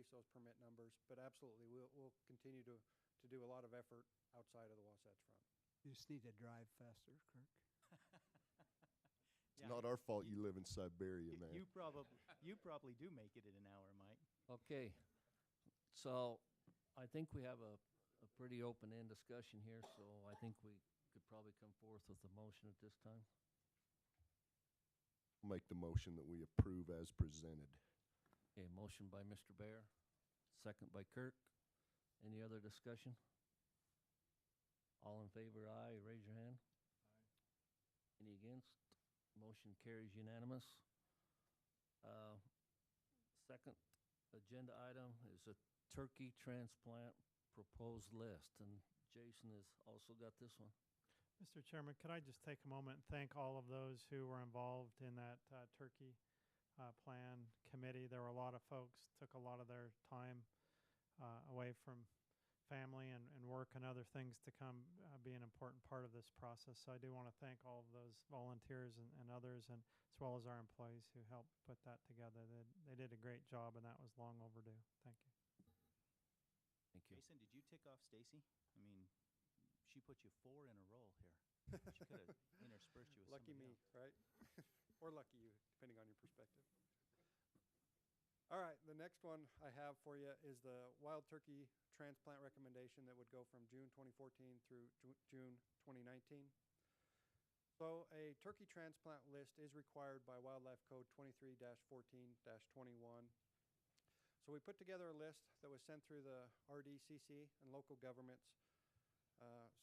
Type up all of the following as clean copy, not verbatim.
increase those permit numbers. But absolutely, we'll continue to do a lot of effort outside of the Wasatch Front. You just need to drive faster, Kirk. It's not our fault you live in Siberia, man. You probably do make it in an hour, Mike. Okay, so I think we have a pretty open-end discussion here, so I think we could probably come forth with a motion at this time. Make the motion that we approve as presented. Okay, motion by Mr. Bear, second by Kirk. Any other discussion? All in favor, aye, raise your hand. Aye. Any against? Motion carries unanimous. Second agenda item is a turkey transplant proposed list, and Jason has also got this one. Mr. Chairman, could I just take a moment and thank all of those who were involved in that turkey plan committee. There were a lot of folks, took a lot of their time away from family and work and other things to come be an important part of this process. So I do want to thank all of those volunteers and others, and as well as our employees who helped put that together. They did a great job, and that was long overdue. Thank you. Thank you. Jason, did you tick off Stacy? I mean, she put you 4 in a row here. She could have interspersed you with lucky me, else. Right? Or lucky you, depending on your perspective. All right, the next one I have for you is the wild turkey transplant recommendation that would go from June 2014 through June 2019. So a turkey transplant list is required by Wildlife Code 23-14-21. So we put together a list that was sent through the RDCC and local governments.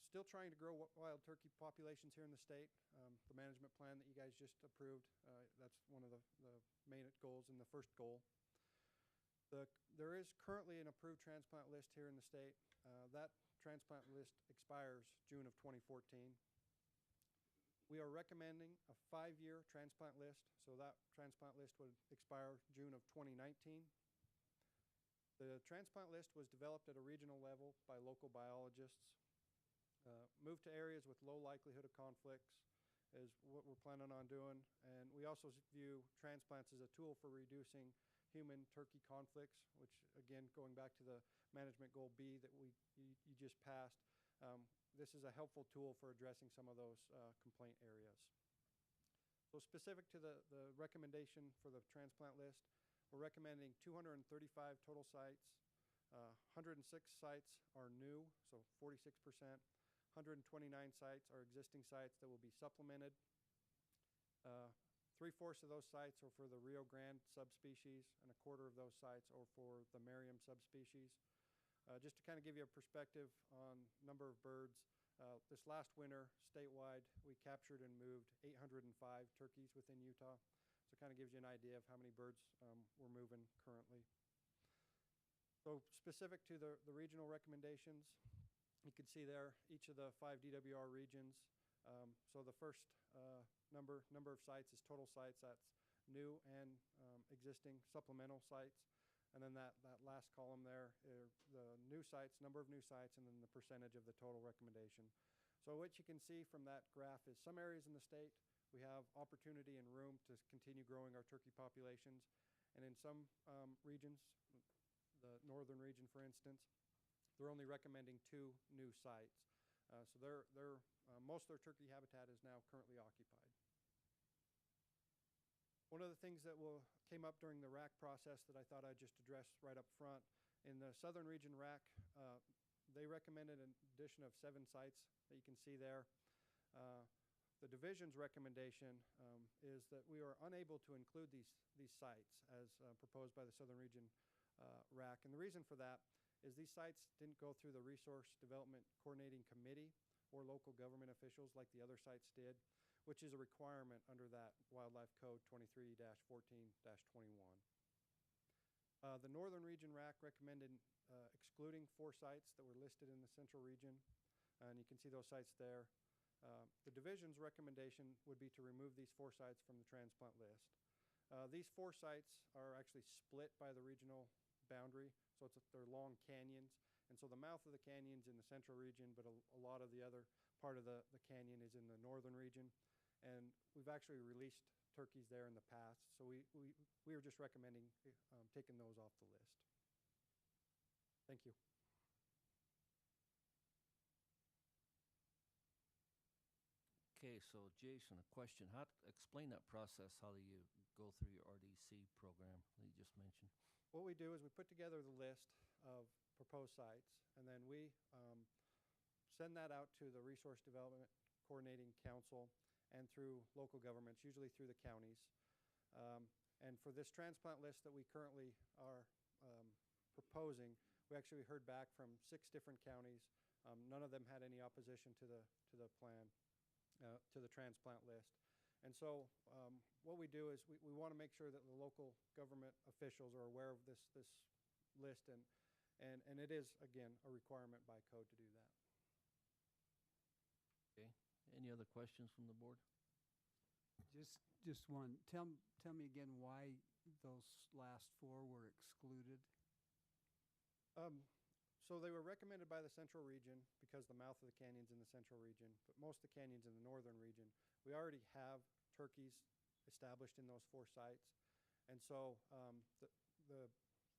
Still trying to grow wild turkey populations here in the state. The management plan that you guys just approved, that's one of the main goals and the first goal. There is currently an approved transplant list here in the state. That transplant list expires June of 2014. We are recommending a 5-year transplant list, so that transplant list would expire June of 2019. The transplant list was developed at a regional level by local biologists. Moved to areas with low likelihood of conflicts is what we're planning on doing. And we also view transplants as a tool for reducing human-turkey conflicts, which, again, going back to the management goal B that you just passed, this is a helpful tool for addressing some of those complaint areas. So specific to the recommendation for the transplant list, we're recommending 235 total sites. 106 sites are new, so 46%. 129 sites are existing sites that will be supplemented. 3/4 of those sites are for the Rio Grande subspecies, and 1/4 of those sites are for the Merriam subspecies. Just to kind of give you a perspective on number of birds, this last winter, statewide, we captured and moved 805 turkeys within Utah. So it kind of gives you an idea of how many birds we're moving currently. So specific to the regional recommendations, you can see there each of the 5 DWR regions. So the first number of sites is total sites. That's new and existing supplemental sites. And then that last column there are the new sites, number of new sites, and then the percentage of the total recommendation. So what you can see from that graph is some areas in the state we have opportunity and room to continue growing our turkey populations. And in some regions, the northern region, for instance, they're only recommending 2 new sites. So most of their turkey habitat is now currently occupied. One of the things that came up during the RAC process that I thought I'd just address right up front, in the southern region RAC, they recommended an addition of 7 sites that you can see there. The division's recommendation is that we are unable to include these sites as proposed by the southern region RAC. And the reason for that is these sites didn't go through the Resource Development Coordinating Committee or local government officials like the other sites did, which is a requirement under that Wildlife Code 23-14-21. The Northern Region RAC recommended excluding 4 sites that were listed in the Central Region, and you can see those sites there. The division's recommendation would be to remove these 4 sites from the transplant list. These 4 sites are actually split by the regional boundary, so they're long canyons, and so the mouth of the canyon's in the Central Region, but a lot of the other part of the canyon is in the Northern Region, and we've actually released turkeys there in the past, so we were just recommending taking those off the list. Thank you. Okay, so Jason, a question. Explain that process. How do you go through your RDC program that you just mentioned? What we do is we put together the list of proposed sites, and then we send that out to the Resource Development Coordinating Council and through local governments, usually through the counties. And for this transplant list that we currently are proposing, we actually heard back from 6 different counties. None of them had any opposition to the plan, to the transplant list. And so what we do is we want to make sure that the local government officials are aware of this list, and it is, again, a requirement by code to do that. Okay. Any other questions from the board? Just one. Tell me again why those last 4 were excluded. So they were recommended by the central region because the mouth of the canyon's in the central region, but most of the canyon's in the northern region. We already have turkeys established in those 4 sites. And so the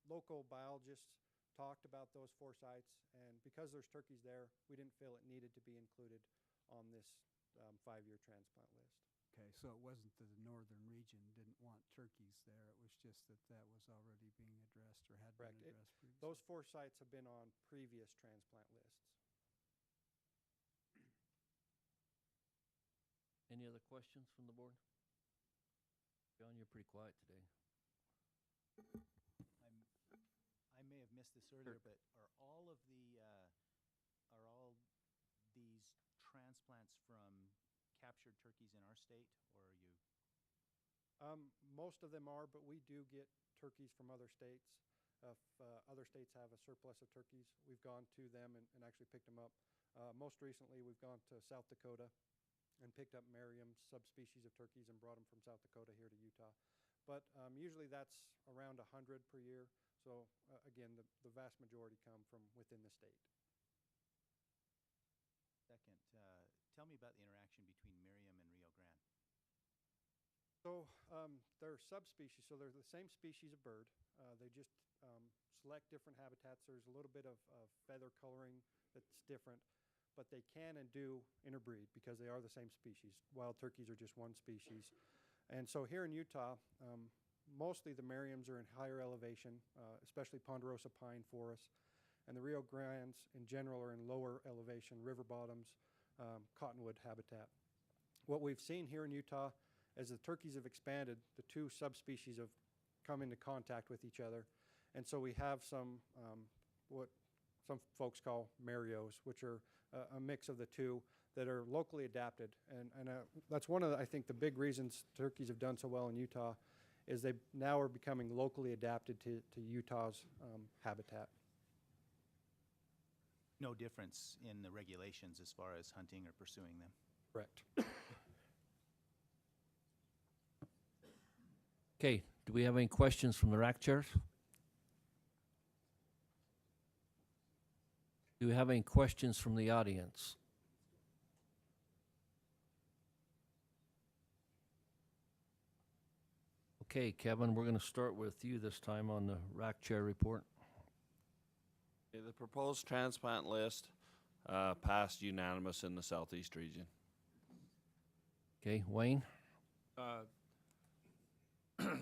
local biologists talked about those 4 sites, and because there's turkeys there, we didn't feel it needed to be included on this 5-year transplant list. Okay, so it wasn't that the northern region didn't want turkeys there. It was just that that was already being addressed or had Correct. been addressed previously. Those 4 sites have been on previous transplant lists. Any other questions from the board? John, you're pretty quiet today. I may have missed this earlier, but are all these transplants from captured turkeys in our state, or are you? Most of them are, but we do get turkeys from other states. If other states have a surplus of turkeys, we've gone to them and actually picked them up. Most recently, we've gone to South Dakota and picked up Merriam's subspecies of turkeys and brought them from South Dakota here to Utah. But usually that's around 100 per year. So again, the vast majority come from within the state. Second, tell me about the interaction between Merriam and Rio Grande. So they're subspecies, so they're the same species of bird. They just select different habitats. There's a little bit of feather coloring that's different, but they can and do interbreed because they are the same species. Wild turkeys are just one species. And so here in Utah, mostly the Merriams are in higher elevation, especially ponderosa pine forests. And the Rio Grandes in general are in lower elevation, river bottoms, cottonwood habitat. What we've seen here in Utah, as the turkeys have expanded, the 2 subspecies have come into contact with each other. And so we have some, what some folks call Marios, which are a mix of the 2 that are locally adapted. And that's one of the, I think, the big reasons turkeys have done so well in Utah is they now are becoming locally adapted to Utah's habitat. No difference in the regulations as far as hunting or pursuing them. Correct. Okay, do we have any questions from the rack chairs? Do we have any questions from the audience? Okay, Kevin, we're going to start with you this time on the rack chair report. Okay, the proposed transplant list passed unanimous in the southeast region. Okay, Wayne?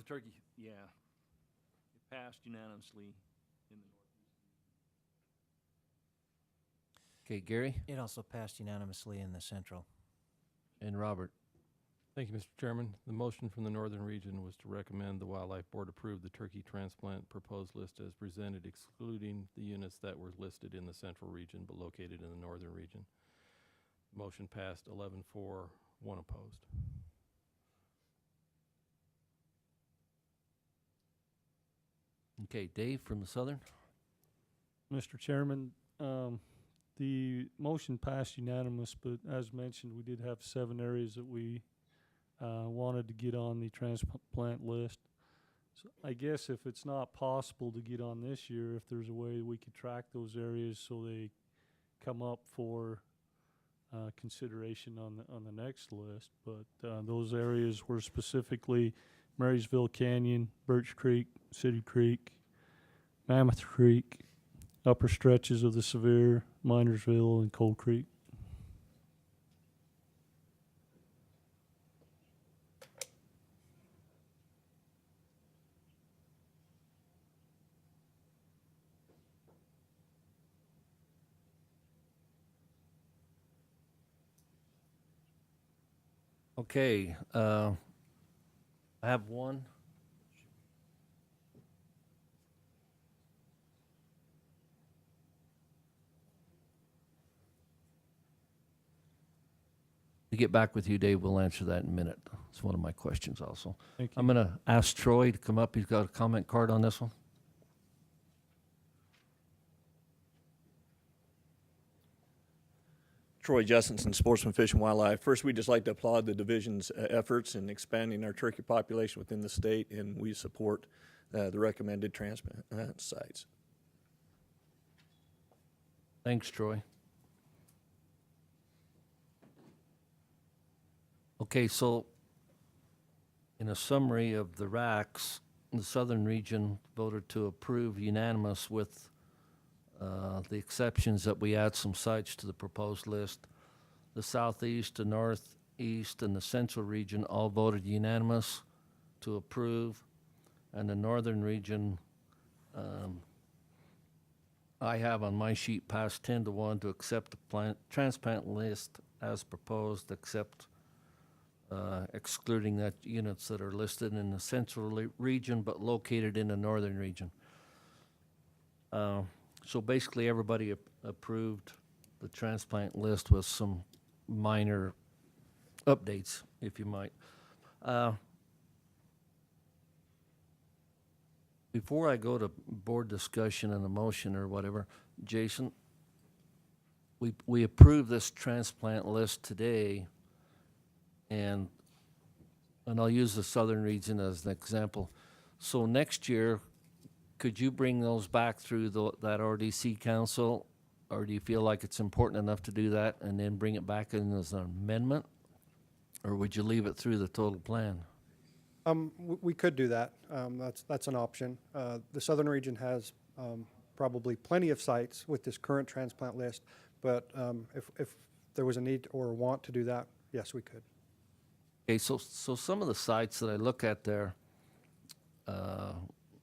Turkey, yeah. It passed unanimously in the northeast. Okay, Gary? It also passed unanimously in the central. And Robert? Thank you, Mr. Chairman. The motion from the Northern Region was to recommend the Wildlife Board approve the turkey transplant proposed list as presented, excluding the units that were listed in the Central Region but located in the Northern Region. Motion passed 11-4, 1 opposed. Okay, Dave from the Southern? Mr. Chairman, the motion passed unanimous, but as mentioned, we did have 7 areas that we wanted to get on the transplant list. So I guess if it's not possible to get on this year, if there's a way we could track those areas so they come up for consideration on the next list. But those areas were specifically Marysville Canyon, Birch Creek, City Creek, Mammoth Creek, upper stretches of the Sevier, Minersville, and Cold Creek. Okay, I have one. To get back with you, Dave, we'll answer that in a minute. It's one of my questions also. Thank you. I'm going to ask Troy to come up. He's got a comment card on this one. Troy Justinson, Sportsman, Fish, and Wildlife. First, we'd just like to applaud the division's efforts in expanding our turkey population within the state, and we support the recommended transplant sites. Thanks, Troy. Okay, so in a summary of the RACs, the southern region voted to approve unanimous with the exceptions that we add some sites to the proposed list. The southeast, the northeast, and the central region all voted unanimous to approve. And the northern region, I have on my sheet passed 10-1 to accept the transplant list as proposed, except excluding that units that are listed in the central region but located in the northern region. So basically, everybody approved the transplant list with some minor updates, if you might. Before I go to board discussion and a motion or whatever, Jason, we approved this transplant list today, and I'll use the southern region as an example. So next year, could you bring those back through that RDC council, or do you feel like it's important enough to do that and then bring it back in as an amendment? Or would you leave it through the total plan? We could do that. That's an option. The southern region has probably plenty of sites with this current transplant list, but if there was a need or want to do that, yes, we could. Okay, so some of the sites that I look at there,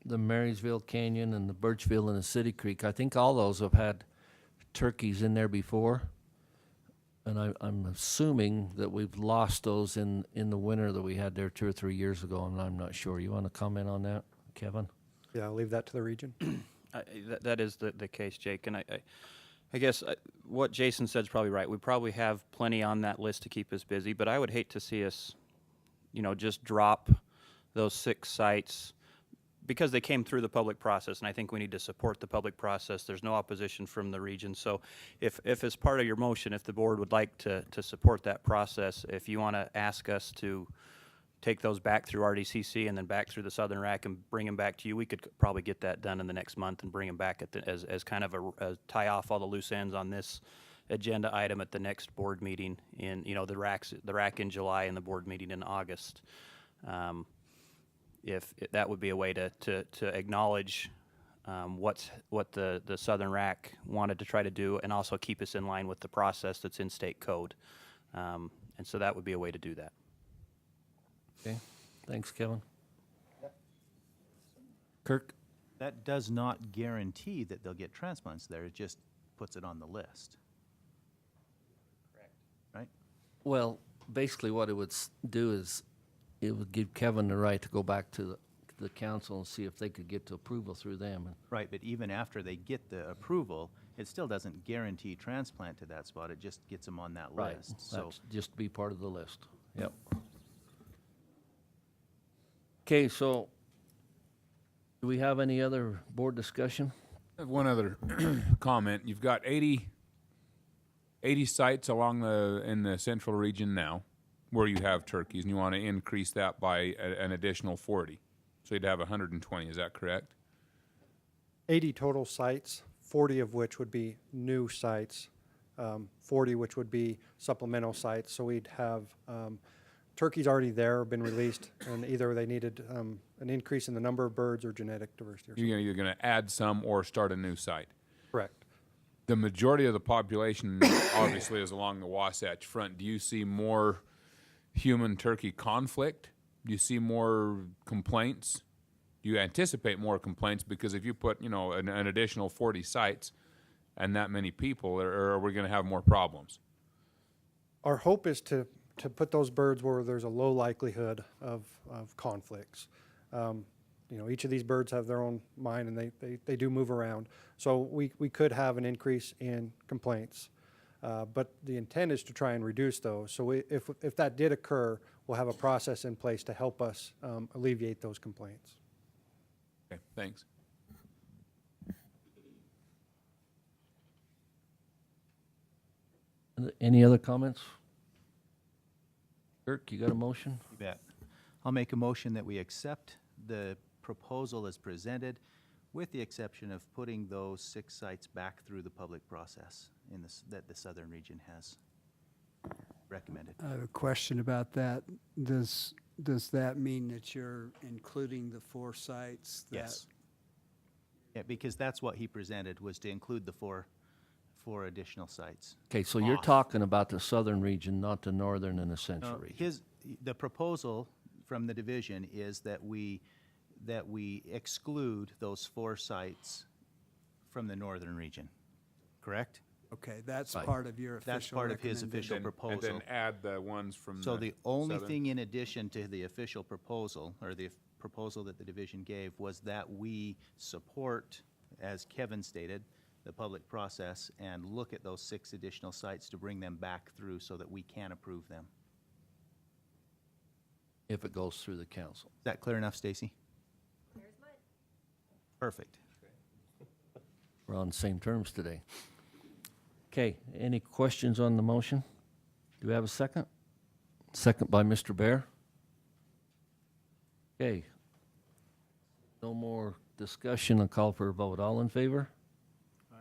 the Marysville Canyon and the Birchville and the City Creek, I think all those have had turkeys in there before. And I'm assuming that we've lost those in the winter that we had there 2 or 3 years ago, and I'm not sure. You want to comment on that, Kevin? Yeah, I'll leave that to the region. That is the case, Jake. And I guess what Jason said is probably right. We probably have plenty on that list to keep us busy, but I would hate to see us, just drop those 6 sites because they came through the public process, and I think we need to support the public process. There's no opposition from the region. So if as part of your motion, if the board would like to support that process, if you want to ask us to take those back through RDCC and then back through the Southern RAC and bring them back to you, we could probably get that done in the next month and bring them back as kind of a tie off all the loose ends on this agenda item at the next board meeting in, the RAC in July and the board meeting in August. If that would be a way to acknowledge what the Southern RAC wanted to try to do and also keep us in line with the process that's in state code. And so that would be a way to do that. Okay, thanks, Kevin. Kirk? That does not guarantee that they'll get transplants there. It just puts it on the list. Correct. Right? Well, basically what it would do is it would give Kevin the right to go back to the council and see if they could get to approval through them. Right, but even after they get the approval, it still doesn't guarantee transplant to that spot. It just gets them on that Right, list. So that's just be part of the list. Yep. Okay, so do we have any other board discussion? I have one other comment. You've got 80 sites in the central region now where you have turkeys, and you want to increase that by an additional 40. So you'd have 120, is that correct? 80 total sites, 40 of which would be new sites, 40 which would be supplemental sites. So we'd have turkeys already there, been released, and either they needed an increase in the number of birds or genetic diversity. You're either going to add some or start a new site. Correct. The majority of the population obviously is along the Wasatch Front. Do you see more human-turkey conflict? Do you see more complaints? Do you anticipate more complaints? Because if you put, you know, an additional 40 sites and that many people, are we going to have more problems? Our hope is to put those birds where there's a low likelihood of conflicts. You know, each of these birds have their own mind, and they do move around. So we could have an increase in complaints. But the intent is to try and reduce those. So if that did occur, we'll have a process in place to help us alleviate those complaints. Okay, thanks. Any other comments? Kirk, you got a motion? You bet. I'll make a motion that we accept the proposal as presented, with the exception of putting those 6 sites back through the public process in this, that the southern region has recommended. I have a question about that. Does that mean that you're including the 4 sites? Yes. Yeah, because that's what he presented, was to include the four additional sites. Okay, so you're talking about the southern region, not the northern and the central region. The proposal from the division is that we exclude those 4 sites from the northern region, correct? Okay, that's Right. part of your official That's part of his official proposal. And then add the ones from So the only southern. thing in addition to the official proposal, or the proposal that the division gave, was that we support, as Kevin stated, the public process and look at those 6 additional sites to bring them back through so that we can approve them. If it goes through the council. Is that clear enough, Stacy? Perfect. We're on the same terms today. Okay, any questions on the motion? Do we have a second? Second by Mr. Bear. Okay. No more discussion. I'll call for a vote. All in favor? Aye.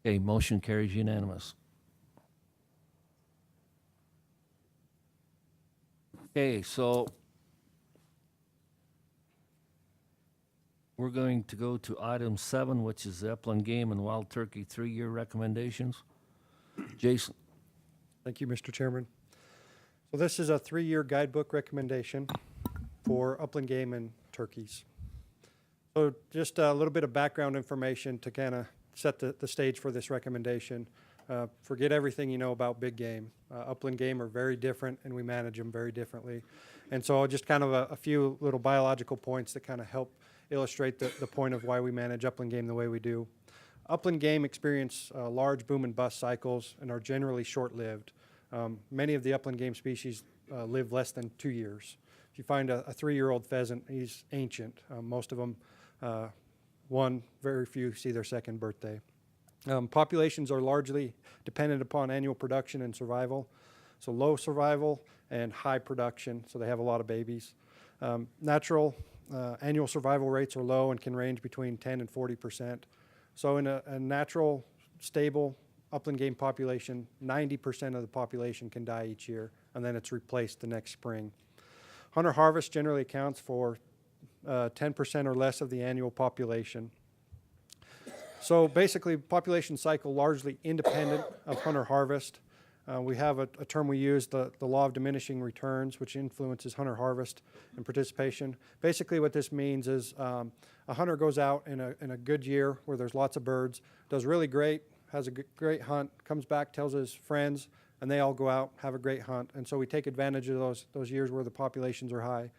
Okay, motion carries unanimous. Okay, so we're going to go to item 7, which is the upland game and wild turkey 3-year recommendations. Jason? Thank you, Mr. Chairman. So this is a 3-year guidebook recommendation for upland game and turkeys. So just a little bit of background information to kind of set the stage for this recommendation. Forget everything you know about big game. Upland game are very different, and we manage them very differently. And so just kind of a few little biological points that kind of help illustrate the point of why we manage upland game the way we do. Upland game experience large boom and bust cycles and are generally short-lived. Many of the upland game species live less than 2 years. If you find a 3-year-old pheasant, he's ancient. Most of them, very few see their second birthday. Populations are largely dependent upon annual production and survival. So low survival and high production, so they have a lot of babies. Natural annual survival rates are low and can range between 10 and 40%. So in a natural, stable upland game population, 90% of the population can die each year, and then it's replaced the next spring. Hunter harvest generally accounts for 10% or less of the annual population. So basically, population cycle largely independent of hunter harvest. We have a term we use, the law of diminishing returns, which influences hunter harvest and participation. Basically what this means is a hunter goes out in a good year where there's lots of birds, does really great, has a great hunt, comes back, tells his friends, and they all go out, have a great hunt. And so we take advantage of those years where the populations are high.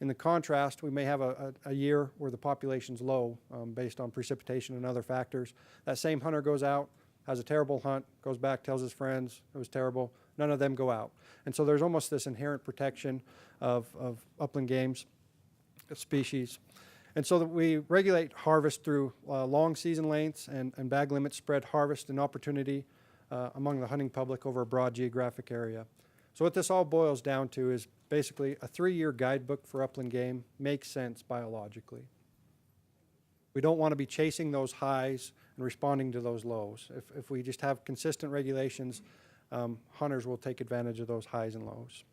In the contrast, we may have a year where the population's low based on precipitation and other factors. That same hunter goes out, has a terrible hunt, goes back, tells his friends it was terrible. None of them go out. And so there's almost this inherent protection of upland games, species. And so that we regulate harvest through long season lengths and bag limits spread harvest and opportunity among the hunting public over a broad geographic area. So what this all boils down to is basically a 3-year guidebook for upland game makes sense biologically. We don't want to be chasing those highs and responding to those lows. If we just have consistent regulations, hunters will take advantage of those highs and lows.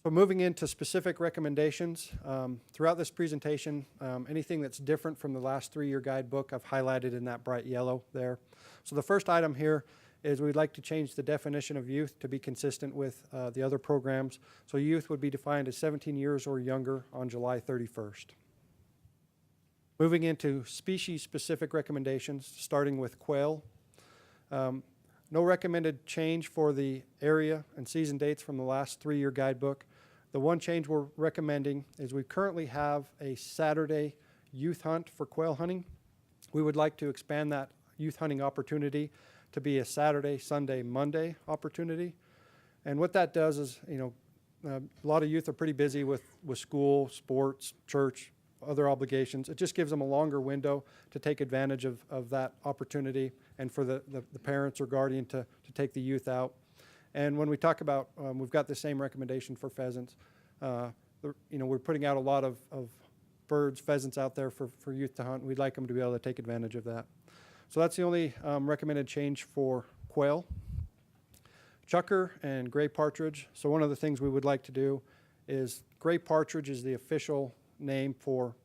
So moving into specific recommendations, throughout this presentation, anything that's different from the last 3-year guidebook, I've highlighted in that bright yellow there. So the first item here is we'd like to change the definition of youth to be consistent with the other programs. So youth would be defined as 17 years or younger on July 31st. Moving into species-specific recommendations, starting with quail. No recommended change for the area and season dates from the last 3-year guidebook. The one change we're recommending is we currently have a Saturday youth hunt for quail hunting. We would like to expand that youth hunting opportunity to be a Saturday, Sunday, Monday opportunity. And what that does is, a lot of youth are pretty busy with school, sports, church, other obligations. It just gives them a longer window to take advantage of that opportunity and for the parents or guardian to take the youth out. And when we talk about, we've got the same recommendation for pheasants. We're putting out a lot of birds, pheasants out there for youth to hunt. We'd like them to be able to take advantage of that. So that's the only recommended change for quail. Chukar and gray partridge. So one of the things we would like to do is gray partridge is the official name for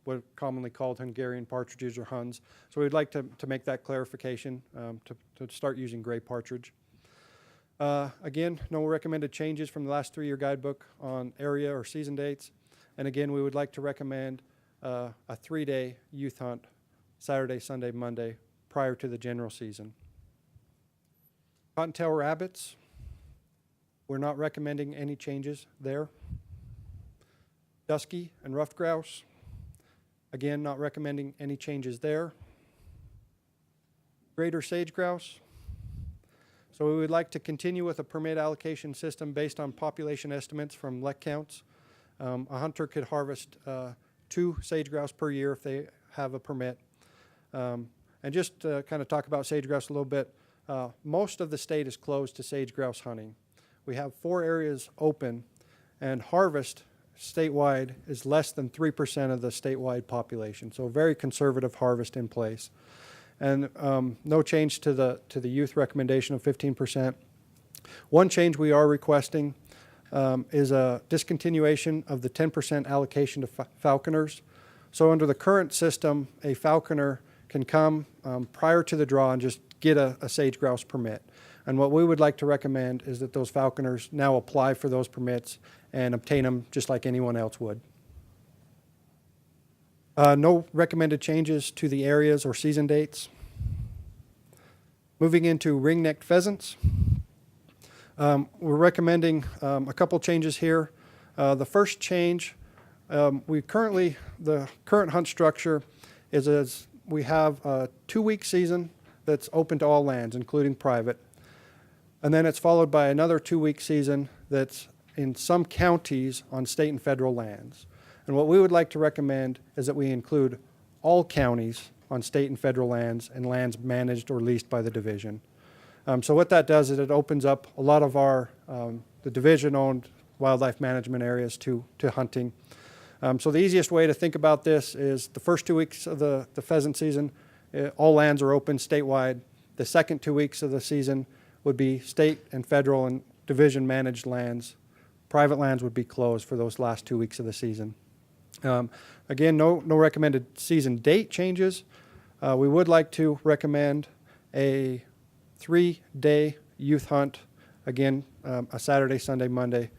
what are commonly called Hungarian partridges or Huns. So we'd like to make that clarification to start using gray partridge. Again, no recommended changes from the last 3-year guidebook on area or season dates. And again, we would like to recommend a 3-day youth hunt, Saturday, Sunday, Monday, prior to the general season. Cottontail rabbits, we're not recommending any changes there. Dusky and ruffed grouse, again, not recommending any changes there. Greater sage grouse. So we would like to continue with a permit allocation system based on population estimates from LEC counts. A hunter could harvest 2 sage grouse per year if they have a permit. And just to kind of talk about sage grouse a little bit, most of the state is closed to sage grouse hunting. We have 4 areas open, and harvest statewide is less than 3% of the statewide population. So very conservative harvest in place. And no change to the youth recommendation of 15%. One change we are requesting is a discontinuation of the 10% allocation to falconers. So under the current system, a falconer can come prior to the draw and just get a sage grouse permit. And what we would like to recommend is that those falconers now apply for those permits and obtain them just like anyone else would. No recommended changes to the areas or season dates. Moving into ring-necked pheasants. We're recommending a couple changes here. The first change, the current hunt structure is we have a 2-week season that's open to all lands, including private. And then it's followed by another 2-week season that's in some counties on state and federal lands. And what we would like to recommend is that we include all counties on state and federal lands and lands managed or leased by the division. So what that does is it opens up a lot of our the division-owned wildlife management areas to hunting. So the easiest way to think about this is the first 2 weeks of the pheasant season, all lands are open statewide. The second 2 weeks of the season would be state and federal and division-managed lands. Private lands would be closed for those last 2 weeks of the season. Again, no recommended season date changes. We would like to recommend a 3-day youth hunt, again, a Saturday, Sunday, Monday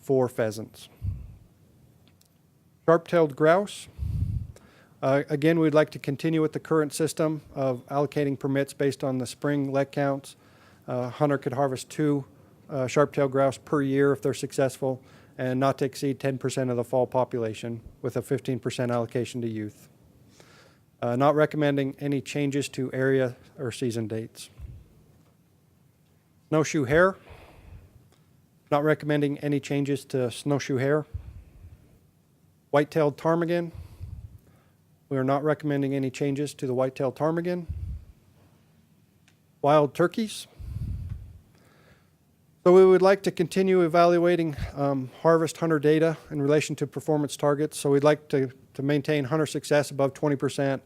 for pheasants. Sharp-tailed grouse. Again, we'd like to continue with the current system of allocating permits based on the spring LEC counts. Hunter could harvest 2 sharp-tailed grouse per year if they're successful, and not to exceed 10% of the fall population with a 15% allocation to youth. Not recommending any changes to area or season dates. Snowshoe hare. Not recommending any changes to snowshoe hare. White-tailed ptarmigan. We are not recommending any changes to the white-tailed ptarmigan. Wild turkeys. So we would like to continue evaluating harvest hunter data in relation to performance targets. So we'd like to maintain hunter success above 20%,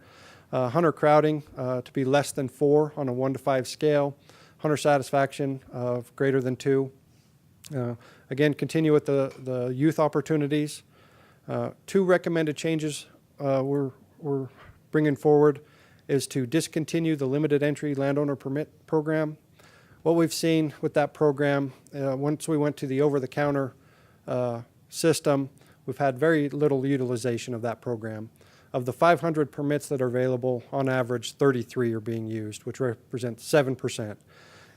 hunter crowding to be less than 4 on a 1 to 5 scale, hunter satisfaction of greater than 2. again, continue with the youth opportunities. 2 recommended changes we're bringing forward is to discontinue the limited entry landowner permit program. What we've seen with that program, once we went to the over-the-counter system, we've had very little utilization of that program. Of the 500 permits that are available, on average, 33 are being used, which represents 7%.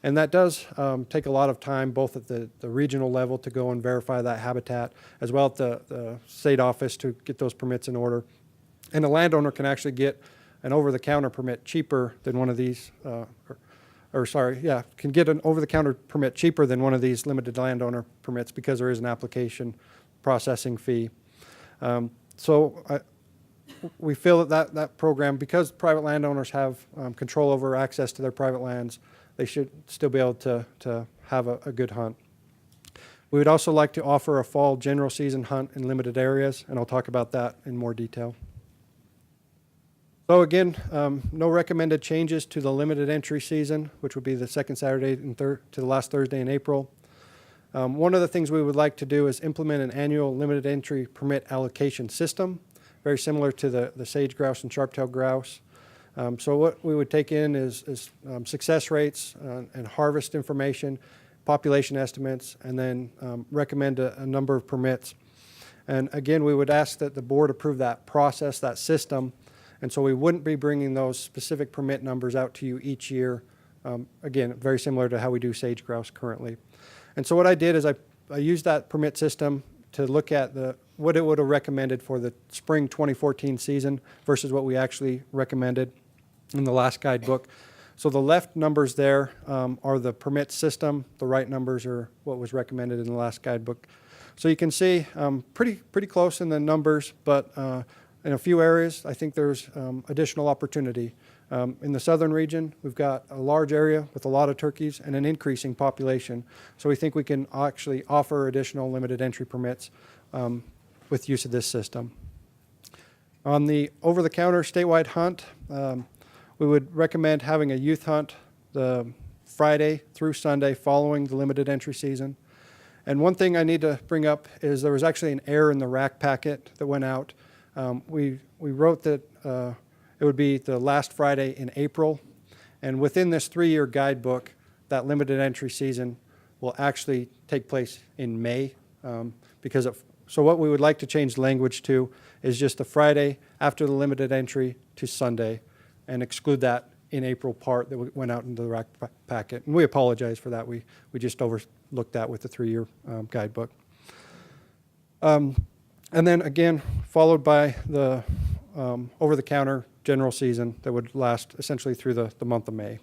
And that does take a lot of time, both at the regional level to go and verify that habitat, as well at the state office to get those permits in order. And the landowner can actually get an over-the-counter permit cheaper than one of these, can get an over-the-counter permit cheaper than one of these limited landowner permits because there is an application processing fee. We feel that program, because private landowners have control over access to their private lands, they should still be able to have a good hunt. We would also like to offer a fall general season hunt in limited areas, and I'll talk about that in more detail. So again, no recommended changes to the limited entry season, which would be the second Saturday and to the last Thursday in April. One of the things we would like to do is implement an annual limited entry permit allocation system, very similar to the sage grouse and sharp-tailed grouse. So what we would take in is success rates and harvest information, population estimates, and then recommend a number of permits. And again, we would ask that the board approve that process, that system, and so we wouldn't be bringing those specific permit numbers out to you each year. Again, very similar to how we do sage grouse currently. And so what I did is I used that permit system to look at what it would have recommended for the spring 2014 season versus what we actually recommended in the last guidebook. So the left numbers there are the permit system. The right numbers are what was recommended in the last guidebook. So you can see pretty close in the numbers, but in a few areas, I think there's additional opportunity. In the southern region, we've got a large area with a lot of turkeys and an increasing population. So we think we can actually offer additional limited entry permits with use of this system. On the over-the-counter statewide hunt, we would recommend having a youth hunt the Friday through Sunday following the limited entry season. And one thing I need to bring up is there was actually an error in the rack packet that went out. We wrote that it would be the last Friday in April, and within this 3-year guidebook, that limited entry season will actually take place in May so what we would like to change the language to is just the Friday after the limited entry to Sunday, and exclude that in April part that went out into the rack packet. And we apologize for that. We just overlooked that with the 3-year guidebook. And then again, followed by the over-the-counter general season that would last essentially through the month of May.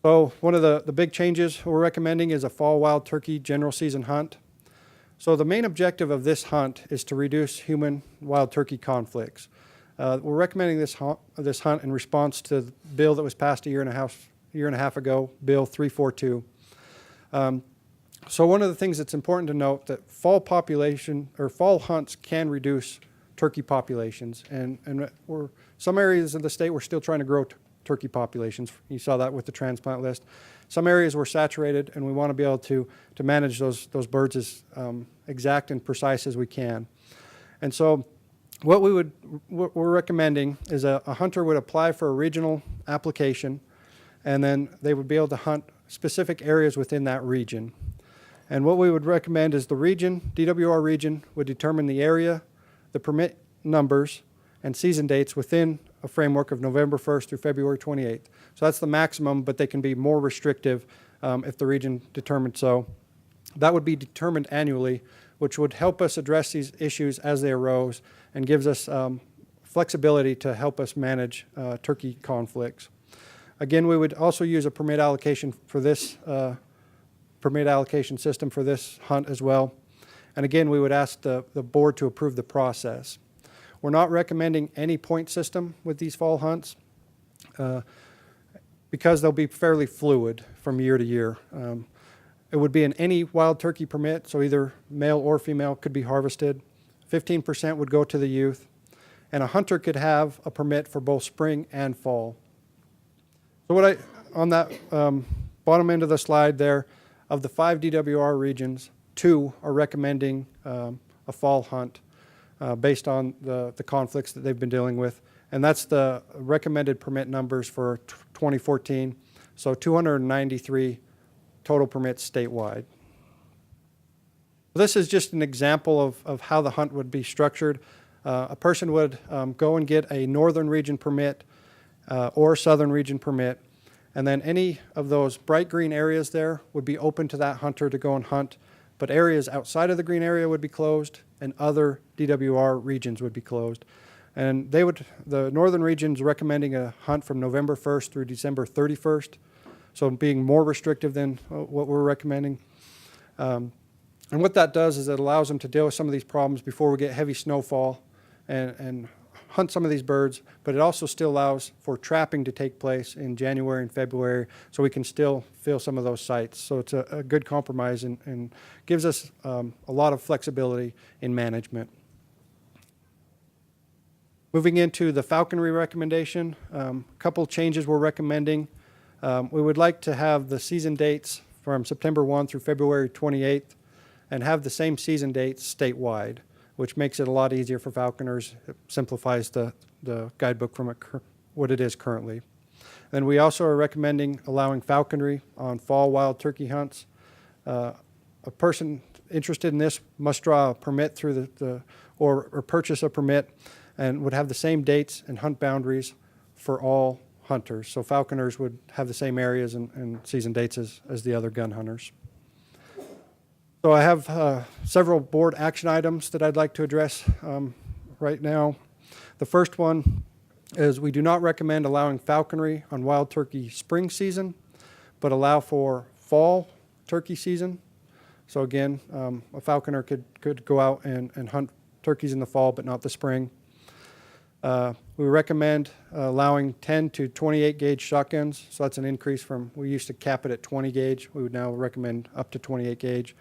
So one of the big changes we're recommending is a fall wild turkey general season hunt. So the main objective of this hunt is to reduce human wild turkey conflicts. We're recommending this hunt in response to the bill that was passed a year and a half ago, Bill 342. So one of the things that's important to note that fall hunts can reduce turkey populations, and some areas of the state we're still trying to grow turkey populations. You saw that with the transplant list. Some areas were saturated, and we want to be able to manage those birds as exact and precise as we can. And so what we're recommending is a hunter would apply for a regional application, and then they would be able to hunt specific areas within that region. And what we would recommend is the region, DWR region, would determine the area, the permit numbers, and season dates within a framework of November 1st through February 28th. So that's the maximum, but they can be more restrictive if the region determined so. That would be determined annually, which would help us address these issues as they arose and gives us flexibility to help us manage turkey conflicts. Again, we would also use a permit allocation for this permit allocation system for this hunt as well. And again, we would ask the board to approve the process. We're not recommending any point system with these fall hunts because they'll be fairly fluid from year to year. It would be in any wild turkey permit, so either male or female could be harvested. 15% would go to the youth, and a hunter could have a permit for both spring and fall. So on that bottom end of the slide there, of the 5 DWR regions, 2 are recommending a fall hunt based on the conflicts that they've been dealing with. And that's the recommended permit numbers for 2014. So 293 total permits statewide. This is just an example of how the hunt would be structured. A person would go and get a northern region permit or southern region permit, and then any of those bright green areas there would be open to that hunter to go and hunt, but areas outside of the green area would be closed and other DWR regions would be closed. And the northern region's recommending a hunt from November 1st through December 31st, so being more restrictive than what we're recommending. And what that does is it allows them to deal with some of these problems before we get heavy snowfall and hunt some of these birds, but it also still allows for trapping to take place in January and February, so we can still fill some of those sites. So it's a good compromise and gives us a lot of flexibility in management. Moving into the falconry recommendation, a couple changes we're recommending. We would like to have the season dates from September 1 through February 28th and have the same season dates statewide, which makes it a lot easier for falconers. It simplifies the guidebook from what it is currently. Then we also are recommending allowing falconry on fall wild turkey hunts. A person interested in this must draw a permit through or purchase a permit and would have the same dates and hunt boundaries for all hunters. So falconers would have the same areas and season dates as the other gun hunters. So I have several board action items that I'd like to address right now. The first one is we do not recommend allowing falconry on wild turkey spring season, but allow for fall turkey season. So again, a falconer could go out and hunt turkeys in the fall, but not the spring. We recommend allowing 10 to 28 gauge shotguns. So that's an increase from, we used to cap it at 20 gauge. We would now recommend up to 28 gauge.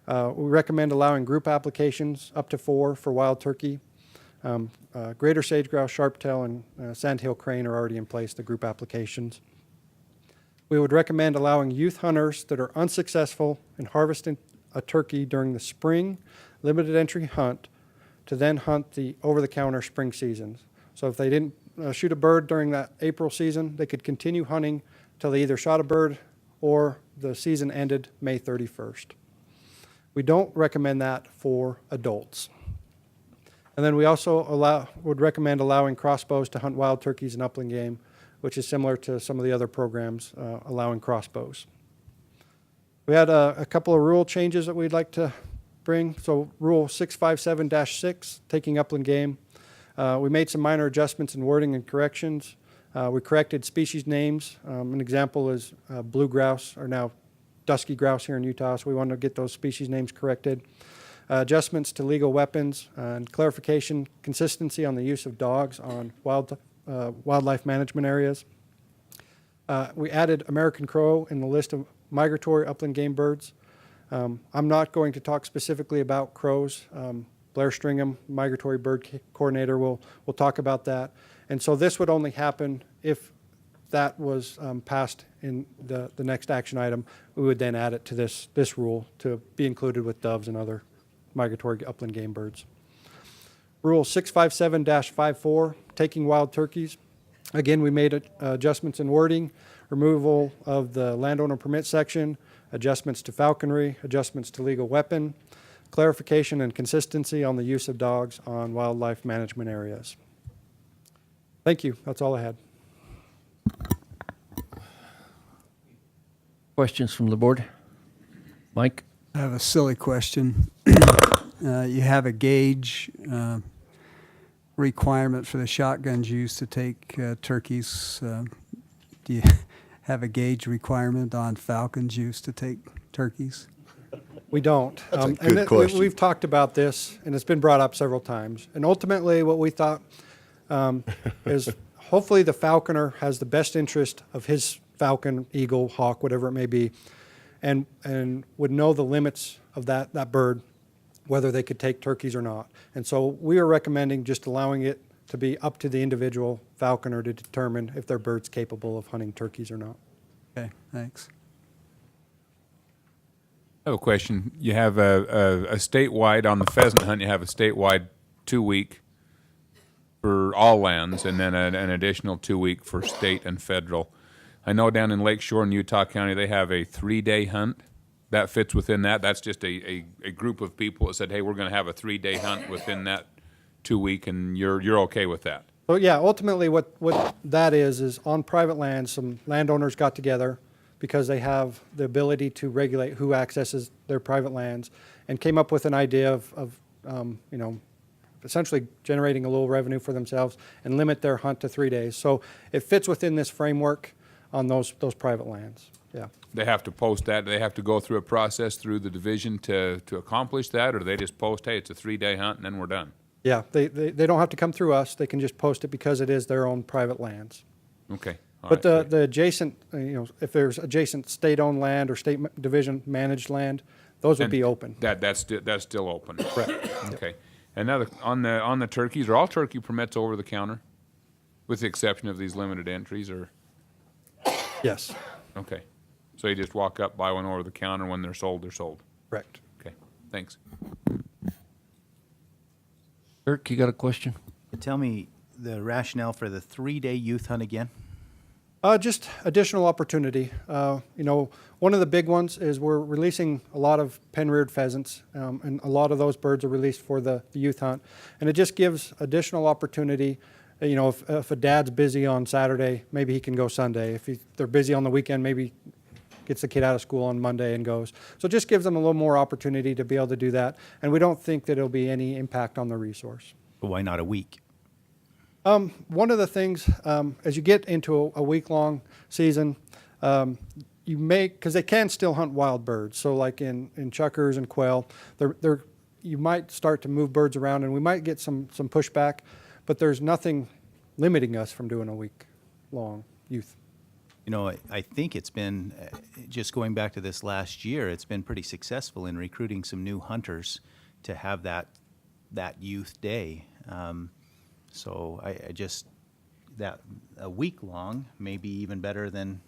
We recommend allowing group applications up to 4 for wild turkey. Greater sage-grouse, sharp-tail, and sandhill crane are already in place, the group applications. We would recommend allowing youth hunters that are unsuccessful in harvesting a turkey during the spring limited entry hunt to then hunt the over-the-counter spring seasons. So if they didn't shoot a bird during that April season, they could continue hunting till they either shot a bird or the season ended May 31st. We don't recommend that for adults. And then we also would recommend allowing crossbows to hunt wild turkeys and upland game, which is similar to some of the other programs allowing crossbows. We had a couple of rule changes that we'd like to bring. So Rule 657-6, taking upland game. We made some minor adjustments in wording and corrections. We corrected species names. An example is blue grouse are now dusky grouse here in Utah, so we wanted to get those species names corrected. Adjustments to legal weapons and clarification, consistency on the use of dogs on wildlife management areas. We added American crow in the list of migratory upland game birds. I'm not going to talk specifically about crows. Blair Stringham, migratory bird coordinator, will talk about that. And so this would only happen if that was passed in the next action item. We would then add it to this rule to be included with doves and other migratory upland game birds. Rule 657-54, taking wild turkeys. Again, we made adjustments in wording, removal of the landowner permit section, adjustments to falconry, adjustments to legal weapon, clarification and consistency on the use of dogs on wildlife management areas. Thank you. That's all I had. Questions from the board? Mike? I have a silly question. You have a gauge requirement for the shotguns used to take turkeys. Do you have a gauge requirement on falcons used to take turkeys? We don't. That's a good question. We've talked about this, and it's been brought up several times. And ultimately, what we thought is hopefully the falconer has the best interest of his falcon, eagle, hawk, whatever it may be, and would know the limits of that bird, whether they could take turkeys or not. And so we are recommending just allowing it to be up to the individual falconer to determine if their bird's capable of hunting turkeys or not. Okay, thanks. I have a question. You have a statewide, on the pheasant hunt, you have a statewide 2-week for all lands, and then an additional 2-week for state and federal. I know down in Lakeshore in Utah County, they have a 3-day hunt. That fits within that. That's just a group of people that said, hey, we're going to have a 3-day hunt within that 2-week, and you're okay with that. So yeah, ultimately what that is on private land, some landowners got together because they have the ability to regulate who accesses their private lands, and came up with an idea of you know, essentially generating a little revenue for themselves and limit their hunt to 3 days. So it fits within this framework on those private lands. Yeah. They have to post that. They have to go through a process through the division to accomplish that, or they just post, hey, it's a 3-day hunt, and then we're done. Yeah, they don't have to come through us. They can just post it because it is their own private lands. Okay. All But right, the adjacent, you know, if there's adjacent state-owned land or state division managed land, those would And be open. That's still open. Correct. Okay. And now on the turkeys, are all turkey permits over the counter, with the exception of these limited entries, or? Yes, Okay. So you just walk up, buy one over the counter, when they're sold, they're sold. correct. Okay. Thanks. Kirk, you got a question? Tell me the rationale for the 3-day youth hunt again? Just additional opportunity. You know, one of the big ones is we're releasing a lot of pen-reared pheasants, and a lot of those birds are released for the youth hunt. And it just gives additional opportunity. You know, if a dad's busy on Saturday, maybe he can go Sunday. If they're busy on the weekend, maybe gets the kid out of school on Monday and goes. So it just gives them a little more opportunity to be able to do that. And we don't think that it'll be any impact on the resource. But why not a week? One of the things, as you get into a week-long season, you may, because they can still hunt wild birds. So like in chuckers and quail, you might start to move birds around, and we might get some pushback, but there's nothing limiting us from doing a week-long youth. You know, I think it's been, just going back to this last year, it's been pretty successful in recruiting some new hunters to have that youth day. So I just, that a week long may be even better than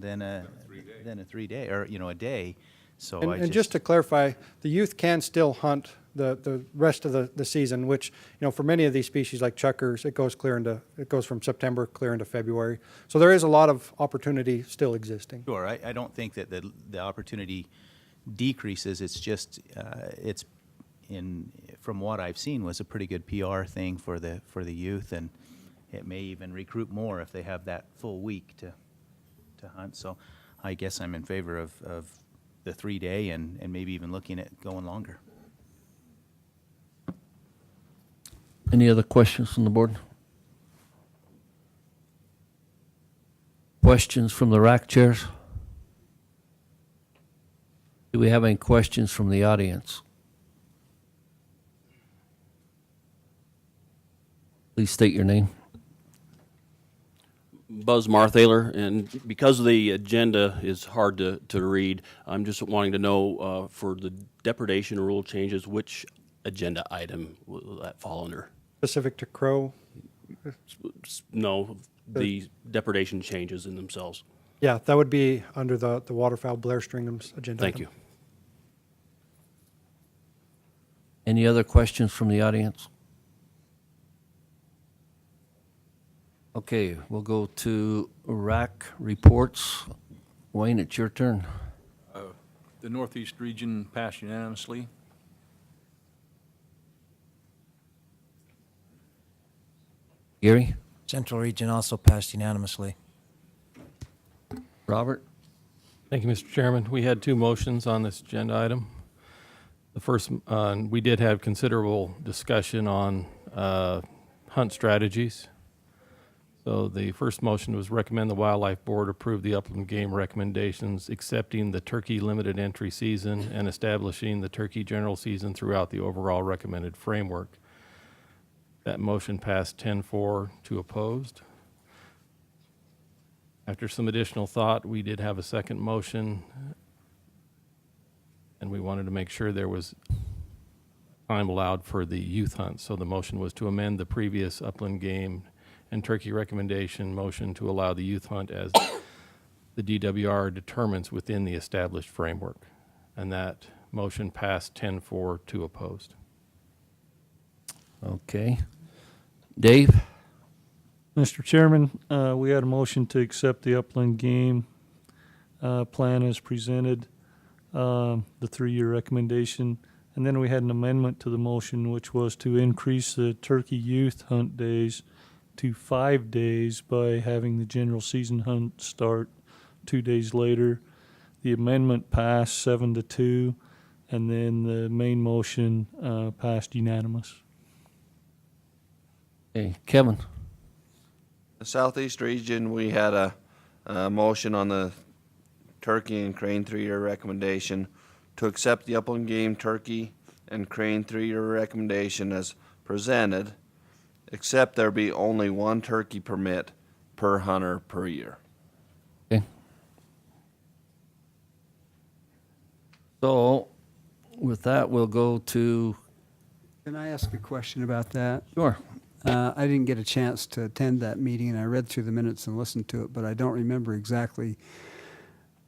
a 3-day, or, you know, a day. So And just to clarify, the youth can still hunt the rest of the season, which, you know, for many of these species like chuckers, it goes from September clear into February. So there is a lot of opportunity still existing. Sure, I don't think that the opportunity decreases. It's just, it's from what I've seen, was a pretty good PR thing for the youth, and it may even recruit more if they have that full week to hunt. So I guess I'm in favor of the 3-day and maybe even looking at going longer. Any other questions from the board? Questions from the rack chairs? Do we have any questions from the audience? Please state your name. Buzz Marthaler, and because the agenda is hard to read, I'm just wanting to know for the depredation rule changes, which agenda item will that fall under? Specific to crow? No, the depredation changes in themselves. Yeah, that would be under the waterfowl Blair Stringham's agenda. Thank item. you. Any other questions from the audience? Okay, we'll go to RAC reports. Wayne, it's your turn. The Northeast region passed unanimously. Gary? Central region also passed unanimously. Robert? Thank you, Mr. Chairman. We had 2 motions on this agenda item. The first, we did have considerable discussion on hunt strategies. So the first motion was recommend the Wildlife Board approve the upland game recommendations, accepting the turkey limited entry season and establishing the turkey general season throughout the overall recommended framework. That motion passed 10-4 to opposed. After some additional thought, we did have a second motion, and we wanted to make sure there was time allowed for the youth hunt. So the motion was to amend the previous upland game and turkey recommendation motion to allow the youth hunt as the DWR determines within the established framework. and that motion passed 10-4, 2 opposed. Okay. Dave? Mr. Chairman, we had a motion to accept the upland game plan as presented, the 3-year recommendation. And then we had an amendment to the motion, which was to increase the turkey youth hunt days to 5 days by having the general season hunt start 2 days later. The amendment passed 7-2, and then the main motion passed unanimous. Okay, Kevin? The Southeast region, we had a motion on the turkey and crane 3-year recommendation to accept the upland game turkey and crane 3-year recommendation as presented, except there be only 1 turkey permit per hunter per year. Okay. So, with that, we'll go to... Can I ask a question about that? Sure. I didn't get a chance to attend that meeting, and I read through the minutes and listened to it, but I don't remember exactly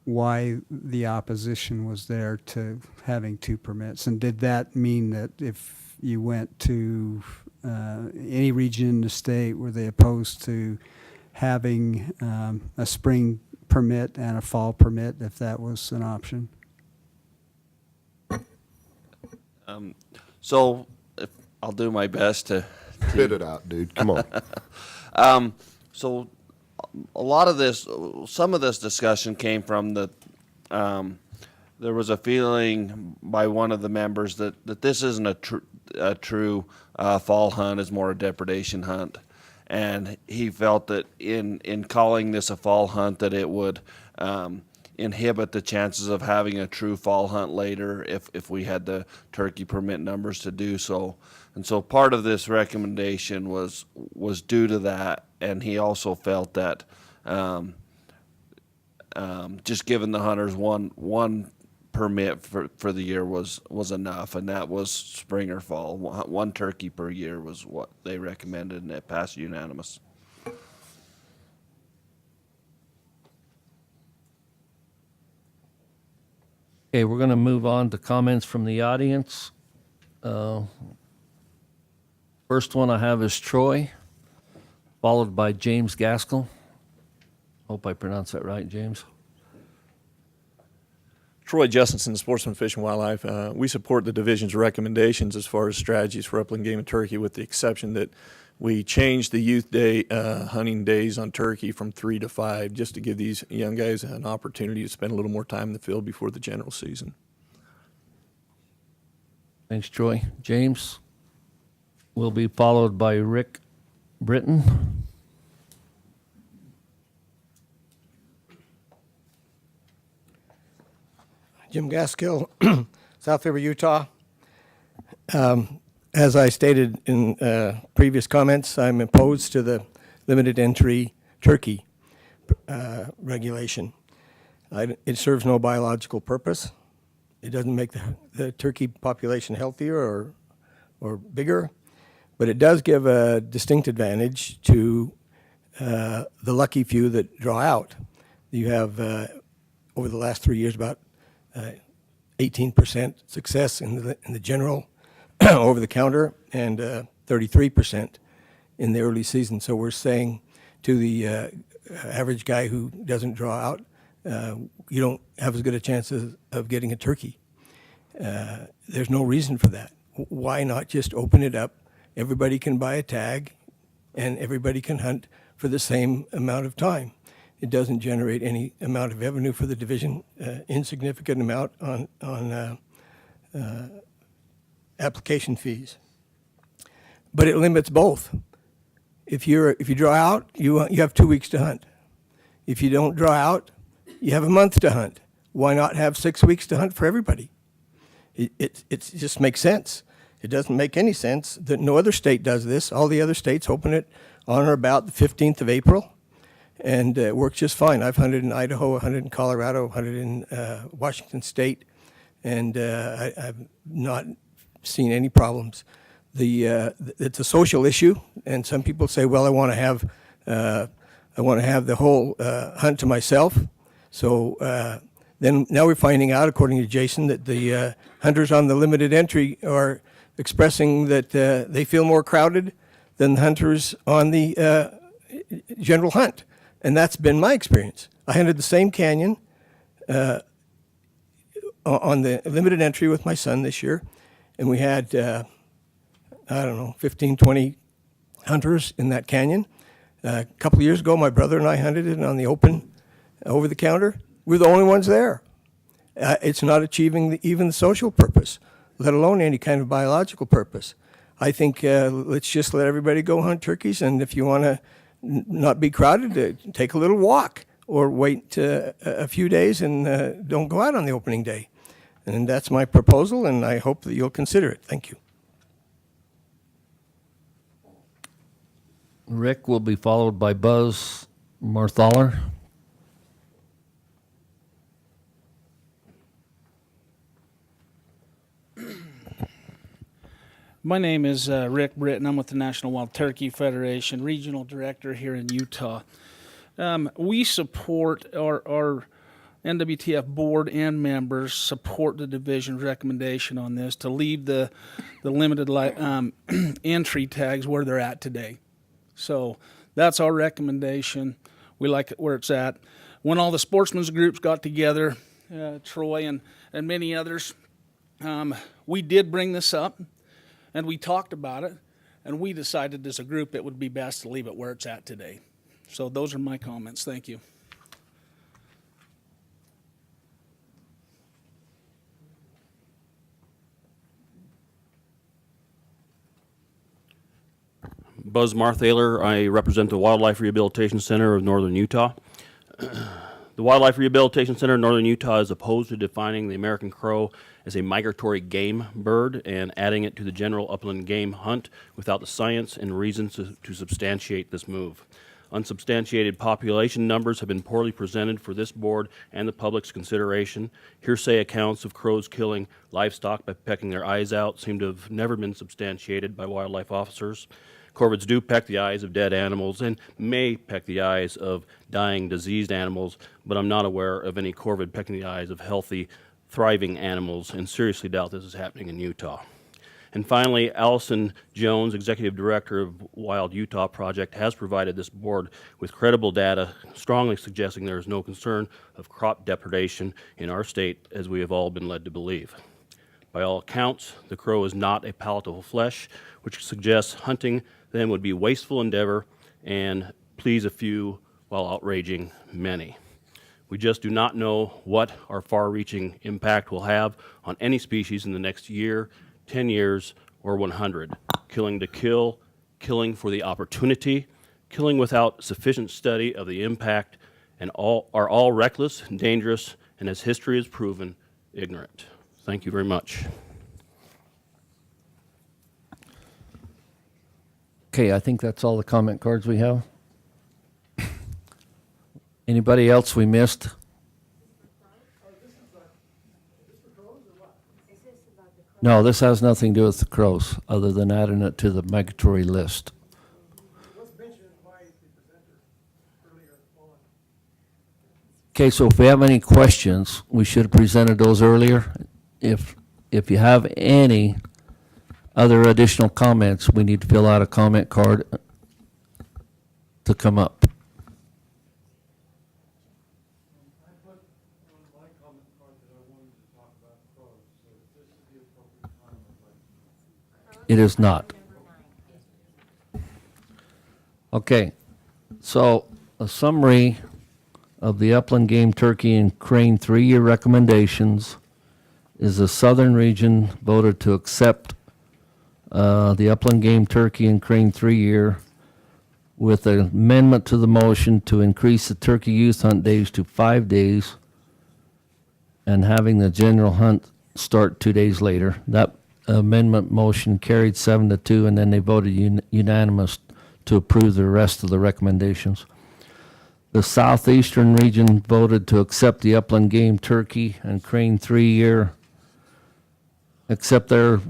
why the opposition was there to having 2 permits. And did that mean that if you went to any region in the state, were they opposed to having a spring permit and a fall permit if that was an option? So I'll do my best to Spit it out, dude. Come on. So a lot of this, some of this discussion came from the, there was a feeling by one of the members that this isn't a true fall hunt, is more a depredation hunt. And he felt that in calling this a fall hunt, that it would inhibit the chances of having a true fall hunt later if we had the turkey permit numbers to do so. And so part of this recommendation was due to that, and he also felt that just giving the hunters one permit for the year was enough, and that was spring or fall. 1 turkey per year was what they recommended, and it passed unanimous. Okay, we're going to move on to comments from the audience. First one I have is Troy, followed by James Gaskell. Hope I pronounced that right, James. Troy Justinson, Sportsman, Fish and Wildlife. We support the division's recommendations as far as strategies for upland game and turkey, with the exception that we changed the youth day hunting days on turkey from 3 to 5, just to give these young guys an opportunity to spend a little more time in the field before the general season. Thanks, Troy. James will be followed by Rick Britton. Jim Gaskill, South River, Utah. As I stated in previous comments, I'm opposed to the limited entry turkey regulation. It serves no biological purpose. It doesn't make the turkey population healthier or bigger, but it does give a distinct advantage to the lucky few that draw out. You have, over the last 3 years, about 18% success in the general over the counter, and 33% in the early season. So we're saying to the average guy who doesn't draw out, you don't have as good a chance of getting a turkey. There's no reason for that. Why not just open it up? Everybody can buy a tag, and everybody can hunt for the same amount of time. It doesn't generate any amount of revenue for the division, insignificant amount on application fees. But it limits both. If you draw out, you have 2 weeks to hunt. If you don't draw out, you have a month to hunt. Why not have 6 weeks to hunt for everybody? It just makes sense. It doesn't make any sense that no other state does this. All the other states open it on or about the 15th of April, and it works just fine. I've hunted in Idaho, hunted in Colorado, hunted in Washington State, and I've not seen any problems. It's a social issue, and some people say, well, I want to have the whole hunt to myself. So Then now we're finding out, according to Jason, that the hunters on the limited entry are expressing that they feel more crowded than the hunters on the general hunt. And that's been my experience. I hunted the same canyon on the limited entry with my son this year, and we had, 15, 20 hunters in that canyon. A couple of years ago, my brother and I hunted it on the open, over the counter. We're the only ones there. It's not achieving even the social purpose, let alone any kind of biological purpose. I think let's just let everybody go hunt turkeys, and if you want to not be crowded, take a little walk or wait a few days and don't go out on the opening day. And that's my proposal, and I hope that you'll consider it. Thank you. Rick will be followed by Buzz Marthaler. My name is Rick Britton. I'm with the National Wild Turkey Federation, Regional Director here in Utah. We support our NWTF board and members support the division's recommendation on this to leave the limited entry tags where they're at today. So that's our recommendation. We like it where it's at. When all the sportsmen's groups got together, Troy and many others, we did bring this up. And we talked about it, and we decided as a group it would be best to leave it where it's at today. So those are my comments. Thank you. Buzz Marthaler. I represent the Wildlife Rehabilitation Center of Northern Utah. The Wildlife Rehabilitation Center of Northern Utah is opposed to defining the American crow as a migratory game bird and adding it to the general upland game hunt without the science and reasons to substantiate this move. Unsubstantiated population numbers have been poorly presented for this board and the public's consideration. Hearsay accounts of crows killing livestock by pecking their eyes out seem to have never been substantiated by wildlife officers. Corvids do peck the eyes of dead animals and may peck the eyes of dying, diseased animals, but I'm not aware of any corvid pecking the eyes of healthy, thriving animals, and seriously doubt this is happening in Utah. And finally, Allison Jones, Executive Director of Wild Utah Project, has provided this board with credible data, strongly suggesting there is no concern of crop depredation in our state, as we have all been led to believe. By all accounts, the crow is not a palatable flesh, which suggests hunting them would be wasteful endeavor and please a few while outraging many. We just do not know what our far-reaching impact will have on any species in the next year, 10 years, or 100. Killing to kill, killing for the opportunity, killing without sufficient study of the impact, and are all reckless, dangerous, and as history has proven, ignorant. Thank you very much. Okay, I think that's all the comment cards we have. Anybody else we missed? No, this has nothing to do with the crows, other than adding it to the migratory list. Okay, so if we have any questions, we should have presented those earlier. If you have any other additional comments, we need to fill out a comment card to come up. It is not. Okay, so a summary of the upland game turkey and crane 3-year recommendations is the southern region voted to accept the upland game turkey and crane 3-year with an amendment to the motion to increase the turkey youth hunt days to 5 days and having the general hunt start 2 days later. That amendment motion carried 7-2, and then they voted unanimous to approve the rest of the recommendations. The southeastern region voted to accept the upland game turkey and crane 3-year, except that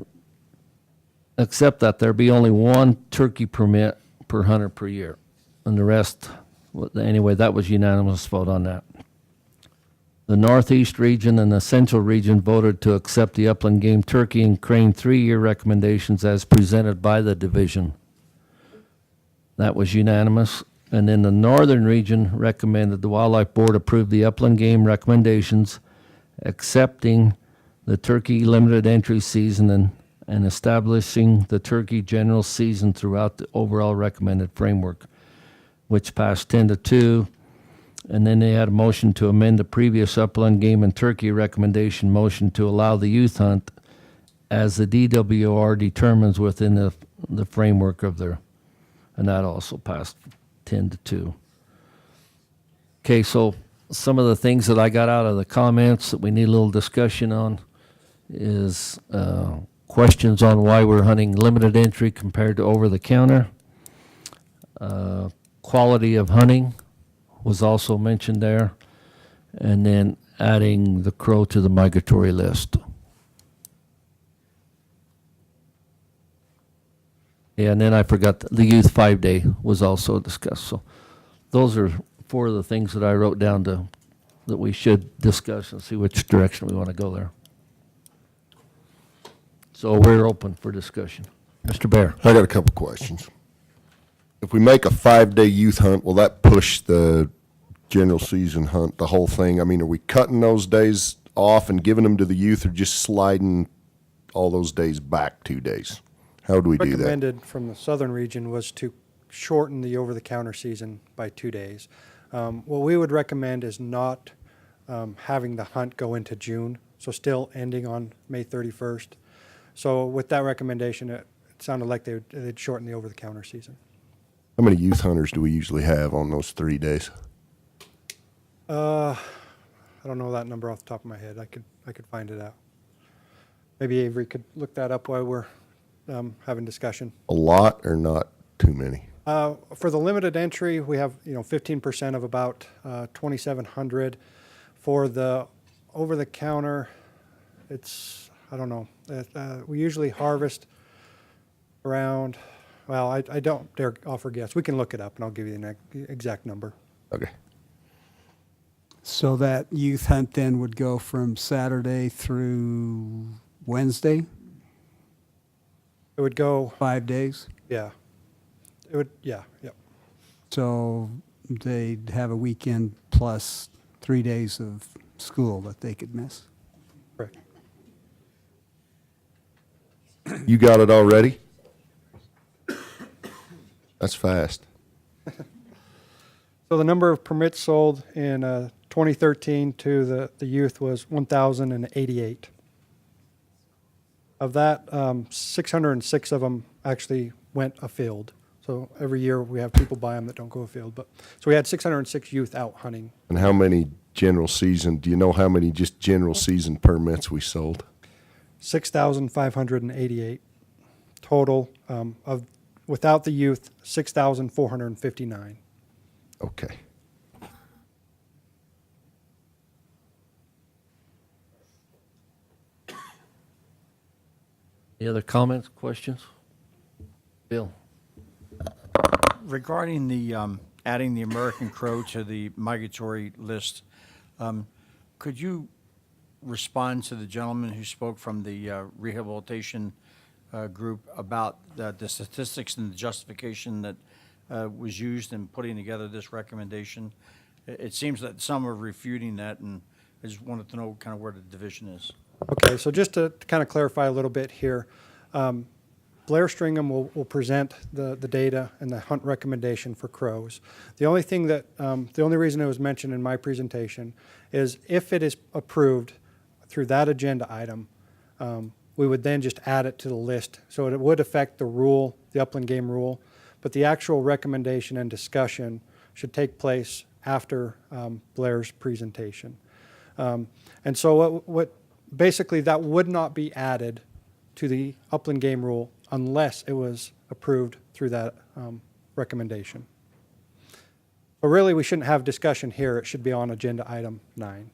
there be only one turkey permit per hunter per year. And the rest, anyway, that was unanimous vote on that. The Northeast Region and the Central Region voted to accept the upland game turkey and crane 3-year recommendations as presented by the division. That was unanimous. And then the Northern Region recommended the Wildlife Board approve the upland game recommendations, accepting the turkey limited entry season and establishing the turkey general season throughout the overall recommended framework, which passed 10-2. And then they had a motion to amend the previous upland game and turkey recommendation motion to allow the youth hunt as the DWR determines within the framework of their, and that also passed 10-2. Okay, so some of the things that I got out of the comments that we need a little discussion on is questions on why we're hunting limited entry compared to over-the-counter. Quality of hunting was also mentioned there, and then adding the crow to the migratory list. Yeah, and then I forgot the youth 5-day was also discussed. So those are 4 of the things that I wrote down that we should discuss and see which direction we want to go there. So we're open for discussion. Mr. Bear. I got a couple questions. If we make a 5-day youth hunt, will that push the general season hunt, the whole thing? I mean, are we cutting those days off and giving them to the youth, or just sliding all those days back 2 days? How do we do that? Recommended from the Southern Region was to shorten the over-the-counter season by 2 days. What we would recommend is not having the hunt go into June, so still ending on May 31st. So with that recommendation, it sounded like they'd shorten the over-the-counter season. How many youth hunters do we usually have on those 3 days? I don't know that number off the top of my head. I could find it out. Maybe Avery could look that up while we're having discussion. A lot or not too many? For the limited entry, we have 15% of about 2,700. For the over-the-counter, it's, I don't know. We usually harvest around, well, I don't dare offer guess. We can look it up and I'll give you the exact number. Okay. So that youth hunt then would go from Saturday through Wednesday? It would go 5 days? Yeah. It would, yeah, yep. So they'd have a weekend plus 3 days of school that they could miss? Correct. You got it already? That's fast. So the number of permits sold in 2013 to the youth was 1,088. Of that, 606 of them actually went afield. So every year we have people buy them that don't go afield. But so we had 606 youth out hunting. And how many general season, do you know how many just general season permits we sold? 6,588 total of, without the youth, 6,459. Okay. Any other comments, questions? Bill? Regarding the adding the American crow to the migratory list, could you respond to the gentleman who spoke from the rehabilitation group about the statistics and the justification that was used in putting together this recommendation? It seems that some are refuting that, and I just wanted to know kind of where the division is. Okay, so just to kind of clarify a little bit here, Blair Stringham will present the data and the hunt recommendation for crows. The only thing that, the only reason it was mentioned in my presentation is if it is approved through that agenda item, we would then just add it to the list. So it would affect the rule, the upland game rule, but the actual recommendation and discussion should take place after Blair's presentation. And so what basically that would not be added to the upland game rule unless it was approved through that recommendation. But really, we shouldn't have discussion here. It should be on agenda item 9.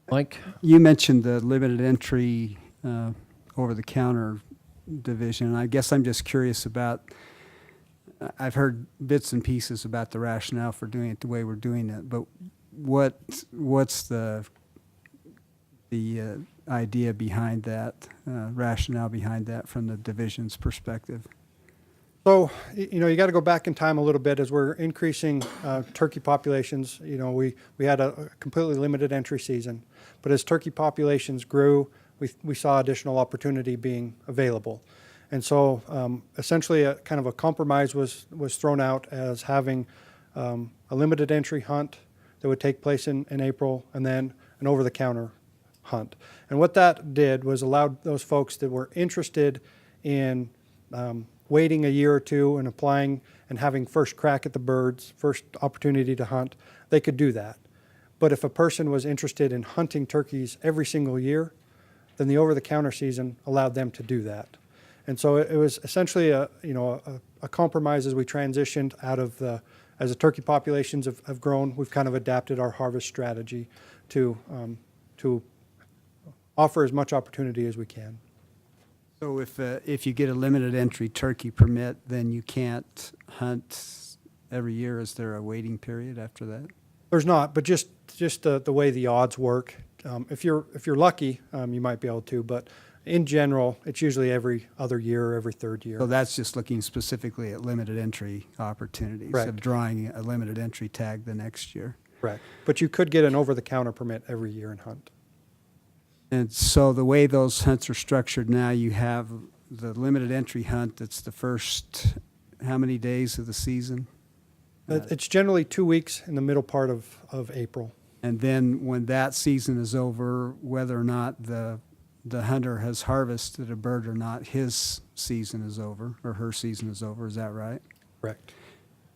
Mike? You mentioned the limited entry over-the-counter division. I guess I'm just curious about I've heard bits and pieces about the rationale for doing it the way we're doing it, but what's the idea behind that, rationale behind that from the division's perspective? So, you got to go back in time a little bit as we're increasing turkey populations. We had a completely limited entry season, but as turkey populations grew, we saw additional opportunity being available. And so essentially a kind of a compromise was thrown out as having a limited entry hunt that would take place in April, and then an over-the-counter hunt. And what that did was allowed those folks that were interested in waiting a year or two and applying and having first crack at the birds, first opportunity to hunt, they could do that. But if a person was interested in hunting turkeys every single year, then the over-the-counter season allowed them to do that. And so it was essentially a compromise as we transitioned out of as the turkey populations have grown, we've kind of adapted our harvest strategy to offer as much opportunity as we can. So if you get a limited entry turkey permit, then you can't hunt every year? Is there a waiting period after that? There's not, but just the way the odds work. If you're lucky, you might be able to, but in general, it's usually every other year or every third year. So that's just looking specifically at limited entry opportunities, Correct. of drawing a limited entry tag the next year. Correct. But you could get an over-the-counter permit every year and hunt. And so the way those hunts are structured now, you have the limited entry hunt that's the first, how many days of the season? It's generally 2 weeks in the middle part of April. And then when that season is over, whether or not the hunter has harvested a bird or not, his season is over, or her season is over. Is that right? Correct.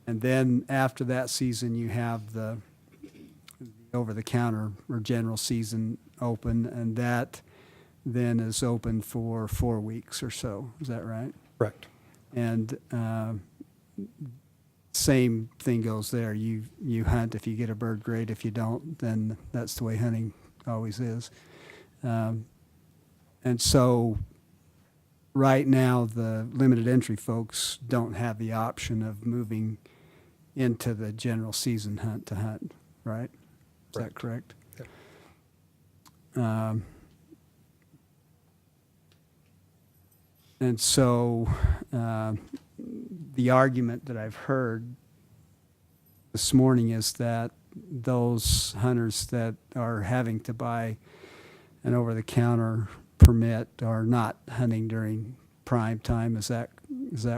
And then after that season, you have the over-the-counter or general season open, and that then is open for 4 weeks or so. Is that right? Correct. And same thing goes there. You hunt if you get a bird, great. If you don't, then that's the way hunting always is. And so right now, the limited entry folks don't have the option of moving into the general season hunt to hunt, right? Is that correct? Yep. And so the argument that I've heard this morning is that those hunters that are having to buy an over-the-counter permit are not hunting during prime time. Is that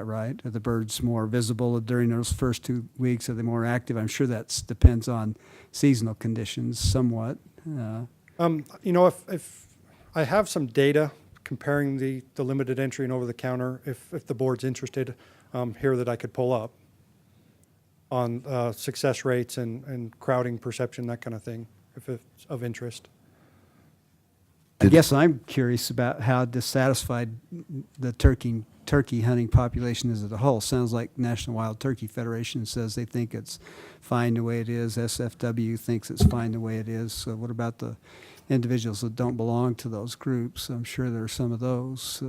right? Are the birds more visible during those first 2 weeks? Are they more active? I'm sure that depends on seasonal conditions somewhat. If I have some data comparing the limited entry and over-the-counter, if the board's interested, here that I could pull up on success rates and crowding perception, that kind of thing, if it's of interest. I guess I'm curious about how dissatisfied the turkey hunting population is as a whole. Sounds like National Wild Turkey Federation says they think it's fine the way it is. SFW thinks it's fine the way it is. So what about the individuals that don't belong to those groups? I'm sure there are some of those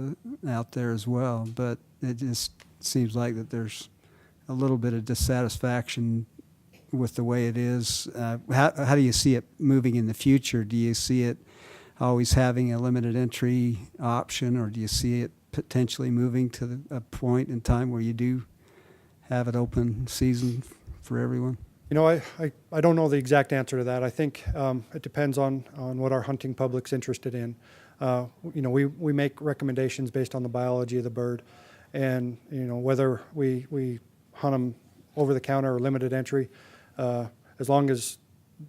out there as well, but it just seems like that there's a little bit of dissatisfaction with the way it is. How do you see it moving in the future? Do you see it always having a limited entry option, or do you see it potentially moving to a point in time where you do have an open season for everyone? I don't know the exact answer to that. I think it depends on what our hunting public's interested in. We make recommendations based on the biology of the bird, and whether we hunt them over the counter or limited entry, as long as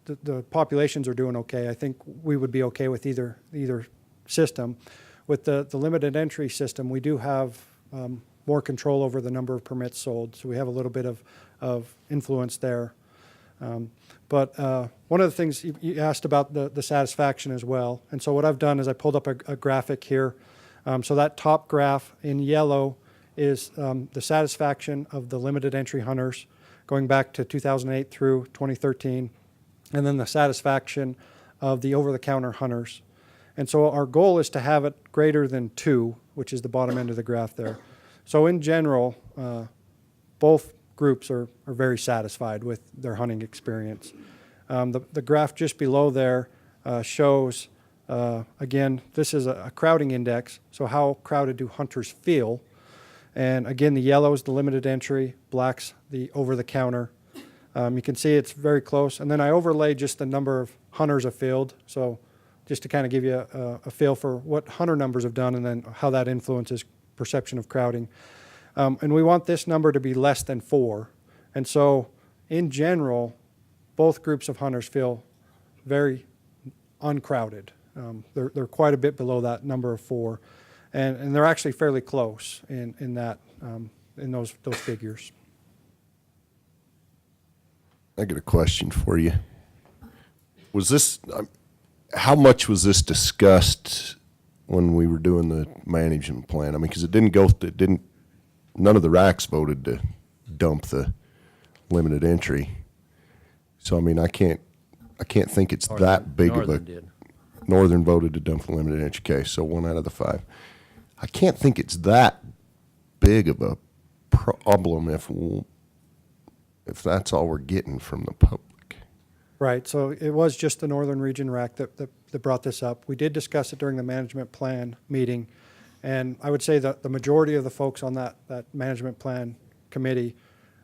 the populations are doing okay, I think we would be okay with either system. With the limited entry system, we do have more control over the number of permits sold, so we have a little bit of influence there. But one of the things you asked about the satisfaction as well, and so what I've done is I pulled up a graphic here. So that top graph in yellow is the satisfaction of the limited entry hunters going back to 2008 through 2013. And then the satisfaction of the over-the-counter hunters. And so our goal is to have it greater than 2, which is the bottom end of the graph there. So in general, both groups are very satisfied with their hunting experience. The graph just below there shows, again, this is a crowding index, so how crowded do hunters feel? And again, the yellow is the limited entry, black's the over-the-counter. You can see it's very close. And then I overlay just the number of hunters afield, so just to kind of give you a feel for what hunter numbers have done and then how that influences perception of crowding. And we want this number to be less than 4. And so, in general, both groups of hunters feel very uncrowded. They're quite a bit below that number of 4. And they're actually fairly close in that, in those figures. I got a question for you. Was this, how much was this discussed when we were doing the management plan? I mean, because none of the RACs voted to dump the limited entry. So, I mean, I can't think it's that big of a. Northern voted to dump the limited entry case, so 1 out of the 5. I can't think it's that big of a problem if that's all we're getting from the public. Right, so it was just the Northern Region RAC that brought this up. We did discuss it during the management plan meeting, and I would say that the majority of the folks on that management plan committee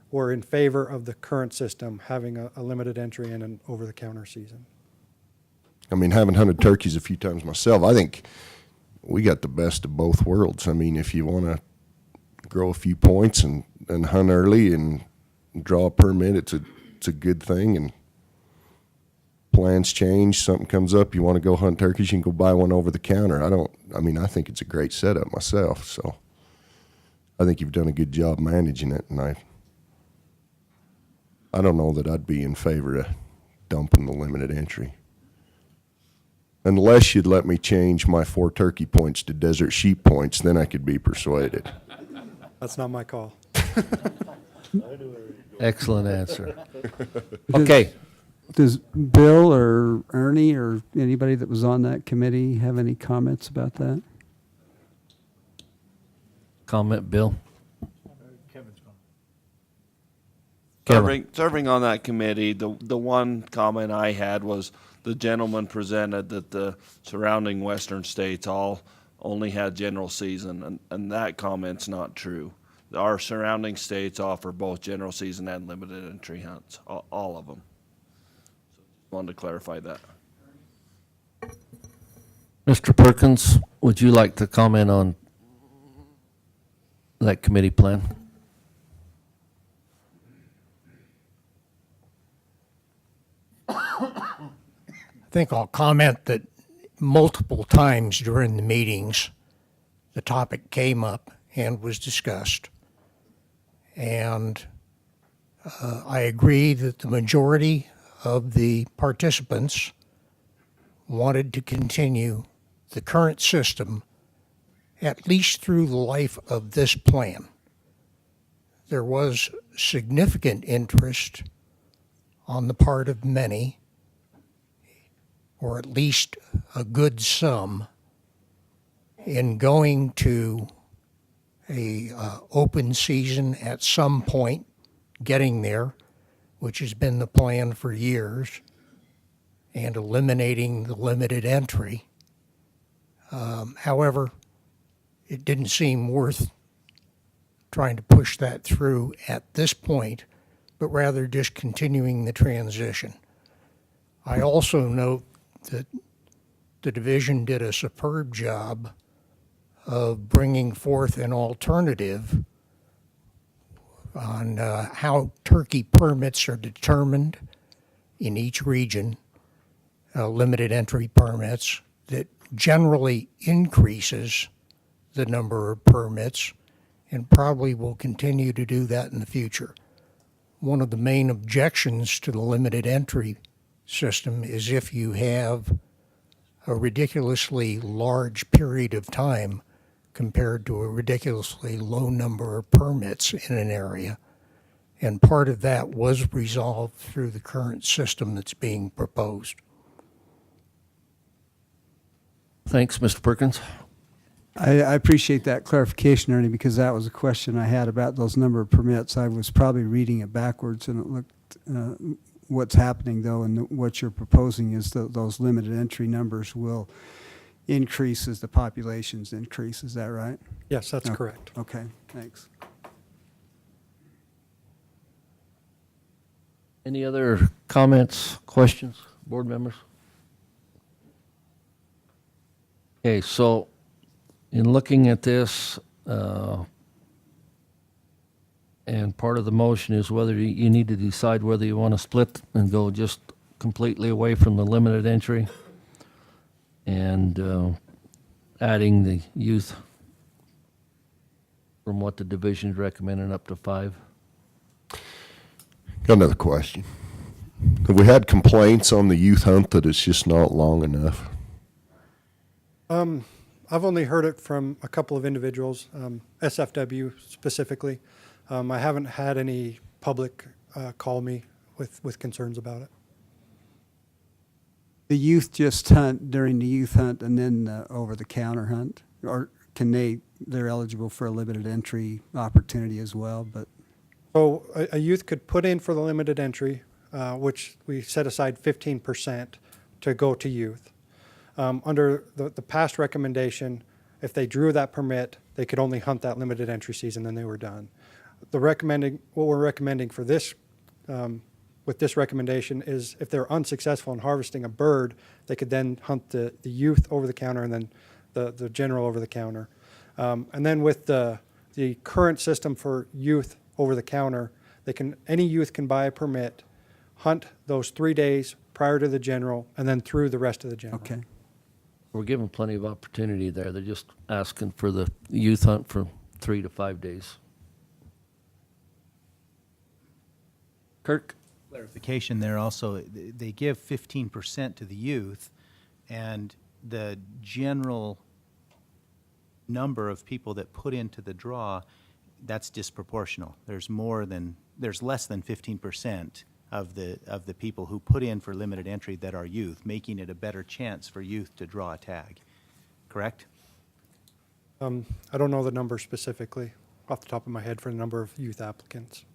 were in favor of the current system having a limited entry and an over-the-counter season. I mean, having hunted turkeys a few times myself, I think we got the best of both worlds. I mean, if you want to grow a few points and hunt early and draw a permit, it's a good thing. And plans change, something comes up, you want to go hunt turkeys, you can go buy one over the counter. I think it's a great setup myself. So I think you've done a good job managing it, and I don't know that I'd be in favor of dumping the limited entry. Unless you'd let me change my 4 turkey points to desert sheep points, then I could be persuaded. That's not my call. Excellent answer. Okay. Does Bill or Ernie or anybody that was on that committee have any comments about that? Comment, Bill? Kevin. Serving on that committee, the one comment I had was the gentleman presented that the surrounding western states all only had general season, and that comment's not true. Our surrounding states offer both general season and limited entry hunts, all of them. So wanted to clarify that. Mr. Perkins, would you like to comment on that committee plan? I think I'll comment that multiple times during the meetings, the topic came up and was discussed. And I agree that the majority of the participants wanted to continue the current system at least through the life of this plan. There was significant interest on the part of many, or at least a good sum, in going to a open season at some point, getting there, which has been the plan for years, and eliminating the limited entry. However, it didn't seem worth trying to push that through at this point, but rather just continuing the transition. I also note that the division did a superb job of bringing forth an alternative on how turkey permits are determined in each region, limited entry permits, that generally increases the number of permits and probably will continue to do that in the future. One of the main objections to the limited entry system is if you have a ridiculously large period of time compared to a ridiculously low number of permits in an area. And part of that was resolved through the current system that's being proposed. Thanks, Mr. Perkins. I appreciate that clarification, Ernie, because that was a question I had about those number of permits. I was probably reading it backwards, and it looked, what's happening, though, and what you're proposing is that those limited entry numbers will increase as the populations increase. Is that right? Yes, that's Oh, correct. Okay, thanks. Any other comments, questions, board members? Okay, so in looking at this, and part of the motion is whether you need to decide whether you want to split and go just completely away from the limited entry and adding the youth from what the division's recommending up to 5. Got another question. Have we had complaints on the youth hunt that it's just not long enough? I've only heard it from a couple of individuals, SFW specifically. I haven't had any public call me with concerns about it. The youth just hunt during the youth hunt and then over-the-counter hunt? Or can they're eligible for a limited entry opportunity as well, but? So a youth could put in for the limited entry, which we set aside 15% to go to youth. Under the past recommendation, if they drew that permit, they could only hunt that limited entry season, then they were done. What we're recommending for this, with this recommendation is if they're unsuccessful in harvesting a bird, they could then hunt the youth over the counter and then the general over the counter. And then with the current system for youth over the counter, any youth can buy a permit, hunt those 3 days prior to the general, and then through the rest of the general. Okay. We're giving plenty of opportunity there. They're just asking for the youth hunt for 3 to 5 days. Kirk? Clarification there also, they give 15% to the youth, and the general number of people that put into the draw, that's disproportional. There's less than 15% of the people who put in for limited entry that are youth, making it a better chance for youth to draw a tag. Correct? I don't know the number specifically off the top of my head for the number of youth applicants.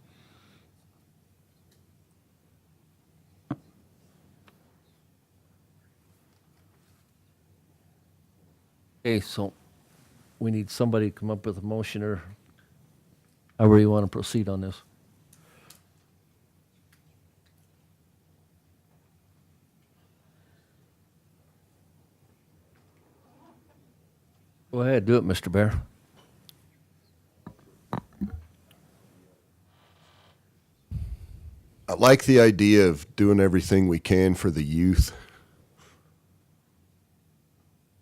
Okay, so we need somebody to come up with a motion or however you want to proceed on this. Go ahead, do it, Mr. Bear. I like the idea of doing everything we can for the youth.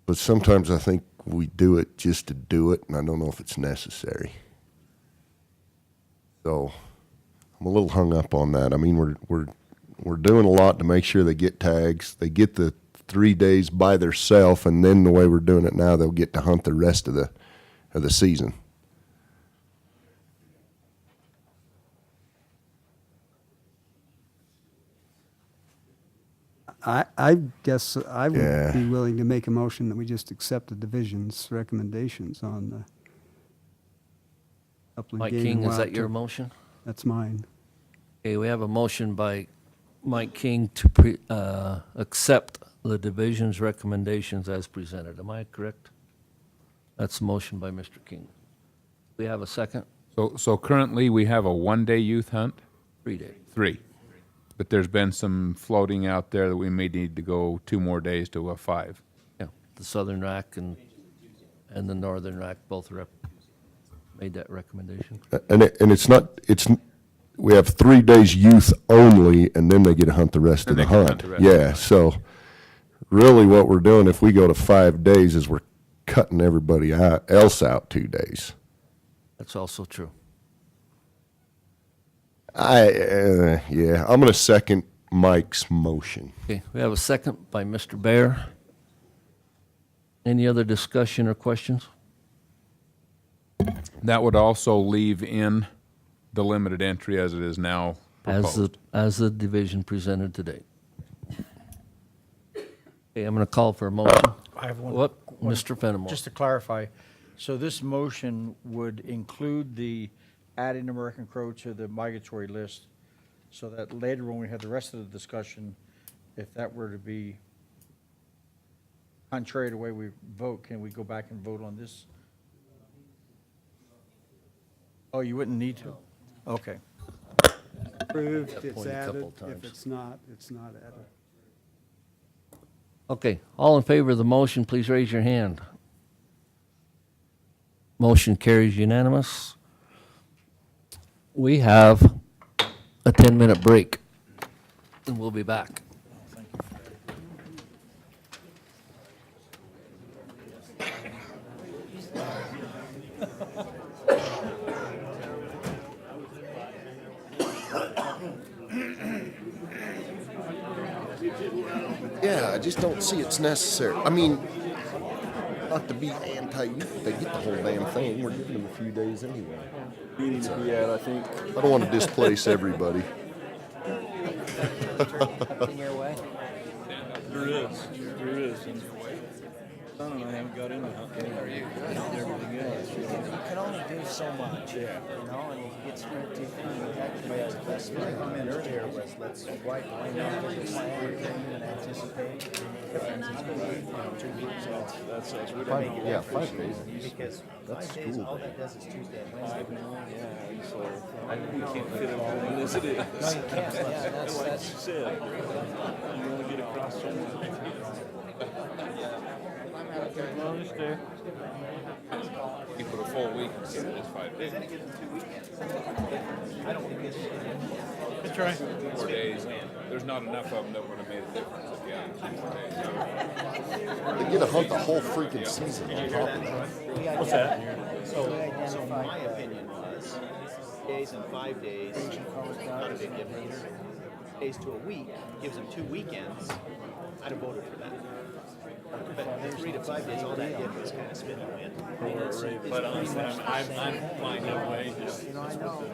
But sometimes I think we do it just to do it, and I don't know if it's necessary. So I'm a little hung up on that. I mean, we're doing a lot to make sure they get tags. They get the 3 days by themselves, and then the way we're doing it now, they'll get to hunt the rest of the season. I guess I would Yeah. be willing to make a motion that we just accept the division's recommendations on the upland Mike game King, and is wild that your tur- motion? That's mine. Okay, we have a motion by Mike King to accept the division's recommendations as presented. Am I correct? That's a motion by Mr. King. We have a second? So currently, we have a 1-day youth hunt? 3 days. 3. But there's been some floating out there that we may need to go 2 more days to a 5. Yeah, the Southern Rack and the Northern Rack both made that recommendation. We have 3 days youth only, and then they get to hunt the rest of Then the they can hunt hunt. the rest of the Yeah, hunt. so really what we're doing, if we go to 5 days, is we're cutting everybody else out 2 days. That's also true. I'm going to second Mike's motion. Okay, we have a second by Mr. Bear. Any other discussion or questions? That would also leave in the limited entry as it is now proposed. As the division presented today. Okay, I'm going to call for a motion. I have one. What? Mr. Fenimore. Just to clarify, so this motion would include the adding American Crow to the migratory list, so that later when we have the rest of the discussion, if that were to be contrary to the way we vote, can we go back and vote on this? Oh, you wouldn't need to? Okay. Approved, That it's point a couple added. of times. If it's not, it's not added. Okay, all in favor of the motion, please raise your hand. Motion carries unanimous. We have a 10-minute break, and we'll be back. Yeah, I just don't see it's necessary. I mean, not to be anti-youth, they get the whole damn thing. We're giving them a few days anyway. Meeting to be at, I think. I don't want to displace everybody. In your way? There is. And Son and I haven't got in the hunt game. Everything else. You can only do so much, you know, and you get spread too thin. That's my comment earlier was let's write the line out of the plan and anticipate. And it's going to be 2 weeks. That's really Yeah, 5 days. Because That's 5 days, cool. all that does is Tuesday and Wednesday. Yeah, so we can't fit it all in as it is. No, you can't, yeah, that's, Like you said, you only get across so much. You put a full week instead of just 5 days. That's right. 4 days. There's not enough of them that would have made a difference if you had 2 days. They get to hunt the whole freaking season on top of that. What's that? So my opinion was, days and 5 days, not a big difference. Days to a week gives them 2 weekends. I'd have voted for that. But the 3 to 5 days, all that did was kind of spin the wind. But honestly, I'm fine that way. Just I know.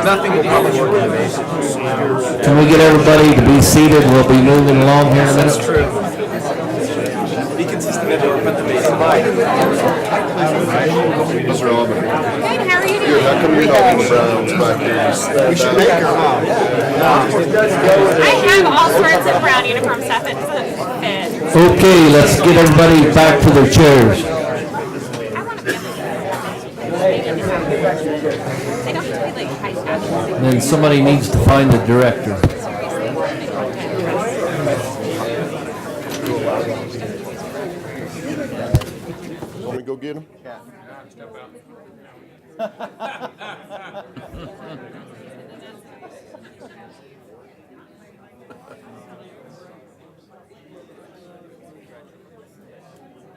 Nothing will probably work on basic procedures. Can we get everybody to be seated? We'll be moving along here in a minute. That's true. Be consistent and put the basic. Mr. Alban. Good, how are you Here, how come you're not in the Browns back here? We should make her mom. I have all sorts of brown uniform stuff. It doesn't fit. Okay, let's get everybody back to their chairs. I want to be They don't have to be like high fashion. Then somebody needs to find the director. Want me to go get him?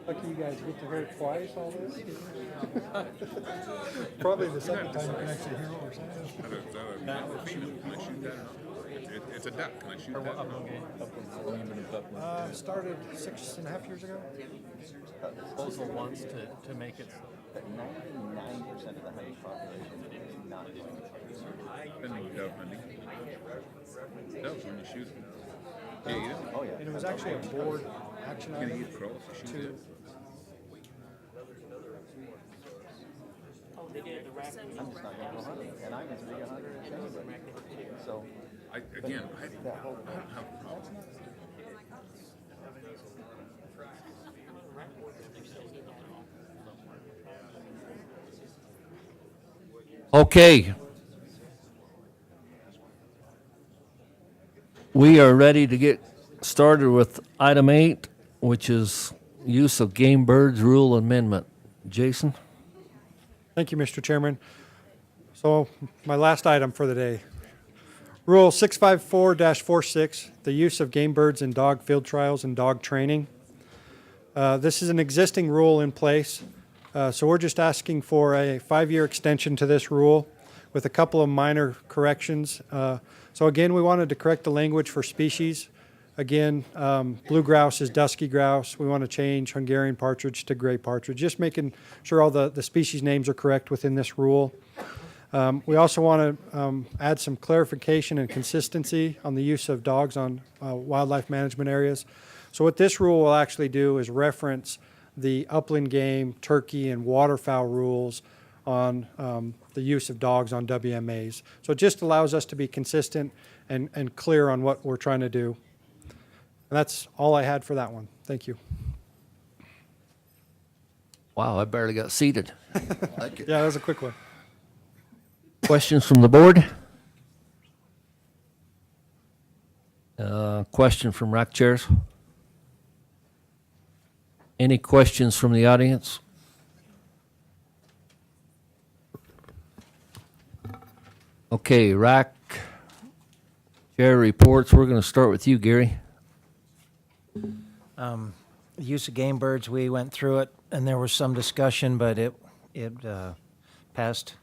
Lucky you guys get to hear it twice, all this. Probably the second time you can actually hear what we're saying. It's a duck. Can I shoot that? Started 6.5 years ago. Proposal wants to make it. 99% of the hunting population is not doing it. Then you dove hunting. Doves when you shoot them. Yeah, you do. Oh, yeah. And it was actually a board action Can you item eat crows? You shoot to, them. I'm just not going to go hunting, and I'm as big a hunter as anybody. So, I don't have a problem. Okay. We are ready to get started with item 8, which is use of game birds rule amendment. Jason? thank you, Mr. Chairman. So my last item for the day. Rule 654-46, the use of game birds in dog field trials and dog training. This is an existing rule in place, so we're just asking for a 5-year extension to this rule with a couple of minor corrections. So again, we wanted to correct the language for species. Again, blue grouse is dusky grouse. We want to change Hungarian partridge to gray partridge, just making sure all the species names are correct within this rule. We also want to add some clarification and consistency on the use of dogs on wildlife management areas. So what this rule will actually do is reference the upland game, turkey, and waterfowl rules on the use of dogs on WMAs. So it just allows us to be consistent and clear on what we're trying to do. And that's all I had for that one. Thank you. Wow, I barely got seated. Yeah, that was a quick one. Questions from the board? Question from rack chairs? Any questions from the audience? Okay, rack chair reports. We're going to start with you, Gary. The use of game birds, we went through it, and there was some discussion, but it passed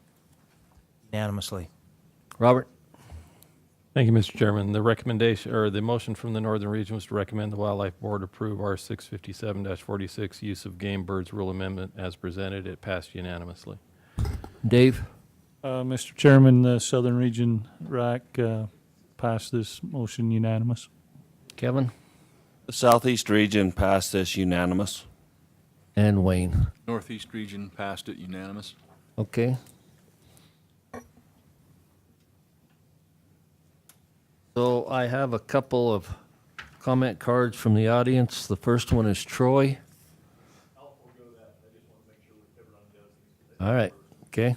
unanimously. Robert? Thank you, Mr. Chairman. The recommendation, or the motion from the Northern Region was to recommend the Wildlife Board approve R 657-46 use of game birds rule amendment as presented. It passed unanimously. Dave? Mr. Chairman, the Southern Region RAC passed this motion unanimous. Kevin? The Southeast Region passed this unanimous. And Wayne? Northeast Region passed it unanimous. Okay. So I have a couple of comment cards from the audience. The first one is Troy. All right, okay.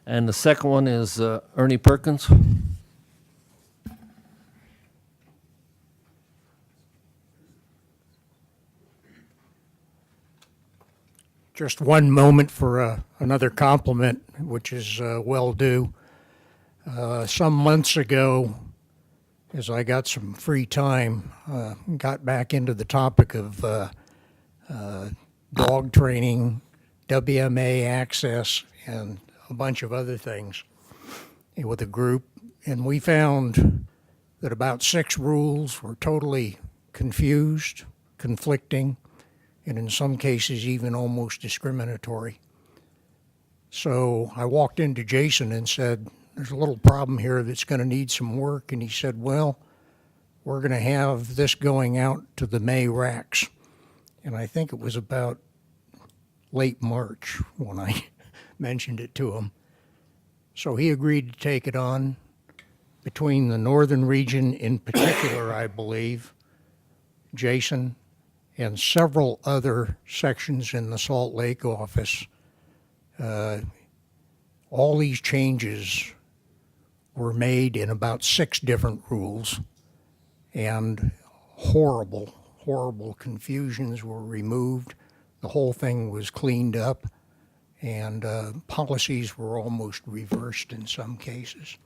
And the second one is Ernie Perkins. Just one moment for another compliment, which is well due. Some months ago, as I got some free time, got back into the topic of dog training, WMA access, and a bunch of other things with a group. And we found that about 6 rules were totally confused, conflicting, and in some cases even almost discriminatory. So I walked into Jason and said, there's a little problem here that's going to need some work. And he said, well, we're going to have this going out to the May racks. And I think it was about late March when I mentioned it to him. So he agreed to take it on. Between the northern region in particular, I believe, Jason, and several other sections in the Salt Lake office, all these changes were made in about 6 different rules, and horrible, horrible confusions were removed. The whole thing was cleaned up, and policies were almost reversed in some cases.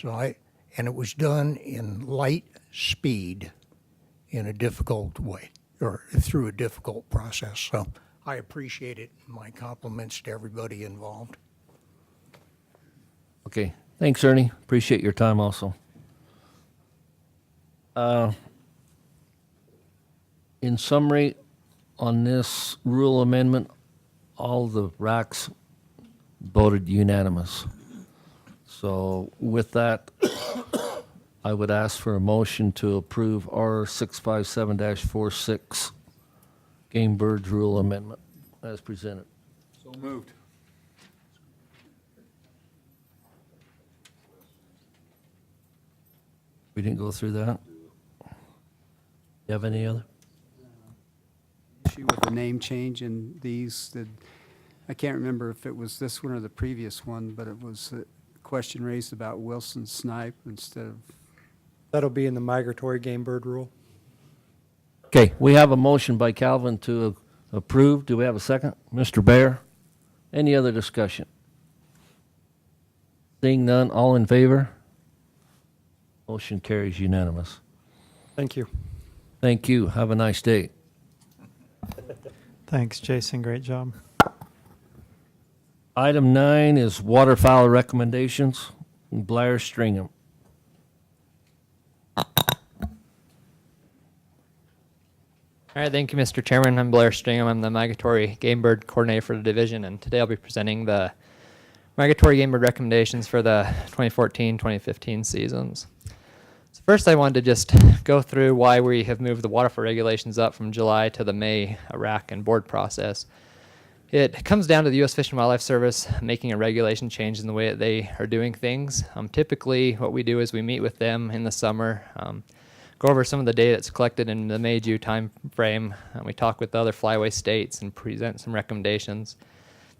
And it was done in light speed in a difficult way, or through a difficult process. So I appreciate it. My compliments to everybody involved. Okay, thanks, Ernie. Appreciate your time also. In summary, on this rule amendment, all the RACs voted unanimous. So with that, I would ask for a motion to approve R657-46 Game Birds Rule Amendment as presented. So moved. We didn't go through that? You have any other? Issue with the name change in these, I can't remember if it was this one or the previous one, but it was a question raised about Wilson snipe instead of. That'll be in the migratory game bird rule. Okay, we have a motion by Calvin to approve. Do we have a second? Mr. Bear? Any other discussion? Seeing none, all in favor? Motion carries unanimous. Thank you. Thank you. Have a nice day. Thanks, Jason. Great job. Item 9 is waterfowl recommendations. Blair Stringham. All right, thank you, Mr. Chairman. I'm Blair Stringham. I'm the Migratory Game Bird Coordinator for the division, and today I'll be presenting the Migratory Game Bird recommendations for the 2014-2015 seasons. So first, I wanted to just go through why we have moved the waterfowl regulations up from July to the May RAC and board process. It comes down to the U.S. Fish and Wildlife Service making a regulation change in the way that they are doing things. Typically, what we do is we meet with them in the summer, go over some of the data that's collected in the May-June time frame, and we talk with the other flyway states and present some recommendations.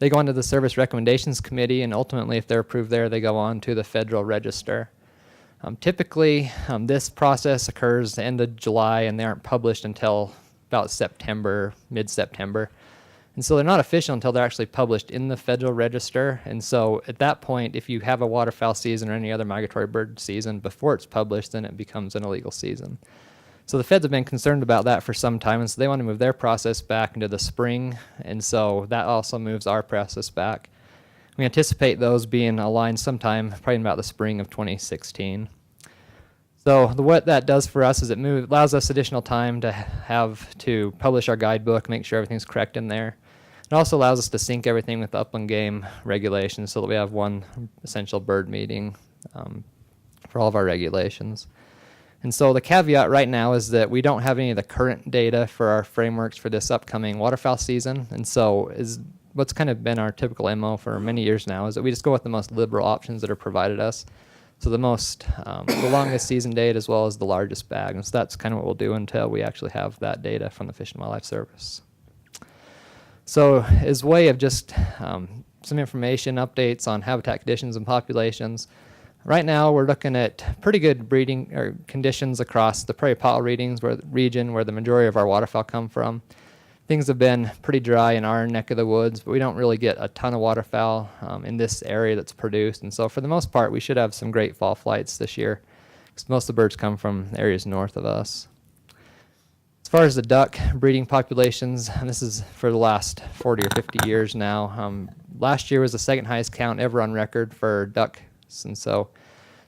They go on to the Service Recommendations Committee, and ultimately, if they're approved there, they go on to the Federal Register. Typically, this process occurs the end of July, and they aren't published until about September, mid-September. And so they're not official until they're actually published in the Federal Register. And so at that point, if you have a waterfowl season or any other migratory bird season before it's published, then it becomes an illegal season. So the feds have been concerned about that for some time, and so they want to move their process back into the spring. And so that also moves our process back. We anticipate those being aligned sometime, probably in about the spring of 2016. So what that does for us is it allows us additional time to publish our guidebook, make sure everything's correct in there. It also allows us to sync everything with upland game regulations so that we have one essential bird meeting for all of our regulations. And so the caveat right now is that we don't have any of the current data for our frameworks for this upcoming waterfowl season. And so what's kind of been our typical MO for many years now is that we just go with the most liberal options that are provided us. So the longest season date as well as the largest bag. And so that's kind of what we'll do until we actually have that data from the Fish and Wildlife Service. So as a way of just some information updates on habitat conditions and populations, right now we're looking at pretty good breeding conditions across the prairie pottle region where the majority of our waterfowl come from. Things have been pretty dry in our neck of the woods, but we don't really get a ton of waterfowl in this area that's produced. And so for the most part, we should have some great fall flights this year, because most of the birds come from areas north of us. As far as the duck breeding populations, and this is for the last 40 or 50 years now, last year was the second highest count ever on record for ducks. And so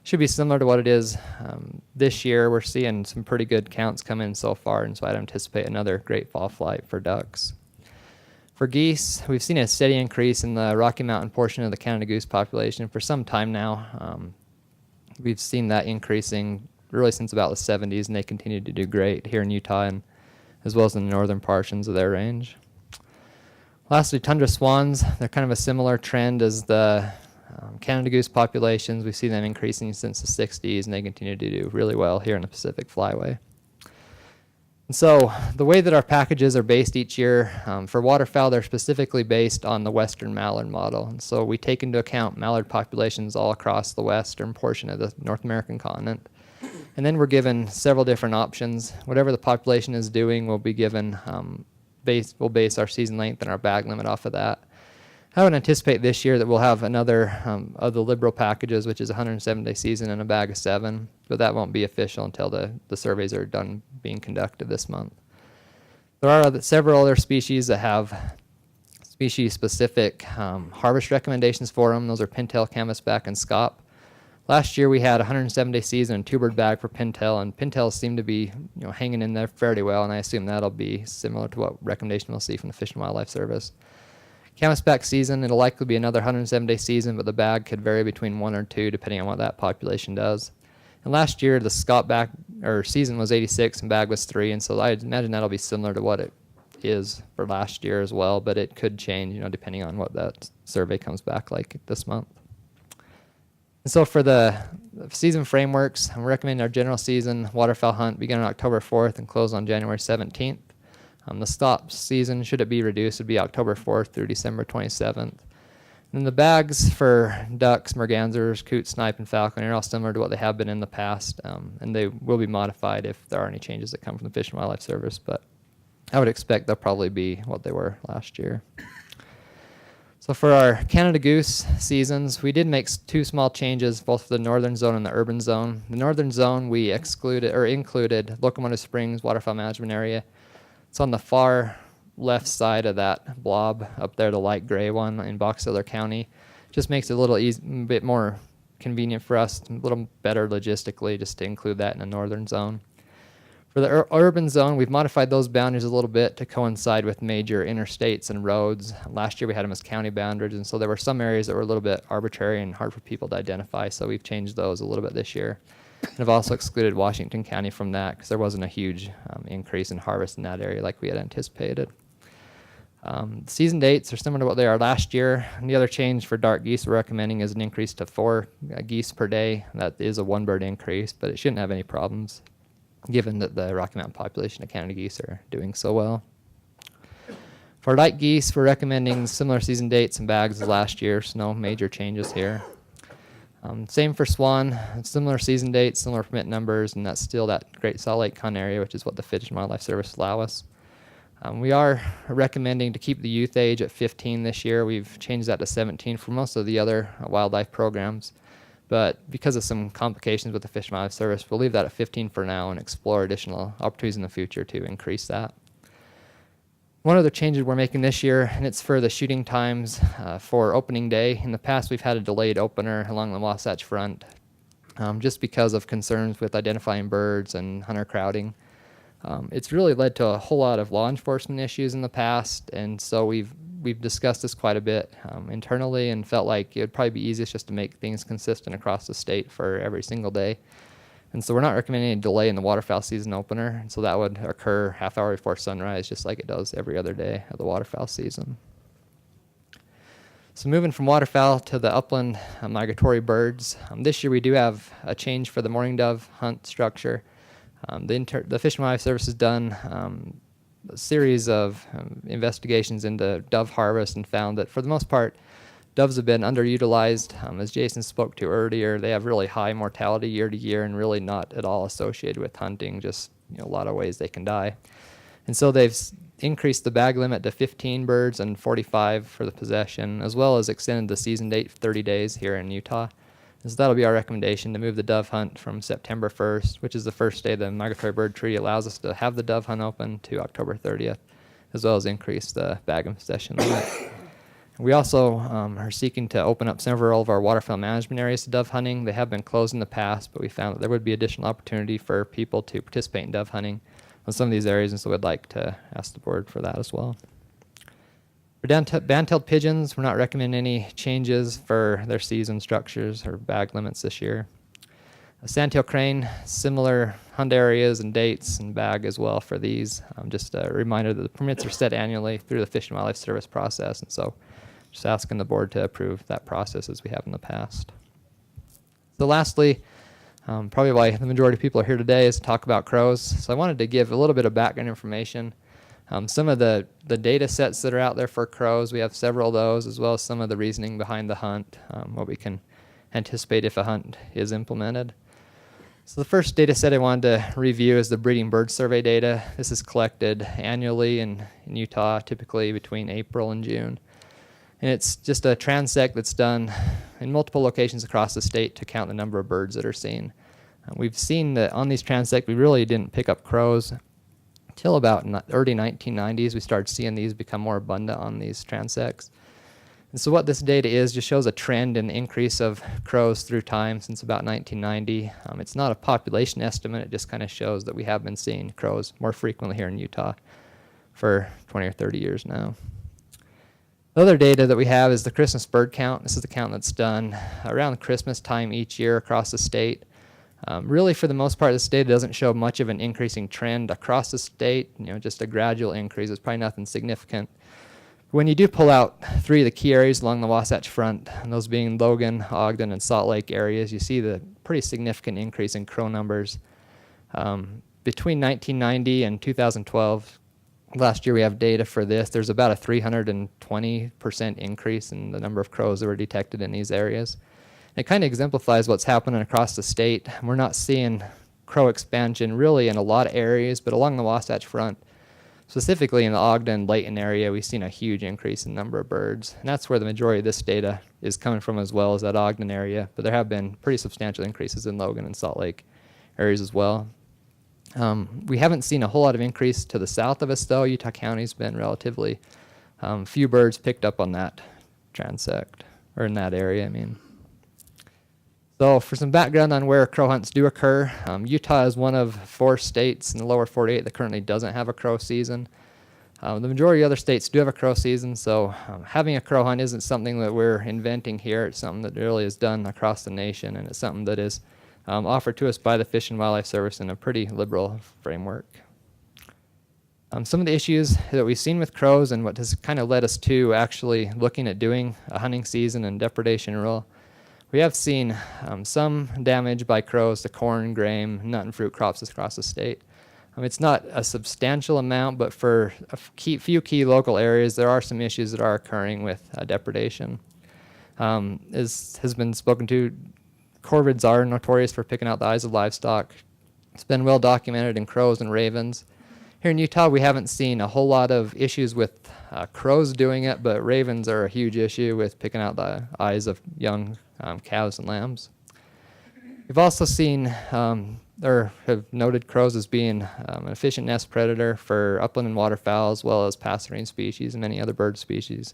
should be similar to what it is this year. We're seeing some pretty good counts come in so far, and so I'd anticipate another great fall flight for ducks. For geese, we've seen a steady increase in the Rocky Mountain portion of the Canada goose population for some time now. We've seen that increasing really since about the 70s, and they continue to do great here in Utah and as well as in the northern portions of their range. Lastly, tundra swans, they're kind of a similar trend as the Canada goose populations. We see them increasing since the 60s, and they continue to do really well here in the Pacific Flyway. And so the way that our packages are based each year, for waterfowl, they're specifically based on the western mallard model. And so we take into account mallard populations all across the western portion of the North American continent. And then we're given several different options. Whatever the population is doing, we'll be given, we'll base our season length and our bag limit off of that. I would anticipate this year that we'll have another of the liberal packages, which is a 107-day season and a bag of 7, but that won't be official until the surveys are done being conducted this month. There are several other species that have species-specific harvest recommendations for them. Those are pintail, canvasback, and scaup. Last year we had a 107-day season and 2-bird bag for pintail, and pintails seem to be hanging in there fairly well, and I assume that'll be similar to what recommendation we'll see from the Fish and Wildlife Service. Canvasback season, it'll likely be another 107-day season, but the bag could vary between 1 or 2 depending on what that population does. And last year the scaup back or season was 86 and bag was 3, and so I imagine that'll be similar to what it is for last year as well, but it could change, depending on what that survey comes back like this month. And so for the season frameworks, I'm recommending our general season waterfowl hunt begin on October 4th and close on January 17th. The stop season, should it be reduced, would be October 4th through December 27th. And the bags for ducks, mergansers, coots, snipe, and falcon are all similar to what they have been in the past, and they will be modified if there are any changes that come from the Fish and Wildlife Service, but I would expect they'll probably be what they were last year. So for our Canada goose seasons, we did make 2 small changes, both for the northern zone and the urban zone. The northern zone, we included Locomotive Springs Waterfowl Management Area. It's on the far left side of that blob up there, the light gray one in Box Elder County. Just makes it a little bit more convenient for us, a little better logistically, just to include that in the northern zone. For the urban zone, we've modified those boundaries a little bit to coincide with major interstates and roads. Last year we had them as county boundaries, and so there were some areas that were a little bit arbitrary and hard for people to identify, so we've changed those a little bit this year. And I've also excluded Washington County from that because there wasn't a huge increase in harvest in that area like we had anticipated. Season dates are similar to what they are last year. And the other change for dark geese we're recommending is an increase to 4 geese per day. That is a 1-bird increase, but it shouldn't have any problems given that the Rocky Mountain population of Canada geese are doing so well. For light geese, we're recommending similar season dates and bags as last year, so no major changes here. Same for swan, similar season dates, similar permit numbers, and that's still that Great Salt Lake Con area, which is what the Fish and Wildlife Service allow us. We are recommending to keep the youth age at 15 this year. We've changed that to 17 for most of the other wildlife programs, but because of some complications with the Fish and Wildlife Service, we'll leave that at 15 for now and explore additional opportunities in the future to increase that. One of the changes we're making this year, and it's for the shooting times for opening day. In the past, we've had a delayed opener along the Wasatch Front just because of concerns with identifying birds and hunter crowding. It's really led to a whole lot of law enforcement issues in the past, and so we've discussed this quite a bit internally and felt like it would probably be easiest just to make things consistent across the state for every single day. And so we're not recommending any delay in the waterfowl season opener. And so that would occur half hour before sunrise, just like it does every other day of the waterfowl season. So moving from waterfowl to the upland migratory birds, this year we do have a change for the mourning dove hunt structure. The Fish and Wildlife Service has done a series of investigations into dove harvest and found that for the most part, doves have been underutilized. As Jason spoke to earlier, they have really high mortality year to year and really not at all associated with hunting, just a lot of ways they can die. And so they've increased the bag limit to 15 birds and 45 for the possession, as well as extended the season date 30 days here in Utah. And so that'll be our recommendation, to move the dove hunt from September 1st, which is the first day the Migratory Bird Treaty allows us to have the dove hunt open, to October 30th, as well as increase the bag and possession limit. We also are seeking to open up several of our waterfowl management areas to dove hunting. They have been closed in the past, but we found that there would be additional opportunity for people to participate in dove hunting on some of these areas, and so we'd like to ask the board for that as well. For band-tailed pigeons, we're not recommending any changes for their season structures or bag limits this year. A sandtail crane, similar hunt areas and dates and bag as well for these. Just a reminder that the permits are set annually through the Fish and Wildlife Service process, and so just asking the board to approve that process as we have in the past. So lastly, probably why the majority of people are here today is to talk about crows. So I wanted to give a little bit of background information. Some of the data sets that are out there for crows, we have several of those, as well as some of the reasoning behind the hunt, what we can anticipate if a hunt is implemented. So the first data set I wanted to review is the breeding bird survey data. This is collected annually in Utah, typically between April and June. And it's just a transect that's done in multiple locations across the state to count the number of birds that are seen. We've seen that on these transects, we really didn't pick up crows until about early 1990s. We started seeing these become more abundant on these transects. And so what this data is just shows a trend in the increase of crows through time since about 1990. It's not a population estimate. It just kind of shows that we have been seeing crows more frequently here in Utah for 20 or 30 years now. The other data that we have is the Christmas bird count. This is the count that's done around Christmas time each year across the state. Really, for the most part, this data doesn't show much of an increasing trend across the state, just a gradual increase. It's probably nothing significant. When you do pull out three of the key areas along the Wasatch Front, and those being Logan, Ogden, and Salt Lake areas, you see the pretty significant increase in crow numbers. Between 1990 and 2012, last year we have data for this, there's about a 320% increase in the number of crows that were detected in these areas. It kind of exemplifies what's happening across the state. We're not seeing crow expansion really in a lot of areas, but along the Wasatch Front, specifically in the Ogden, Layton area, we've seen a huge increase in number of birds. And that's where the majority of this data is coming from, as well as that Ogden area. But there have been pretty substantial increases in Logan and Salt Lake areas as well. We haven't seen a whole lot of increase to the south of us, though. Utah County's been relatively few birds picked up on that transect, or in that area, I mean. So for some background on where crow hunts do occur, Utah is one of 4 states in the lower 48 that currently doesn't have a crow season. The majority of other states do have a crow season, so having a crow hunt isn't something that we're inventing here. It's something that really is done across the nation, and it's something that is offered to us by the Fish and Wildlife Service in a pretty liberal framework. Some of the issues that we've seen with crows and what has kind of led us to actually looking at doing a hunting season and depredation rule, we have seen some damage by crows to corn, grain, nut, and fruit crops across the state. It's not a substantial amount, but for a few key local areas, there are some issues that are occurring with depredation. As has been spoken to, corvids are notorious for picking out the eyes of livestock. It's been well documented in crows and ravens. Here in Utah, we haven't seen a whole lot of issues with crows doing it, but ravens are a huge issue with picking out the eyes of young cows and lambs. We've also seen or have noted crows as being an efficient nest predator for upland and waterfowl, as well as passerine species and many other bird species.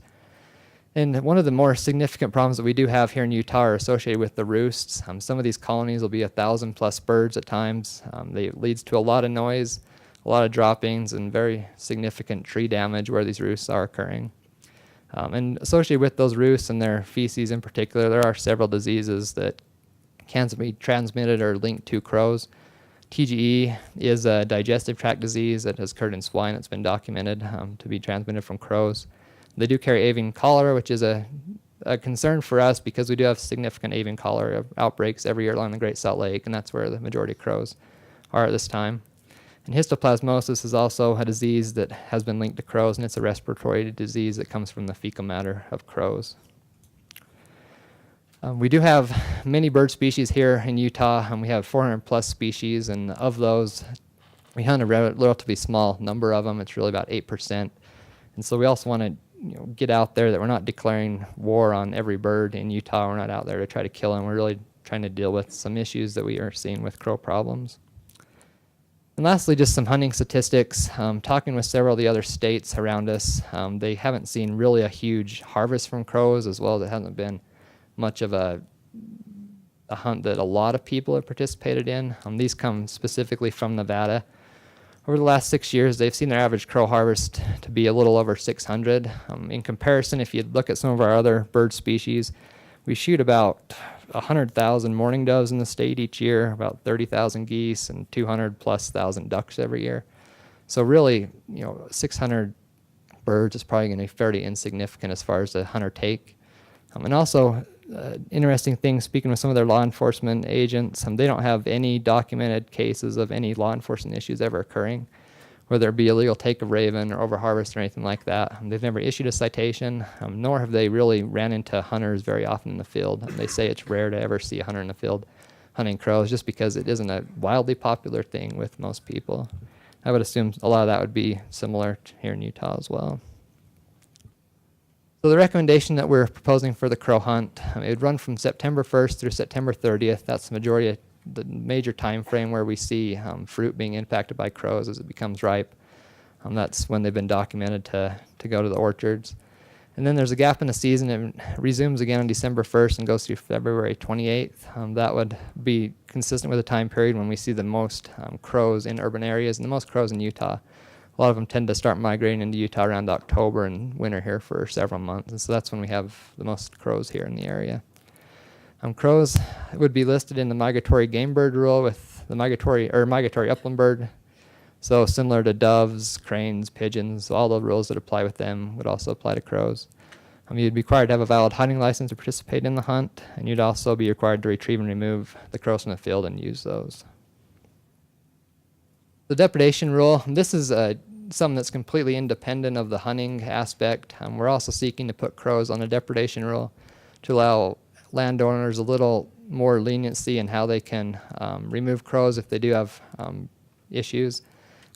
And one of the more significant problems that we do have here in Utah are associated with the roosts. Some of these colonies will be 1,000+ birds at times. It leads to a lot of noise, a lot of droppings, and very significant tree damage where these roosts are occurring. And associated with those roosts and their feces in particular, there are several diseases that can be transmitted or linked to crows. TGE is a digestive tract disease that has occurred in swine that's been documented to be transmitted from crows. They do carry avian cholera, which is a concern for us because we do have significant avian cholera outbreaks every year along the Great Salt Lake, and that's where the majority of crows are at this time. And histoplasmosis is also a disease that has been linked to crows, and it's a respiratory disease that comes from the fecal matter of crows. We do have many bird species here in Utah, and we have 400+ species, and of those, we hunt a relatively small number of them. It's really about 8%. And so we also want to get out there that we're not declaring war on every bird in Utah. We're not out there to try to kill them. We're really trying to deal with some issues that we are seeing with crow problems. And lastly, just some hunting statistics. Talking with several of the other states around us, they haven't seen really a huge harvest from crows, as well as it hasn't been much of a hunt that a lot of people have participated in. These come specifically from Nevada. Over the last 6 years, they've seen their average crow harvest to be a little over 600. In comparison, if you look at some of our other bird species, we shoot about 100,000 mourning doves in the state each year, about 30,000 geese, and 200,000+ ducks every year. So really, 600 birds is probably going to be fairly insignificant as far as the hunter take. And also, interesting thing, speaking with some of their law enforcement agents, they don't have any documented cases of any law enforcement issues ever occurring, whether it be illegal take of raven or overharvest or anything like that. They've never issued a citation, nor have they really ran into hunters very often in the field. They say it's rare to ever see a hunter in the field hunting crows, just because it isn't a wildly popular thing with most people. I would assume a lot of that would be similar here in Utah as well. So the recommendation that we're proposing for the crow hunt, it would run from September 1st through September 30th. That's the major time frame where we see fruit being impacted by crows as it becomes ripe. That's when they've been documented to go to the orchards. And then there's a gap in the season. It resumes again on December 1st and goes through February 28th. That would be consistent with the time period when we see the most crows in urban areas and the most crows in Utah. A lot of them tend to start migrating into Utah around October and winter here for several months. And so that's when we have the most crows here in the area. Crows would be listed in the migratory game bird rule with the migratory upland bird. So similar to doves, cranes, pigeons, all the rules that apply with them would also apply to crows. You'd be required to have a valid hunting license to participate in the hunt, and you'd also be required to retrieve and remove the crows from the field and use those. The depredation rule, this is something that's completely independent of the hunting aspect. We're also seeking to put crows on a depredation rule to allow landowners a little more leniency in how they can remove crows if they do have issues.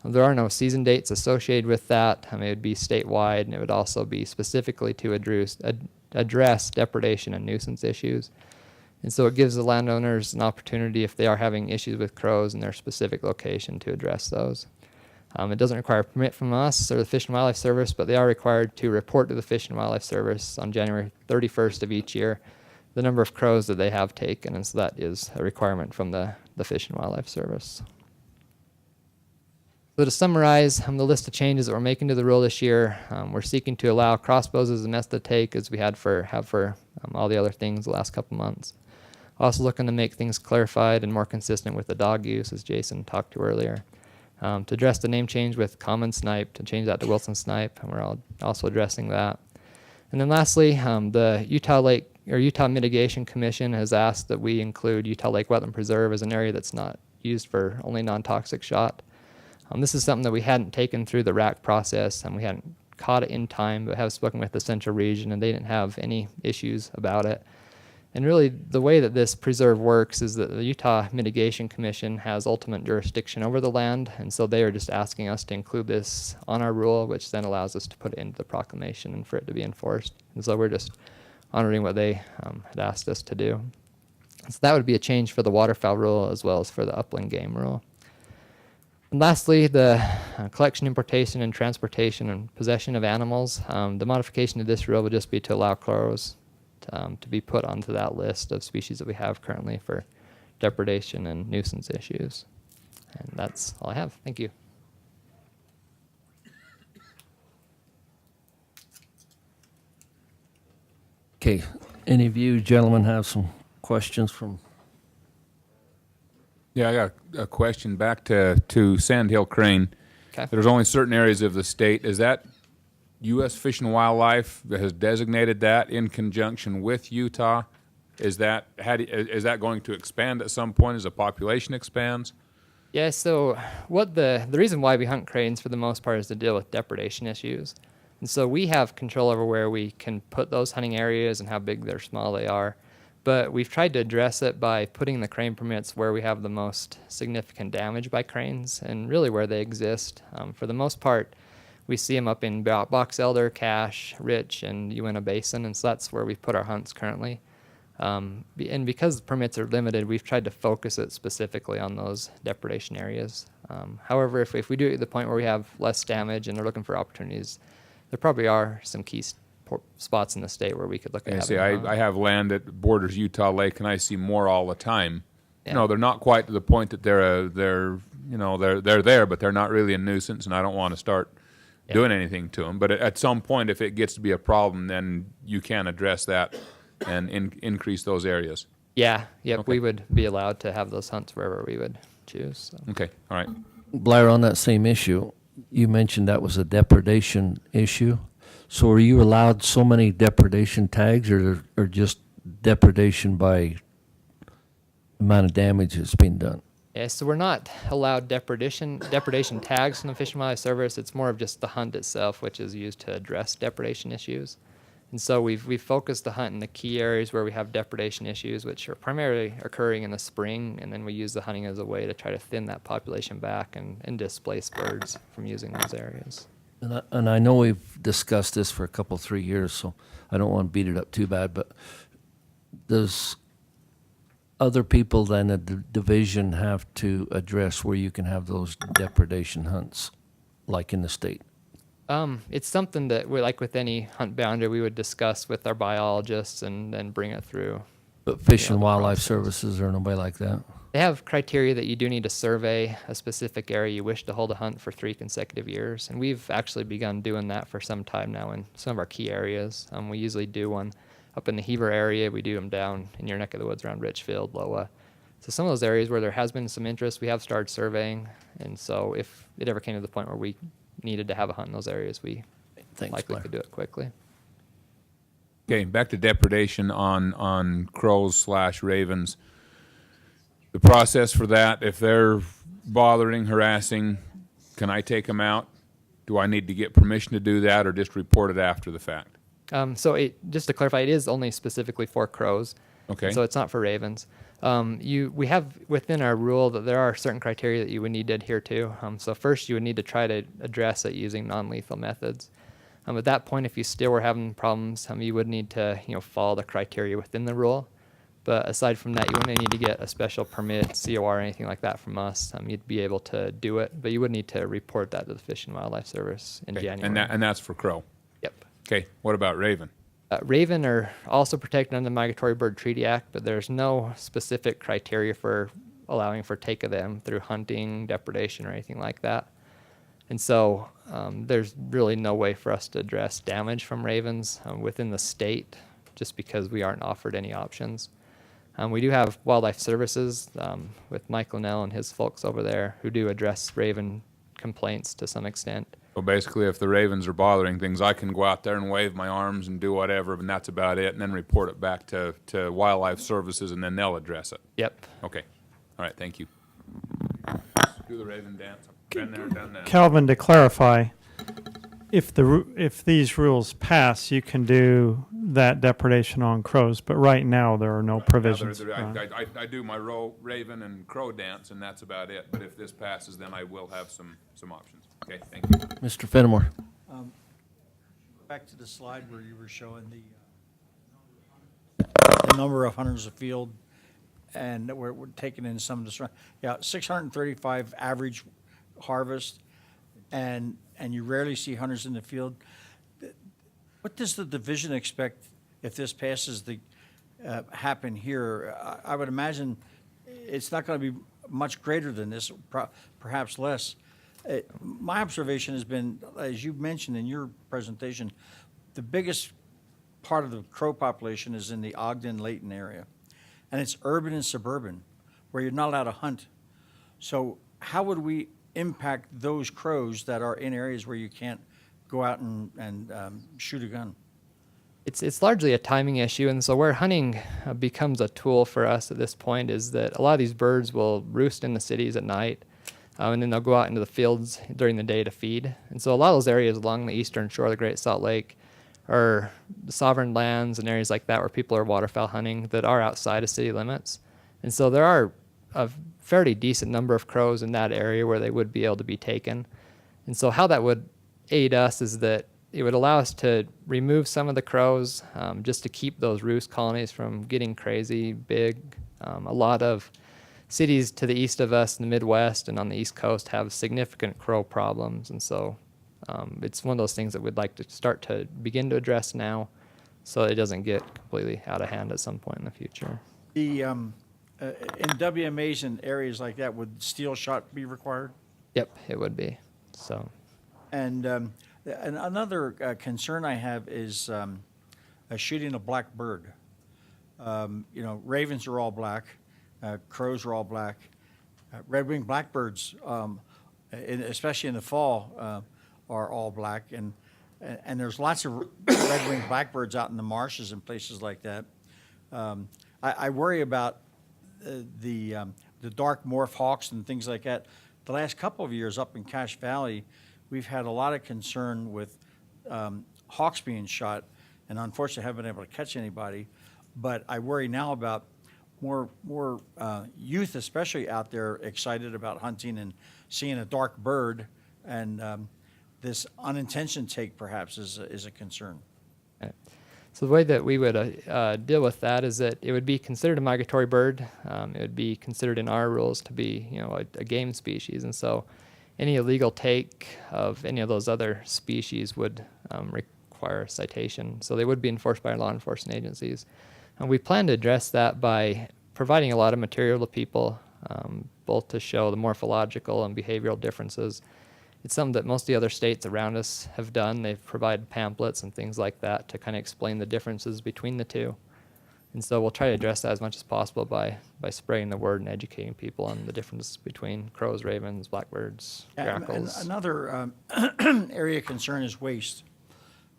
There are no season dates associated with that. It would be statewide, and it would also be specifically to address depredation and nuisance issues. And so it gives the landowners an opportunity, if they are having issues with crows in their specific location, to address those. It doesn't require a permit from us or the Fish and Wildlife Service, but they are required to report to the Fish and Wildlife Service on January 31st of each year the number of crows that they have taken, and so that is a requirement from the Fish and Wildlife Service. So to summarize the list of changes that we're making to the rule this year, we're seeking to allow crossbows as a method to take, as we have for all the other things the last couple months. Also looking to make things clarified and more consistent with the dog use, as Jason talked to earlier. To address the name change with common snipe, to change that to Wilson snipe, and we're also addressing that. And then lastly, the Utah Mitigation Commission has asked that we include Utah Lake Wetland Preserve as an area that's not used for only non-toxic shot. This is something that we hadn't taken through the RAC process, and we hadn't caught it in time, but have spoken with the Central Region, and they didn't have any issues about it. And really, the way that this preserve works is that the Utah Mitigation Commission has ultimate jurisdiction over the land, and so they are just asking us to include this on our rule, which then allows us to put it into the proclamation and for it to be enforced. And so we're just honoring what they had asked us to do. So that would be a change for the waterfowl rule as well as for the upland game rule. And lastly, the collection, importation, and transportation and possession of animals. The modification of this rule would just be to allow crows to be put onto that list of species that we have currently for depredation and nuisance issues. And that's all I have. Thank you. Okay, any of you gentlemen have some questions from? Yeah, I got a question back to Sandhill Crane. Okay. There's only certain areas of the state. Is that U.S. Fish and Wildlife that has designated that in conjunction with Utah? Is that going to expand at some point as the population expands? Yeah, so what the reason why we hunt cranes for the most part is to deal with depredation issues. And so we have control over where we can put those hunting areas and how big or small they are. But we've tried to address it by putting the crane permits where we have the most significant damage by cranes and really where they exist. For the most part, we see them up in Box Elder, Cache, Rich, and Uinta Basin, and so that's where we put our hunts currently. And because permits are limited, we've tried to focus it specifically on those depredation areas. However, if we do it to the point where we have less damage and they're looking for opportunities, there probably are some key spots in the state where we could look at having a hunt. I have land that borders Utah Lake, and I see more all the time. Yeah. You know, they're not quite to the point that they're there, but they're not really a nuisance, and I don't want to start doing anything to them. But at some point, if it gets to be a problem, then you can address that and increase those areas. Yeah, yep, Okay. we would be allowed to have those hunts wherever we would choose. So. Okay, all right. Blair, on that same issue, you mentioned that was a depredation issue. So are you allowed so many depredation tags, or just depredation by amount of damage that's been done? Yeah, so we're not allowed depredation tags from the Fish and Wildlife Service. It's more of just the hunt itself, which is used to address depredation issues. And so we've focused the hunt in the key areas where we have depredation issues, which are primarily occurring in the spring, and then we use the hunting as a way to try to thin that population back and displace birds from using those areas. And I know we've discussed this for 3 years, so I don't want to beat it up too bad, but does other people than a division have to address where you can have those depredation hunts, like in the state? It's something that we, like with any hunt boundary, we would discuss with our biologists and then bring it through. But Fish and Wildlife Services or nobody like that? They have criteria that you do need to survey a specific area you wish to hold a hunt for 3 consecutive years. And we've actually begun doing that for some time now in some of our key areas. We usually do one up in the Heber area. We do them down in your neck of the woods around Richfield, Loa. So some of those areas where there has been some interest, we have started surveying. And so if it ever came to the point where we needed to have a hunt in those areas, we likely could do it quickly. Okay, back to depredation on crows/ravens. The process for that, if they're bothering, harassing, can I take them out? Do I need to get permission to do that, or just report it after the fact? Just to clarify, it is only specifically for crows. Okay. So it's not for ravens. We have within our rule that there are certain criteria that you would need to adhere to. So first, you would need to try to address it using non-lethal methods. At that point, if you still were having problems, you would need to follow the criteria within the rule. But aside from that, you wouldn't need to get a special permit, COR, or anything like that from us. You'd be able to do it, but you would need to report that to the Fish and Wildlife Service in January. And that's for crow? Yep. Okay, what about raven? Raven are also protected under the Migratory Bird Treaty Act, but there's no specific criteria for allowing for take of them through hunting, depredation, or anything like that. And so there's really no way for us to address damage from ravens within the state, just because we aren't offered any options. We do have wildlife services with Mike Linnell and his folks over there who do address raven complaints to some extent. Well, basically, if the ravens are bothering things, I can go out there and wave my arms and do whatever, and that's about it, and then report it back to Wildlife Services, and then they'll address it. Yep. Okay. All right, thank you. Do the raven dance. Been there, done that. Calvin, to clarify, if these rules pass, you can do that depredation on crows, but right now there are no provisions. I do my raven and crow dance, and that's about it. But if this passes, then I will have some options. Okay, thank you. Mr. Fenimore. Back to the slide where you were showing the number of hunters afield, and that we're taking in some of the, 635 average harvest, and you rarely see hunters in the field. What does the division expect if this passes happen here? I would imagine it's not going to be much greater than this, perhaps less. My observation has been, as you mentioned in your presentation, the biggest part of the crow population is in the Ogden-Layton area. And it's urban and suburban, where you're not allowed to hunt. So how would we impact those crows that are in areas where you can't go out and shoot a gun? It's largely a timing issue, and so where hunting becomes a tool for us at this point is that a lot of these birds will roost in the cities at night, and then they'll go out into the fields during the day to feed. And so a lot of those areas along the eastern shore of the Great Salt Lake are sovereign lands and areas like that where people are waterfowl hunting that are outside of city limits. And so there are a fairly decent number of crows in that area where they would be able to be taken. And so how that would aid us is that it would allow us to remove some of the crows, just to keep those roost colonies from getting crazy big. A lot of cities to the east of us in the Midwest and on the East Coast have significant crow problems, and so it's one of those things that we'd like to start to begin to address now, so it doesn't get completely out of hand at some point in the future. The in WMAs and areas like that, would steel shot be required? Yep, it would be. So, and another concern I have is shooting a black bird. Ravens are all black, crows are all black, red-winged blackbirds, especially in the fall, are all black, and there's lots of red-winged blackbirds out in the marshes and places like that. I worry about the dark morph hawks and things like that. The last couple of years up in Cache Valley, we've had a lot of concern with hawks being shot, and unfortunately haven't been able to catch anybody. But I worry now about more youth, especially out there, excited about hunting and seeing a dark bird, and this unintentional take perhaps is a concern. right. So the way that we would deal with that is that it would be considered a migratory bird. It would be considered in our rules to be, a game species, and so any illegal take of any of those other species would require a citation. So they would be enforced by our law enforcement agencies. And we plan to address that by providing a lot of material to people, both to show the morphological and behavioral differences. It's something that most of the other states around us have done. They've provided pamphlets and things like that to kind of explain the differences between the two. And so we'll try to address that as much as possible by spreading the word and educating people on the difference between crows, ravens, blackbirds, grackles. And another area of concern is waste.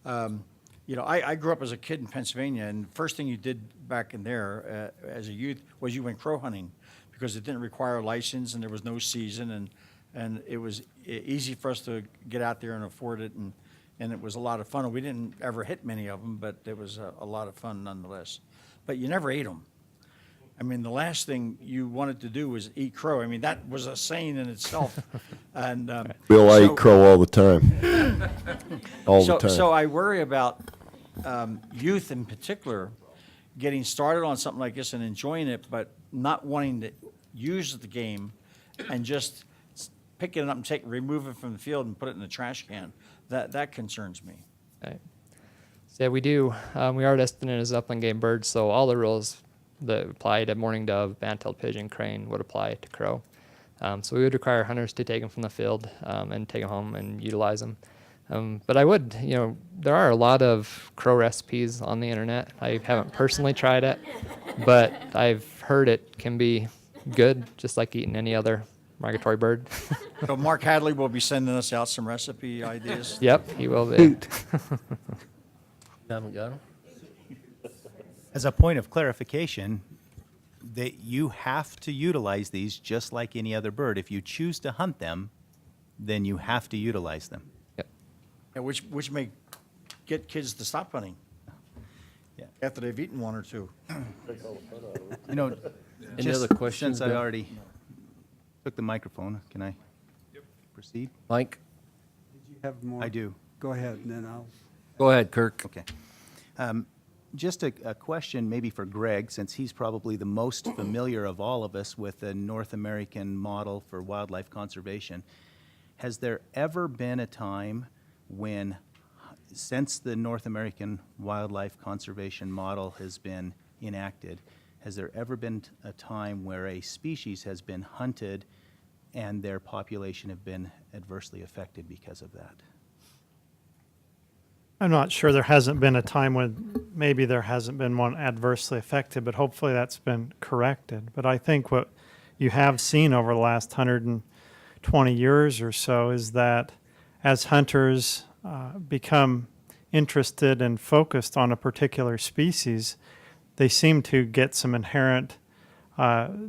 I grew up as a kid in Pennsylvania, and the first thing you did back in there as a youth was you went crow hunting, because it didn't require a license and there was no season, and it was easy for us to get out there and afford it, and it was a lot of fun. We didn't ever hit many of them, but it was a lot of fun nonetheless. But you never ate them. I mean, the last thing you wanted to do was eat crow. I mean, that was a saying in itself. And Bill, I eat crow all the time. All the time. So I worry about youth in particular getting started on something like this and enjoying it, but not wanting to use the game and just picking it up and remove it from the field and put it in the trash can. That concerns me. Right. So yeah, we do. We are listed as upland game birds, so all the rules that apply to mourning dove, band-tailed pigeon, crane would apply to crow. So we would require hunters to take them from the field and take them home and utilize them. But I would, there are a lot of crow recipes on the internet. I haven't personally tried it, but I've heard it can be good, just like eating any other migratory bird. So Mark Hadley will be sending us out some recipe ideas. Yep, he will be. Haven't got 'em? As a point of clarification, that you have to utilize these just like any other bird. If you choose to hunt them, then you have to utilize them. Yep. Yeah, which may get kids to stop hunting. Yeah. After they've eaten one or two. Any other questions? Since I already took the microphone, can I proceed? Mike? Did you have more? I do. Go ahead, and then I'll. Go ahead, Kirk. Okay. Just a question maybe for Greg, since he's probably the most familiar of all of us with the North American model for wildlife conservation. Has there ever been a time when, since the North American wildlife conservation model has been enacted, has there ever been a time where a species has been hunted and their population have been adversely affected because of that? I'm not sure. There hasn't been a time when maybe there hasn't been one adversely affected, but hopefully that's been corrected. But I think what you have seen over the last 120 years or so is that as hunters become interested and focused on a particular species, they seem to get some inherent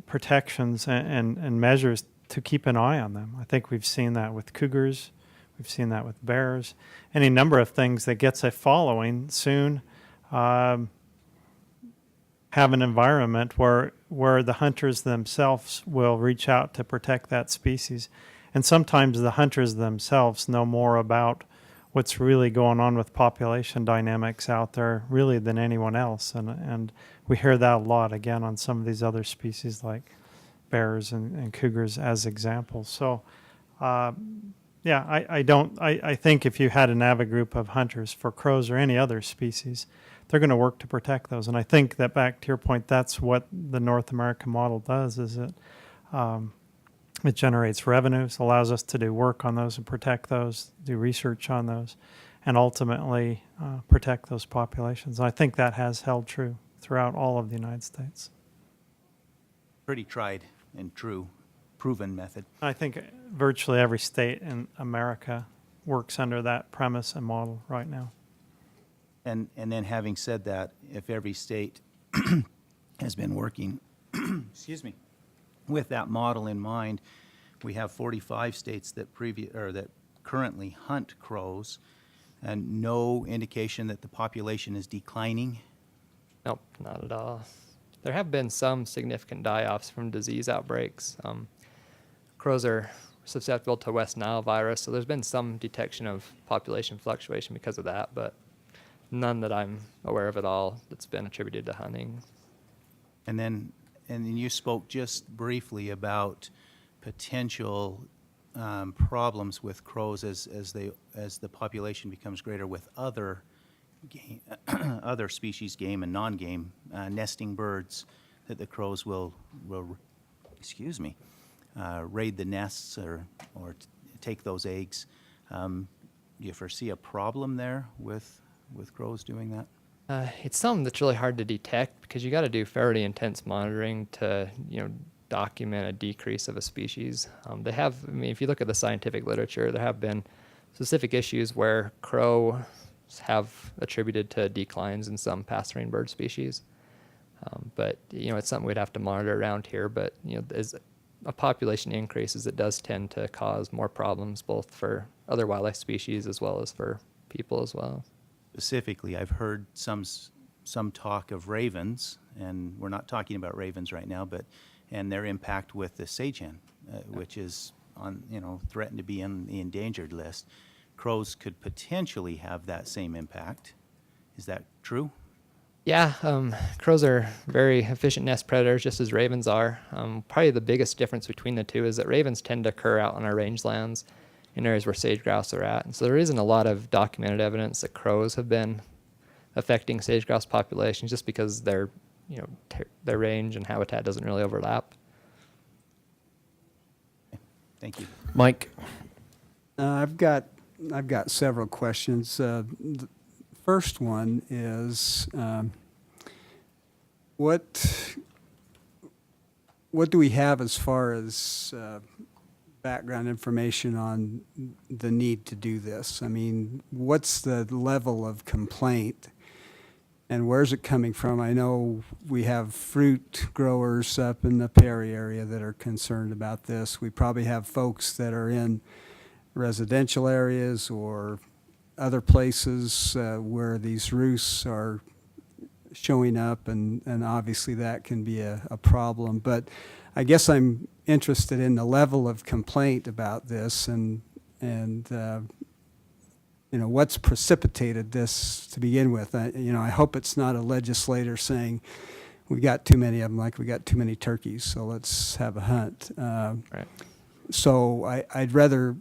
protections and measures to keep an eye on them. I think we've seen that with cougars. We've seen that with bears. Any number of things that gets a following soon have an environment where the hunters themselves will reach out to protect that species. And sometimes the hunters themselves know more about what's really going on with population dynamics out there really than anyone else. And we hear that a lot, again, on some of these other species like bears and cougars as examples. So, yeah, I think if you had an avid group of hunters for crows or any other species, they're going to work to protect those. And I think that, back to your point, that's what the North American model does, is it generates revenues, allows us to do work on those and protect those, do research on those, and ultimately protect those populations. And I think that has held true throughout all of the United States. Pretty tried and true, proven method. I think virtually every state in America works under that premise and model right now. And then having said that, if every state has been working, excuse me, with that model in mind, we have 45 states that that currently hunt crows, and no indication that the population is declining. Nope, not at all. There have been some significant die-offs from disease outbreaks. Crows are susceptible to West Nile virus, so there's been some detection of population fluctuation because of that, but none that I'm aware of at all that's been attributed to hunting. And then you spoke just briefly about potential problems with crows as the population becomes greater with other game, other species game and non-game nesting birds, that the crows will excuse me, raid the nests or take those eggs. Do you foresee a problem there with crows doing that? It's something that's really hard to detect because you got to do fairly intense monitoring to, document a decrease of a species. If you look at the scientific literature, there have been specific issues where crows have attributed to declines in some passerine bird species. But, it's something we'd have to monitor around here. But, as a population increases, it does tend to cause more problems both for other wildlife species as well as for people as well. Specifically, I've heard some talk of ravens, and we're not talking about ravens right now, and their impact with the sage hen, which is threatened to be on the endangered list. Crows could potentially have that same impact. Is that true? Yeah, crows are very efficient nest predators, just as ravens are. Probably the biggest difference between the two is that ravens tend to occur out on our rangelands in areas where sage grouse are at. And so there isn't a lot of documented evidence that crows have been affecting sage grouse populations just because their range and habitat doesn't really overlap. Thank you. Mike? I've got several questions. The first one is, what do we have as far as background information on the need to do this? I mean, what's the level of complaint and where's it coming from? I know we have fruit growers up in the Perry area that are concerned about this. We probably have folks that are in residential areas or other places where these roosts are showing up, and obviously that can be a problem. But I guess I'm interested in the level of complaint about this and what's precipitated this to begin with. I hope it's not a legislator saying we got too many of them, like we got too many turkeys, so let's have a hunt. Right. So I'd rather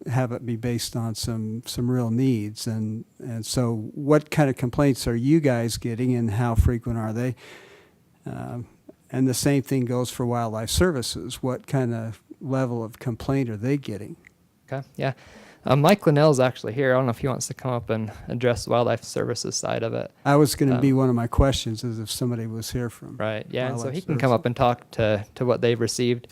have it be based on some real needs. And so what kind of complaints are you guys getting and how frequent are they? And the same thing goes for wildlife services. What kind of level of complaint are they getting? Okay, yeah. Mike Linnell's actually here. I don't know if he wants to come up and address the wildlife services side of it. I was going to be one of my questions is if somebody was here from Right, yeah, and so he can services. come up and talk to what they've received.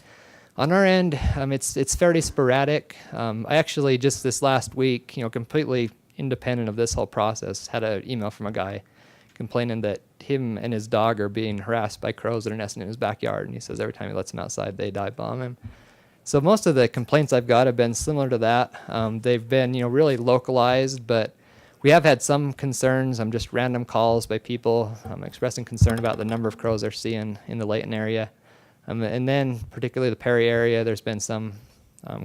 On our end, it's fairly sporadic. I actually just this last week, completely independent of this whole process, had an email from a guy complaining that him and his dog are being harassed by crows that are nesting in his backyard, and he says every time he lets them outside, they dive bomb him. So most of the complaints I've got have been similar to that. They've been, really localized, but we have had some concerns. Just random calls by people expressing concern about the number of crows they're seeing in the Layton area. And then particularly the Perry area, there's been some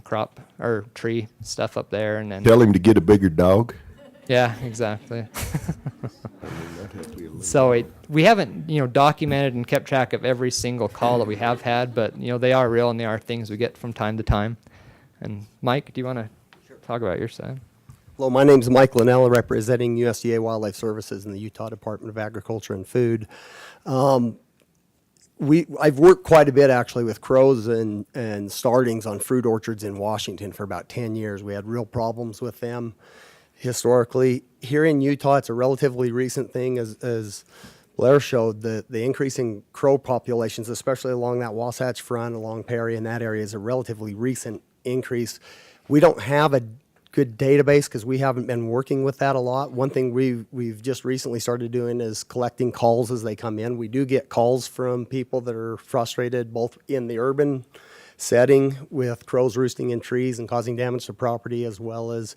crop or tree stuff up there, and then Tell him to get a bigger dog. yeah, exactly. So we haven't, documented and kept track of every single call that we have had, but, they are real and they are things we get from time to time. And Mike, do you want to talk about your side? Hello, my name is Mike Linnell, representing USDA Wildlife Services in the Utah Department of Agriculture and Food. I've worked quite a bit actually with crows and starlings on fruit orchards in Washington for about 10 years. We had real problems with them historically. Here in Utah, it's a relatively recent thing, as Blair showed. The increasing crow populations, especially along that Wasatch Front, along Perry and that area, is a relatively recent increase. We don't have a good database because we haven't been working with that a lot. One thing we've just recently started doing is collecting calls as they come in. We do get calls from people that are frustrated both in the urban setting with crows roosting in trees and causing damage to property, as well as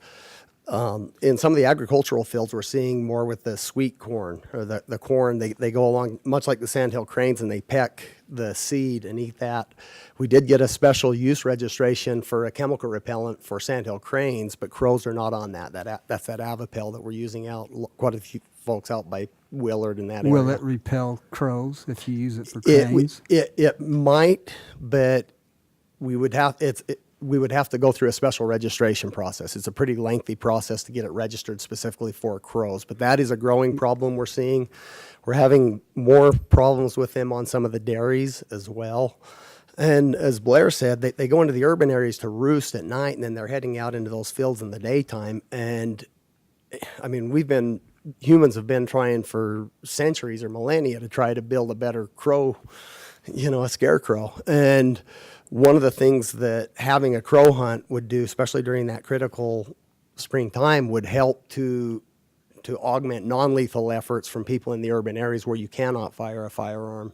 in some of the agricultural fields. We're seeing more with the sweet corn, or the corn. They go along much like the sandhill cranes, and they peck the seed and eat that. We did get a special use registration for a chemical repellent for sandhill cranes, but crows are not on that. That's that Avapel that we're using out. Quite a few folks out by Willard in that area. Will it repel crows if you use it for cranes? It might, but we would have to go through a special registration process. It's a pretty lengthy process to get it registered specifically for crows, but that is a growing problem we're seeing. We're having more problems with them on some of the dairies as well. And as Blair said, they go into the urban areas to roost at night, and then they're heading out into those fields in the daytime. And I mean, humans have been trying for centuries or millennia to try to build a better crow, a scarecrow. And one of the things that having a crow hunt would do, especially during that critical springtime, would help to augment non-lethal efforts from people in the urban areas where you cannot fire a firearm.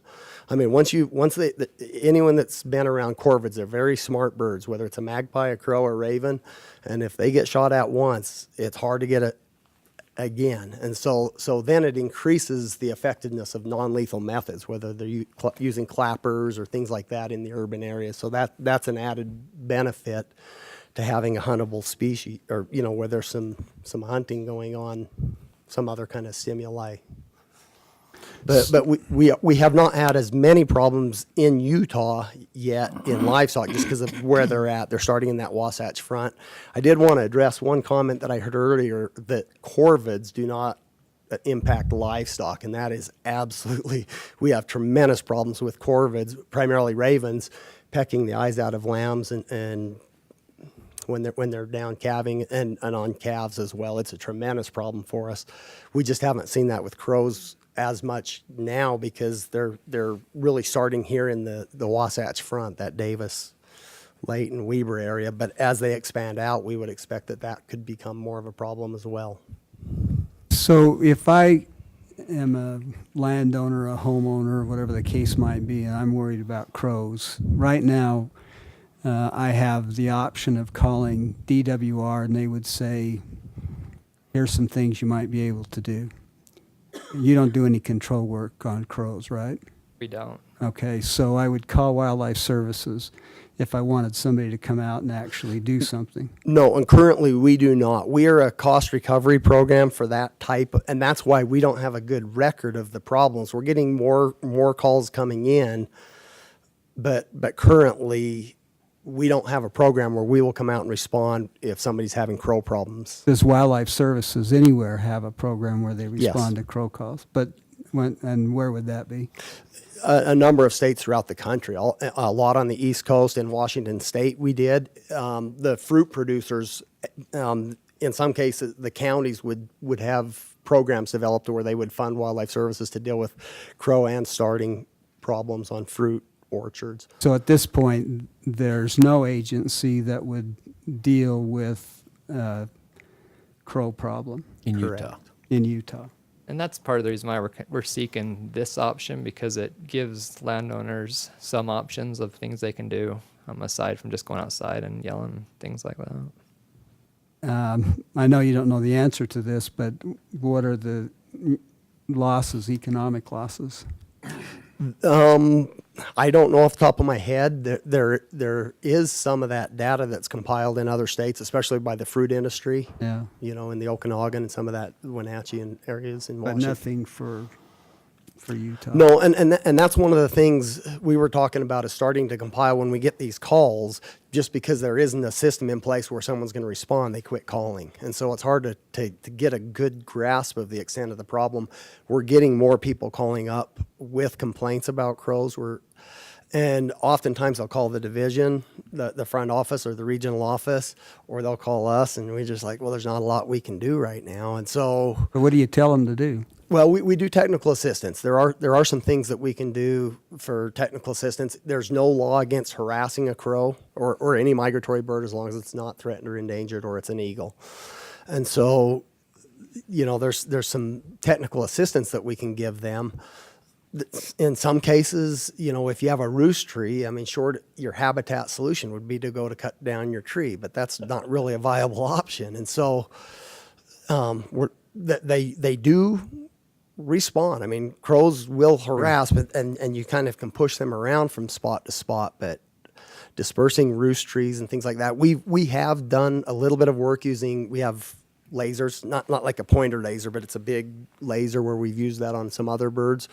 I mean, anyone that's been around corvids, they're very smart birds, whether it's a magpie, a crow, or raven, and if they get shot at once, it's hard to get it again. And so then it increases the effectiveness of non-lethal methods, whether they're using clappers or things like that in the urban areas. So that's an added benefit to having a huntable species, or where there's some hunting going on, some other kind of stimuli. But we have not had as many problems in Utah yet in livestock, just because of where they're at. They're starting in that Wasatch Front. I did want to address one comment that I heard earlier, that corvids do not impact livestock, and that is absolutely, we have tremendous problems with corvids, primarily ravens, pecking the eyes out of lambs and when they're down calving and on calves as well. It's a tremendous problem for us. We just haven't seen that with crows as much now because they're really starting here in the Wasatch Front, that Davis, Layton, Weber area. But as they expand out, we would expect that could become more of a problem as well. So if I am a landowner, a homeowner, whatever the case might be, and I'm worried about crows, right now I have the option of calling DWR, and they would say, here's some things you might be able to do. You don't do any control work on crows, right? We don't. Okay, so I would call Wildlife Services if I wanted somebody to come out and actually do something. No, and currently we do not. We are a cost recovery program for that type, and that's why we don't have a good record of the problems. We're getting more calls coming in, but currently we don't have a program where we will come out and respond if somebody's having crow problems. Does Wildlife Services anywhere have a program where they respond to crow calls? But and where would that be? A number of states throughout the country, a lot on the East Coast. In Washington State we did. The fruit producers, in some cases, the counties would have programs developed where they would fund Wildlife Services to deal with crow and starting problems on fruit orchards. So at this point, there's no agency that would deal with crow problem in Correct. Utah. In Utah. And that's part of the reason why we're seeking this option, because it gives landowners some options of things they can do aside from just going outside and yelling, things like that. I know you don't know the answer to this, but what are the losses, economic losses? I don't know off the top of my head. There is some of that data that's compiled in other states, especially by the fruit industry. Yeah. You know, in the Okanagan and some of that Wenatchee and areas in But Washington. nothing for Utah. No, and that's one of the things we were talking about is starting to compile when we get these calls. Just because there isn't a system in place where someone's going to respond, they quit calling, and so it's hard to get a good grasp of the extent of the problem. We're getting more people calling up with complaints about crows. And oftentimes they'll call the division, the front office or the regional office, or they'll call us, and we're just like, well, there's not a lot we can do right now. And so, But what do you tell them to do? well, we do technical assistance. There are some things that we can do for technical assistance. There's no law against harassing a crow or any migratory bird as long as it's not threatened or endangered or it's an eagle. And so, you know, there's some technical assistance that we can give them. In some cases, you know, if you have a roost tree, I mean, your habitat solution would be to go to cut down your tree, but that's not really a viable option. And so, they do respond. I mean, crows will harass, but and you kind of can push them around from spot to spot, but dispersing roost trees and things like that, we have done a little bit of work using. We have lasers, not like a pointer laser, but it's a big laser where we've used that on some other birds.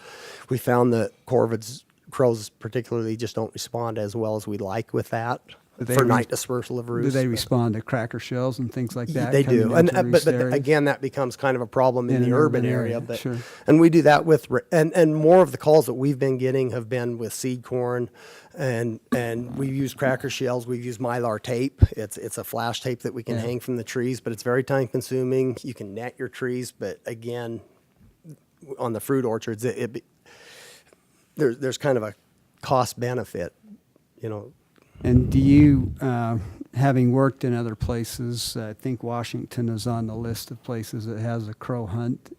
We found that corvids, crows particularly, just don't respond as well as we'd like with that for night dispersal of roosts. Do they respond to cracker shells and things like that? They do, coming into and roost but areas? again, that becomes kind of a problem in In the an urban urban area. area, But sure. and we do that with and more of the calls that we've been getting have been with seed corn, and we've used cracker shells. We've used mylar tape. It's a flash tape that we can hang from the trees, but it's very time consuming. You can net your trees, but again, on the fruit orchards, there's kind of a cost benefit, you know. And do you, having worked in other places, I think Washington is on the list of places that has a crow hunt.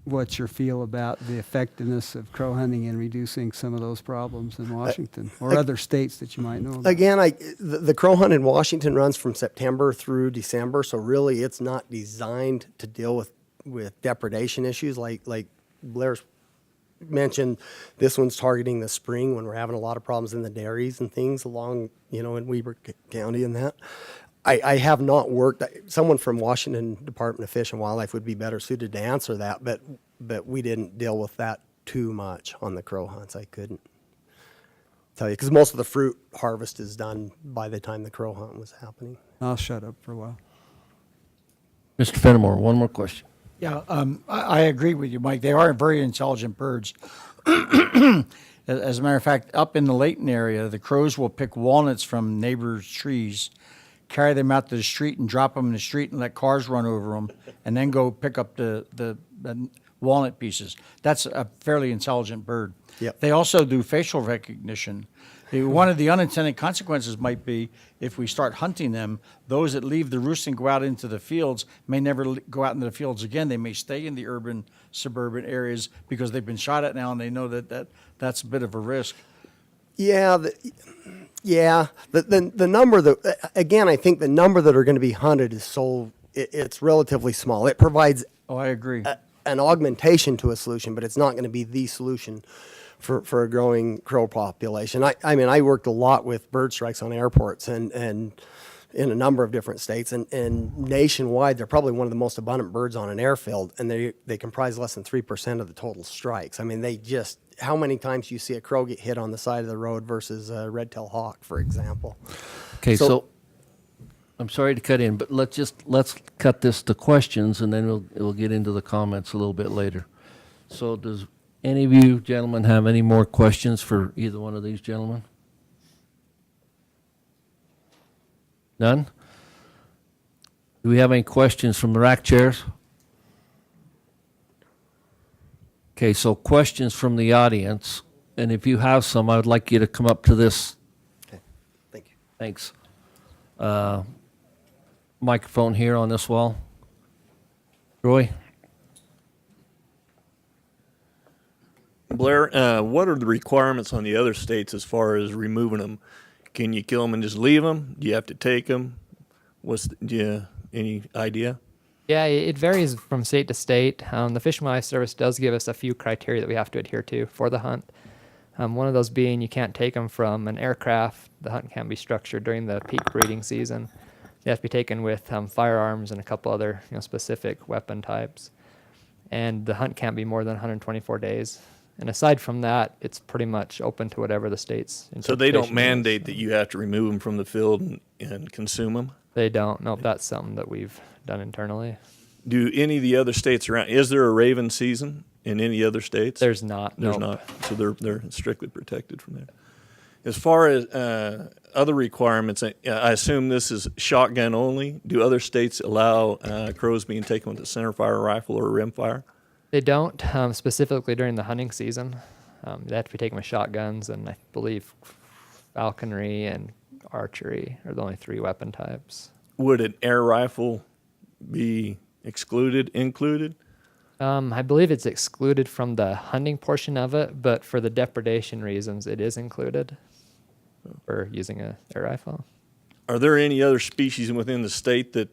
What's your feel about the effectiveness of crow hunting in reducing some of those problems in Washington or other states that you might know about? Again, the crow hunt in Washington runs from September through December, so really it's not designed to deal with depredation issues like Blair's mentioned. This one's targeting the spring when we're having a lot of problems in the dairies and things along, you know, in Weber County and that. I have not worked. Someone from Washington Department of Fish and Wildlife would be better suited to answer that, but we didn't deal with that too much on the crow hunts. I couldn't tell you because most of the fruit harvest is done by the time the crow hunt was happening. I'll shut up for a while. Mr. Fenimore, one more question. Yeah, I agree with you, Mike. They are very intelligent birds. As a matter of fact, up in the Layton area, the crows will pick walnuts from neighbors' trees, carry them out to the street and drop them in the street and let cars run over them, and then go pick up the walnut pieces. That's a fairly intelligent bird. Yep. They also do facial recognition. One of the unintended consequences might be if we start hunting them, those that leave the roost and go out into the fields may never go out into the fields again. They may stay in the urban, suburban areas because they've been shot at now and they know that's a bit of a risk. Yeah, the number that, again, I think the number that are going to be hunted is it's relatively small. It provides I agree. An augmentation to a solution, but it's not going to be the solution for a growing crow population. I mean, I worked a lot with bird strikes on airports and in a number of different states, and nationwide, they're probably one of the most abundant birds on an airfield, and they comprise less than 3% of the total strikes. I mean, how many times do you see a crow get hit on the side of the road versus a red-tailed hawk, for example? Okay, so I'm sorry to cut in, but let's cut this to questions, and then we'll get into the comments a little bit later. So does any of you gentlemen have any more questions for either one of these gentlemen? None? Do we have any questions from the rack chairs? Okay, so questions from the audience, and if you have some, I would like you to come up to this. Okay, thank you. Thanks. Microphone here on this wall. Roy? Blair, what are the requirements on the other states as far as removing them? Can you kill them and just leave them? Do you have to take them? Any idea? Yeah, it varies from state to state. The Fish and Wildlife Service does give us a few criteria that we have to adhere to for the hunt. One of those being you can't take them from an aircraft. The hunt can't be structured during the peak breeding season. They have to be taken with firearms and a couple other specific weapon types. And the hunt can't be more than 124 days. And aside from that, it's pretty much open to whatever the state's So they don't interpretation mandate is. that you have to remove them from the field and consume them? They don't. Nope, that's something that we've done internally. Do any of the other states around, is there a raven season in any other states? There's not. There's nope. not. So they're strictly protected from there. As far as other requirements, I assume this is shotgun only. Do other states allow crows being taken with a centerfire rifle or a rimfire? They don't, specifically during the hunting season. They have to be taken with shotguns, and I believe falconry and archery are the only 3 weapon types. Would an air rifle be excluded, included? I believe it's excluded from the hunting portion of it, but for the depredation reasons, it is included for using a air rifle. Are there any other species within the state that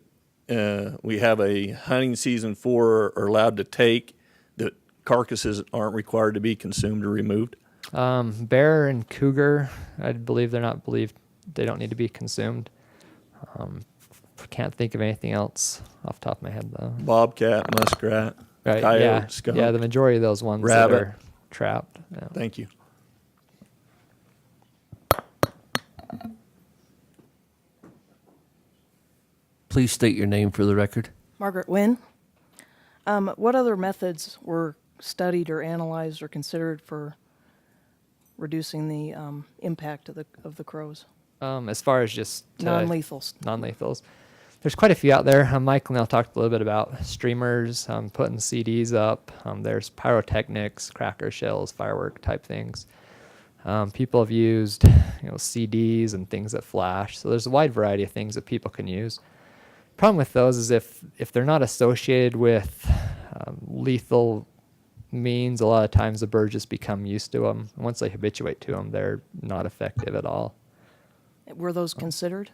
we have a hunting season for or allowed to take that carcasses aren't required to be consumed or removed? Bear and cougar, I believe they don't need to be consumed. Can't think of anything else off the top of my head though. Bobcat, muskrat, right, coyote, yeah. skunk. Yeah, the majority of those ones rabbit. that are trapped. Yeah. Thank you. Please state your name for the record. Margaret Wynn. What other methods were studied or analyzed or considered for reducing the impact of the crows? As far as just Non-lethals. Non-lethals. There's quite a few out there. Michael and I talked a little bit about streamers, putting CDs up. There's pyrotechnics, cracker shells, firework type things. People have used, CDs and things that flash. So there's a wide variety of things that people can use. Problem with those is if they're not associated with lethal means, a lot of times the birds just become used to them. Once they habituate to them, they're not effective at all. Were those considered?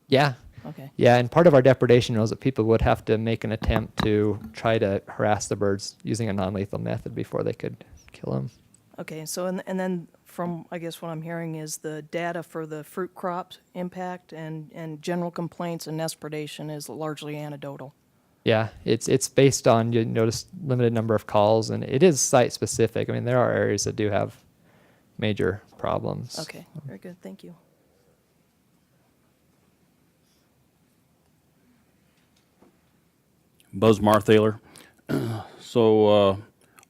Yeah. Okay. Yeah, and part of our depredation rules that people would have to make an attempt to try to harass the birds using a non-lethal method before they could kill them. Okay, so and then from, I guess what I'm hearing is the data for the fruit crops impact and general complaints and nest predation is largely anecdotal. Yeah, it's based on, you notice, limited number of calls, and it is site specific. I mean, there are areas that do have major problems. Okay, very good, thank you. Buzz Marthaler. So,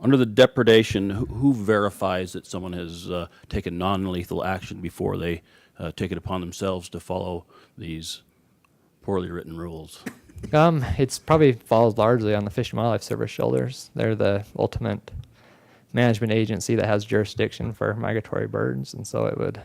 under the depredation, who verifies that someone has taken non-lethal action before they take it upon themselves to follow these poorly written rules? It's probably falls largely on the Fish and Wildlife Service shoulders. They're the ultimate management agency that has jurisdiction for migratory birds, and so it would.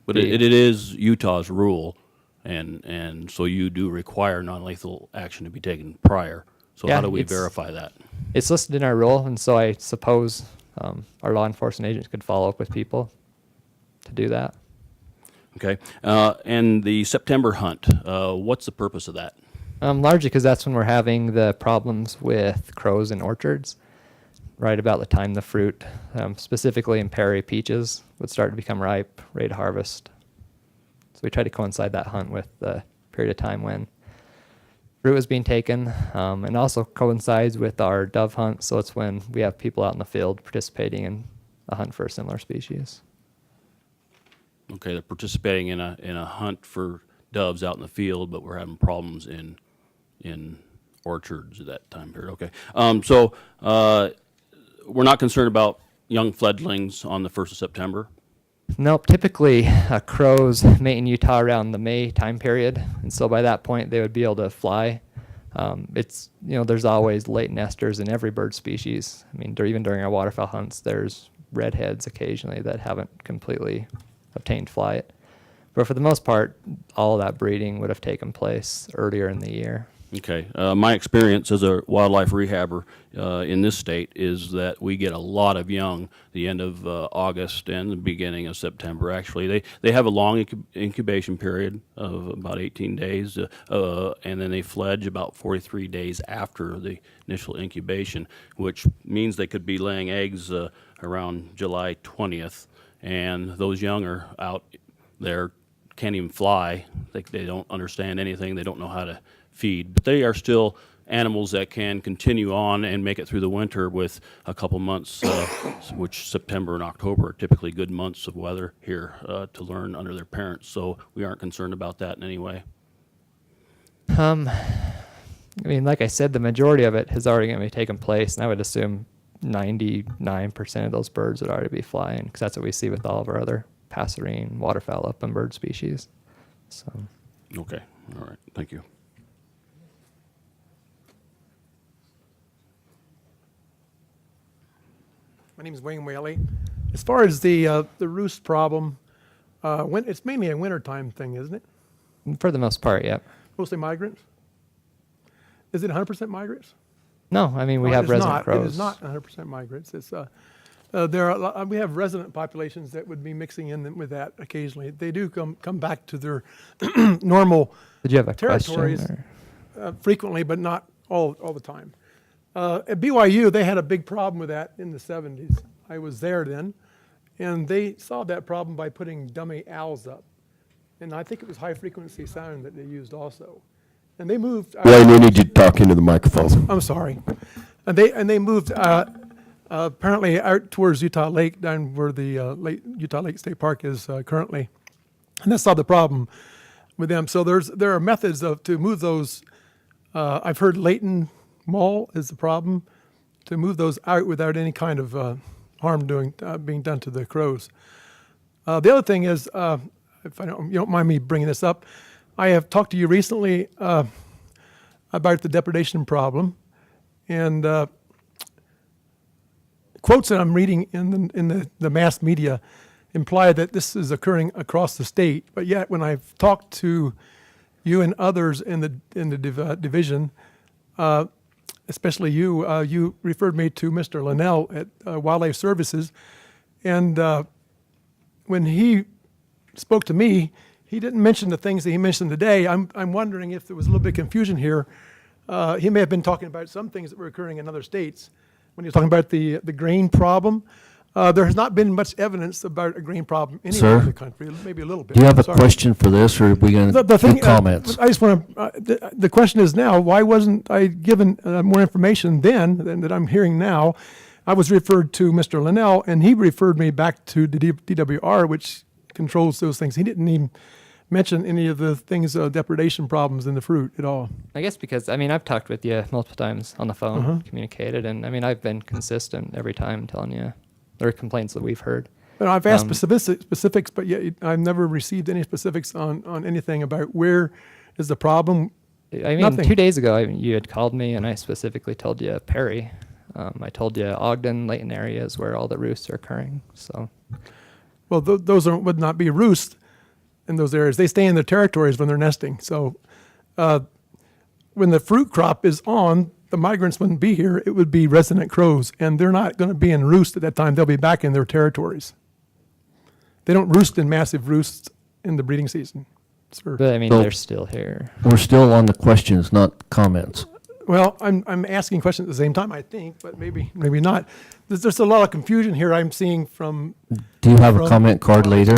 But it is Utah's rule, and so you do require non-lethal action to be taken prior. So how do we verify that? It's listed in our rule, and so I suppose our law enforcement agents could follow up with people to do that. Okay. And the September hunt, what's the purpose of that? Largely because that's when we're having the problems with crows in orchards. Right about the time the fruit, specifically in Perry peaches, would start to become ripe, ready to harvest. So we try to coincide that hunt with the period of time when fruit is being taken, and also coincides with our dove hunt. So it's when we have people out in the field participating in a hunt for a similar species. Okay, they're participating in a hunt for doves out in the field, but we're having problems in orchards at that time period. Okay, so we're not concerned about young fledglings on the 1st of September? Nope. Typically, crows mate in Utah around the May time period, and so by that point they would be able to fly. It's there's always late nesters in every bird species. I mean, even during our waterfowl hunts, there's redheads occasionally that haven't completely obtained flight. But for the most part, all of that breeding would have taken place earlier in the year. Okay. My experience as a wildlife rehabber in this state is that we get a lot of young the end of August and the beginning of September. Actually, they have a long incubation period of about 18 days, and then they fledge about 43 days after the initial incubation, which means they could be laying eggs around July 20th, and those young are out there, can't even fly. They don't understand anything. They don't know how to feed, but they are still animals that can continue on and make it through the winter with a couple months, which September and October are typically good months of weather here to learn under their parents. So we aren't concerned about that in any way. I mean, like I said, the majority of it has already going to be taken place, and I would assume 99% of those birds would already be flying, because that's what we see with all of our other passerine, waterfowl, upland bird species. So. Okay. All right. Thank you. My name is Wayne Whaley. As far as the roost problem, it's mainly a wintertime thing, isn't it? For the most part, yeah. Mostly migrants? Is it 100% migrants? No, I mean, we have resident crows. It is not 100% migrants. It's we have resident populations that would be mixing in with that occasionally. They do come back to their normal Did you have a territories question, frequently, but not all the time. At BYU, they had a big problem with that in the 70s. I was there then, and they solved that problem by putting dummy owls up. And I think it was high-frequency sound that they used also. And they moved. Wayne, we need you to talk into the microphone. I'm sorry. And they moved apparently out towards Utah Lake, down where the Utah Lake State Park is currently. And that solved the problem with them. So there are methods to move those. I've heard Leighton Mall is the problem, to move those out without any kind of harm being done to the crows. The other thing is, if you don't mind me bringing this up, I have talked to you recently about the depredation problem, and quotes that I'm reading in the mass media imply that this is occurring across the state. But yet, when I've talked to you and others in the division, especially you, you referred me to Mr. Linnell at Wildlife Services, and when he spoke to me, he didn't mention the things that he mentioned today. I'm wondering if there was a little bit of confusion here. He may have been talking about some things that were occurring in other states. When he was talking about the grain problem, there has not been much evidence about a grain problem anywhere in the country, maybe a little bit. Do you have a question for this, or are we going to give comments? I just want to, the question is now, why wasn't I given more information then than that I'm hearing now? I was referred to Mr. Linnell, and he referred me back to the DWR, which controls those things. He didn't even mention any of the things, depredation problems in the fruit at all. I guess because, I mean, I've talked with you multiple times on the phone, communicated, and I mean, I've been consistent every time telling you there are complaints that we've heard. But I've asked specifics, but yet I've never received any specifics on anything about where is the problem. I mean, Nothing. 2 days ago, you had called me, and I specifically told you Perry. I told you Ogden, Layton areas where all the roosts are occurring. So, well, those would not be roosts in those areas. They stay in their territories when they're nesting. So, when the fruit crop is on, the migrants wouldn't be here. It would be resident crows, and they're not going to be in roost at that time. They'll be back in their territories. They don't roost in massive roosts in the breeding season, sir. but I mean, So- they're still here. We're still on the questions, not comments. Well, I'm asking questions at the same time, I think, but maybe not. There's just a lot of confusion here I'm seeing from. Do you have a from- comment card later?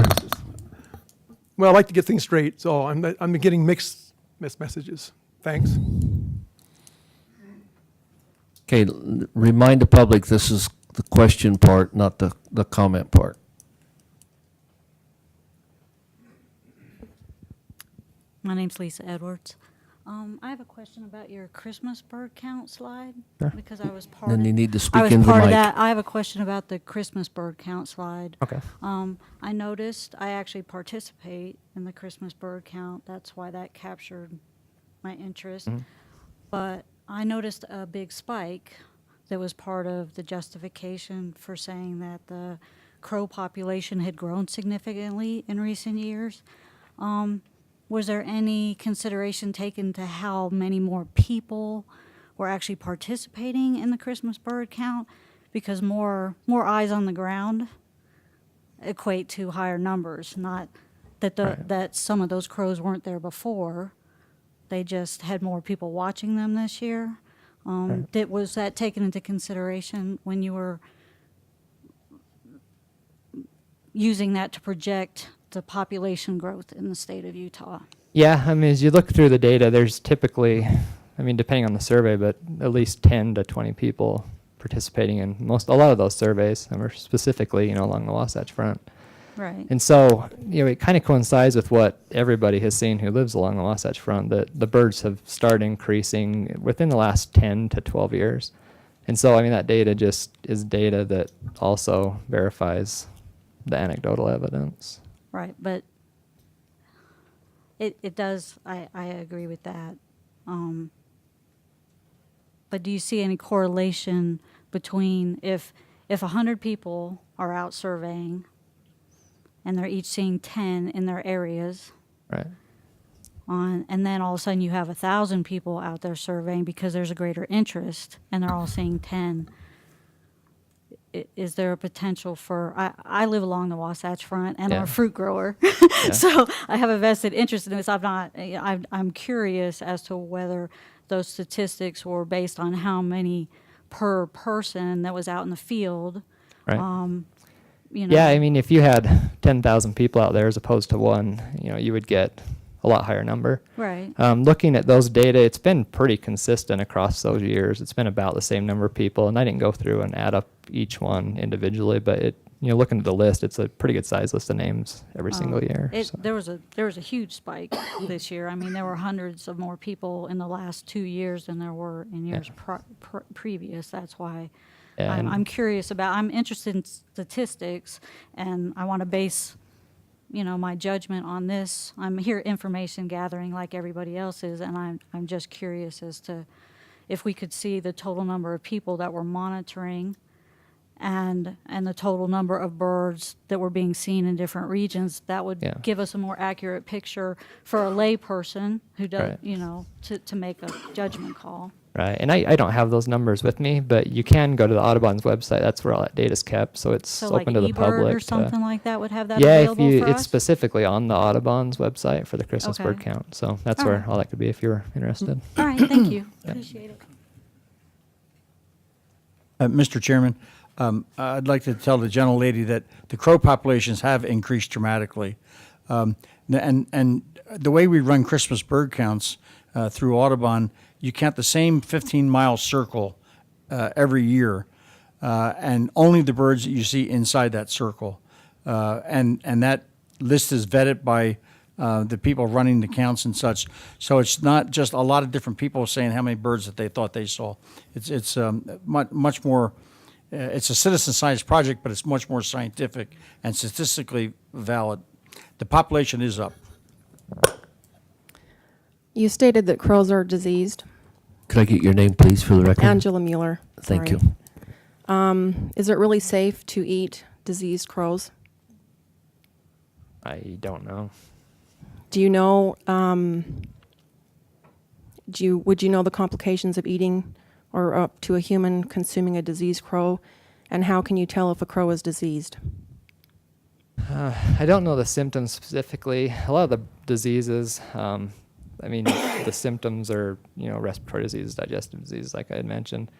Well, I like to get things straight, so I'm getting mixed messages. Thanks. Okay, remind the public this is the question part, not the comment part. My name's Lisa Edwards. I have a question about your Christmas bird count slide, Sure. because I was part Then of, you need to I speak was into the part of mic. that. I have a question about the Christmas bird count slide. Okay. I noticed I actually participate in the Christmas bird count. That's why that captured my interest. But I noticed a big spike that was part of the justification for saying that the crow population had grown significantly in recent years. was there any consideration taken to how many more people were actually participating in the Christmas bird count? Because more eyes on the ground equate to higher numbers, not that that some of those crows weren't there before. They just had more people watching them this year. Was that taken into consideration when you were using that to project the population growth in the state of Utah? Yeah, I mean, as you look through the data, there's typically, I mean, depending on the survey, but at least 10 to 20 people participating in a lot of those surveys, and we're specifically, along the Wasatch Front. Right. And so, it kind of coincides with what everybody has seen who lives along the Wasatch Front, that the birds have started increasing within the last 10 to 12 years. And so, I mean, that data just is data that also verifies the anecdotal evidence. Right, but it does, I agree with that. But do you see any correlation between if 100 people are out surveying and they're each seeing 10 in their areas, right? And then all of a sudden you have 1,000 people out there surveying because there's a greater interest and they're all seeing 10. Is there a potential for, I live along the Wasatch Front and I'm a fruit grower, so I have a vested interest in this. I'm curious as to whether those statistics were based on how many per person that was out in the field. Right. Yeah, I mean, if you had 10,000 people out there as opposed to one, you would get a lot higher number. Right. Looking at those data, it's been pretty consistent across those years. It's been about the same number of people, and I didn't go through and add up each one individually, but looking at the list, it's a pretty good size list of names every single year. There was a huge spike this year. I mean, there were hundreds of more people in the last 2 years than there were in years previous. That's why I'm curious I'm interested in statistics, and I want to base my judgment on this. I'm here information gathering like everybody else is, and I'm just curious as to if we could see the total number of people that were monitoring and the total number of birds that were being seen in different regions. That would give us a more accurate picture for a lay person who does, to make a judgment call. Right, and I don't have those numbers with me, but you can go to the Audubon's website. That's where all that data is kept, so it's open to the public. Or something like that would have that available for us? It's specifically on the Audubon's website for the Christmas bird count. So that's where all that could be if you're interested. All right, thank you. Appreciate it. Mr. Chairman, I'd like to tell the gentlelady that the crow populations have increased dramatically. And the way we run Christmas bird counts through Audubon, you count the same 15-mile circle every year, and only the birds that you see inside that circle. And that list is vetted by the people running the counts and such. So it's not just a lot of different people saying how many birds that they thought they saw. It's much more. It's a citizen science project, but it's much more scientific and statistically valid. The population is up. You stated that crows are diseased. Could I get your name, please, for the record? Angela Mueller. Thank Sorry. you. Is it really safe to eat diseased crows? I don't know. Do you know? Would you know the complications of eating or up to a human consuming a diseased crow, and how can you tell if a crow is diseased? I don't know the symptoms specifically. A lot of the diseases, the symptoms are, respiratory diseases, digestive diseases, like I had mentioned.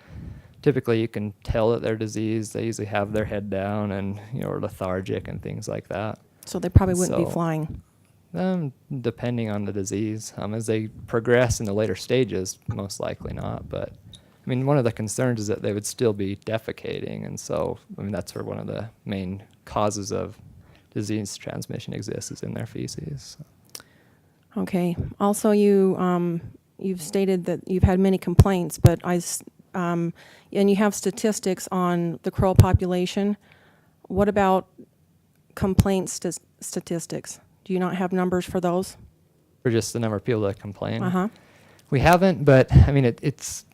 Typically, you can tell that they're diseased. They usually have their head down and, are lethargic and things like that. So they probably wouldn't be flying. Depending on the disease. As they progress in the later stages, most likely not. But, one of the concerns is that they would still be defecating. And so, that's where one of the main causes of disease transmission exists, is in their feces. Okay. Also, you've stated that you've had many complaints, but and you have statistics on the crow population. What about complaints statistics? Do you not have numbers for those? For just the number of people that complain? Uh-huh. We haven't, but it's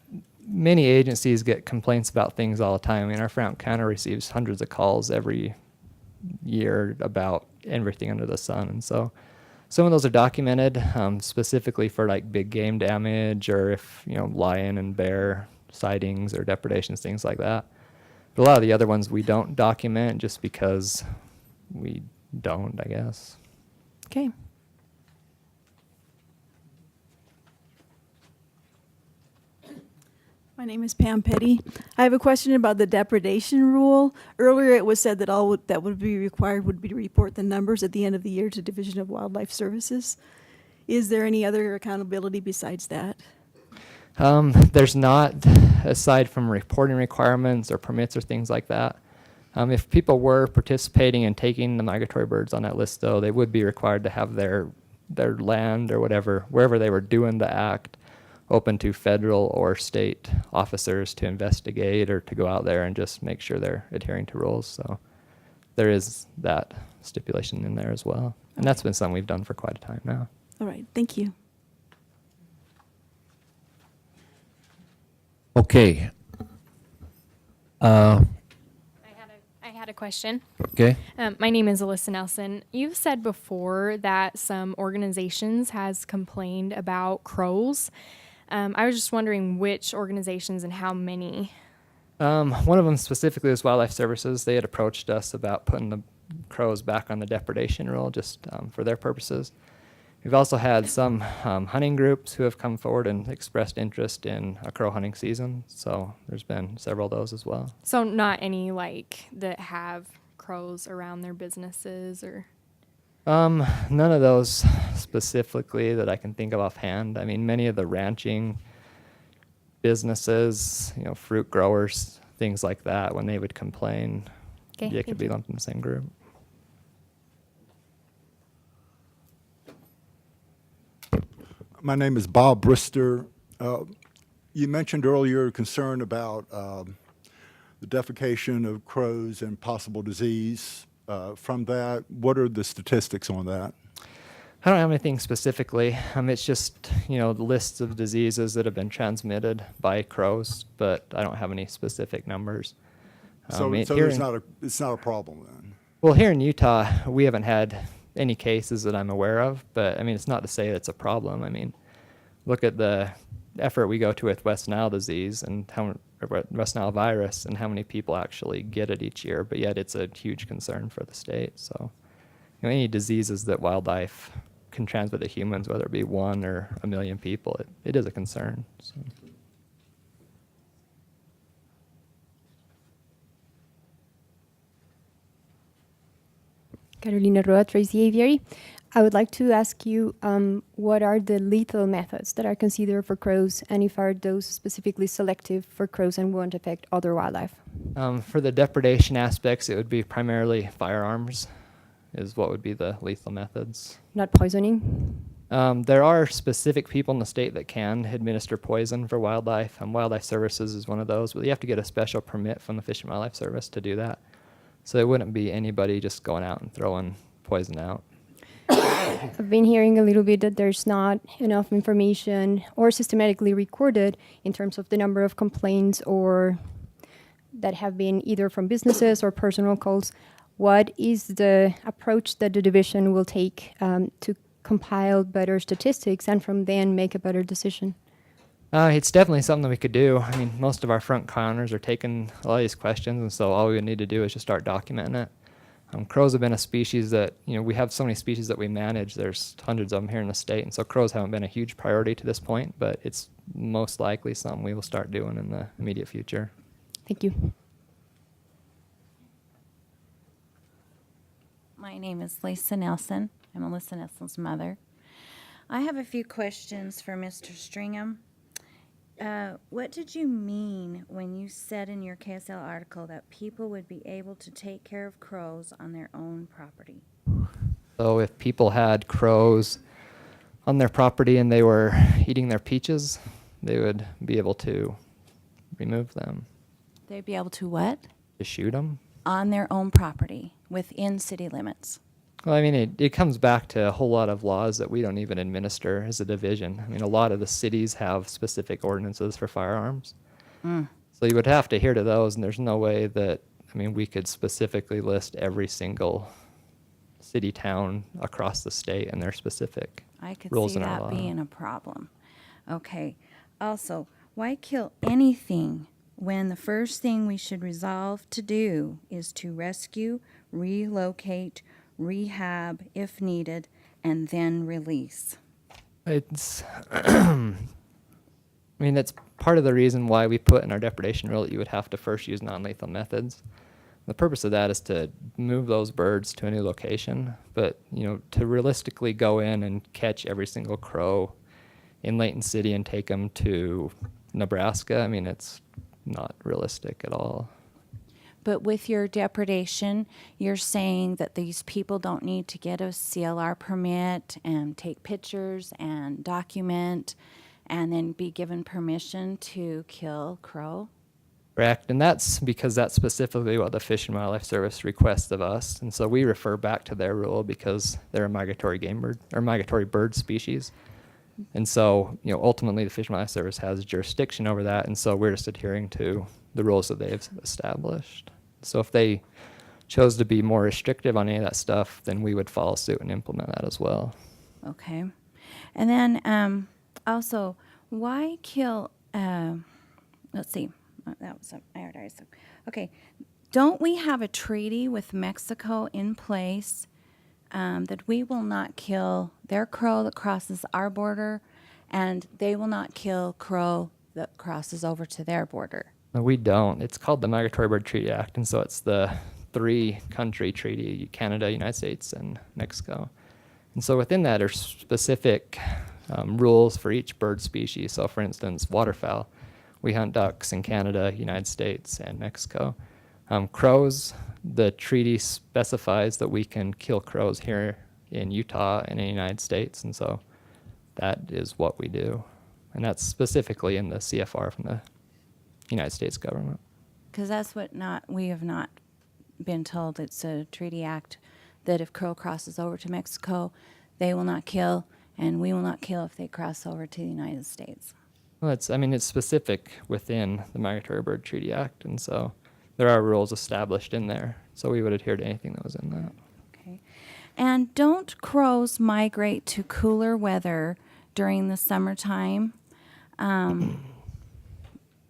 many agencies get complaints about things all the time. Our Frown County receives hundreds of calls every year about everything under the sun, and so Some of those are documented specifically for like big game damage or if, lion and bear sightings or depredations, things like that. But a lot of the other ones we don't document just because we don't, I guess. Okay. My name is Pam Petty. I have a question about the depredation rule. Earlier, it was said that all that would be required would be to report the numbers at the end of the year to Division of Wildlife Services. Is there any other accountability besides that? There's not, aside from reporting requirements or permits or things like that. If people were participating and taking the migratory birds on that list, though, they would be required to have their land or whatever, wherever they were doing the act, open to federal or state officers to investigate or to go out there and just make sure they're adhering to rules. So there is that stipulation in there as well. And that's been something we've done for quite a time now. All right, thank you. Okay. I had a question. Okay. My name is Alyssa Nelson. You've said before that some organizations has complained about crows. I was just wondering which organizations and how many. One of them specifically was Wildlife Services. They had approached us about putting the crows back on the depredation rule just for their purposes. We've also had some hunting groups who have come forward and expressed interest in a crow hunting season. So there's been several of those as well. So not any that have crows around their businesses or? None of those specifically that I can think of offhand. I mean, many of the ranching businesses, fruit growers, things like that, when they would complain, they could be lumped in the same group. My name is Bob Brister. You mentioned earlier concern about the defecation of crows and possible disease. From that, what are the statistics on that? I don't have anything specifically. It's just, the lists of diseases that have been transmitted by crows, but I don't have any specific numbers. So it's not a problem then? Well, here in Utah, we haven't had any cases that I'm aware of, but it's not to say it's a problem. Look at the effort we go to with West Nile disease and West Nile virus and how many people actually get it each year, but yet it's a huge concern for the state. So, any diseases that wildlife can transmit to humans, whether it be 1 or 1 million people, it is a concern. So. Carolina Roa, Tracy Aviary. I would like to ask you what are the lethal methods that are considered for crows, and if are those specifically selective for crows and won't affect other wildlife? For the depredation aspects, it would be primarily firearms is what would be the lethal methods. Not poisoning? There are specific people in the state that can administer poison for wildlife. Wildlife Services is one of those, but you have to get a special permit from the Fish and Wildlife Service to do that. So it wouldn't be anybody just going out and throwing poison out. I've been hearing a little bit that there's not enough information or systematically recorded in terms of the number of complaints or that have been either from businesses or personal calls. What is the approach that the division will take to compile better statistics and from then make a better decision? It's definitely something that we could do. Most of our front counters are taking a lot of these questions, and so all we would need to do is just start documenting it. Crows have been a species that, we have so many species that we manage. There's hundreds of them here in the state, and so crows haven't been a huge priority to this point, but it's most likely something we will start doing in the immediate future. Thank you. My name is Lisa Nelson. I'm Alyssa Nelson's mother. I have a few questions for Mr. Stringham. What did you mean when you said in your KSL article that people would be able to take care of crows on their own property? So if people had crows on their property and they were eating their peaches, they would be able to remove them. They'd be able to what? To shoot them. On their own property, within city limits. Well, it comes back to a whole lot of laws that we don't even administer as a division. A lot of the cities have specific ordinances for firearms. So you would have to adhere to those, and there's no way that, we could specifically list every single city, town, across the state, and their specific I could rules see in our that law. being a problem. Okay. Also, why kill anything when the first thing we should resolve to do is to rescue, relocate, rehab if needed, and then release? It's, I mean, that's part of the reason why we put in our depredation rule that you would have to first use non-lethal methods. The purpose of that is to move those birds to a new location, but, you know, to realistically go in and catch every single crow in Layton City and take them to Nebraska, I mean, it's not realistic at all. But with your depredation, you're saying that these people don't need to get a CLR permit and take pictures and document and then be given permission to kill crow? Correct, and that's because that's specifically what the Fish and Wildlife Service requests of us, and so we refer back to their rule because they're a migratory game bird, or migratory bird species. And so, you know, ultimately the Fish and Wildlife Service has jurisdiction over that, and so we're just adhering to the rules that they've established. So if they chose to be more restrictive on any of that stuff, then we would follow suit and implement that as well. Okay. And then also, why kill, let's see, that was, I already said, okay. Don't we have a treaty with Mexico in place that we will not kill their crow that crosses our border, and they will not kill crow that crosses over to their border? No, we don't. It's called the Migratory Bird Treaty Act, and so it's the three-country treaty, Canada, United States, and Mexico. And so within that are specific rules for each bird species. So for instance, waterfowl, we hunt ducks in Canada, United States, and Mexico. Crows, the treaty specifies that we can kill crows here in Utah and in the United States, and so that is what we do. And that's specifically in the CFR from the United States government. Because that's what we have not been told. It's a treaty act that if crow crosses over to Mexico, they will not kill, and we will not kill if they cross over to the United States. Well, it's specific within the Migratory Bird Treaty Act, and so there are rules established in there. So we would adhere to anything that was in that. Okay. And don't crows migrate to cooler weather during the summertime?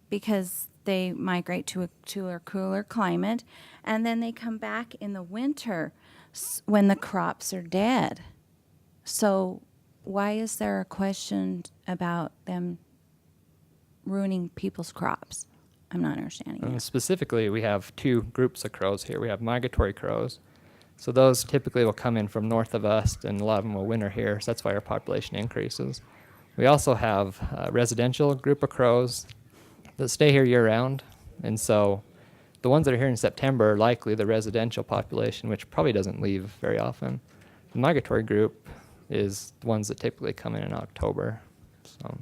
Because they migrate to a cooler climate, and then they come back in the winter when the crops are dead. So why is there a question about them ruining people's crops? I'm not understanding that. Specifically, we have two groups of crows here. We have migratory crows. So those typically will come in from north of us, and a lot of them will winter here, so that's why our population increases. We also have a residential group of crows that stay here year-round, and so the ones that are here in September are likely the residential population, which probably doesn't leave very often. The migratory group is the ones that typically come in October. So.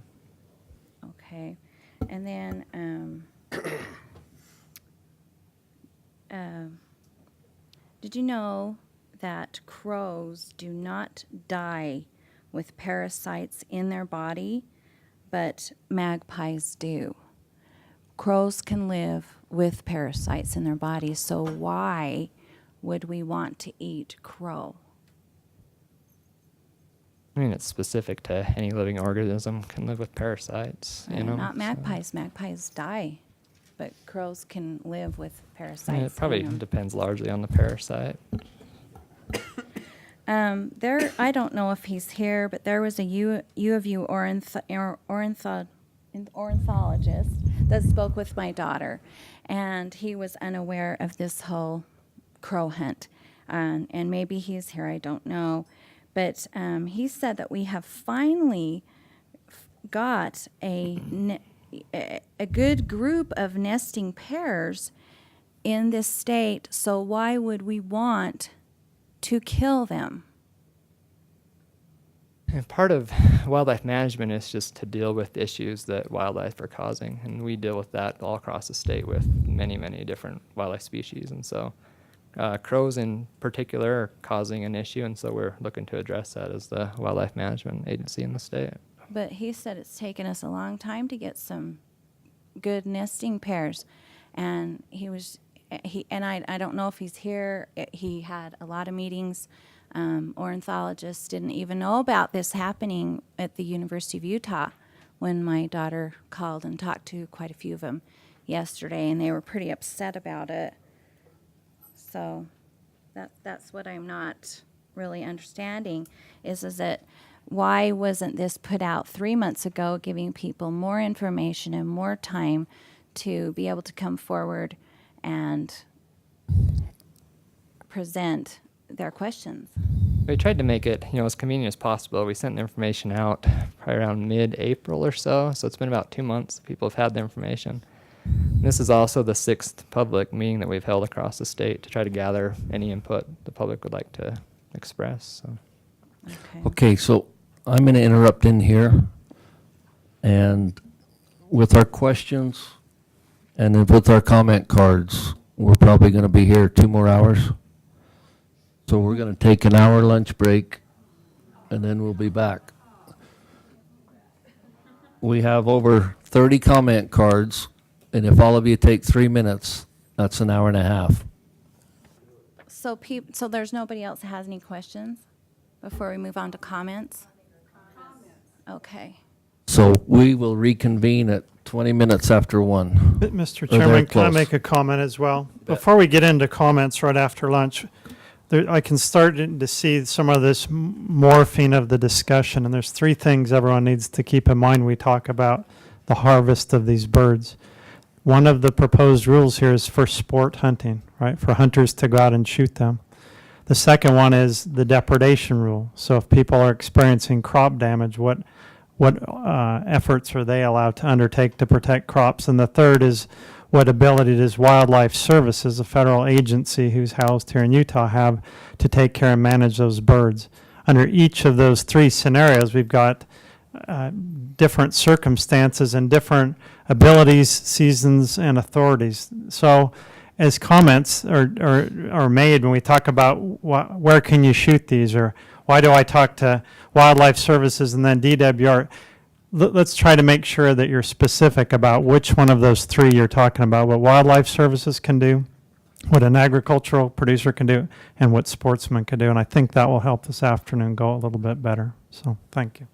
Okay. And then did you know that crows do not die with parasites in their body, but magpies do? Crows can live with parasites in their bodies, so why would we want to eat crow? I mean, it's specific to any living organism can live with parasites. You know, Not magpies. So. Magpies die, but crows can live with parasites. I mean, it probably depends largely on the parasite. I don't know if he's here, but there was a U of U ornithologist that spoke with my daughter, and he was unaware of this whole crow hunt. And maybe he's here, I don't know. But he said that we have finally got a good group of nesting pairs in this state, so why would we want to kill them? And part of wildlife management is just to deal with issues that wildlife are causing, and we deal with that all across the state with many, many different wildlife species. And so crows in particular are causing an issue, and so we're looking to address that as the wildlife management agency in the state. But he said it's taken us a long time to get some good nesting pairs, and I don't know if he's here. He had a lot of meetings ornithologists didn't even know about this happening at the University of Utah when my daughter called and talked to quite a few of them yesterday, and they were pretty upset about it. So that's what I'm not really understanding is that why wasn't this put out 3 months ago, giving people more information and more time to be able to come forward and present their questions? We tried to make it, as convenient as possible. We sent the information out probably around mid-April or so, so it's been about 2 months people have had the information. And this is also the 6th public meeting that we've held across the state to try to gather any input the public would like to express. So. Okay, so I'm going to interrupt in here. And with our questions and then with our comment cards, we're probably going to be here 2 more hours. So we're going to take an hour lunch break, and then we'll be back. We have over 30 comment cards, and if all of you take 3 minutes, that's an hour and a half. So so there's nobody else that has any questions before we move on to comments? Okay. So we will reconvene at 20 minutes after 1. Mr. Or they're Chairman, can I close. make a comment as well? Before we get into comments right after lunch, I can start to see some of this morphing of the discussion, and there's 3 things everyone needs to keep in mind when we talk about the harvest of these birds. One of the proposed rules here is for sport hunting, right? For hunters to go out and shoot them. The second one is the depredation rule. So if people are experiencing crop damage, what efforts are they allowed to undertake to protect crops? And the third is what ability does Wildlife Services, a federal agency who's housed here in Utah, have to take care and manage those birds? Under each of those 3 scenarios, we've got different circumstances and different abilities, seasons, and authorities. So as comments are made when we talk about where can you shoot these, or why do I talk to Wildlife Services and then DWR, let's try to make sure that you're specific about which one of those 3 you're talking about, what Wildlife Services can do, what an agricultural producer can do, and what sportsmen can do. And I think that will help this afternoon go a little bit better. So thank you.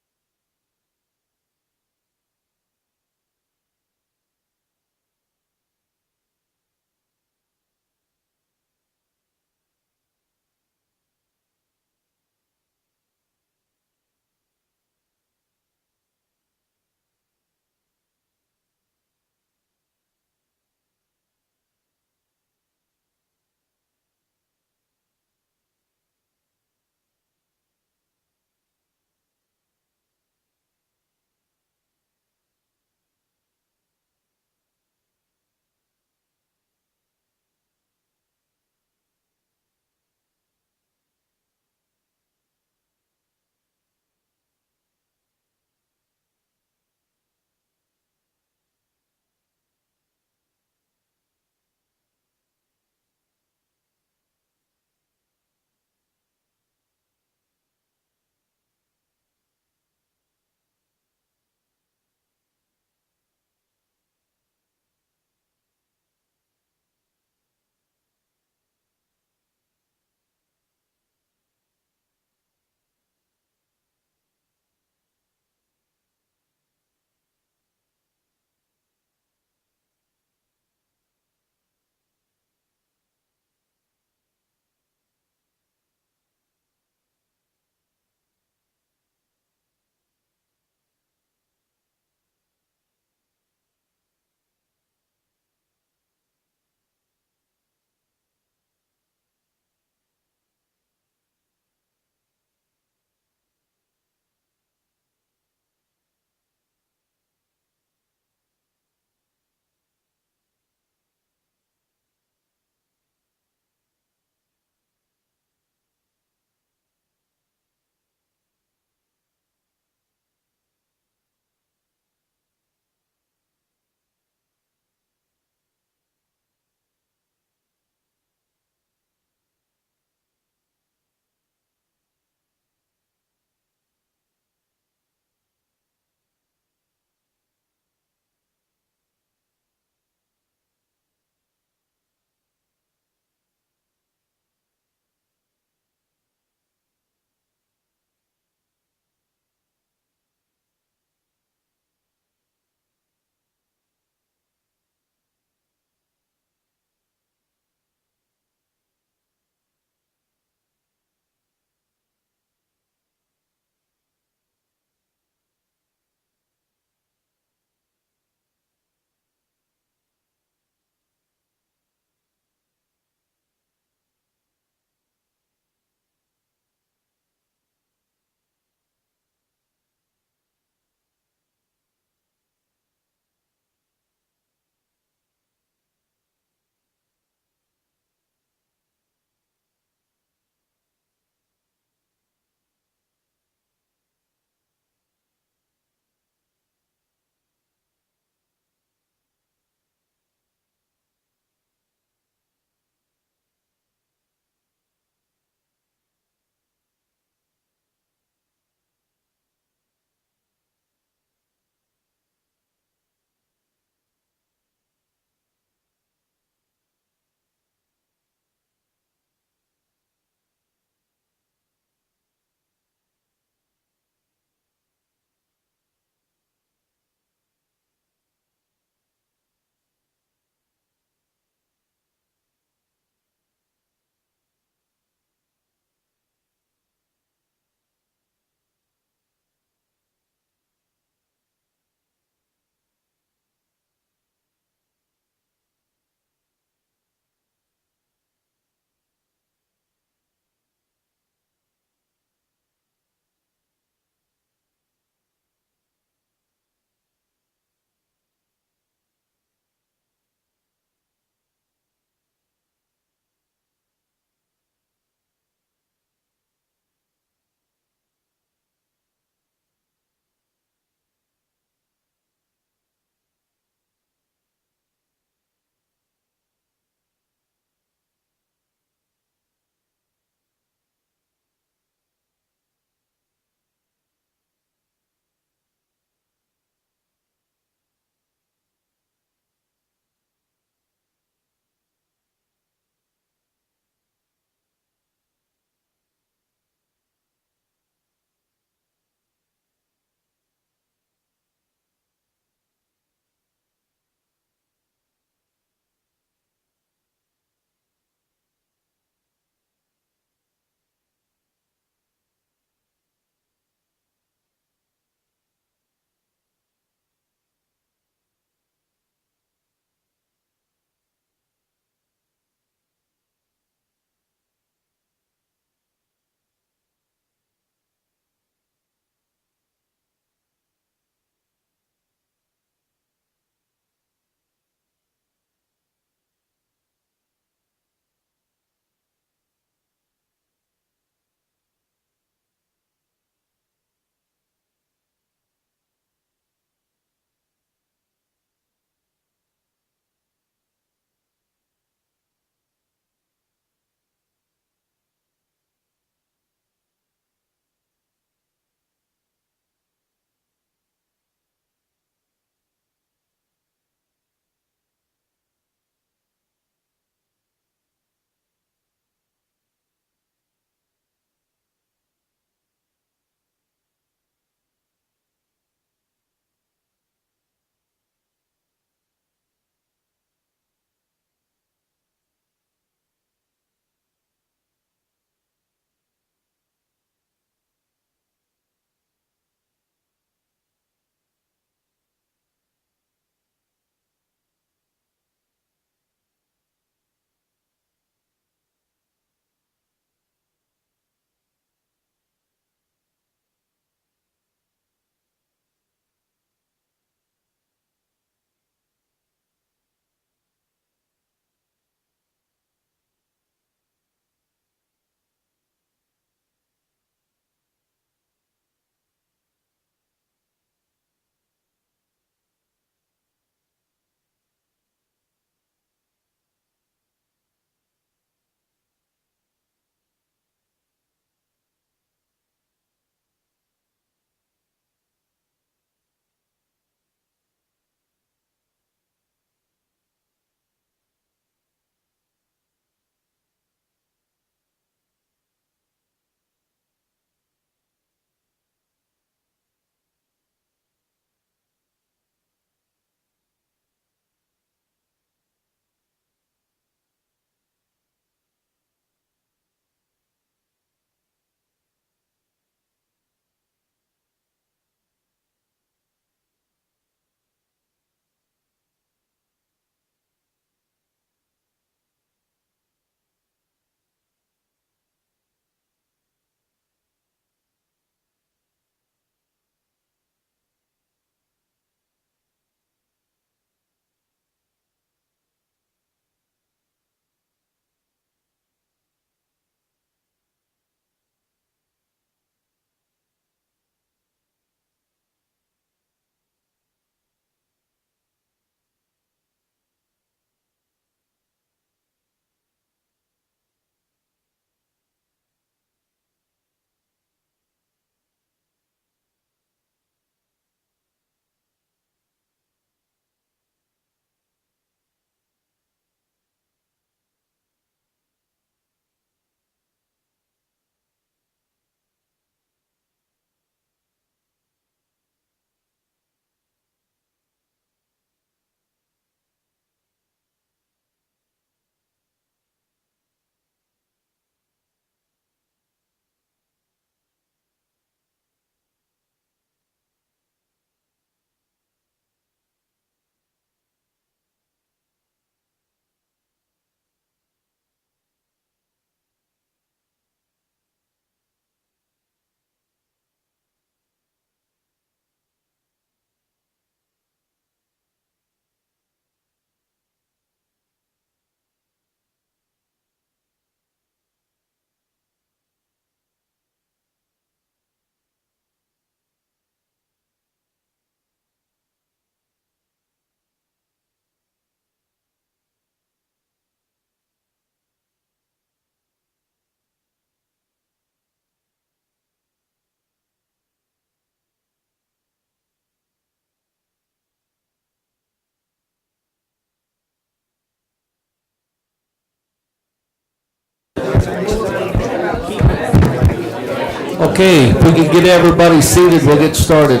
Okay, if we can get everybody seated, we'll get started.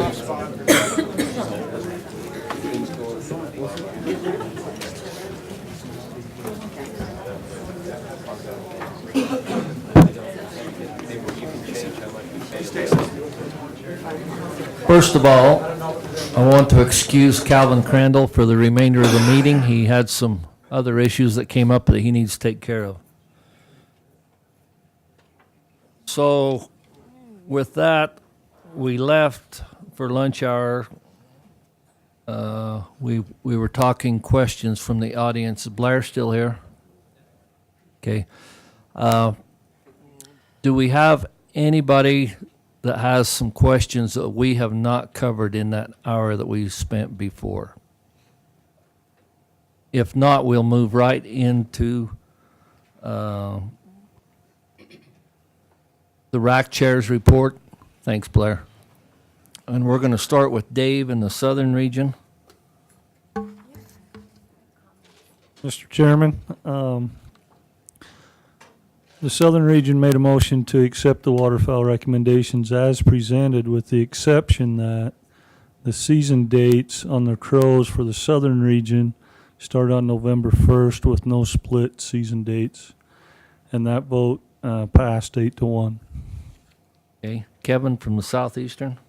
First of all, I want to excuse Calvin Crandall for the remainder of the meeting. He had some other issues that came up that he needs to take care of. So with that, we left for lunch hour. We were talking questions from the audience. Is Blair still here? Okay. Do we have anybody that has some questions that we have not covered in that hour that we spent before? If not, we'll move right into the rack chairs report. Thanks, Blair. And we're going to start with Dave in the southern region. Mr. Chairman, the Southern Region made a motion to accept the waterfowl recommendations as presented, with the exception that the season dates on the crows for the Southern Region start on November 1st with no split season dates. And that vote passed 8-1. Okay. Kevin from the southeastern.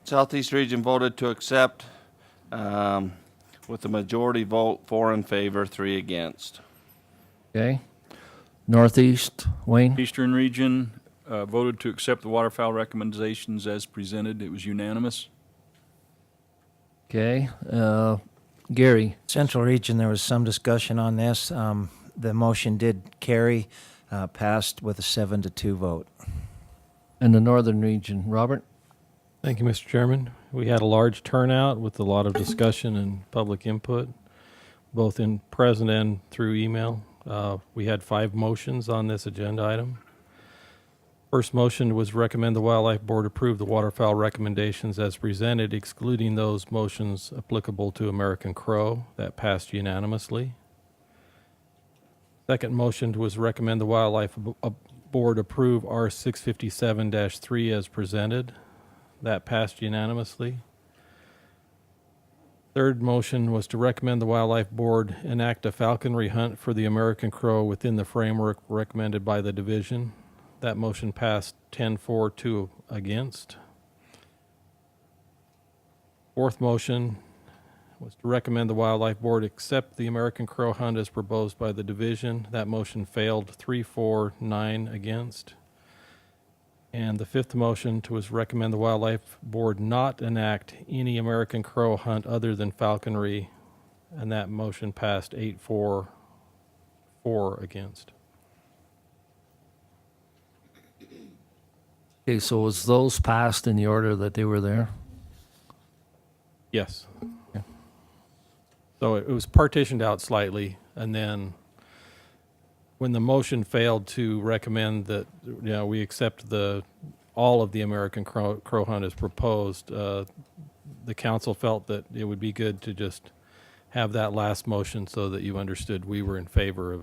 Southeast Region voted to accept with a majority vote 4 in favor, 3 against. Okay. Northeast, Wayne. Eastern Region voted to accept the waterfowl recommendations as presented. It was unanimous. Okay. Gary. Central Region, there was some discussion on this. The motion did carry, passed with a 7-2 vote. And the northern region, Robert. Thank you, Mr. Chairman. We had a large turnout with a lot of discussion and public input, both in present and through email. We had 5 motions on this agenda item. First motion was recommend the Wildlife Board approve the waterfowl recommendations as presented, excluding those motions applicable to American crow. That passed unanimously. Second motion was recommend the Wildlife Board approve R657-3 as presented. That passed unanimously. Third motion was to recommend the Wildlife Board enact a falconry hunt for the American crow within the framework recommended by the division. That motion passed 10-4, 2 against. Fourth motion was to recommend the Wildlife Board accept the American crow hunt as proposed by the division. That motion failed 3-4, 9 against. And the fifth motion was recommend the Wildlife Board not enact any American crow hunt other than falconry, and that motion passed 8-4, 4 against. Okay, so was those passed in the order that they were there? Yes. Okay. So it was partitioned out slightly, and then when the motion failed to recommend that, we accept all of the American crow hunt as proposed, the council felt that it would be good to just have that last motion so that you understood we were in favor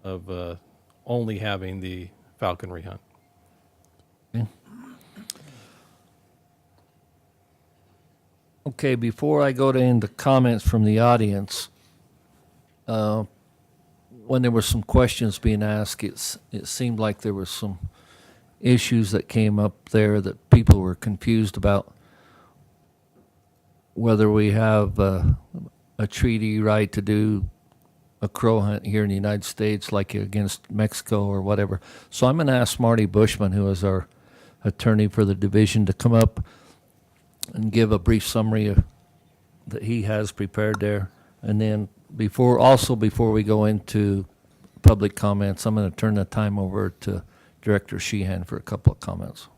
of only having the falconry hunt. Okay, before I go into comments from the audience, when there were some questions being asked, it seemed like there were some issues that came up there that people were confused about whether we have a treaty right to do a crow hunt here in the United States like against Mexico or whatever. So I'm going to ask Marty Bushman, who is our attorney for the division, to come up and give a brief summary that he has prepared there. And then before we go into public comments, I'm going to turn the time over to Director Sheehan for a couple of comments.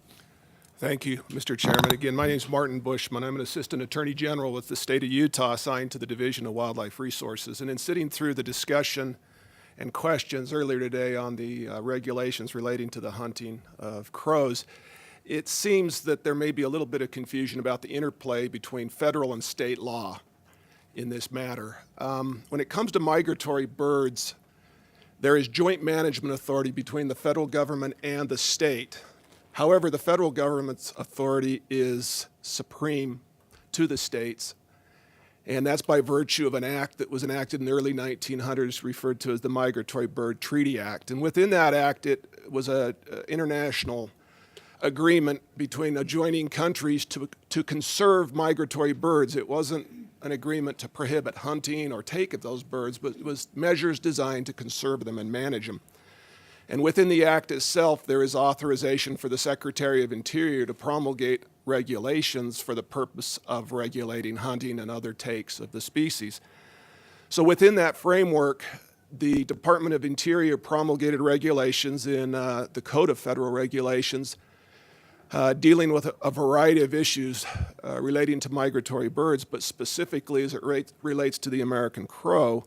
Thank you, Mr. Chairman. Again, my name is Martin Bushman. I'm an Assistant Attorney General with the state of Utah assigned to the Division of Wildlife Resources. And in sitting through the discussion and questions earlier today on the regulations relating to the hunting of crows, it seems that there may be a little bit of confusion about the interplay between federal and state law in this matter. When it comes to migratory birds, there is joint management authority between the federal government and the state. However, the federal government's authority is supreme to the states, and that's by virtue of an act that was enacted in the early 1900s referred to as the Migratory Bird Treaty Act. And within that act, it was an international agreement between adjoining countries to conserve migratory birds. It wasn't an agreement to prohibit hunting or take of those birds, but it was measures designed to conserve them and manage them. And within the act itself, there is authorization for the Secretary of Interior to promulgate regulations for the purpose of regulating hunting and other takes of the species. So within that framework, the Department of Interior promulgated regulations in the Code of Federal Regulations dealing with a variety of issues relating to migratory birds, but specifically as it relates to the American crow.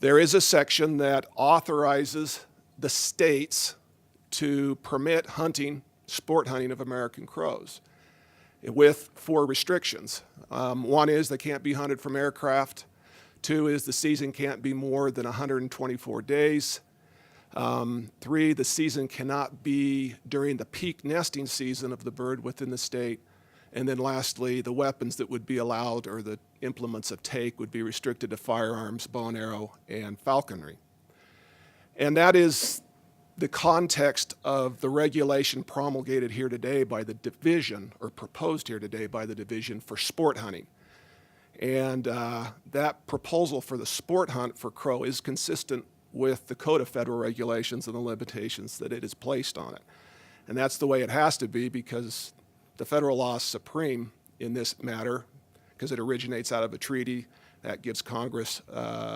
There is a section that authorizes the states to permit hunting, sport hunting of American crows with 4 restrictions. One is they can't be hunted from aircraft. 2 is the season can't be more than 124 days. 3, the season cannot be during the peak nesting season of the bird within the state. And then lastly, the weapons that would be allowed or the implements of take would be restricted to firearms, bow and arrow, and falconry. And that is the context of the regulation promulgated here today by the division, or proposed here today by the division for sport hunting. And that proposal for the sport hunt for crow is consistent with the Code of Federal Regulations and the limitations that it has placed on it. And that's the way it has to be, because the federal law is supreme in this matter, because it originates out of a treaty that gives Congress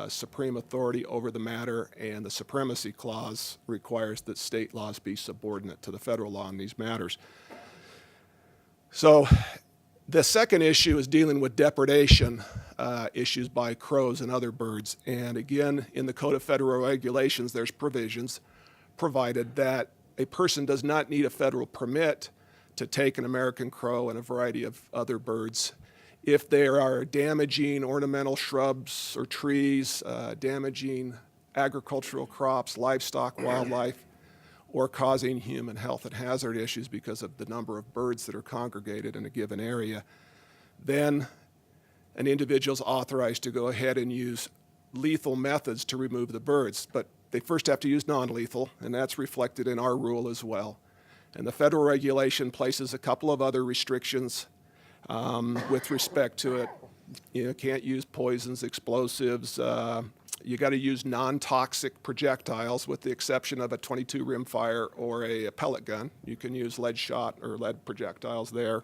supreme authority over the matter, and the Supremacy Clause requires that state laws be subordinate to the federal law in these matters. So the second issue is dealing with depredation issues by crows and other birds. And again, in the Code of Federal Regulations, there's provisions provided that a person does not need a federal permit to take an American crow and a variety of other birds if there are damaging ornamental shrubs or trees, damaging agricultural crops, livestock, wildlife, or causing human health and hazard issues because of the number of birds that are congregated in a given area. Then an individual is authorized to go ahead and use lethal methods to remove the birds, but they first have to use non-lethal, and that's reflected in our rule as well. And the federal regulation places a couple of other restrictions with respect to it. You can't use poisons, explosives. You got to use non-toxic projectiles, with the exception of a .22 rimfire or a pellet gun. You can use lead shot or lead projectiles there.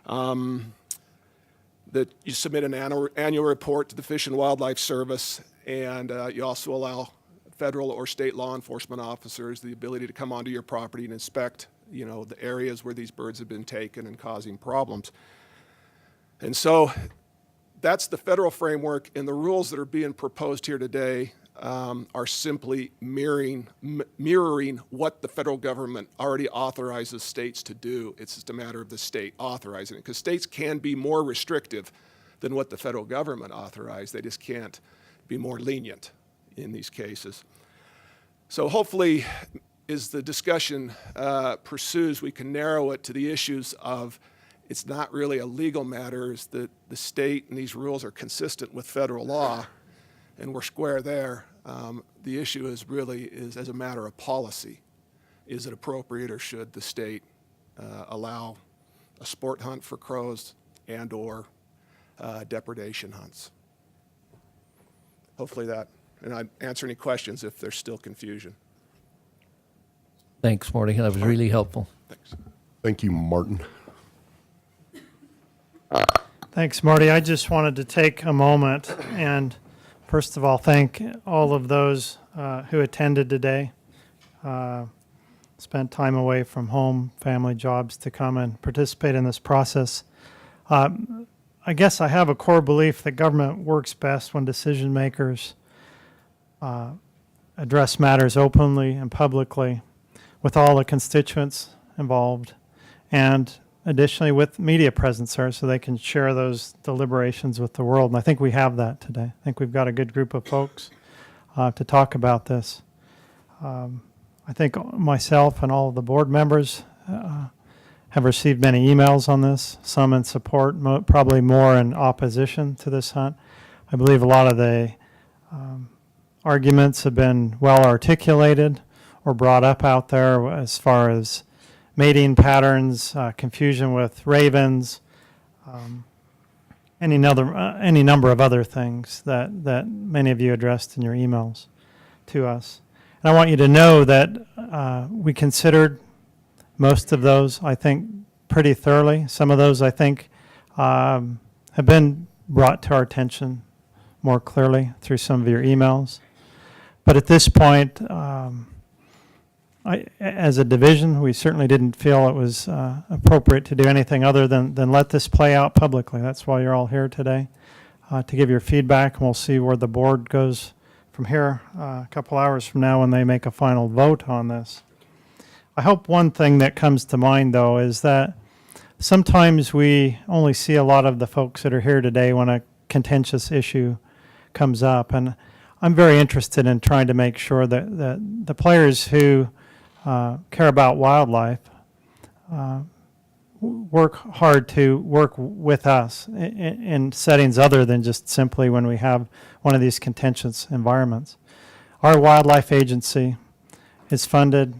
That you submit an annual report to the Fish and Wildlife Service, and you also allow federal or state law enforcement officers the ability to come onto your property and inspect, the areas where these birds have been taken and causing problems. And so that's the federal framework, and the rules that are being proposed here today are simply mirroring what the federal government already authorizes states to do. It's just a matter of the state authorizing it, because states can be more restrictive than what the federal government authorized. They just can't be more lenient in these cases. So hopefully, as the discussion pursues, we can narrow it to the issues of it's not really a legal matter, it's that the state and these rules are consistent with federal law, and we're square there. The issue is really as a matter of policy. Is it appropriate, or should the state allow a sport hunt for crows and or depredation hunts? Hopefully that, and I'd answer any questions if there's still confusion. Thanks, Marty. That was really helpful. Thanks. Thank you, Martin. Thanks, Marty. I just wanted to take a moment and, first of all, thank all of those who attended today, spent time away from home, family, jobs to come and participate in this process. I guess I have a core belief that government works best when decision makers address matters openly and publicly with all the constituents involved, and additionally with media presence there so they can share those deliberations with the world. And I think we have that today. I think we've got a good group of folks. to talk about this. I think myself and all of the board members have received many emails on this, some in support, probably more in opposition to this hunt. I believe a lot of the arguments have been well articulated or brought up out there as far as mating patterns, confusion with ravens, any number of other things that many of you addressed in your emails to us. And I want you to know that we considered most of those, I think, pretty thoroughly. Some of those, I think, have been brought to our attention more clearly through some of your emails. But at this point, as a division, we certainly didn't feel it was appropriate to do anything other than let this play out publicly. That's why you're all here today, to give your feedback, and we'll see where the board goes from here a couple hours from now when they make a final vote on this. I hope one thing that comes to mind, though, is that sometimes we only see a lot of the folks that are here today when a contentious issue comes up, and I'm very interested in trying to make sure that the players who care about wildlife work hard to work with us in settings other than just simply when we have one of these contentious environments. Our wildlife agency is funded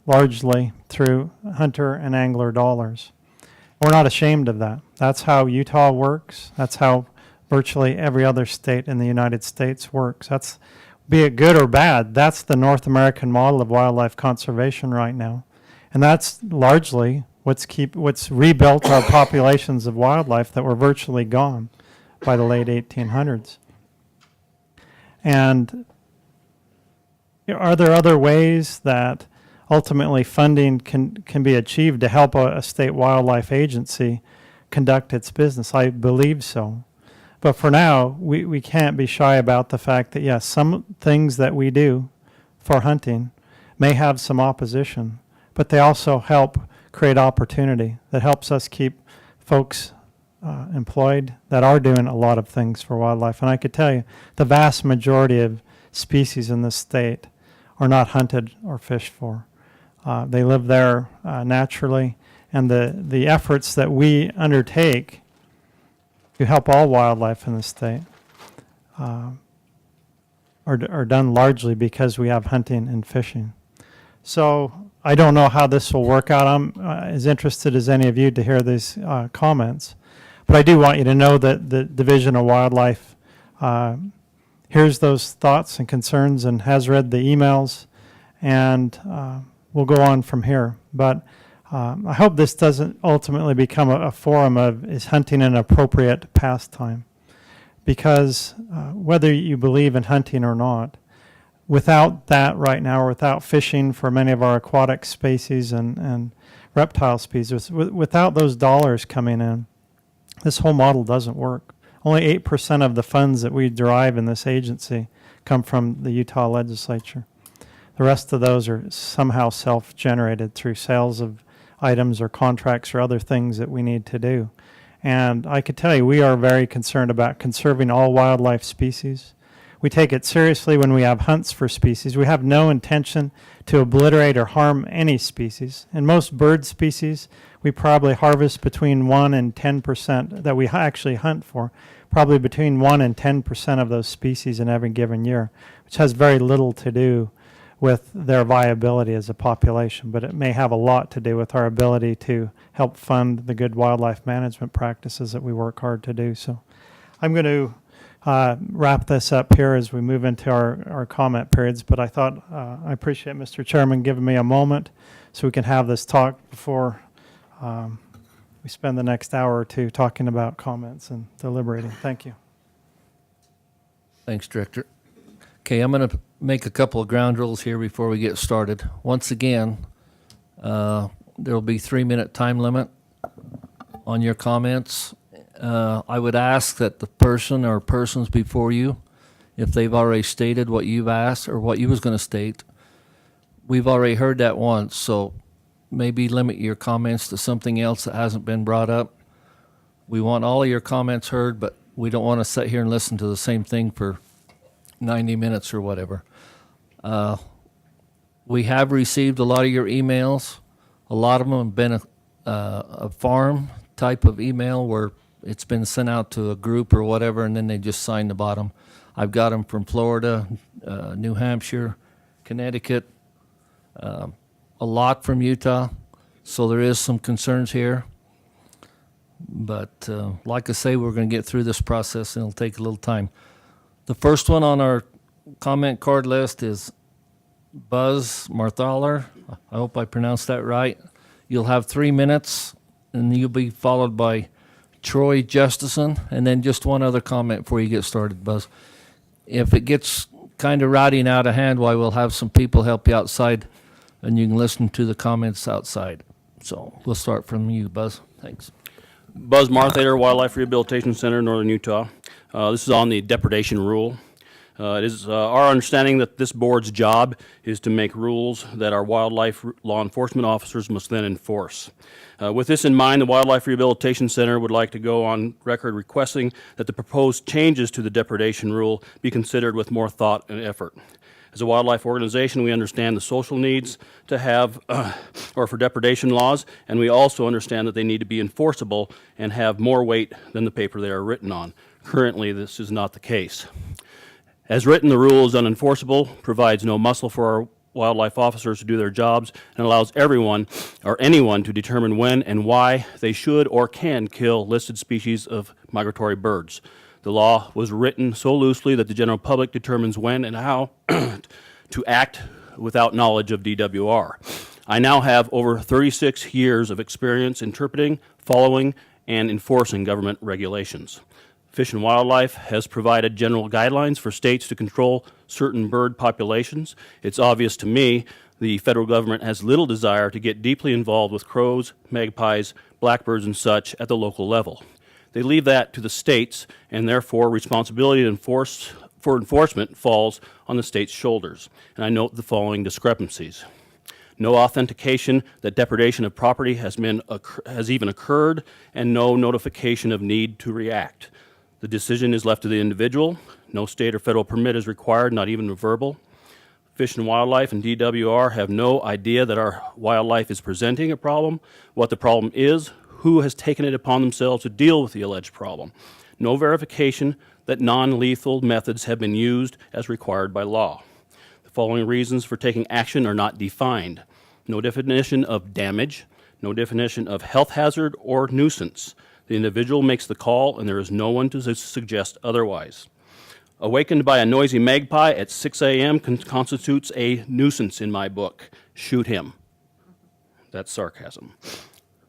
largely through hunter and angler dollars. We're not ashamed of that. That's how Utah works. That's how virtually every other state in the United States works. That's, be it good or bad, that's the North American model of wildlife conservation right now. And that's largely what's rebuilt our populations of wildlife that were virtually gone by the late 1800s. And are there other ways that ultimately funding can be achieved to help a state wildlife agency conduct its business? I believe so. But for now, we can't be shy about the fact that, yes, some things that we do for hunting may have some opposition, but they also help create opportunity that helps us keep folks employed that are doing a lot of things for wildlife. And I could tell you, the vast majority of species in this state are not hunted or fished for. They live there naturally, and the efforts that we undertake to help all wildlife in the state are done largely because we have hunting and fishing. So I don't know how this will work out. I'm as interested as any of you to hear these comments. But I do want you to know that the Division of Wildlife hears those thoughts and concerns and has read the emails, and we'll go on from here. But I hope this doesn't ultimately become a forum of, is hunting an appropriate pastime? Because whether you believe in hunting or not, without that right now, or without fishing for many of our aquatic species and reptile species, without those dollars coming in, this whole model doesn't work. Only 8% of the funds that we derive in this agency come from the Utah legislature. The rest of those are somehow self-generated through sales of items or contracts or other things that we need to do. And I could tell you, we are very concerned about conserving all wildlife species. We take it seriously when we have hunts for species. We have no intention to obliterate or harm any species. In most bird species, we probably harvest between 1 and 10% that we actually hunt for, probably between 1 and 10% of those species in every given year, which has very little to do with their viability as a population, but it may have a lot to do with our ability to help fund the good wildlife management practices that we work hard to do. So I'm going to wrap this up here as we move into our comment periods, but I thought I appreciate Mr. Chairman giving me a moment so we can have this talk before we spend the next hour or two talking about comments and deliberating. Thank you. Thanks, Director. Okay, I'm going to make a couple of ground rules here before we get started. Once again, there will be 3-minute time limit on your comments. I would ask that the person or persons before you, if they've already stated what you've asked or what you was going to state, we've already heard that once, so maybe limit your comments to something else that hasn't been brought up. We want all of your comments heard, but we don't want to sit here and listen to the same thing for 90 minutes or whatever. We have received a lot of your emails. A lot of them have been a farm type of email where it's been sent out to a group or whatever, and then they just sign the bottom. I've got them from Florida, New Hampshire, Connecticut, a lot from Utah. So there is some concerns here. But like I say, we're going to get through this process, and it'll take a little time. The first one on our comment card list is Buzz Marthaler. I hope I pronounced that right. You'll have 3 minutes, and you'll be followed by Troy Justison, and then just one other comment before you get started, Buzz. If it gets kind of rowdy and out of hand, why we'll have some people help you outside, and you can listen to the comments outside. So we'll start from you, Buzz. Thanks. Buzz Marthaler, Wildlife Rehabilitation Center, Northern Utah. This is on the depredation rule. It is our understanding that this board's job is to make rules that our wildlife law enforcement officers must then enforce. With this in mind, the Wildlife Rehabilitation Center would like to go on record requesting that the proposed changes to the depredation rule be considered with more thought and effort. As a wildlife organization, we understand the social needs to have, or for depredation laws, and we also understand that they need to be enforceable and have more weight than the paper they are written on. Currently, this is not the case. As written, the rule is unenforceable, provides no muscle for our wildlife officers to do their jobs, and allows everyone or anyone to determine when and why they should or can kill listed species of migratory birds. The law was written so loosely that the general public determines when and how to act without knowledge of DWR. I now have over 36 years of experience interpreting, following, and enforcing government regulations. Fish and Wildlife has provided general guidelines for states to control certain bird populations. It's obvious to me the federal government has little desire to get deeply involved with crows, magpies, blackbirds, and such at the local level. They leave that to the states, and therefore responsibility for enforcement falls on the state's shoulders. And I note the following discrepancies. No authentication that depredation of property has even occurred, and no notification of need to react. The decision is left to the individual. No state or federal permit is required, not even a verbal. Fish and Wildlife and DWR have no idea that our wildlife is presenting a problem, what the problem is, who has taken it upon themselves to deal with the alleged problem. No verification that non-lethal methods have been used as required by law. The following reasons for taking action are not defined. No definition of damage, no definition of health hazard or nuisance. The individual makes the call, and there is no one to suggest otherwise. Awakened by a noisy magpie at 6 a.m. constitutes a nuisance in my book. Shoot him. That's sarcasm.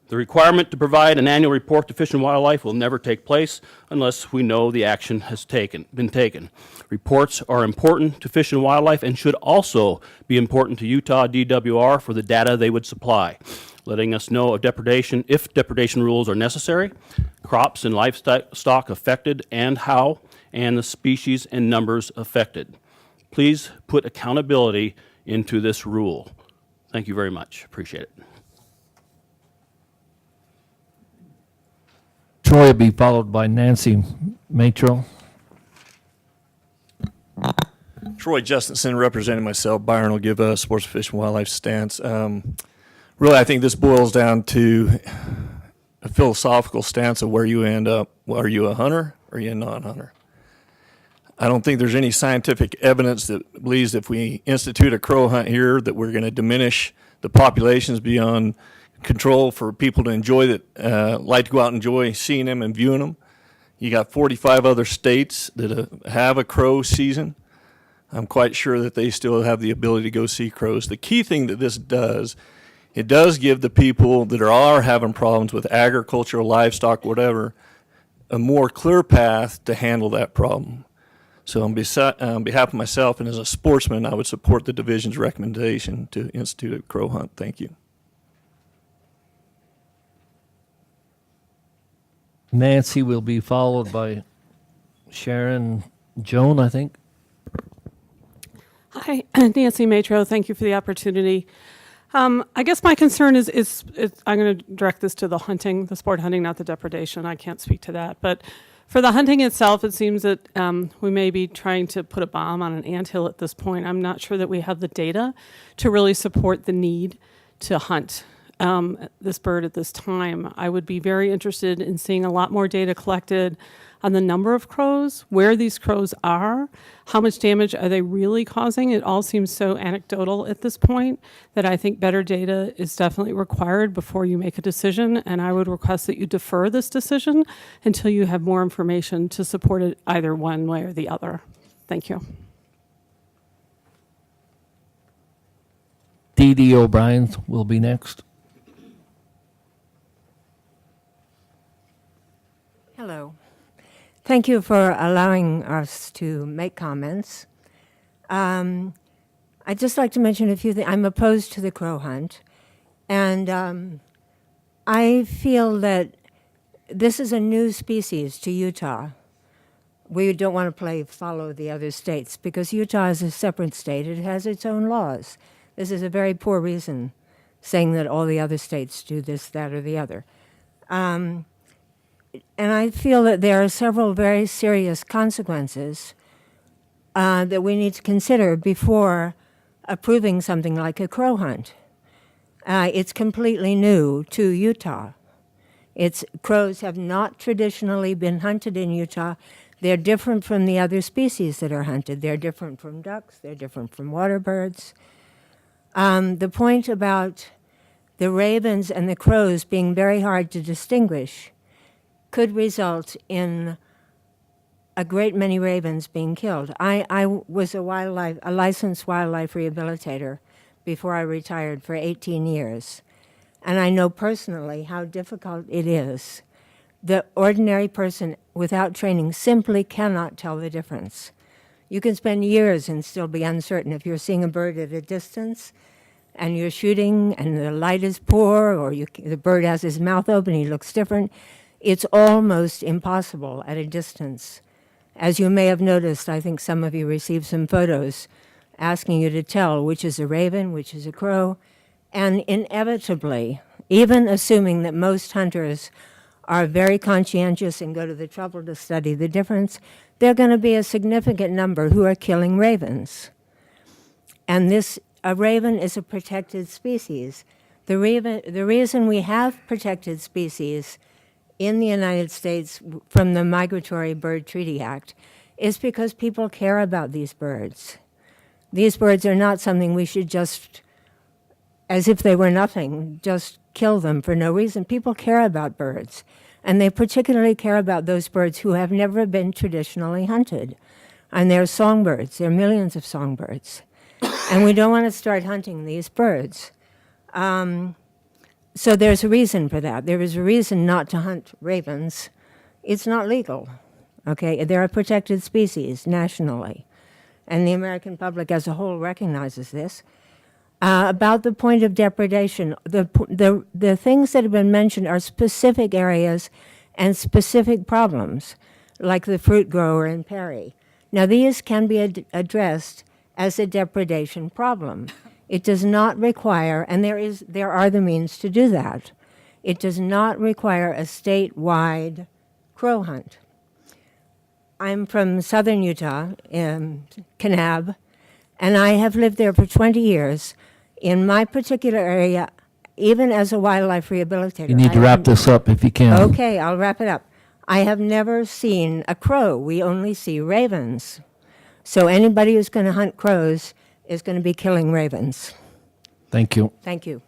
The requirement to provide an annual report to Fish and Wildlife will never take place unless we know the action has been taken. Reports are important to Fish and Wildlife and should also be important to Utah DWR for the data they would supply, letting us know of depredation, if depredation rules are necessary, crops and livestock affected and how, and the species and numbers affected. Please put accountability into this rule. Thank you very much. Appreciate it. Troy will be followed by Nancy Matro. Troy Justinson representing myself. Byron will give a sports, fish, and wildlife stance. Really, I think this boils down to a philosophical stance of where you end up. Are you a hunter or are you a non-hunter? I don't think there's any scientific evidence that believes if we institute a crow hunt here that we're going to diminish the populations beyond control for people to enjoy that, like to go out and enjoy seeing them and viewing them. You got 45 other states that have a crow season. I'm quite sure that they still have the ability to go see crows. The key thing that this does, it does give the people that are having problems with agriculture, livestock, whatever, a more clear path to handle that problem. So on behalf of myself and as a sportsman, I would support the division's recommendation to institute a crow hunt. Thank you. Nancy will be followed by Sharon Joan, I think. Hi, Nancy Matro. Thank you for the opportunity. I guess my concern is I'm going to direct this to the sport hunting, not the depredation. I can't speak to that. But For the hunting itself, it seems that we may be trying to put a bomb on an anthill at this point. I'm not sure that we have the data to really support the need to hunt this bird at this time. I would be very interested in seeing a lot more data collected on the number of crows, where these crows are, how much damage are they really causing. It all seems so anecdotal at this point that I think better data is definitely required before you make a decision, and I would request that you defer this decision until you have more information to support it either one way or the other. Thank you. D.D. O'Brien will be next. Hello. Thank you for allowing us to make comments. I'd just like to mention a few things. I'm opposed to the crow hunt, and I feel that this is a new species to Utah. We don't want to follow the other states because Utah is a separate state. It has its own laws. This is a very poor reason, saying that all the other states do this, that, or the other. And I feel that there are several very serious consequences that we need to consider before approving something like a crow hunt. It's completely new to Utah. Crows have not traditionally been hunted in Utah. They're different from the other species that are hunted. They're different from ducks. They're different from water birds. The point about the ravens and the crows being very hard to distinguish could result in a great many ravens being killed. I was a licensed wildlife rehabilitator before I retired for 18 years. And I know personally how difficult it is. The ordinary person without training simply cannot tell the difference. You can spend years and still be uncertain if you're seeing a bird at a distance and you're shooting and the light is poor or the bird has his mouth open, he looks different. It's almost impossible at a distance. As you may have noticed, I think some of you received some photos asking you to tell which is a raven, which is a crow, and inevitably, even assuming that most hunters are very conscientious and go to the trouble to study the difference, there are going to be a significant number who are killing ravens. And a raven is a protected species. The reason we have protected species in the United States from the Migratory Bird Treaty Act is because people care about these birds. These birds are not something we should just, as if they were nothing, just kill them for no reason. People care about birds, and they particularly care about those birds who have never been traditionally hunted. And they're songbirds. There are millions of songbirds. And we don't want to start hunting these birds. So there's a reason for that. There is a reason not to hunt ravens. It's not legal, okay? They're a protected species nationally, and the American public as a whole recognizes this. About the point of depredation, the things that have been mentioned are specific areas and specific problems, like the fruit grower in Perry. Now, these can be addressed as a depredation problem. It does not require, and there are the means to do that. It does not require a statewide crow hunt. I'm from southern Utah, in Kanab, and I have lived there for 20 years. In my particular area, even as a wildlife rehabilitator. You need to wrap this up if you can. Okay, I'll wrap it up. I have never seen a crow. We only see ravens. So anybody who's going to hunt crows is going to be killing ravens. Thank you. Thank you.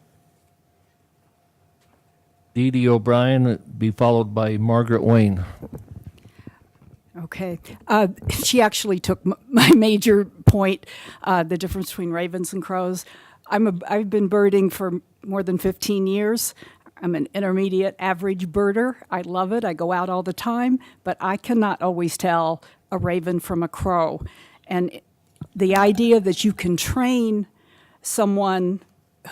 D.D. O'Brien, be followed by Margaret Wayne. Okay. She actually took my major point, the difference between ravens and crows. I've been birding for more than 15 years. I'm an intermediate average birder. I love it. I go out all the time, but I cannot always tell a raven from a crow. And the idea that you can train someone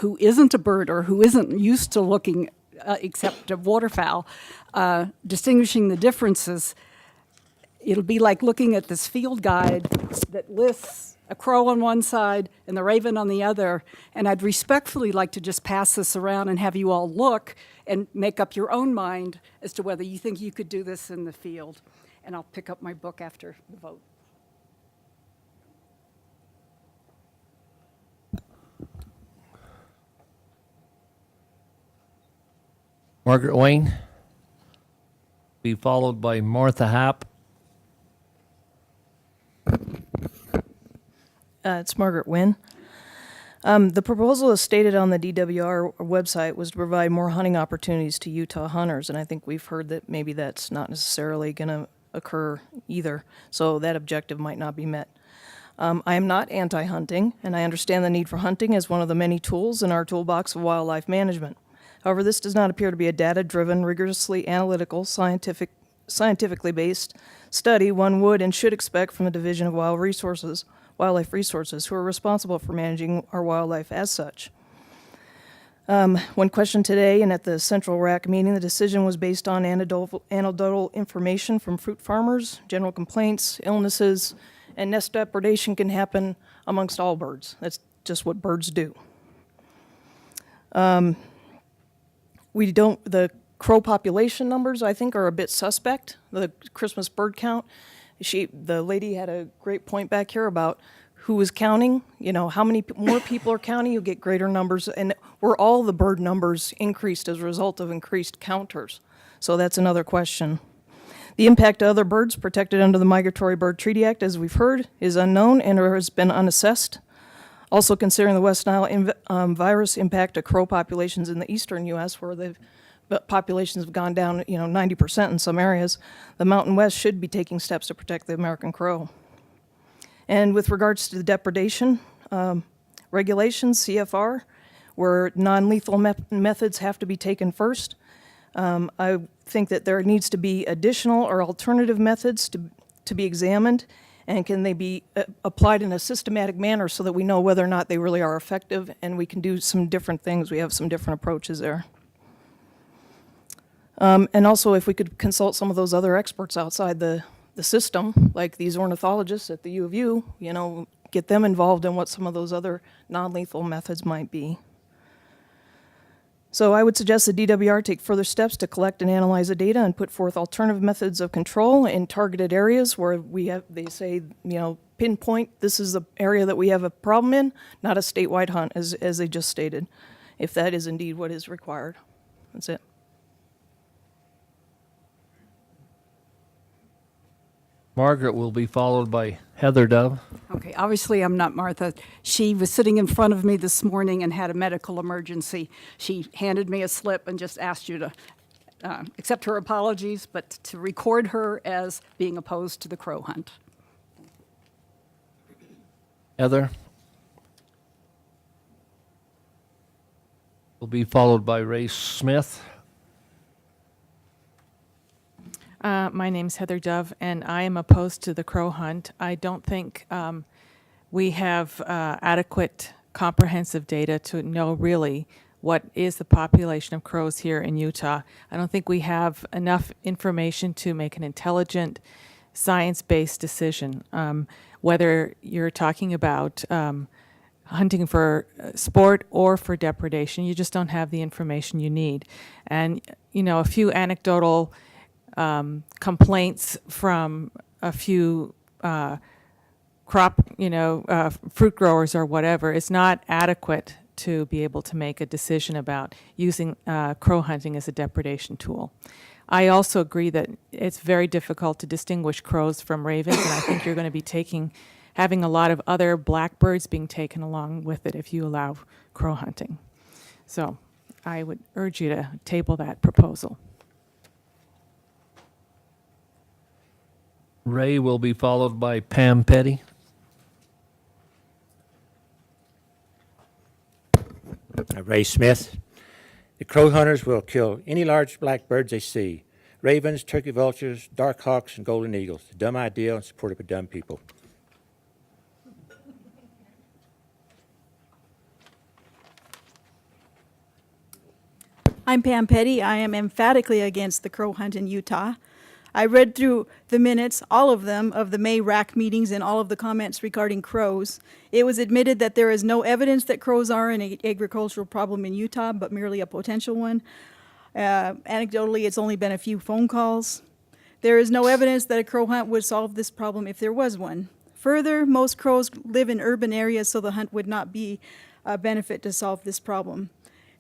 who isn't a birder, who isn't used to looking except at waterfowl, distinguishing the differences, it'll be like looking at this field guide that lists a crow on one side and the raven on the other. And I'd respectfully like to just pass this around and have you all look and make up your own mind as to whether you think you could do this in the field. and I'll pick up my book after the vote. Margaret Wayne, be followed by Martha Happ. It's Margaret Wynn. The proposal as stated on the DWR website was to provide more hunting opportunities to Utah hunters, and I think we've heard that maybe that's not necessarily going to occur either, so that objective might not be met. I am not anti-hunting, and I understand the need for hunting as one of the many tools in our toolbox of wildlife management. However, this does not appear to be a data-driven, rigorously analytical, scientifically based study one would and should expect from the Division of Wildlife Resources, who are responsible for managing our wildlife as such. When questioned today and at the Central RAC meeting, the decision was based on anecdotal information from fruit farmers, general complaints, illnesses, and nest depredation can happen amongst all birds. That's just what birds do. The crow population numbers, I think, are a bit suspect. The Christmas bird count, the lady had a great point back here about who was counting. You know, how many more people are counting, you'll get greater numbers. And were all the bird numbers increased as a result of increased counters? So that's another question. The impact to other birds protected under the Migratory Bird Treaty Act, as we've heard, is unknown and has been unassessed. Also considering the West Nile virus impact to crow populations in the eastern U.S., where the populations have gone down 90% in some areas, the Mountain West should be taking steps to protect the American crow. And with regards to the depredation regulations, CFR, where non-lethal methods have to be taken first, I think that there needs to be additional or alternative methods to be examined, and can they be applied in a systematic manner so that we know whether or not they really are effective, and we can do some different things. We have some different approaches there. And also, if we could consult some of those other experts outside the system, like these ornithologists at the U of U, get them involved in what some of those other non-lethal methods might be. So I would suggest the DWR take further steps to collect and analyze the data and put forth alternative methods of control in targeted areas where they say, pinpoint, this is the area that we have a problem in, not a statewide hunt, as they just stated, if that is indeed what is required. That's it. Margaret will be followed by Heather Dove. Okay, obviously I'm not Martha. She was sitting in front of me this morning and had a medical emergency. She handed me a slip and just asked you to accept her apologies, but to record her as being opposed to the crow hunt. Heather will be followed by Ray Smith. My name's Heather Dove, and I am opposed to the crow hunt. I don't think we have adequate comprehensive data to know really what is the population of crows here in Utah. I don't think we have enough information to make an intelligent, science-based decision. Whether you're talking about hunting for sport or for depredation, you just don't have the information you need. And, a few anecdotal complaints from a few fruit growers or whatever is not adequate to be able to make a decision about using crow hunting as a depredation tool. I also agree that it's very difficult to distinguish crows from ravens, and I think you're going to be having a lot of other blackbirds being taken along with it if you allow crow hunting. So I would urge you to table that proposal. Ray will be followed by Pam Petty. Ray Smith. The crow hunters will kill any large black birds they see. Ravens, turkey vultures, dark hawks, and golden eagles. A dumb idea and supported by dumb people. I'm Pam Petty. I am emphatically against the crow hunt in Utah. I read through the minutes, all of them, of the May RAC meetings and all of the comments regarding crows. It was admitted that there is no evidence that crows are an agricultural problem in Utah, but merely a potential one. Anecdotally, it's only been a few phone calls. There is no evidence that a crow hunt would solve this problem if there was one. Further, most crows live in urban areas, so the hunt would not be a benefit to solve this problem.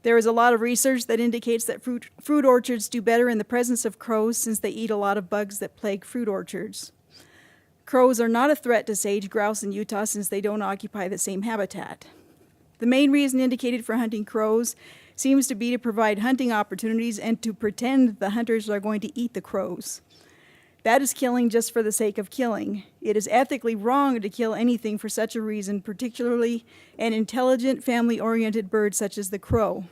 There is a lot of research that indicates that fruit orchards do better in the presence of crows since they eat a lot of bugs that plague fruit orchards. Crows are not a threat to sage grouse in Utah since they don't occupy the same habitat. The main reason indicated for hunting crows seems to be to provide hunting opportunities and to pretend the hunters are going to eat the crows. That is killing just for the sake of killing. It is ethically wrong to kill anything for such a reason, particularly an intelligent, family-oriented bird such as the crow.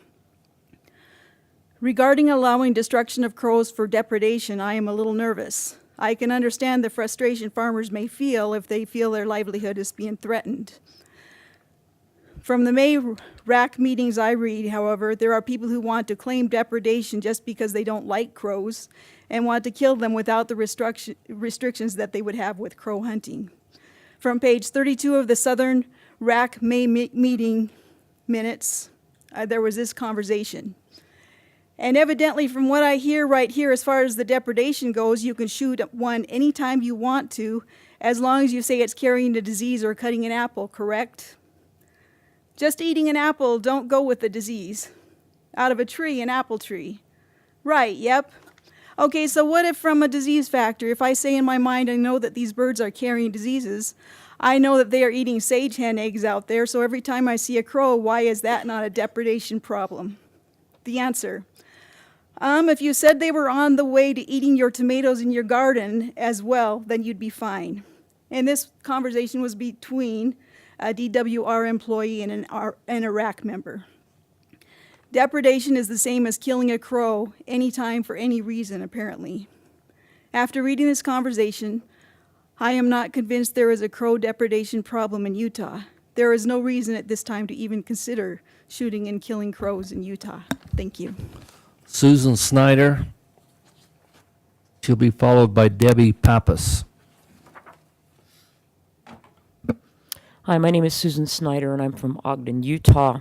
Regarding allowing destruction of crows for depredation, I am a little nervous. I can understand the frustration farmers may feel if they feel their livelihood is being threatened. From the May RAC meetings I read, however, there are people who want to claim depredation just because they don't like crows and want to kill them without the restrictions that they would have with crow hunting. From page 32 of the Southern RAC May meeting minutes, there was this conversation. And evidently from what I hear right here, as far as the depredation goes, you can shoot one anytime you want to, as long as you say it's carrying a disease or cutting an apple, correct? Just eating an apple, don't go with the disease. Out of a tree, an apple tree. Right, yep. Okay, so what if from a disease factor, if I say in my mind I know that these birds are carrying diseases, I know that they are eating sage hen eggs out there, so every time I see a crow, why is that not a depredation problem? The answer. If you said they were on the way to eating your tomatoes in your garden as well, then you'd be fine. And this conversation was between a DWR employee and an RAC member. Depredation is the same as killing a crow anytime for any reason, apparently. After reading this conversation, I am not convinced there is a crow depredation problem in Utah. There is no reason at this time to even consider shooting and killing crows in Utah. Thank you. Susan Snyder. She'll be followed by Debbie Pappas. Hi, my name is Susan Snyder, and I'm from Ogden, Utah.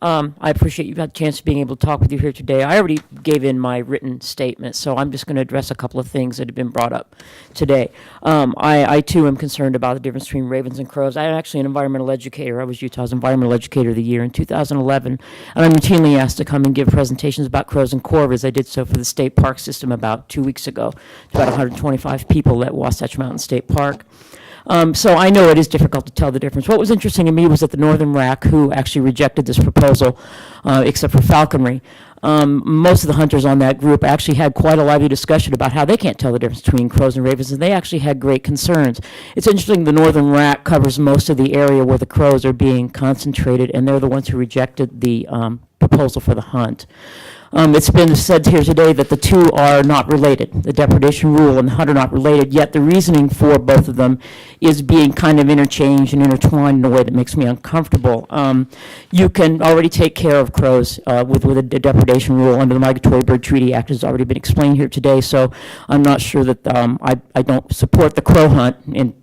I appreciate you've had a chance of being able to talk with you here today. I already gave in my written statement, so I'm just going to address a couple of things that have been brought up today. I too am concerned about the difference between ravens and crows. I'm actually an environmental educator. I was Utah's Environmental Educator of the Year in 2011, and I'm routinely asked to come and give presentations about crows and corvids. I did so for the state park system about 2 weeks ago to about 125 people at Wasatch Mountain State Park. So I know it is difficult to tell the difference. What was interesting to me was that the Northern RAC, who actually rejected this proposal, except for falconry, most of the hunters on that group actually had quite a lively discussion about how they can't tell the difference between crows and ravens, and they actually had great concerns. It's interesting the Northern RAC covers most of the area where the crows are being concentrated, and they're the ones who rejected the proposal for the hunt. It's been said here today that the two are not related. The depredation rule and the hunt are not related, yet the reasoning for both of them is being kind of interchanged and intertwined in a way that makes me uncomfortable. You can already take care of crows with a depredation rule under the Migratory Bird Treaty Act, has already been explained here today, so I'm not sure that I don't support the crow hunt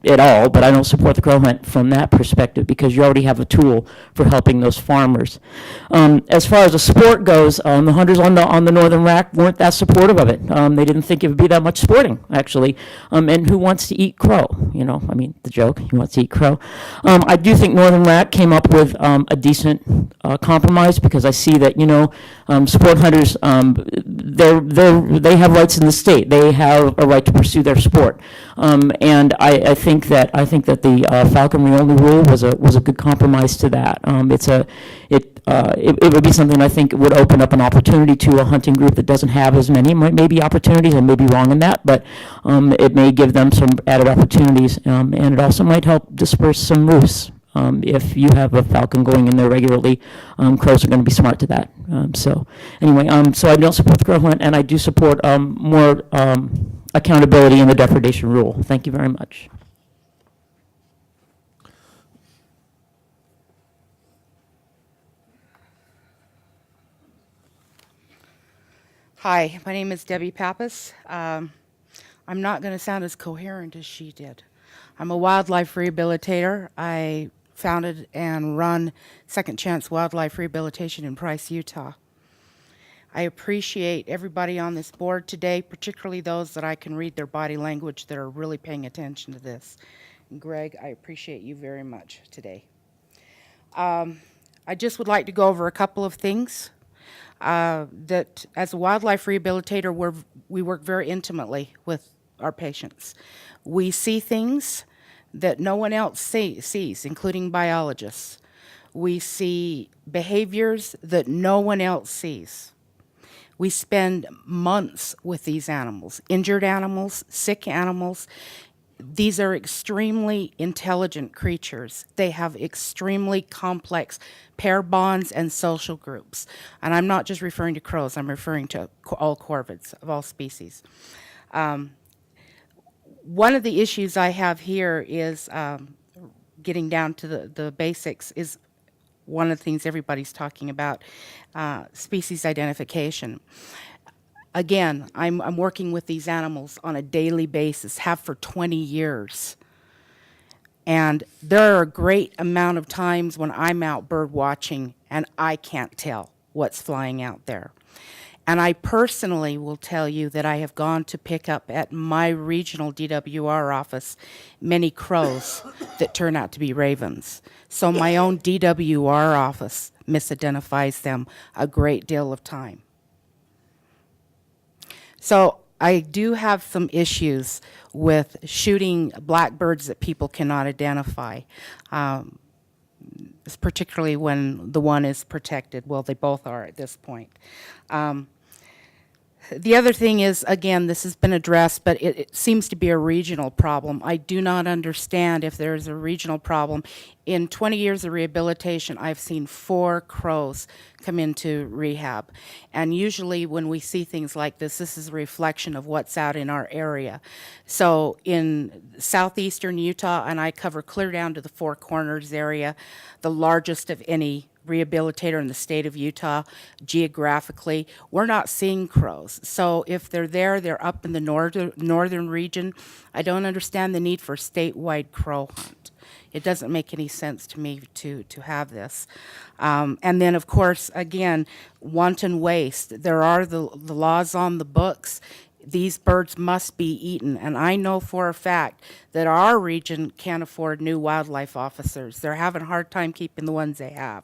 at all, but I don't support the crow hunt from that perspective because you already have a tool for helping those farmers. As far as the sport goes, the hunters on the Northern RAC weren't that supportive of it. They didn't think it would be that much sporting, actually. And who wants to eat crow? You know, I mean, the joke, who wants to eat crow? I do think Northern RAC came up with a decent compromise because I see that, you know, sport hunters, they have rights in the state. They have a right to pursue their sport. And I think that the falconry only rule was a good compromise to that. It would be something I think would open up an opportunity to a hunting group that doesn't have as many. Maybe opportunities, I may be wrong in that, but it may give them some added opportunities, and it also might help disperse some moose. If you have a falcon going in there regularly, crows are going to be smart to that. So anyway, so I don't support the crow hunt, and I do support more accountability in the depredation rule. Thank you very much. Hi, my name is Debbie Pappas. I'm not going to sound as coherent as she did. I'm a wildlife rehabilitator. I founded and run Second Chance Wildlife Rehabilitation in Price, Utah. I appreciate everybody on this board today, particularly those that I can read their body language that are really paying attention to this. And Greg, I appreciate you very much today. I just would like to go over a couple of things that as a wildlife rehabilitator, we work very intimately with our patients. We see things that no one else sees, including biologists. We see behaviors that no one else sees. We spend months with these animals, injured animals, sick animals. These are extremely intelligent creatures. They have extremely complex pair bonds and social groups. And I'm not just referring to crows, I'm referring to all corvids of all species. One of the issues I have here is getting down to the basics is one of the things everybody's talking about, species identification. Again, I'm working with these animals on a daily basis, have for 20 years. And there are a great amount of times when I'm out bird watching and I can't tell what's flying out there. And I personally will tell you that I have gone to pick up at my regional DWR office many crows that turn out to be ravens. So my own DWR office misidentifies them a great deal of time. So I do have some issues with shooting blackbirds that people cannot identify, particularly when the one is protected. Well, they both are at this point. The other thing is, again, this has been addressed, but it seems to be a regional problem. I do not understand if there is a regional problem. In 20 years of rehabilitation, I've seen 4 crows come into rehab. And usually when we see things like this is a reflection of what's out in our area. So in southeastern Utah, and I cover clear down to the Four Corners area, the largest of any rehabilitator in the state of Utah, geographically, we're not seeing crows. So if they're there, they're up in the northern region. I don't understand the need for a statewide crow hunt. It doesn't make any sense to me to have this. And then, of course, again, wanton waste. There are the laws on the books. These birds must be eaten. And I know for a fact that our region can't afford new wildlife officers. They're having a hard time keeping the ones they have.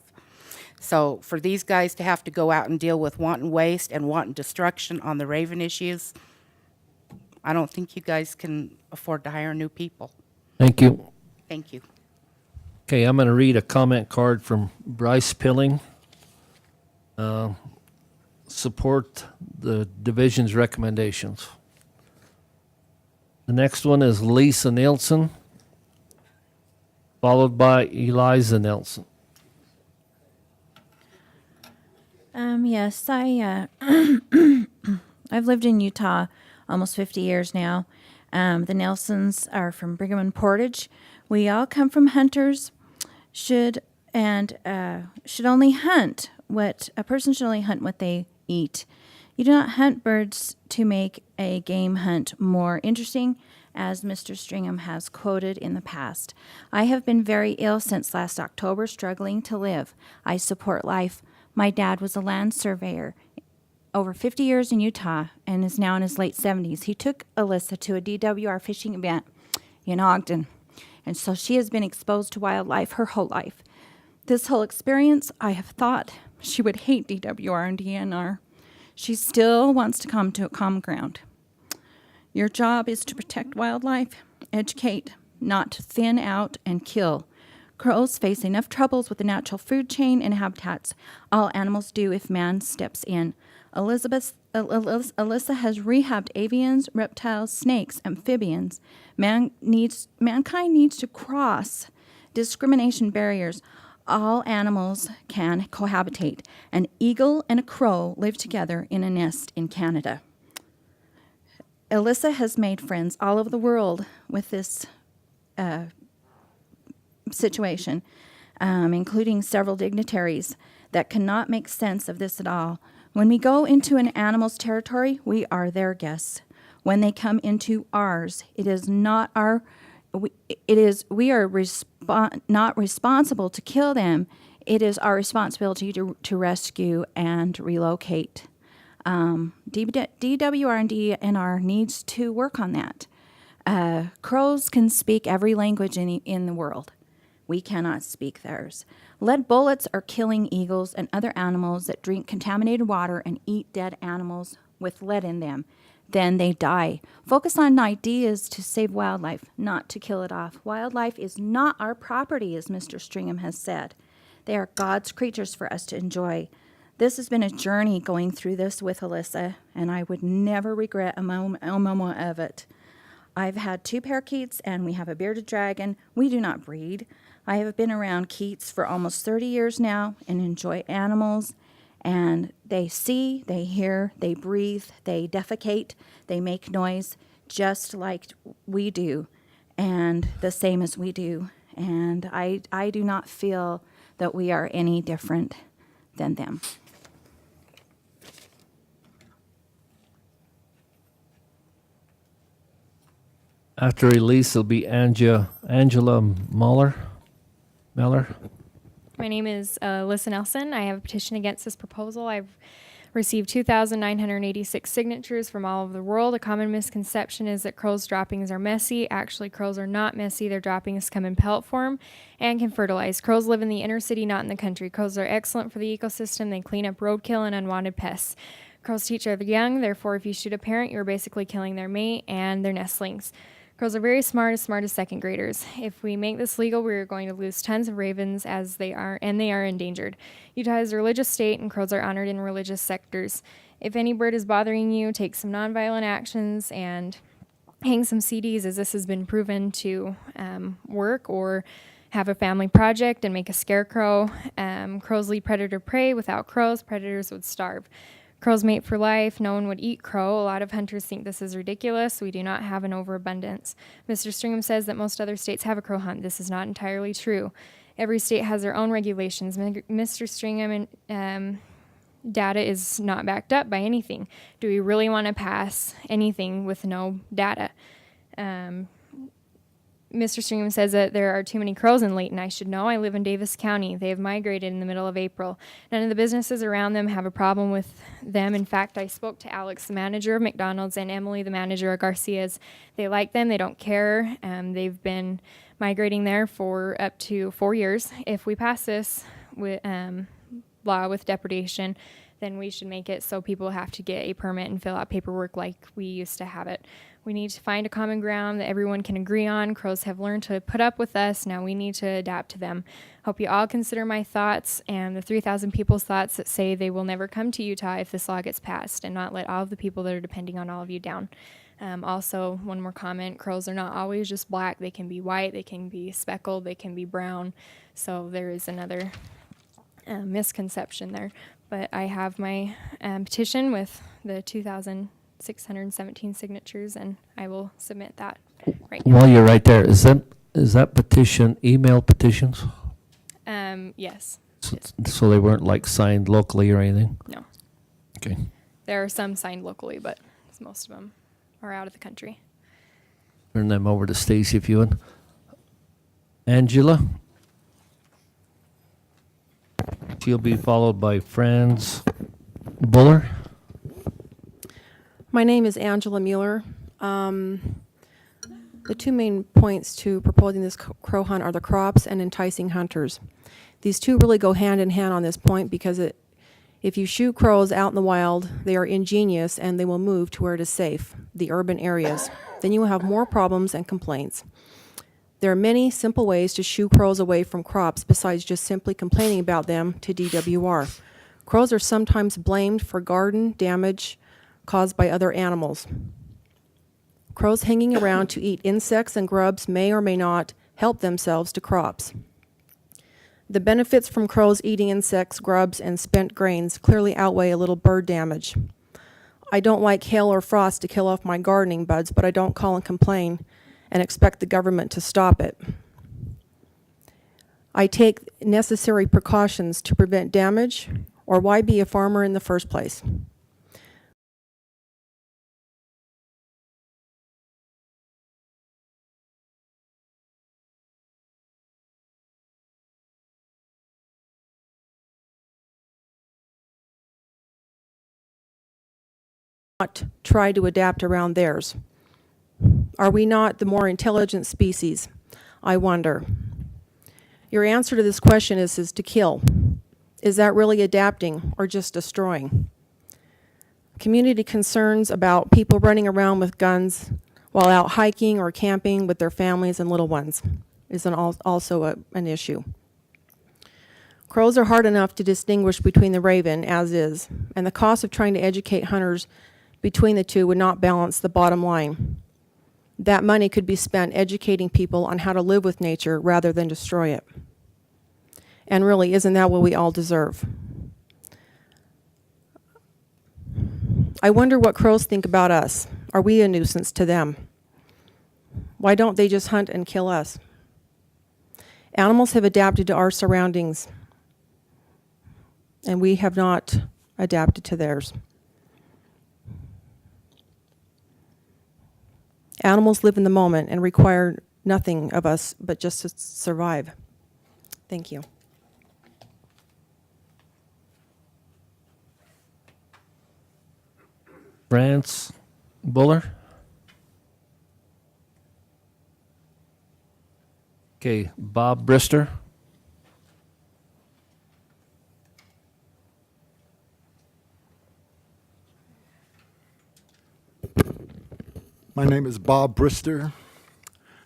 So for these guys to have to go out and deal with wanton waste and wanton destruction on the raven issues, I don't think you guys can afford to hire new people. Thank you. Thank you. Okay, I'm going to read a comment card from Bryce Pilling. Support the division's recommendations. The next one is Lisa Nelson, followed by Eliza Nelson. Yes, I've lived in Utah almost 50 years now. The Nelsons are from Brigham and Portage. We all come from hunters. Should only hunt a person should only hunt what they eat. You do not hunt birds to make a game hunt more interesting, as Mr. Stringham has quoted in the past. I have been very ill since last October, struggling to live. I support life. My dad was a land surveyor over 50 years in Utah and is now in his late 70s. He took Alyssa to a DWR fishing event in Ogden, and so she has been exposed to wildlife her whole life. This whole experience, I have thought she would hate DWR and DNR. She still wants to come to a common ground. Your job is to protect wildlife, educate, not to thin out and kill. Crows face enough troubles with the natural food chain and habitats. All animals do if man steps in. Alyssa has rehabbed avians, reptiles, snakes, amphibians. Mankind needs to cross discrimination barriers. All animals can cohabitate. An eagle and a crow live together in a nest in Canada. Alyssa has made friends all over the world with this situation, including several dignitaries that cannot make sense of this at all. When we go into an animal's territory, we are their guests. When they come into ours, we are not responsible to kill them. It is our responsibility to rescue and relocate. DWR and DNR needs to work on that. Crows can speak every language in the world. We cannot speak theirs. Lead bullets are killing eagles and other animals that drink contaminated water and eat dead animals with lead in them. Then they die. Focus on ideas to save wildlife, not to kill it off. Wildlife is not our property, as Mr. Stringham has said. They are God's creatures for us to enjoy. This has been a journey going through this with Alyssa, and I would never regret a moment of it. I've had 2 parakeets, and we have a bearded dragon. We do not breed. I have been around Keats for almost 30 years now and enjoy animals. And they see, they hear, they breathe, they defecate, they make noise just like we do, and the same as we do. And I do not feel that we are any different than them. After Elise, it'll be Angela Muller. My name is Alyssa Nelson. I have a petition against this proposal. I've received 2,986 signatures from all over the world. A common misconception is that crows' droppings are messy. Actually, crows are not messy. Their droppings come in pellet form and can fertilize. Crows live in the inner city, not in the country. Crows are excellent for the ecosystem. They clean up roadkill and unwanted pests. Crows teach their young. Therefore, if you shoot a parent, you're basically killing their mate and their nestlings. Crows are very smart as second graders. If we make this legal, we are going to lose tons of ravens they are endangered. Utah is a religious state and crows are honored in religious sectors. If any bird is bothering you, take some nonviolent actions and hang some CDs, as this has been proven to work, or have a family project and make a scarecrow. Crows lead predator prey. Without crows, predators would starve. Crows mate for life. No one would eat crow. A lot of hunters think this is ridiculous. We do not have an overabundance. Mr. Stringham says that most other states have a crow hunt. This is not entirely true. Every state has their own regulations. Mr. Stringham data is not backed up by anything. Do we really want to pass anything with no data? Mr. Stringham says that there are too many crows in Layton. I should know. I live in Davis County. They have migrated in the middle of April. None of the businesses around them have a problem with them. In fact, I spoke to Alex, the manager of McDonald's, and Emily, the manager of Garcia's. They like them. They don't care. They've been migrating there for up to 4 years. If we pass this law with depredation, then we should make it so people have to get a permit and fill out paperwork like we used to have it. We need to find a common ground that everyone can agree on. Crows have learned to put up with us. Now we need to adapt to them. Hope you all consider my thoughts and the 3,000 people's thoughts that say they will never come to Utah if this law gets passed, and not let all of the people that are depending on all of you down. Also, one more comment. Crows are not always just black. They can be white. They can be speckled. They can be brown. So there is another misconception there. But I have my petition with the 2,617 signatures, and I will submit that right now. While you're right there, is that petition email petitions? Yes. So they weren't like signed locally or anything? No. Okay. There are some signed locally, but most of them are out of the country. Turn them over to Stacy if you would. Angela? She'll be followed by Franz Buller. My name is Angela Mueller. The 2 main points to proposing this crow hunt are the crops and enticing hunters. These 2 really go hand in hand on this point because if you shoot crows out in the wild, they are ingenious and they will move to where it is safe, the urban areas. Then you will have more problems and complaints. There are many simple ways to shoo crows away from crops besides just simply complaining about them to DWR. Crows are sometimes blamed for garden damage caused by other animals. Crows hanging around to eat insects and grubs may or may not help themselves to crops. The benefits from crows eating insects, grubs, and spent grains clearly outweigh a little bird damage. I don't like hail or frost to kill off my gardening buds, but I don't call and complain and expect the government to stop it. I take necessary precautions to prevent damage, or why be a farmer in the first place? not try to adapt around theirs? Are we not the more intelligent species? I wonder. Your answer to this question is to kill. Is that really adapting or just destroying? Community concerns about people running around with guns while out hiking or camping with their families and little ones is also an issue. Crows are hard enough to distinguish between the raven as is, and the cost of trying to educate hunters between the two would not balance the bottom line. That money could be spent educating people on how to live with nature rather than destroy it. And really, isn't that what we all deserve? I wonder what crows think about us. Are we a nuisance to them? Why don't they just hunt and kill us? Animals have adapted to our surroundings, and we have not adapted to theirs. Animals live in the moment and require nothing of us but just to survive. Thank you. Brance Buller. Okay, Bob Brister. My name is Bob Brister.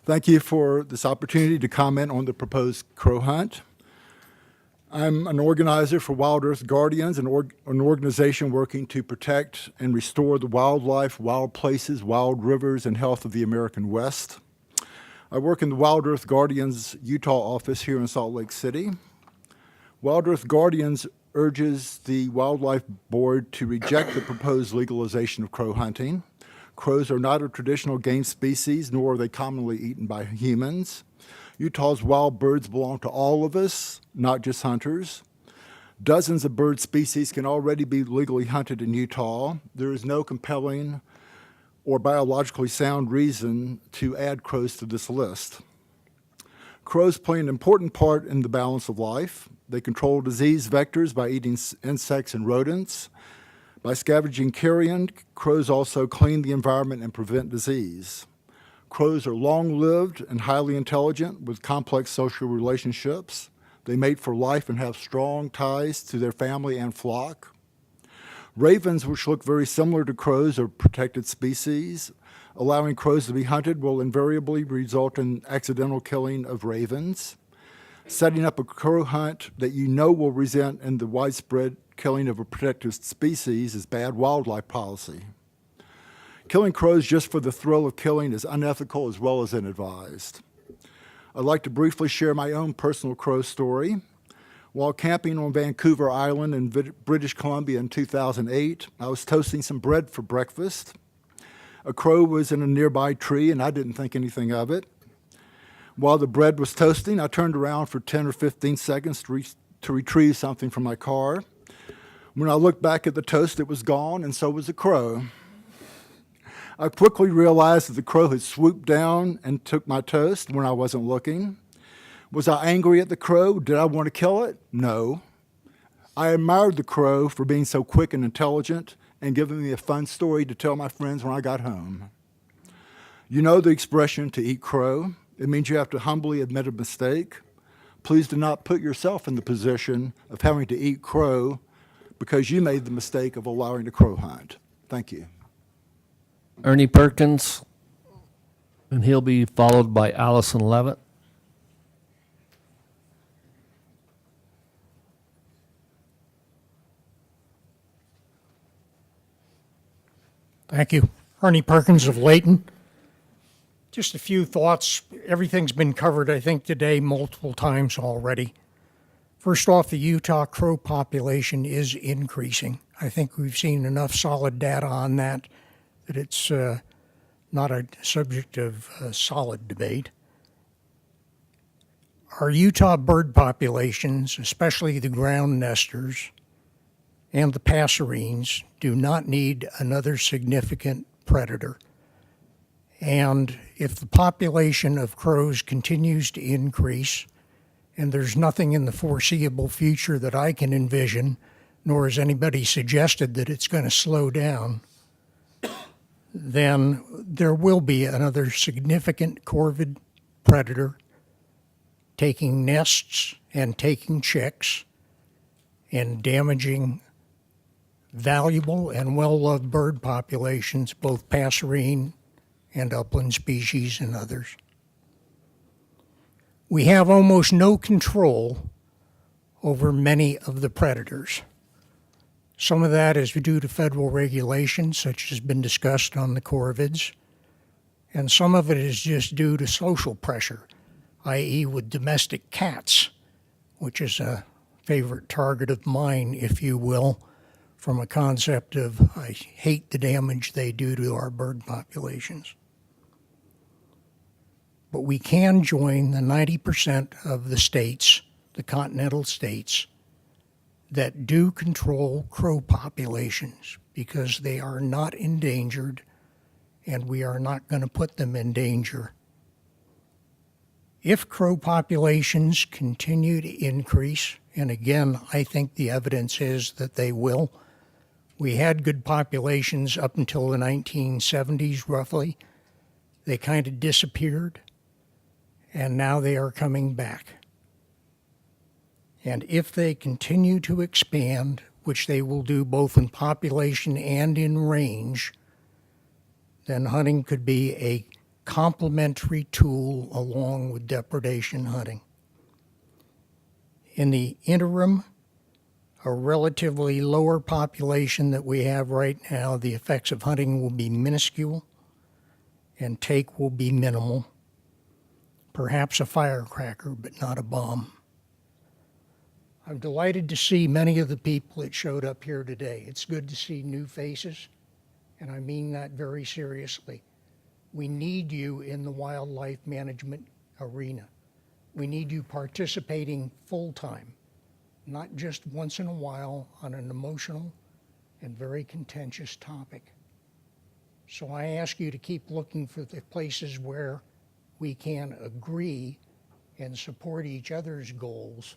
Thank you for this opportunity to comment on the proposed crow hunt. I'm an organizer for Wild Earth Guardians, an organization working to protect and restore the wildlife, wild places, wild rivers, and health of the American West. I work in the Wild Earth Guardians Utah office here in Salt Lake City. Wild Earth Guardians urges the Wildlife Board to reject the proposed legalization of crow hunting. Crows are not a traditional game species, nor are they commonly eaten by humans. Utah's wild birds belong to all of us, not just hunters. Dozens of bird species can already be legally hunted in Utah. There is no compelling or biologically sound reason to add crows to this list. Crows play an important part in the balance of life. They control disease vectors by eating insects and rodents. By scavenging carrion, crows also clean the environment and prevent disease. Crows are long-lived and highly intelligent with complex social relationships. They mate for life and have strong ties to their family and flock. Ravens, which look very similar to crows, are protected species. Allowing crows to be hunted will invariably result in accidental killing of ravens. Setting up a crow hunt that you know will result in the widespread killing of a protected species is bad wildlife policy. Killing crows just for the thrill of killing is unethical as well as inadvised. I'd like to briefly share my own personal crow story. While camping on Vancouver Island in British Columbia in 2008, I was toasting some bread for breakfast. A crow was in a nearby tree and I didn't think anything of it. While the bread was toasting, I turned around for 10 or 15 seconds to retrieve something from my car. When I looked back at the toast, it was gone, and so was the crow. I quickly realized that the crow had swooped down and took my toast when I wasn't looking. Was I angry at the crow? Did I want to kill it? No. I admired the crow for being so quick and intelligent and giving me a fun story to tell my friends when I got home. You know the expression, to eat crow. It means you have to humbly admit a mistake. Please do not put yourself in the position of having to eat crow because you made the mistake of allowing the crow hunt. Thank you. Ernie Perkins, and he'll be followed by Allison Levitt. Thank you. Ernie Perkins of Layton. Just a few thoughts. Everything's been covered, I think, today multiple times already. First off, the Utah crow population is increasing. I think we've seen enough solid data on that it's not a subject of solid debate. Our Utah bird populations, especially the ground nesters and the passerines, do not need another significant predator. And if the population of crows continues to increase, and there's nothing in the foreseeable future that I can envision, nor has anybody suggested that it's going to slow down, then there will be another significant corvid predator taking nests and taking chicks and damaging valuable and well-loved bird populations, both passerine and upland species and others. We have almost no control over many of the predators. Some of that is due to federal regulations, such as has been discussed on the corvids, and some of it is just due to social pressure, i.e. with domestic cats, which is a favorite target of mine, if you will, from a concept of I hate the damage they do to our bird populations. But we can join the 90% of the states, the continental states, that do control crow populations because they are not endangered and we are not going to put them in danger. If crow populations continue to increase, and again, I think the evidence is that they will, we had good populations up until the 1970s roughly. They kind of disappeared, and now they are coming back. And if they continue to expand, which they will do both in population and in range, then hunting could be a complementary tool along with depredation hunting. In the interim, a relatively lower population that we have right now, the effects of hunting will be minuscule and take will be minimal. Perhaps a firecracker, but not a bomb. I'm delighted to see many of the people that showed up here today. It's good to see new faces, and I mean that very seriously. We need you in the wildlife management arena. We need you participating full-time, not just once in a while on an emotional and very contentious topic. So I ask you to keep looking for the places where we can agree and support each other's goals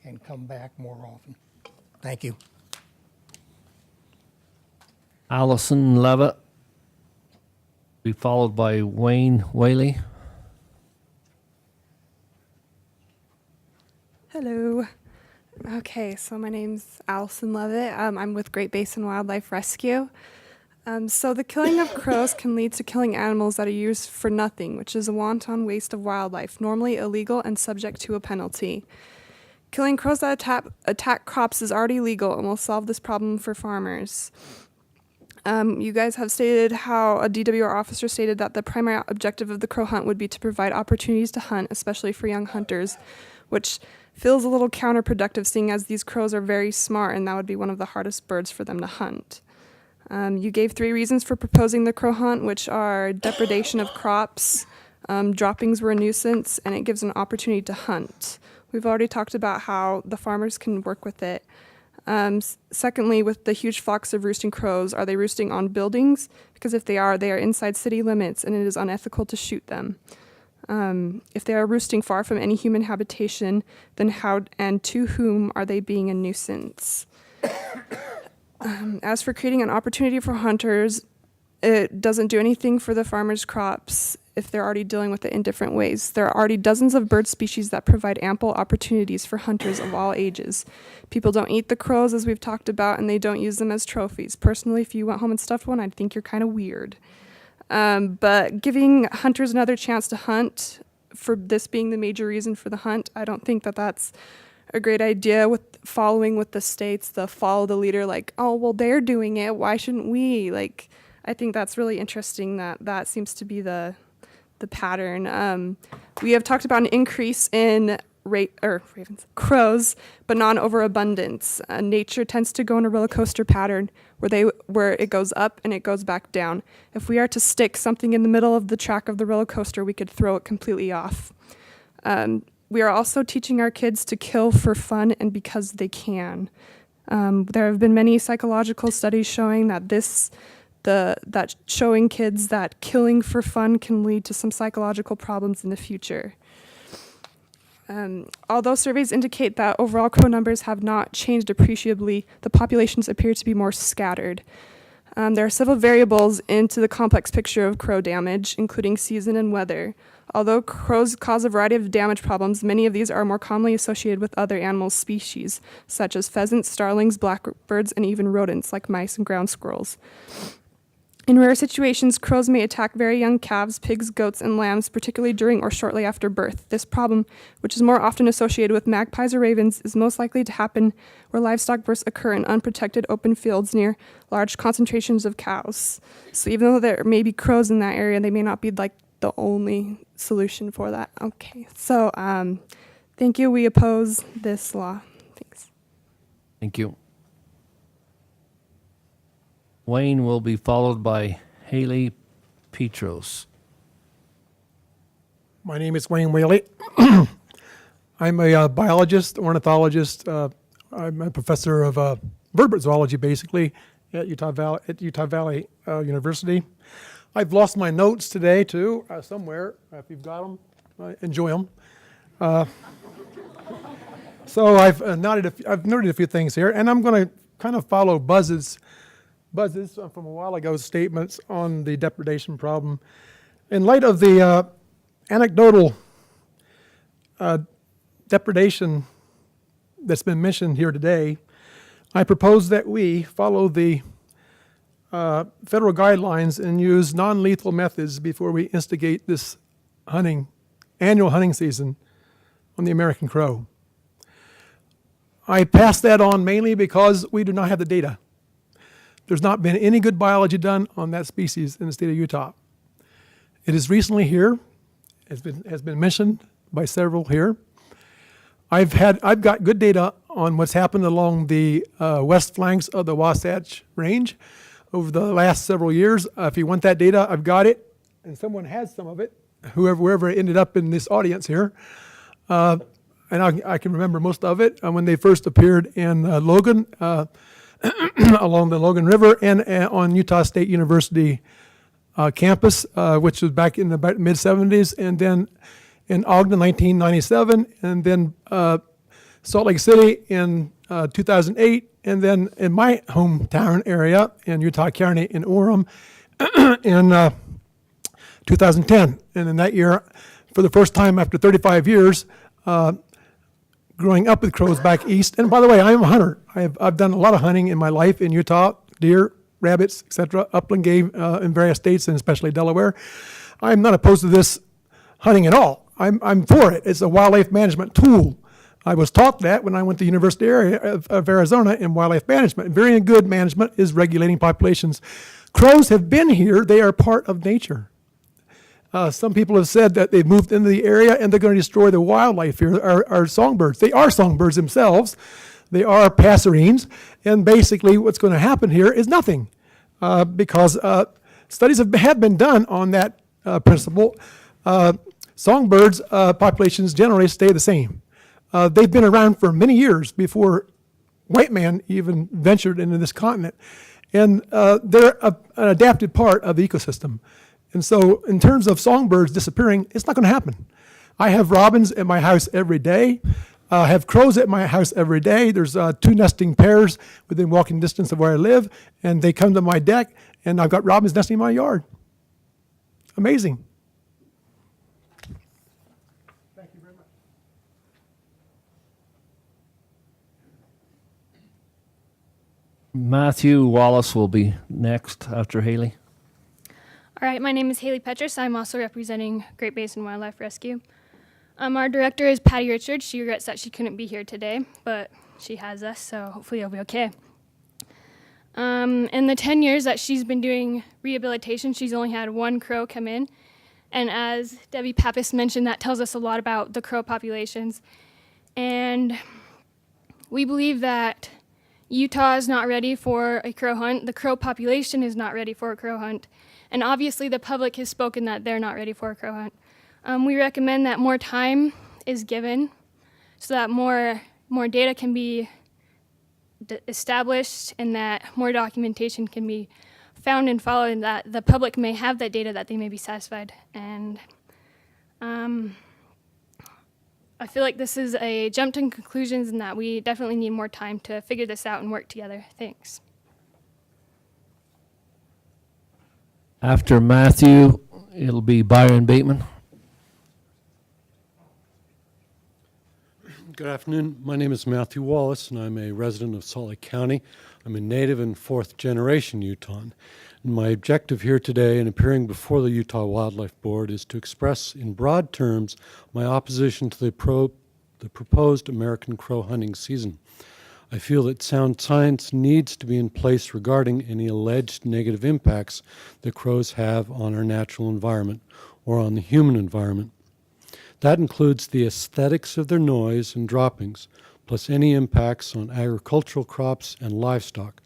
and come back more often. Thank you. Allison Levitt, be followed by Wayne Whaley. Hello. Okay, so my name's Allison Levitt. I'm with Great Basin Wildlife Rescue. So the killing of crows can lead to killing animals that are used for nothing, which is a wanton waste of wildlife, normally illegal and subject to a penalty. Killing crows that attack crops is already legal and will solve this problem for farmers. You guys have stated how a DWR officer stated that the primary objective of the crow hunt would be to provide opportunities to hunt, especially for young hunters, which feels a little counterproductive seeing as these crows are very smart and that would be one of the hardest birds for them to hunt. You gave 3 reasons for proposing the crow hunt, which are depredation of crops, droppings were a nuisance, and it gives an opportunity to hunt. We've already talked about how the farmers can work with it. Secondly, with the huge flocks of roosting crows, are they roosting on buildings? Because if they are inside city limits and it is unethical to shoot them. If they are roosting far from any human habitation, then how and to whom are they being a nuisance? As for creating an opportunity for hunters, it doesn't do anything for the farmers' crops if they're already dealing with it in different ways. There are already dozens of bird species that provide ample opportunities for hunters of all ages. People don't eat the crows, as we've talked about, and they don't use them as trophies. Personally, if you went home and stuffed one, I'd think you're kind of weird. But giving hunters another chance to hunt, for this being the major reason for the hunt, I don't think that that's a great idea. With following with the states, the follow the leader, like, oh, well, they're doing it, why shouldn't we? Like, I think that's really interesting that seems to be the pattern. We have talked about an increase in crows, but not an overabundance. Nature tends to go in a roller coaster pattern where it goes up and it goes back down. If we are to stick something in the middle of the track of the roller coaster, we could throw it completely off. We are also teaching our kids to kill for fun and because they can. There have been many psychological studies showing that showing kids that killing for fun can lead to some psychological problems in the future. Although surveys indicate that overall crow numbers have not changed appreciably, the populations appear to be more scattered. There are several variables into the complex picture of crow damage, including season and weather. Although crows cause a variety of damage problems, many of these are more commonly associated with other animal species, such as pheasants, starlings, blackbirds, and even rodents like mice and ground squirrels. In rare situations, crows may attack very young calves, pigs, goats, and lambs, particularly during or shortly after birth. This problem, which is more often associated with magpies or ravens, is most likely to happen where livestock births occur in unprotected open fields near large concentrations of cows. So even though there may be crows in that area, they may not be like the only solution for that. Okay, so thank you. We oppose this law. Thanks. Thank you. Wayne will be followed by Haley Petros. My name is Wayne Whaley. I'm a biologist, ornithologist. I'm a professor of vertebrate zoology, basically, at Utah Valley University. I've lost my notes today, too, somewhere. If you've got them, enjoy them. So I've noted a few things here, and I'm going to kind of follow Buzz's from a while ago's statements on the depredation problem. In light of the anecdotal depredation that's been mentioned here today, I propose that we follow the federal guidelines and use non-lethal methods before we instigate this annual hunting season on the American crow. I pass that on mainly because we do not have the data. There's not been any good biology done on that species in the state of Utah. It is recently here, has been mentioned by several here. I've got good data on what's happened along the west flanks of the Wasatch Range over the last several years. If you want that data, I've got it, and someone has some of it, whoever ended up in this audience here. And I can remember most of it when they first appeared in Logan, along the Logan River, and on Utah State University campus, which was back in the mid-'70s, and then in Ogden, 1997, and then Salt Lake City in 2008, and then in my hometown area in Utah County in Orem in 2010. And in that year, for the first time after 35 years, growing up with crows back east. And by the way, I am a hunter. I've done a lot of hunting in my life in Utah, deer, rabbits, etc., upland game in various states, and especially Delaware. I'm not opposed to this hunting at all. I'm for it. It's a wildlife management tool. I was taught that when I went to the University area of Arizona in wildlife management. Very good management is regulating populations. Crows have been here. They are part of nature. Some people have said that they've moved into the area and they're going to destroy the wildlife here, our songbirds. They are songbirds themselves. They are passerines. And basically what's going to happen here is nothing because studies have been done on that principle. Songbirds populations generally stay the same. They've been around for many years before white man even ventured into this continent. And they're an adapted part of the ecosystem. And so in terms of songbirds disappearing, it's not going to happen. I have robins at my house every day. I have crows at my house every day. There's 2 nesting pairs within walking distance of where I live, and they come to my deck, and I've got robins nesting in my yard. Amazing. Thank you very much. Matthew Wallace will be next after Haley. All right, my name is Haley Petrus. I'm also representing Great Basin Wildlife Rescue. Our director is Patty Richards. She regrets that she couldn't be here today, but she has us, so hopefully it'll be okay. In the 10 years that she's been doing rehabilitation, she's only had 1 crow come in. And as Debbie Pappas mentioned, that tells us a lot about the crow populations. And we believe that Utah is not ready for a crow hunt. The crow population is not ready for a crow hunt. And obviously the public has spoken that they're not ready for a crow hunt. We recommend that more time is given so that more data can be established and that more documentation can be found and followed, and that the public may have that data that they may be satisfied. And I feel like this is a jump to conclusions and that we definitely need more time to figure this out and work together. Thanks. After Matthew, it'll be Byron Bateman. Good afternoon. My name is Matthew Wallace, and I'm a resident of Salt Lake County. I'm a native and fourth-generation Utahn. And my objective here today in appearing before the Utah Wildlife Board is to express in broad terms my opposition to the proposed American crow hunting season. I feel that sound science needs to be in place regarding any alleged negative impacts that crows have on our natural environment or on the human environment. That includes the aesthetics of their noise and droppings, plus any impacts on agricultural crops and livestock.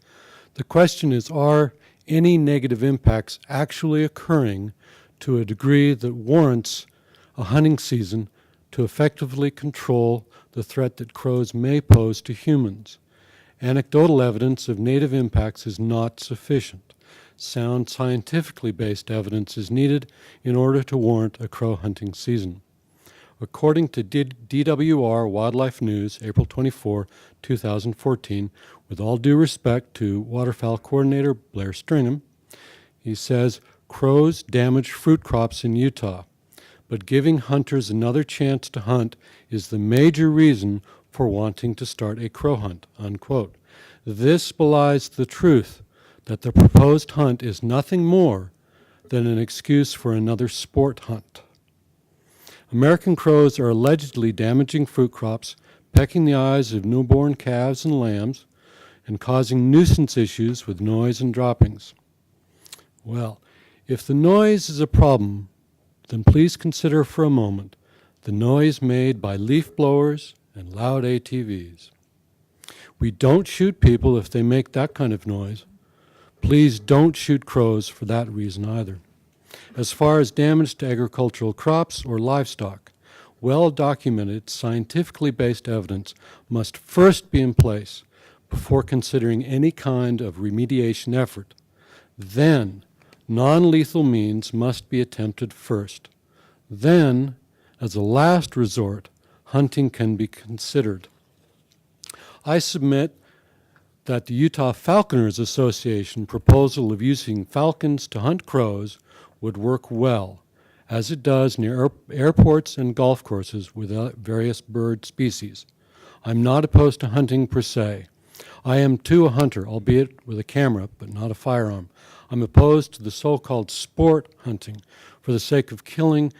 The question is, are any negative impacts actually occurring to a degree that warrants a hunting season to effectively control the threat that crows may pose to humans? Anecdotal evidence of native impacts is not sufficient. Sound scientifically based evidence is needed in order to warrant a crow hunting season. According to DWR Wildlife News, April 24, 2014, with all due respect to Waterfowl Coordinator Blair Stringham, he says, crows damage fruit crops in Utah, but giving hunters another chance to hunt is the major reason for wanting to start a crow hunt, unquote. This belies the truth that the proposed hunt is nothing more than an excuse for another sport hunt. American crows are allegedly damaging fruit crops, pecking the eyes of newborn calves and lambs, and causing nuisance issues with noise and droppings. Well, if the noise is a problem, then please consider for a moment the noise made by leaf blowers and loud ATVs. We don't shoot people if they make that kind of noise. Please don't shoot crows for that reason either. As far as damage to agricultural crops or livestock, well-documented, scientifically based evidence must first be in place before considering any kind of remediation effort. Then, non-lethal means must be attempted first. Then, as a last resort, hunting can be considered. I submit that the Utah Falconers Association proposal of using falcons to hunt crows would work well, as it does near airports and golf courses with various bird species. I'm not opposed to hunting per se. I am too a hunter, albeit with a camera, but not a firearm. I'm opposed to the so-called sport hunting for the sake of killing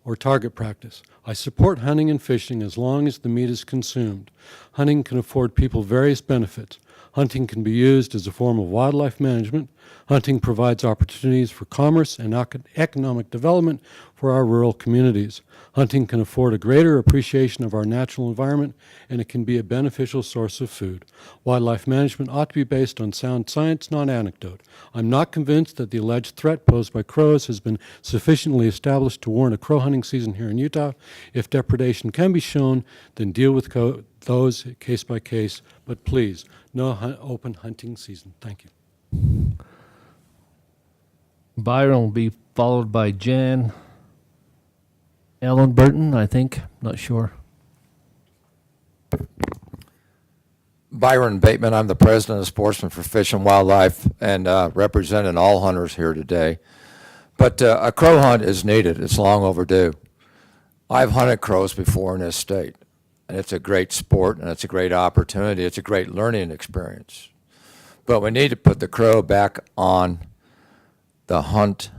or target practice. I support hunting and fishing as long as the meat is consumed. Hunting can afford people various benefits. Hunting can be used as a form of wildlife management. Hunting provides opportunities for commerce and economic development for our rural communities. Hunting can afford a greater appreciation of our natural environment, and it can be a beneficial source of food. Wildlife management ought to be based on sound science, not anecdote. I'm not convinced that the alleged threat posed by crows has been sufficiently established to warrant a crow hunting season here in Utah. If depredation can be shown, then deal with those case by case, but please, no open hunting season. Thank you. Byron will be followed by Jan Ellen Burton, I think. Not sure. Byron Bateman. I'm the president of Sportsmen for Fish and Wildlife and representing all hunters here today. But a crow hunt is needed. It's long overdue. I've hunted crows before in this state, and it's a great sport, and it's a great opportunity. It's a great learning experience. But we need to put the crow back on the hunt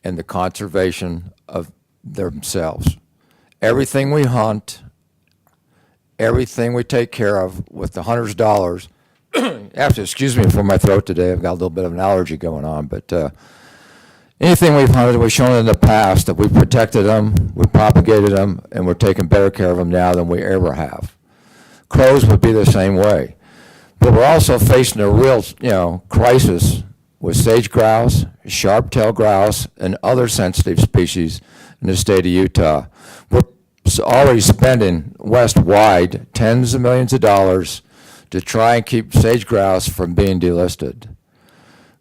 and the conservation of themselves. Everything we hunt, everything we take care of with the hunter's dollars, you have to excuse me for my throat today. I've got a little bit of an allergy going on, but anything we've hunted, we've shown in the past that we've protected them, we propagated them, and we're taking better care of them now than we ever have. Crows would be the same way. But we're also facing a real, crisis with sage grouse, sharp-tailed grouse, and other sensitive species in the state of Utah. We're already spending west-wide tens of millions of dollars to try and keep sage grouse from being delisted.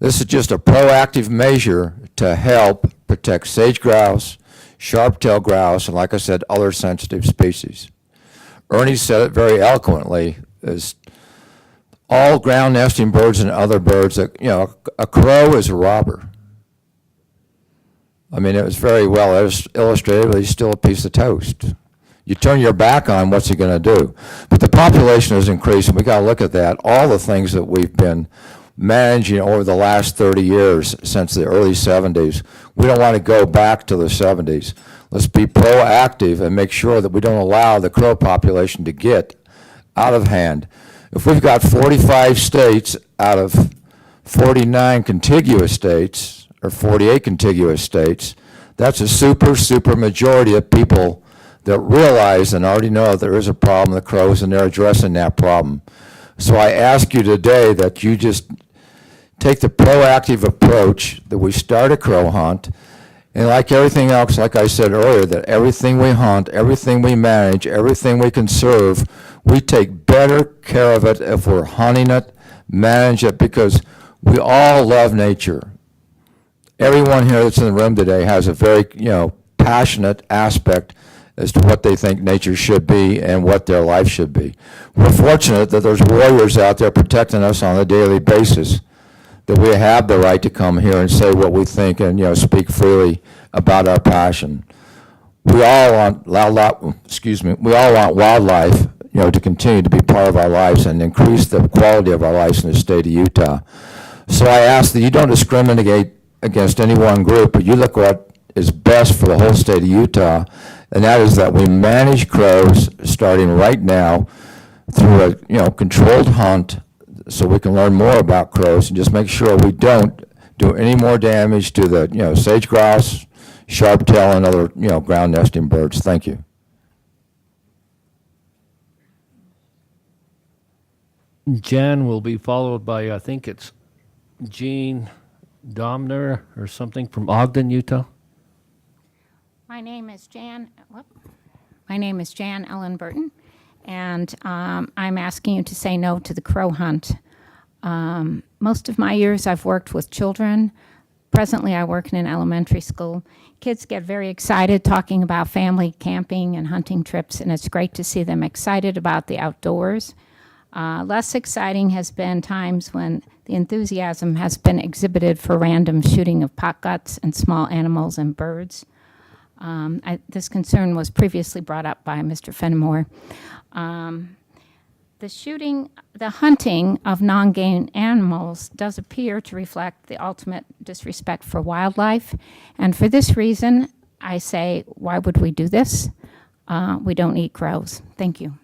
This is just a proactive measure to help protect sage grouse, sharp-tailed grouse, and like I said, other sensitive species. Ernie said it very eloquently, is all ground nesting birds and other birds that, a crow is a robber. I mean, it was very well illustrated, but he's still a piece of toast. You turn your back on, what's he going to do? But the population is increasing. We got to look at that. All the things that we've been managing over the last 30 years since the early 70s, we don't want to go back to the 70s. Let's be proactive and make sure that we don't allow the crow population to get out of hand. If we've got 45 states out of 49 contiguous states, or 48 contiguous states, that's a super majority of people that realize and already know there is a problem with the crows, and they're addressing that problem. So I ask you today that you just take the proactive approach, that we start a crow hunt, and like everything else, like I said earlier, that everything we hunt, everything we manage, everything we conserve, we take better care of it if we're hunting it, manage it, because we all love nature. Everyone here that's in the room today has a very, passionate aspect as to what they think nature should be and what their life should be. We're fortunate that there's warriors out there protecting us on a daily basis, that we have the right to come here and say what we think and, speak freely about our passion. We all want wildlife, to continue to be part of our lives and increase the quality of our lives in the state of Utah. So I ask that you don't discriminate against any one group, but you look what is best for the whole state of Utah, and that is that we manage crows starting right now through a controlled hunt, so we can learn more about crows and just make sure we don't do any more damage to the sage grouse, sharp-tail, and other ground nesting birds. Thank you. Jan will be followed by, I think it's Jean Domner or something from Ogden, Utah. My name is Jan Ellen Burton, and I'm asking you to say no to the crow hunt. Most of my years I've worked with children. Presently I work in an elementary school. Kids get very excited talking about family camping and hunting trips, and it's great to see them excited about the outdoors. Less exciting has been times when the enthusiasm has been exhibited for random shooting of potguts and small animals and birds. This concern was previously brought up by Mr. Fenimore. The hunting of non-game animals does appear to reflect the ultimate disrespect for wildlife, and for this reason, I say, why would we do this? We don't eat crows. Thank you.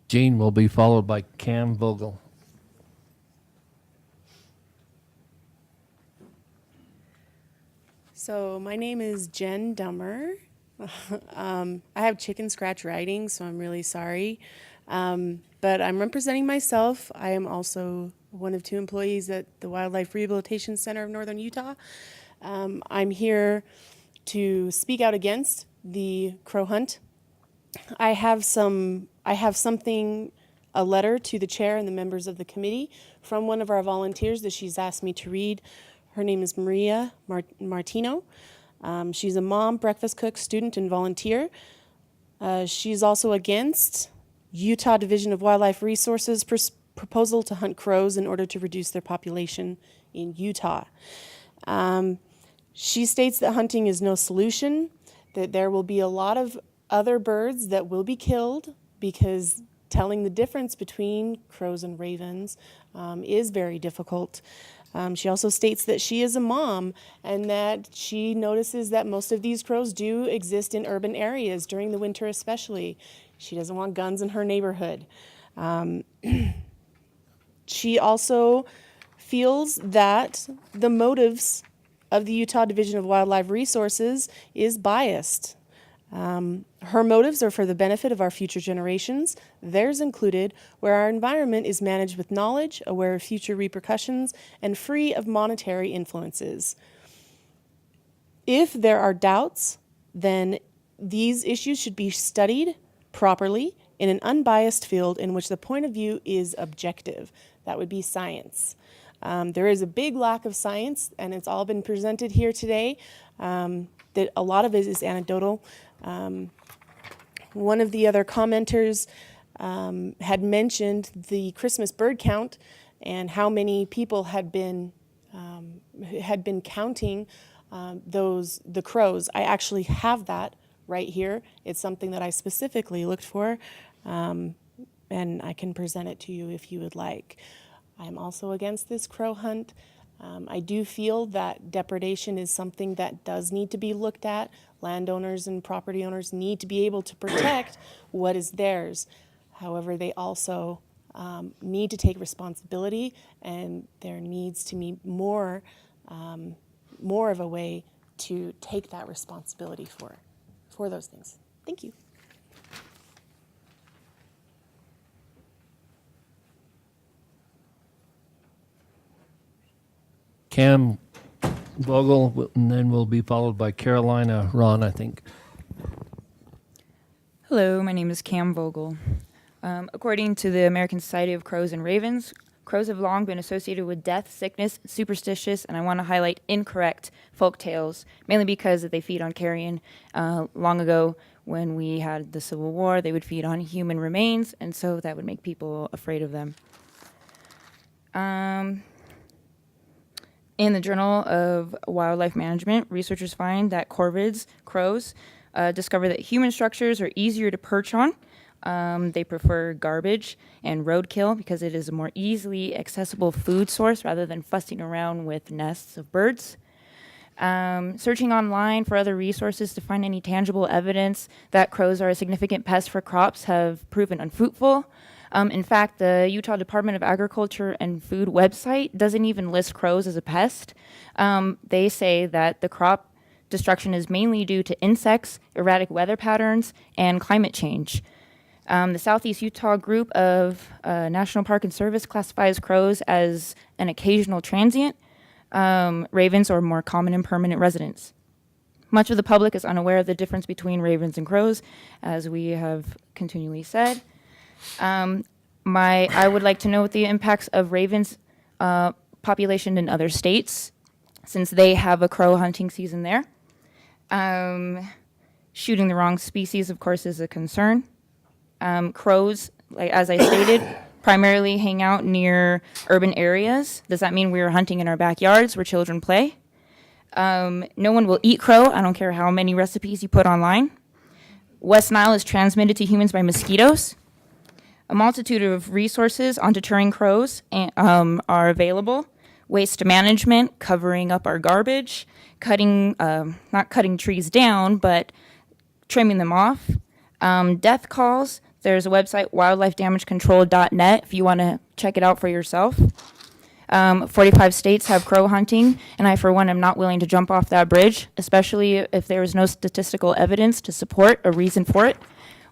Jean will be followed by Cam Vogel. So my name is Jen Dummer. I have chicken scratch writing, so I'm really sorry. But I'm representing myself. I am also one of 2 employees at the Wildlife Rehabilitation Center of Northern Utah. I'm here to speak out against the crow hunt. I have a letter to the chair and the members of the committee from one of our volunteers that she's asked me to read. Her name is Maria Martino. She's a mom, breakfast cook, student, and volunteer. She's also against Utah Division of Wildlife Resources' proposal to hunt crows in order to reduce their population in Utah. She states that hunting is no solution, that there will be a lot of other birds that will be killed because telling the difference between crows and ravens is very difficult. She also states that she is a mom and that she notices that most of these crows do exist in urban areas during the winter especially. She doesn't want guns in her neighborhood. She also feels that the motives of the Utah Division of Wildlife Resources is biased. Her motives are for the benefit of our future generations, theirs included, where our environment is managed with knowledge, aware of future repercussions, and free of monetary influences. If there are doubts, then these issues should be studied properly in an unbiased field in which the point of view is objective. That would be science. There is a big lack of science, and it's all been presented here today. That a lot of it is anecdotal. One of the other commenters had mentioned the Christmas bird count and how many people had been counting the crows. I actually have that right here. It's something that I specifically looked for, and I can present it to you if you would like. I'm also against this crow hunt. I do feel that depredation is something that does need to be looked at. Landowners and property owners need to be able to protect what is theirs. However, they also need to take responsibility, and there needs to be more of a way to take that responsibility for those things. Thank you. Cam Vogel, and then we'll be followed by Carolina Ron, I think. Hello, my name is Cam Vogel. According to the American Society of Crows and Ravens, crows have long been associated with death, sickness, superstitious, and I want to highlight incorrect folk tales, mainly because they feed on carrion. Long ago, when we had the Civil War, they would feed on human remains, and so that would make people afraid of them. In the Journal of Wildlife Management, researchers find that corvids, crows, discover that human structures are easier to perch on. They prefer garbage and roadkill because it is a more easily accessible food source rather than fussing around with nests of birds. Searching online for other resources to find any tangible evidence that crows are a significant pest for crops have proven unfruitful. In fact, the Utah Department of Agriculture and Food website doesn't even list crows as a pest. They say that the crop destruction is mainly due to insects, erratic weather patterns, and climate change. The Southeast Utah group of National Park and Service classifies crows as an occasional transient. Ravens are more common and permanent residents. Much of the public is unaware of the difference between ravens and crows, as we have continually said. I would like to know what the impacts of ravens population in other states, since they have a crow hunting season there. Shooting the wrong species, of course, is a concern. Crows, like as I stated, primarily hang out near urban areas. Does that mean we're hunting in our backyards where children play? No one will eat crow. I don't care how many recipes you put online. West Nile is transmitted to humans by mosquitoes. A multitude of resources on deterring crows are available. Waste management, covering up our garbage, not cutting trees down, but trimming them off. Death calls, there's a website, wildlifedamagecontrol.net, if you want to check it out for yourself. 45 states have crow hunting, and I, for one, am not willing to jump off that bridge, especially if there is no statistical evidence to support a reason for it.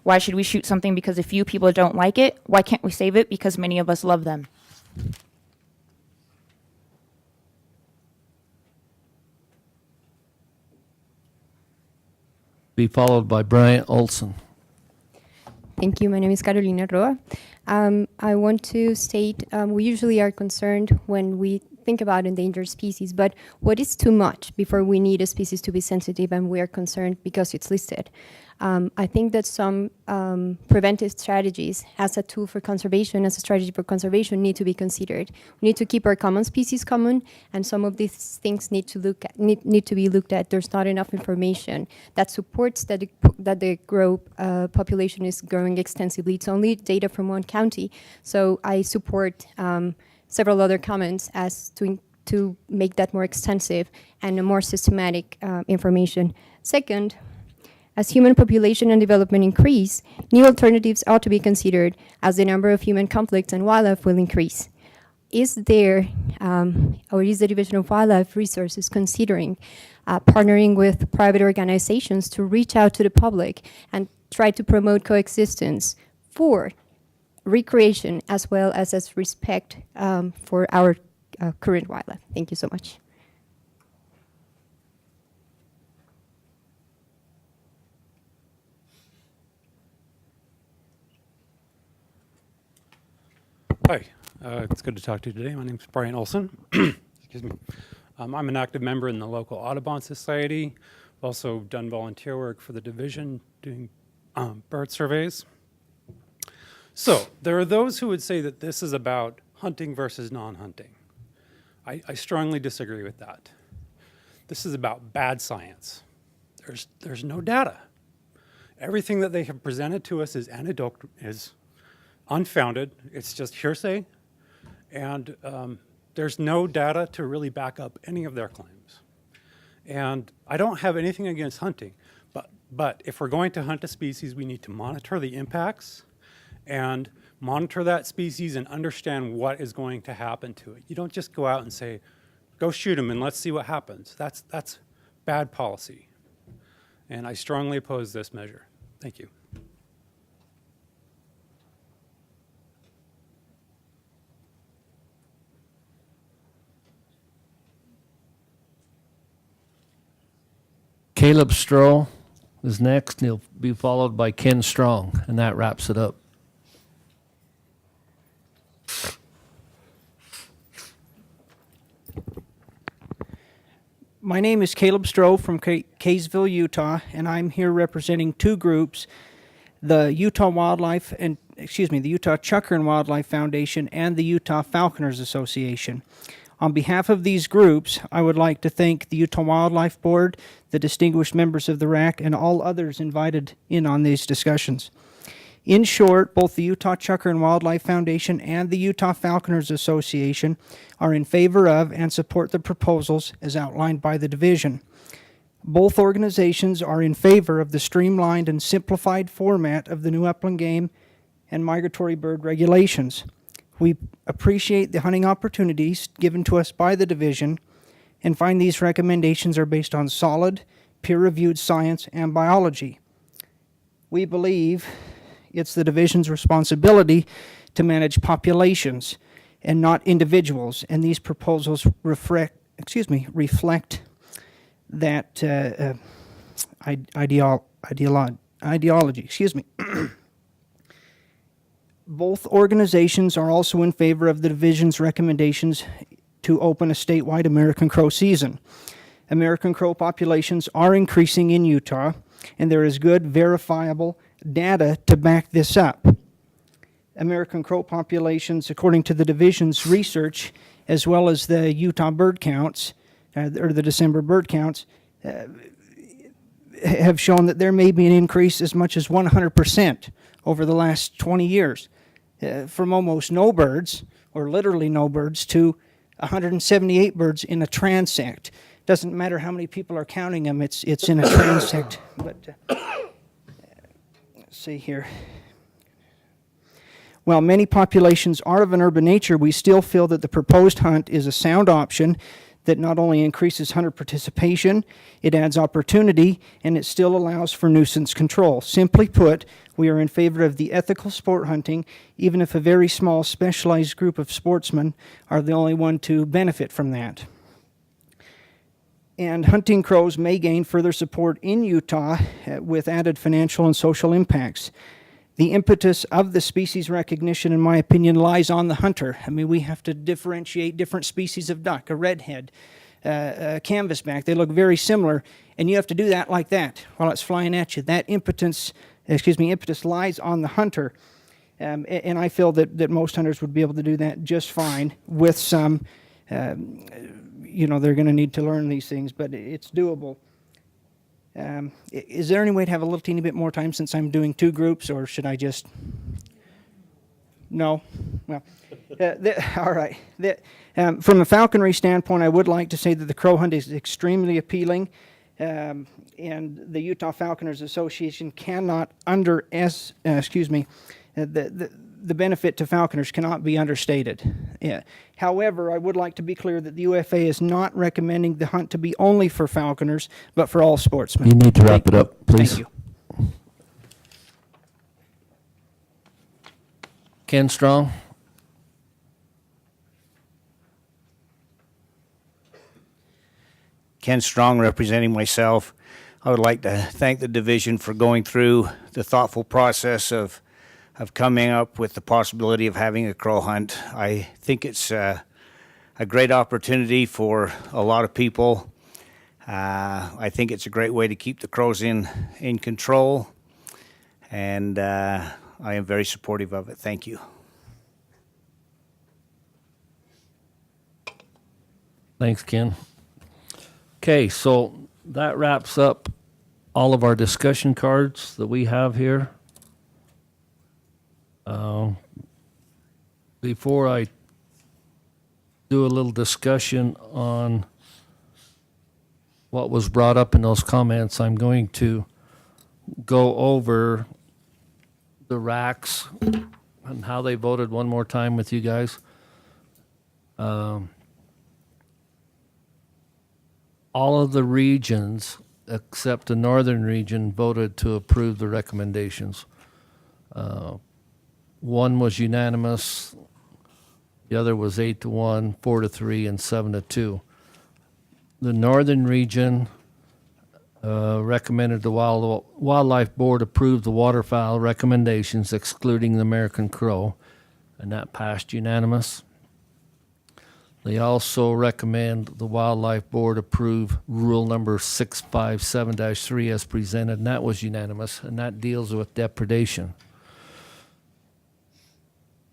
Why should we shoot something because a few people don't like it? Why can't we save it because many of us love them? Be followed by Brian Olson. Thank you. My name is Carolina Roa. I want to state we usually are concerned when we think about endangered species, but what is too much before we need a species to be sensitive and we are concerned because it's listed? I think that some preventive strategies as a tool for conservation, as a strategy for conservation, need to be considered. We need to keep our common species common, and some of these things need to be looked at. There's not enough information that supports that the crow population is growing extensively. It's only data from one county, so I support several other comments as to make that more extensive and a more systematic information. Second, as human population and development increase, new alternatives ought to be considered as the number of human conflicts and wildlife will increase. Is there, or is the Division of Wildlife Resources considering partnering with private organizations to reach out to the public and try to promote coexistence for recreation as well as respect for our current wildlife? Thank you so much. Hi, it's good to talk to you today. My name is Brian Olson. Excuse me. I'm an active member in the local Audubon Society. I've also done volunteer work for the division doing bird surveys. So there are those who would say that this is about hunting versus non-hunting. I strongly disagree with that. This is about bad science. There's no data. Everything that they have presented to us is is unfounded. It's just hearsay, and there's no data to really back up any of their claims. And I don't have anything against hunting, but if we're going to hunt a species, we need to monitor the impacts and monitor that species and understand what is going to happen to it. You don't just go out and say, go shoot them and let's see what happens. That's bad policy. And I strongly oppose this measure. Thank you. Caleb Stroh is next, and he'll be followed by Ken Strong, and that wraps it up. My name is Caleb Stroh from Kaysville, Utah, and I'm here representing two groups, the Utah Chucker and Wildlife Foundation and the Utah Falconers Association. On behalf of these groups, I would like to thank the Utah Wildlife Board, the distinguished members of the RAC, and all others invited in on these discussions. In short, both the Utah Chucker and Wildlife Foundation and the Utah Falconers Association are in favor of and support the proposals as outlined by the division. Both organizations are in favor of the streamlined and simplified format of the new upland game and migratory bird regulations. We appreciate the hunting opportunities given to us by the division and find these recommendations are based on solid, peer-reviewed science and biology. We believe it's the division's responsibility to manage populations and not individuals, and these proposals reflect that ideology. Both organizations are also in favor of the division's recommendations to open a statewide American crow season. American crow populations are increasing in Utah, and there is good, verifiable data to back this up. American crow populations, according to the division's research, as well as the Utah bird counts, or the December bird counts, have shown that there may be an increase as much as 100% over the last 20 years, from almost no birds, or literally no birds, to 178 birds in a transect. Doesn't matter how many people are counting them, it's in a transect. But let's see here. While many populations are of an urban nature, we still feel that the proposed hunt is a sound option that not only increases hunter participation, it adds opportunity, and it still allows for nuisance control. Simply put, we are in favor of the ethical sport hunting, even if a very small specialized group of sportsmen are the only one to benefit from that. And hunting crows may gain further support in Utah with added financial and social impacts. The impetus of the species recognition, in my opinion, lies on the hunter. I mean, we have to differentiate different species of duck, a redhead, a canvasback. They look very similar, and you have to do that like that while it's flying at you. That impetus lies on the hunter, and I feel that most hunters would be able to do that just fine with some, they're going to need to learn these things, but it's doable. Is there any way to have a little teeny bit more time since I'm doing two groups, or should I just? No? Well, all right. From a falconry standpoint, I would like to say that the crow hunt is extremely appealing, and the Utah Falconers Association cannot the benefit to falconers cannot be understated. Yeah. However, I would like to be clear that the UFA is not recommending the hunt to be only for falconers, but for all sportsmen. You need to wrap it up, please. Thank you. Ken Strong. Ken Strong, representing myself. I would like to thank the division for going through the thoughtful process of coming up with the possibility of having a crow hunt. I think it's a great opportunity for a lot of people. I think it's a great way to keep the crows in control, and I am very supportive of it. Thank you. Thanks, Ken. Okay, so that wraps up all of our discussion cards that we have here. Before I do a little discussion on what was brought up in those comments, I'm going to go over the racks and how they voted one more time with you guys. All of the regions except the northern region voted to approve the recommendations. One was unanimous, the other was 8-1, 4-3, and 7-2. The northern region recommended the Wildlife Board approve the waterfowl recommendations excluding the American crow, and that passed unanimous. They also recommend the Wildlife Board approve rule number 657-3 as presented, and that was unanimous, and that deals with depredation.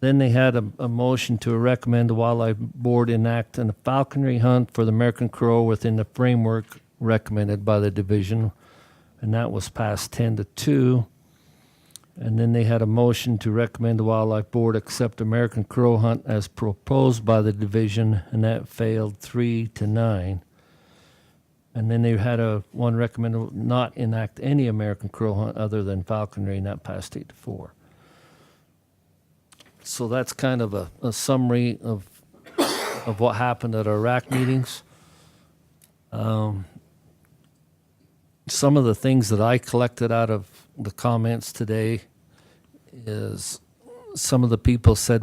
Then they had a motion to recommend the Wildlife Board enact a falconry hunt for the American crow within the framework recommended by the division, and that was passed 10-2. And then they had a motion to recommend the Wildlife Board accept American crow hunt as proposed by the division, and that failed 3-9. And then they had one recommend not enact any American crow hunt other than falconry, and that passed 8-4. So that's kind of a summary of what happened at our RAC meetings. Some of the things that I collected out of the comments today is some of the people said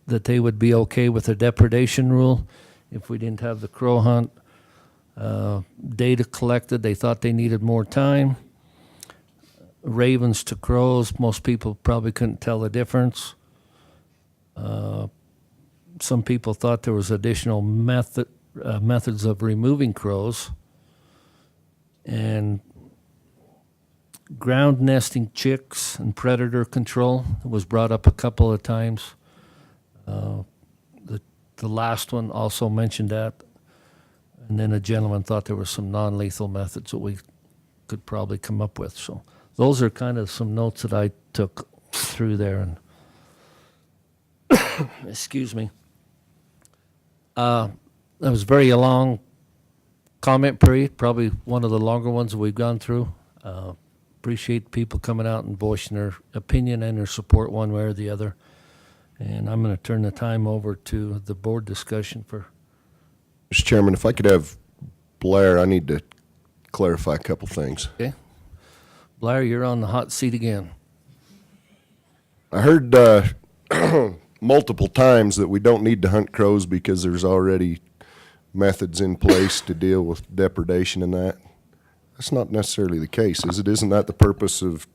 that they would be okay with the depredation rule if we didn't have the crow hunt. Data collected, they thought they needed more time. Ravens to crows, most people probably couldn't tell the difference. Some people thought there was additional methods of removing crows. And ground nesting chicks and predator control was brought up a couple of times. The last one also mentioned that. And then a gentleman thought there were some non-lethal methods that we could probably come up with. So those are kind of some notes that I took through there. And excuse me. That was very a long comment period, probably one of the longer ones that we've gone through. Appreciate people coming out and voicing their opinion and their support one way or the other. And I'm going to turn the time over to the board discussion for. Mr. Chairman, if I could have Blair, I need to clarify a couple things. Okay. Blair, you're on the hot seat again. I heard multiple times that we don't need to hunt crows because there's already methods in place to deal with depredation and that. That's not necessarily the case, is it? Isn't that the purpose of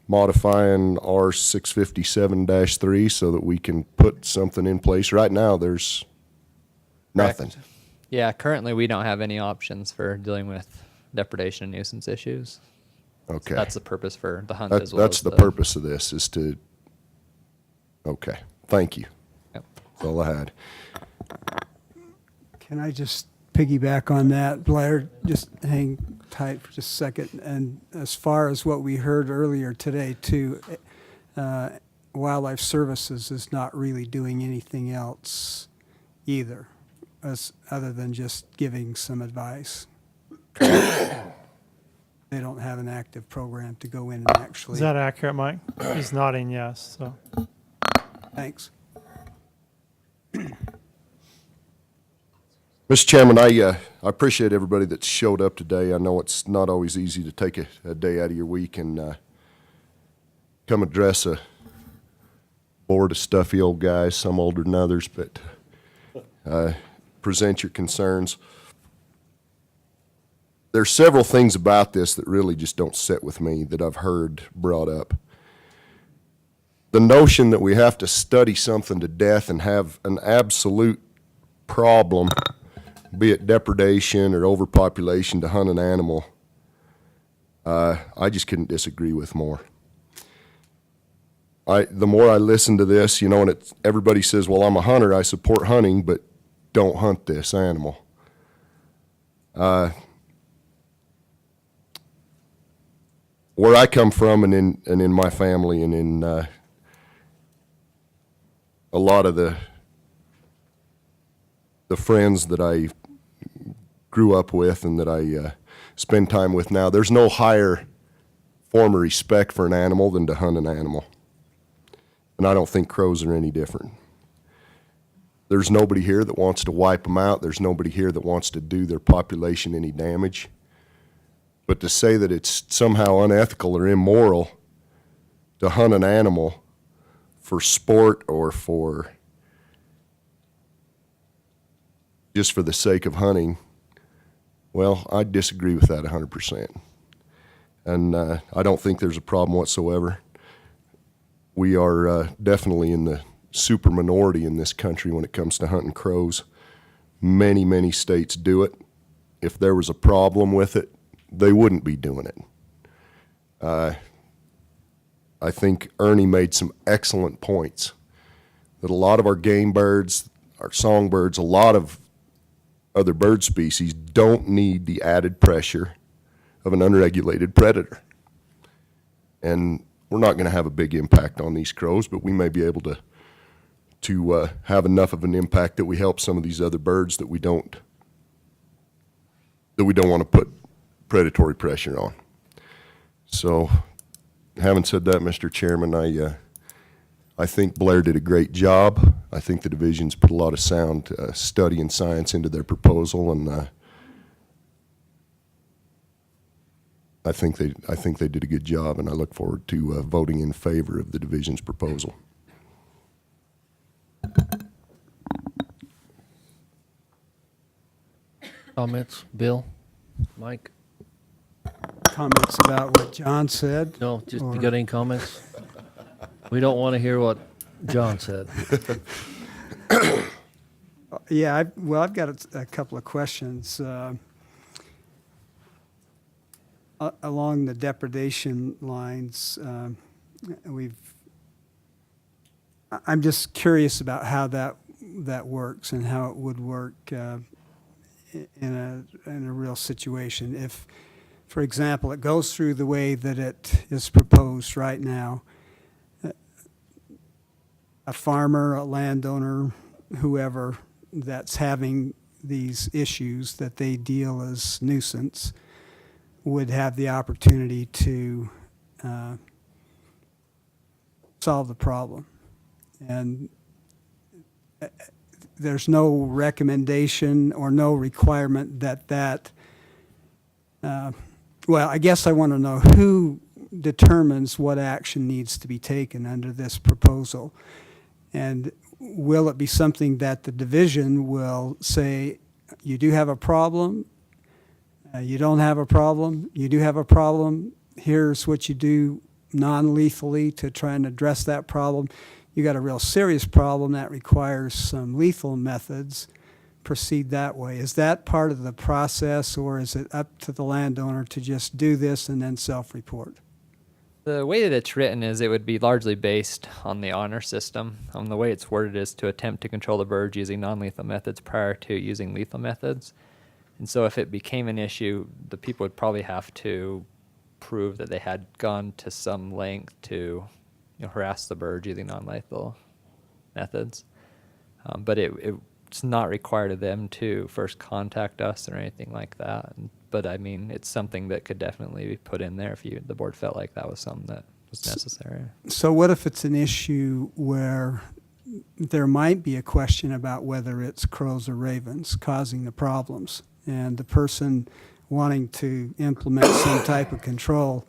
modifying R657-3 so that we can put something in place? Right now, there's nothing. Correct. Yeah, currently we don't have any options for dealing with depredation and nuisance issues. Okay. So that's the purpose for the hunt as well. That's the purpose of this, is to, okay, thank you. Yep. That's all I had. Can I just piggyback on that? Blair, just hang tight for just a second. And as far as what we heard earlier today, too, Wildlife Services is not really doing anything else either, other than just giving some advice. They don't have an active program to go in and actually. Is that accurate, Mike? He's nodding yes. So. Thanks. Mr. Chairman, I appreciate everybody that showed up today. I know it's not always easy to take a day out of your week and come address a board of stuffy old guys, some older than others, but present your concerns. There's several things about this that really just don't sit with me that I've heard brought up. The notion that we have to study something to death and have an absolute problem, be it depredation or overpopulation, to hunt an animal, I just couldn't disagree with more. The more I listen to this, and everybody says, well, I'm a hunter, I support hunting, but don't hunt this animal. Where I come from, and in my family, and in a lot of the friends that I grew up with and that I spend time with now, there's no higher form of respect for an animal than to hunt an animal. And I don't think crows are any different. There's nobody here that wants to wipe them out. There's nobody here that wants to do their population any damage. But to say that it's somehow unethical or immoral to hunt an animal for sport or for just for the sake of hunting, well, I disagree with that 100%. And I don't think there's a problem whatsoever. We are definitely in the super minority in this country when it comes to hunting crows. Many, many states do it. If there was a problem with it, they wouldn't be doing it. I think Ernie made some excellent points that a lot of our game birds, our songbirds, a lot of other bird species don't need the added pressure of an unregulated predator. And we're not going to have a big impact on these crows, but we may be able to have enough of an impact that we help some of these other birds that we don't want to put predatory pressure on. So, having said that, Mr. Chairman, I think Blair did a great job. I think the division's put a lot of sound study and science into their proposal, and I think they did a good job, and I look forward to voting in favor of the division's proposal. Comments? Bill? Mike? Comments about what John said? No, just or- you got any comments? We don't want to hear what John said. Yeah, I've got a couple of questions. Along the depredation lines, I'm just curious about how that works and how it would work in a real situation. If, for example, it goes through the way that it is proposed right now, a farmer, a landowner, whoever that's having these issues that they deal as nuisance would have the opportunity to solve the problem. And there's no recommendation or no requirement that well, I guess I want to know who determines what action needs to be taken under this proposal. And will it be something that the division will say, you do have a problem, you don't have a problem, you do have a problem, here's what you do non-lethally to try and address that problem. You got a real serious problem that requires some lethal methods, proceed that way. Is that part of the process, or is it up to the landowner to just do this and then self-report? The way that it's written is it would be largely based on the honor system. The way it's worded is to attempt to control the birds using non-lethal methods prior to using lethal methods. And so if it became an issue, the people would probably have to prove that they had gone to some length to harass the birds using non-lethal methods. But it's not required of them to first contact us or anything like that. But I mean, it's something that could definitely be put in there if the board felt like that was something that was necessary. So what if it's an issue where there might be a question about whether it's crows or ravens causing the problems, and the person wanting to implement some type of control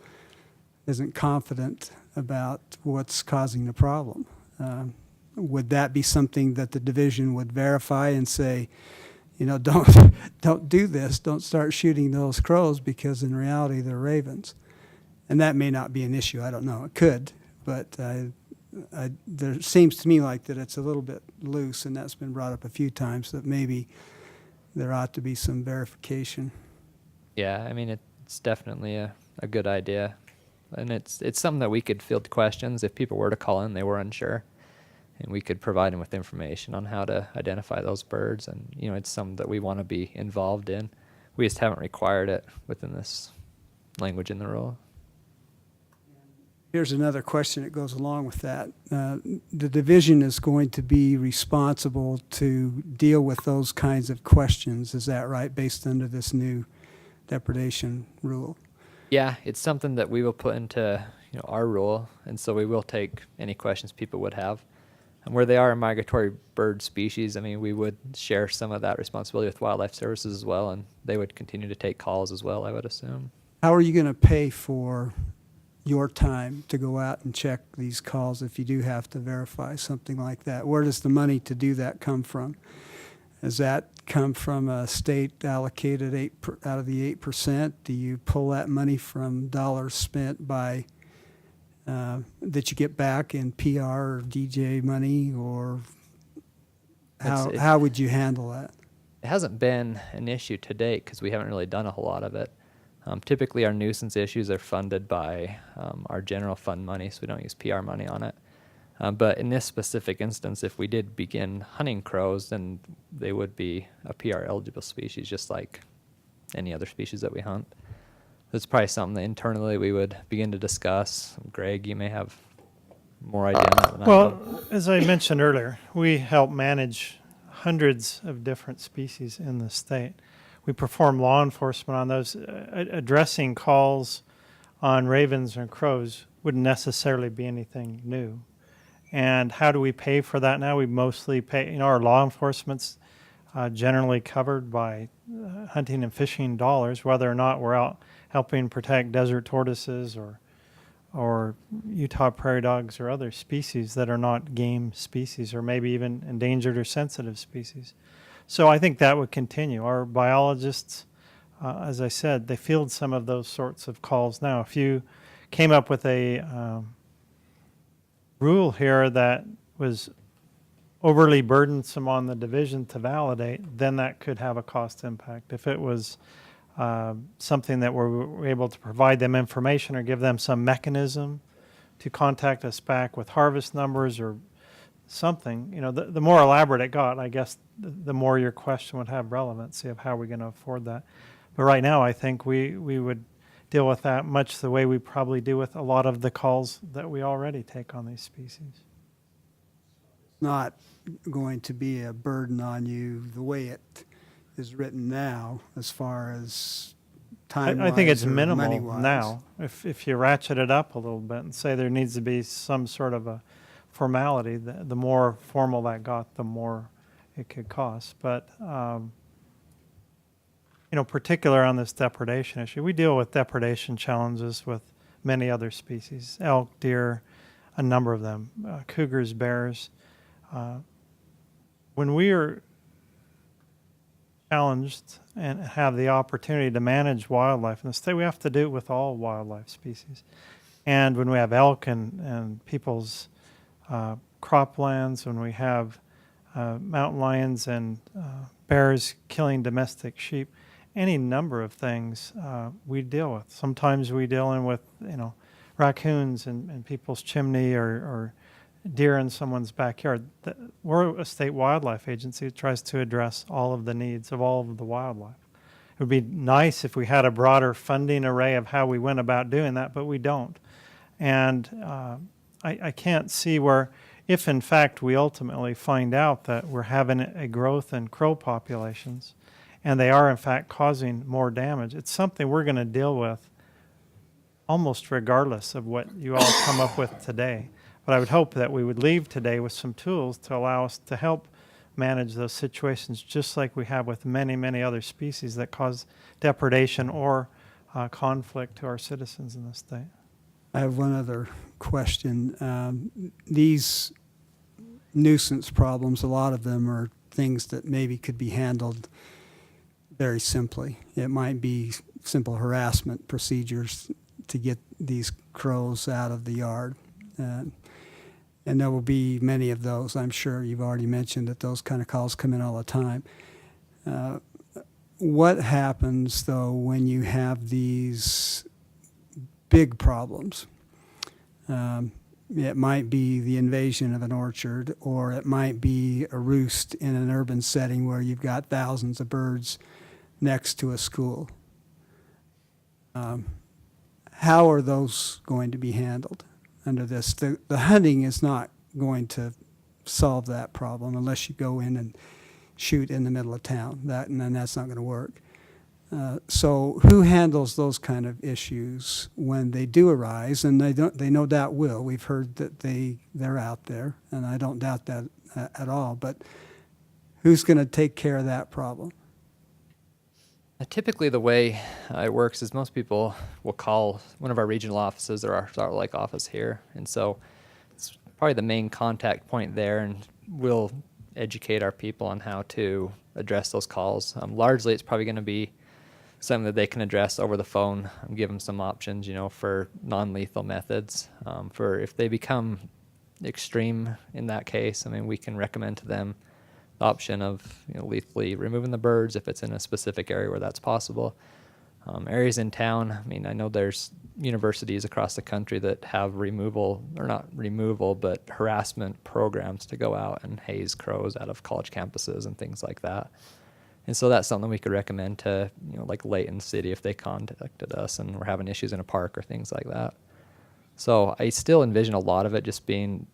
isn't confident about what's causing the problem? Would that be something that the division would verify and say, don't do this, don't start shooting those crows because in reality they're ravens? And that may not be an issue, I don't know, it could, but there seems to me like that it's a little bit loose, and that's been brought up a few times, that maybe there ought to be some verification. Yeah, I mean, it's definitely a good idea. And it's something that we could field questions if people were to call in, they were unsure. And we could provide them with information on how to identify those birds. And, it's something that we want to be involved in. We just haven't required it within this language in the rule. Here's another question that goes along with that. The division is going to be responsible to deal with those kinds of questions, is that right, based under this new depredation rule? Yeah, it's something that we will put into our rule, and so we will take any questions people would have. And where they are a migratory bird species, I mean, we would share some of that responsibility with Wildlife Services as well, and they would continue to take calls as well, I would assume. How are you going to pay for your time to go out and check these calls if you do have to verify something like that? Where does the money to do that come from? Does that come from a state allocated out of the 8%? Do you pull that money from dollars spent by that you get back in PR or DJ money, or how would you handle that? It hasn't been an issue to date because we haven't really done a whole lot of it. Typically, our nuisance issues are funded by our general fund money, so we don't use PR money on it. But in this specific instance, if we did begin hunting crows, then they would be a PR eligible species, just like any other species that we hunt. That's probably something that internally we would begin to discuss. Greg, you may have more idea on that than I do. Well, as I mentioned earlier, we help manage hundreds of different species in the state. We perform law enforcement on those. Addressing calls on ravens and crows wouldn't necessarily be anything new. And how do we pay for that now? We mostly pay, our law enforcement's generally covered by hunting and fishing dollars, whether or not we're out helping protect desert tortoises or Utah prairie dogs or other species that are not game species, or maybe even endangered or sensitive species. So I think that would continue. Our biologists, as I said, they field some of those sorts of calls now. If you came up with a rule here that was overly burdensome on the division to validate, then that could have a cost impact. If it was something that we're able to provide them information or give them some mechanism to contact us back with harvest numbers or something, the more elaborate it got, I guess the more your question would have relevancy of how we're going to afford that. But right now, I think we would deal with that much the way we probably do with a lot of the calls that we already take on these species. Not going to be a burden on you the way it is written now, as far as time. I think it's minimal now. If you ratchet it up a little bit and say there needs to be some sort of a formality, the more formal that got, the more it could cost. But particular on this depredation issue, we deal with depredation challenges with many other species: elk, deer, a number of them, cougars, bears. When we are challenged and have the opportunity to manage wildlife in the state, we have to do it with all wildlife species. And when we have elk and people's croplands, when we have mountain lions and bears killing domestic sheep, any number of things we deal with. Sometimes we deal in with raccoons in people's chimney or deer in someone's backyard. We're a state wildlife agency that tries to address all of the needs of all of the wildlife. It would be nice if we had a broader funding array of how we went about doing that, but we don't. And I can't see where, if in fact we ultimately find out that we're having a growth in crow populations and they are in fact causing more damage, it's something we're going to deal with almost regardless of what you all come up with today. But I would hope that we would leave today with some tools to allow us to help manage those situations, just like we have with many, many other species that cause depredation or conflict to our citizens in the state. I have one other question. These nuisance problems, a lot of them are things that maybe could be handled very simply. It might be simple harassment procedures to get these crows out of the yard. And there will be many of those. I'm sure you've already mentioned that those kind of calls come in all the time. What happens, though, when you have these big problems? It might be the invasion of an orchard, or it might be a roost in an urban setting where you've got thousands of birds next to a school. How are those going to be handled under this? The hunting is not going to solve that problem unless you go in and shoot in the middle of town. And then that's not going to work. So who handles those kind of issues when they do arise? And they no doubt will. We've heard that they're out there, and I don't doubt that at all. But who's going to take care of that problem? Typically, the way it works is most people will call one of our regional offices or our Salt Lake office here, and so it's probably the main contact point there, and we'll educate our people on how to address those calls. Largely, it's probably going to be something that they can address over the phone and give them some options, for non-lethal methods. For if they become extreme in that case, we can recommend to them the option of lethally removing the birds if it's in a specific area where that's possible. Areas in town, I know there's universities across the country that have but harassment programs to go out and haze crows out of college campuses and things like that. And so that's something we could recommend to, like Layton City if they contacted us and we're having issues in a park or things like that. So I still envision a lot of it just being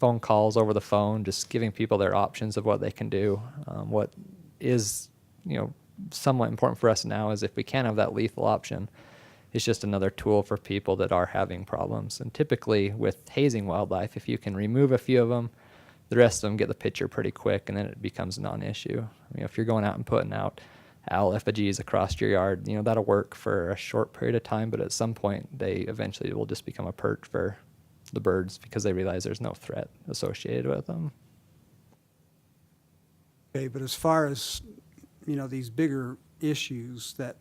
phone calls over the phone, just giving people their options of what they can do. What is, somewhat important for us now is if we can have that lethal option, it's just another tool for people that are having problems. And typically with hazing wildlife, if you can remove a few of them, the rest of them get the picture pretty quick, and then it becomes a non-issue. If you're going out and putting out owl effigies across your yard, that'll work for a short period of time, but at some point they eventually will just become a perch for the birds because they realize there's no threat associated with them. Okay, but as far as, these bigger issues that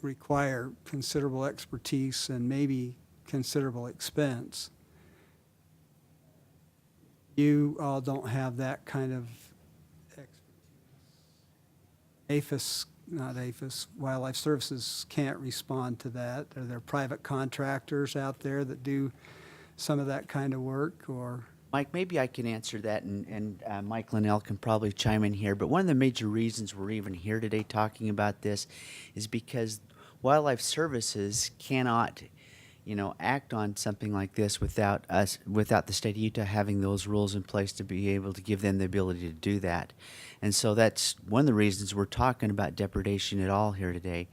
require considerable expertise and maybe considerable expense, you all don't have that kind of expertise. Wildlife Services can't respond to that. Are there private contractors out there that do some of that kind of work, or? Mike, maybe I can answer that, and Mike Linnell can probably chime in here. But one of the major reasons we're even here today talking about this is because Wildlife Services cannot, act on something like this without the state of Utah having those rules in place to be able to give them the ability to do that. And so that's one of the reasons we're talking about depredation at all here today.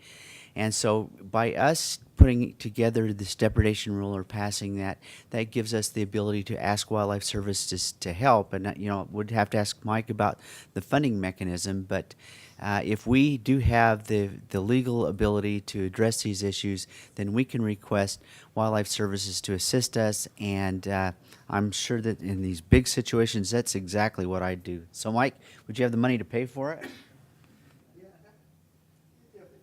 And so by us putting together this depredation rule or passing that gives us the ability to ask Wildlife Services to help. And, would have to ask Mike about the funding mechanism. But if we do have the legal ability to address these issues, then we can request Wildlife Services to assist us. And I'm sure that in these big situations, that's exactly what I'd do. So, Mike, would you have the money to pay for it?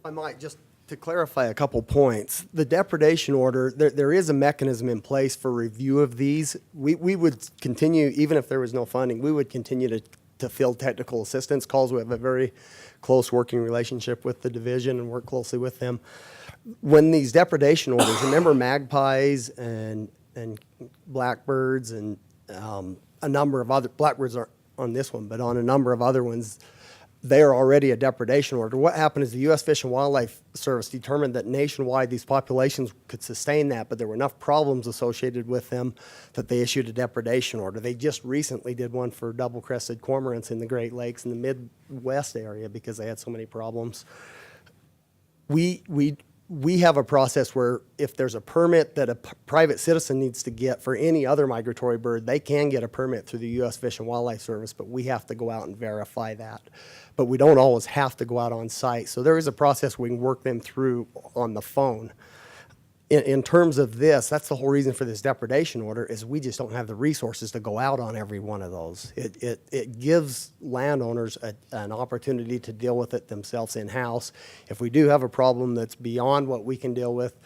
I might just to clarify a couple points. The depredation order, there is a mechanism in place for review of these. We would continue, even if there was no funding, we would continue to field technical assistance calls. We have a very close working relationship with the division and work closely with them. When these depredation orders, remember magpies and blackbirds and a number of other, blackbirds aren't on this one, but on a number of other ones, they are already a depredation order. What happened is the U.S. Fish and Wildlife Service determined that nationwide these populations could sustain that, but there were enough problems associated with them that they issued a depredation order. They just recently did one for double-crested cormorants in the Great Lakes in the Midwest area because they had so many problems. We have a process where if there's a permit that a private citizen needs to get for any other migratory bird, they can get a permit through the U.S. Fish and Wildlife Service, but we have to go out and verify that. But we don't always have to go out on site. So there is a process we can work them through on the phone. In terms of this, that's the whole reason for this depredation order is we just don't have the resources to go out on every one of those. It gives landowners an opportunity to deal with it themselves in-house. If we do have a problem that's beyond what we can deal with,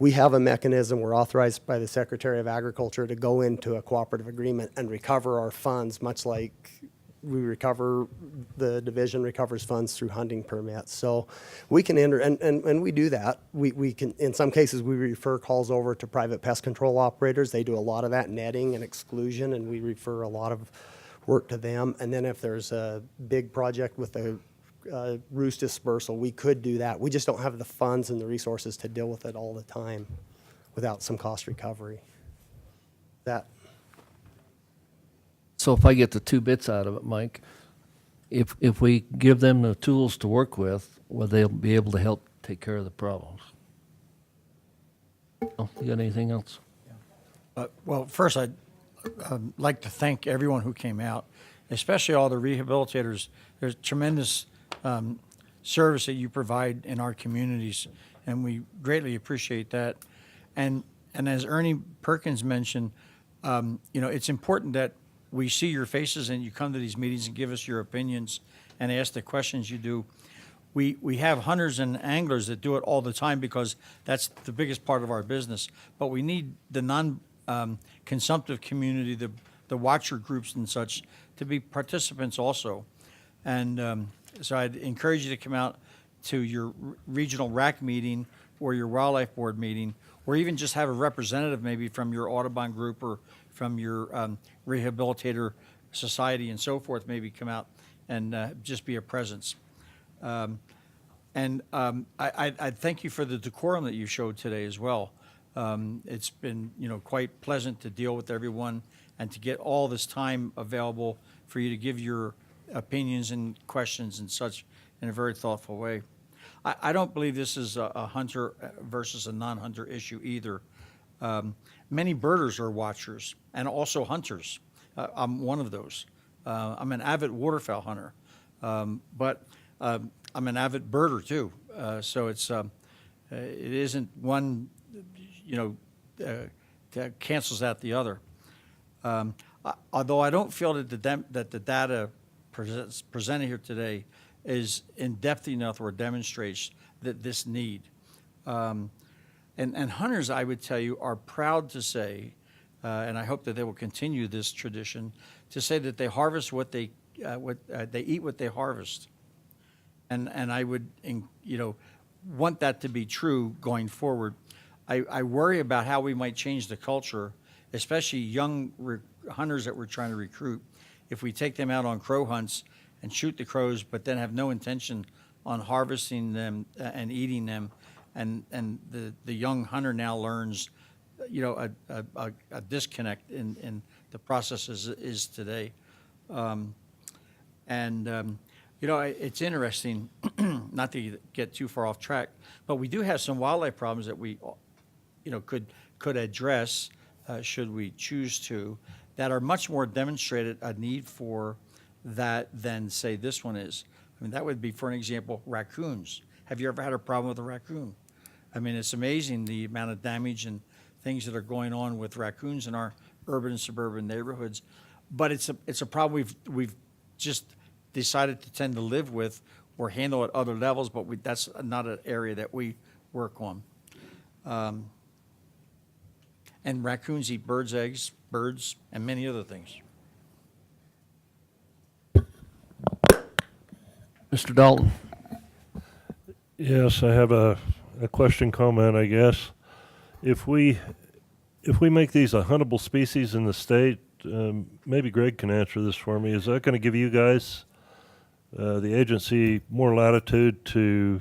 we have a mechanism, we're authorized by the Secretary of Agriculture to go into a cooperative agreement and recover our funds, much like the division recovers funds through hunting permits. So we can enter, and we do that. We can, in some cases, we refer calls over to private pest control operators. They do a lot of that netting and exclusion, and we refer a lot of work to them. And then if there's a big project with a roost dispersal. We could do that. We just don't have the funds and the resources to deal with it all the time without some cost recovery. That. So if I get the 2 bits out of it, Mike, if we give them the tools to work with, will they be able to help take care of the problems? Oh, you got anything else? Well, first, I'd like to thank everyone who came out, especially all the rehabilitators. There's tremendous service that you provide in our communities, and we greatly appreciate that. And as Ernie Perkins mentioned, it's important that we see your faces and you come to these meetings and give us your opinions and ask the questions you do. We have hunters and anglers that do it all the time because that's the biggest part of our business. But we need the non-consumptive community, the watcher groups and such, to be participants also. And so I'd encourage you to come out to your regional RAC meeting or your wildlife board meeting, or even just have a representative maybe from your Audubon group or from your rehabilitator society and so forth, maybe come out and just be a presence. I thank you for the decorum that you showed today as well. It's been, quite pleasant to deal with everyone and to get all this time available for you to give your opinions and questions and such in a very thoughtful way. I don't believe this is a hunter versus a non-hunter issue either. Many birders are watchers and also hunters. I'm one of those. I'm an avid waterfowl hunter, but I'm an avid birder too. So it isn't one, that cancels out the other. Although I don't feel that the data presented here today is in depth enough or demonstrates that this need. And hunters, I would tell you, are proud to say, and I hope that they will continue this tradition, to say that they harvest what they eat what they harvest. And I would, want that to be true going forward. I worry about how we might change the culture, especially young hunters that we're trying to recruit, if we take them out on crow hunts and shoot the crows, but then have no intention on harvesting them and eating them. And the young hunter now learns, a disconnect in the process is today. It's interesting, not to get too far off track, but we do have some wildlife problems that we, could address, should we choose to, that are much more demonstrated a need for that than, say, this one is. I mean, that would be, for an example, raccoons. Have you ever had a problem with a raccoon? I mean, it's amazing the amount of damage and things that are going on with raccoons in our urban and suburban neighborhoods. But it's a problem we've just decided to tend to live with or handle at other levels, but that's not an area that we work on. And raccoons eat birds' eggs, birds, and many other things. Mr. Dalton. Yes, I have a question, comment, I guess. If we make these a huntable species in the state, maybe Greg can answer this for me. Is that going to give you guys, the agency, more latitude to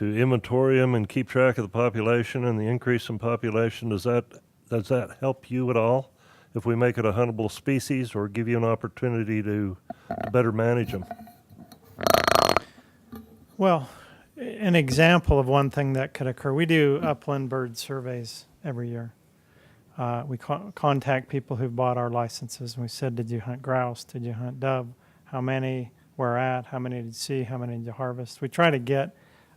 inventory them and keep track of the population and the increase in population? Does that help you at all if we make it a huntable species, or give you an opportunity to better manage them? Well, an example of one thing that could occur, we do upland bird surveys every year. We contact people who've bought our licenses, and we said, did you hunt grouse? Did you hunt dove? How many were at? How many did you see? How many did you harvest? We try to get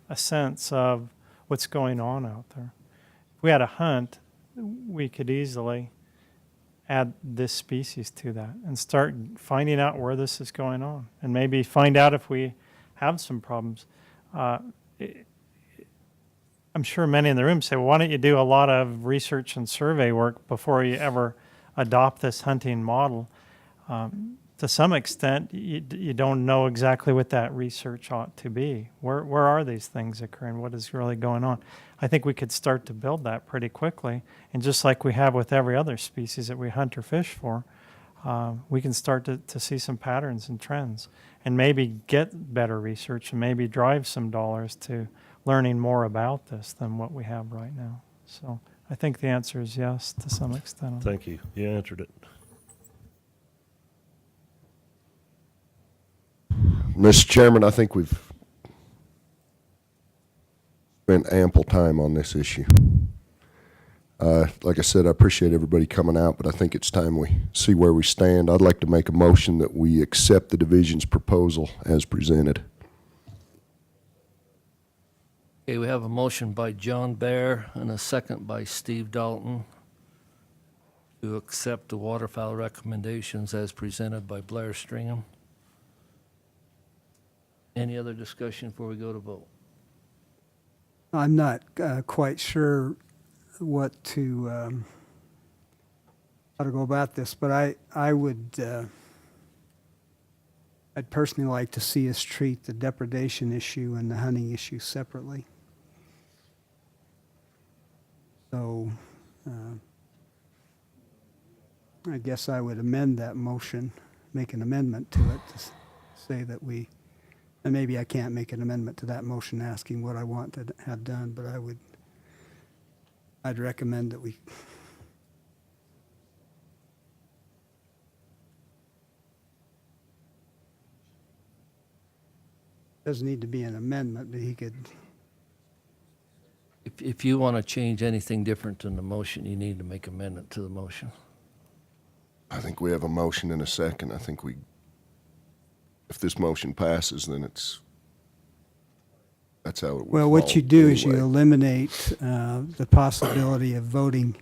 a sense of what's going on out there. If we had a hunt, we could easily add this species to that and start finding out where this is going on, and maybe find out if we have some problems. I'm sure many in the room say, well, why don't you do a lot of research and survey work before you ever adopt this hunting model? To some extent, you don't know exactly what that research ought to be. Where are these things occurring? What is really going on? I think we could start to build that pretty quickly. And just like we have with every other species that we hunt or fish for, we can start to see some patterns and trends, and maybe get better research and maybe drive some dollars to learning more about this than what we have right now. So I think the answer is yes to some extent. Thank you. You answered it. Mr. Chairman, I think we've spent ample time on this issue. Like I said, I appreciate everybody coming out, but I think it's time we see where we stand. I'd like to make a motion that we accept the division's proposal as presented. Okay, we have a motion by John Bear and a second by Steve Dalton to accept the waterfowl recommendations as presented by Blair Stringham. Any other discussion before we go to vote? I'm not quite sure what to how to go about this, but I would I'd personally like to see us treat the depredation issue and the hunting issue separately. So I guess I would amend that motion, make an amendment to it to say that we, and maybe I can't make an amendment to that motion asking what I want to have done, but I'd recommend that we doesn't need to be an amendment, but he could. If you want to change anything different than the motion, you need to make amendment to the motion. I think we have a motion and a second. I think if this motion passes, then that's how it would Well, what fall you do is you anyway. eliminate the possibility of voting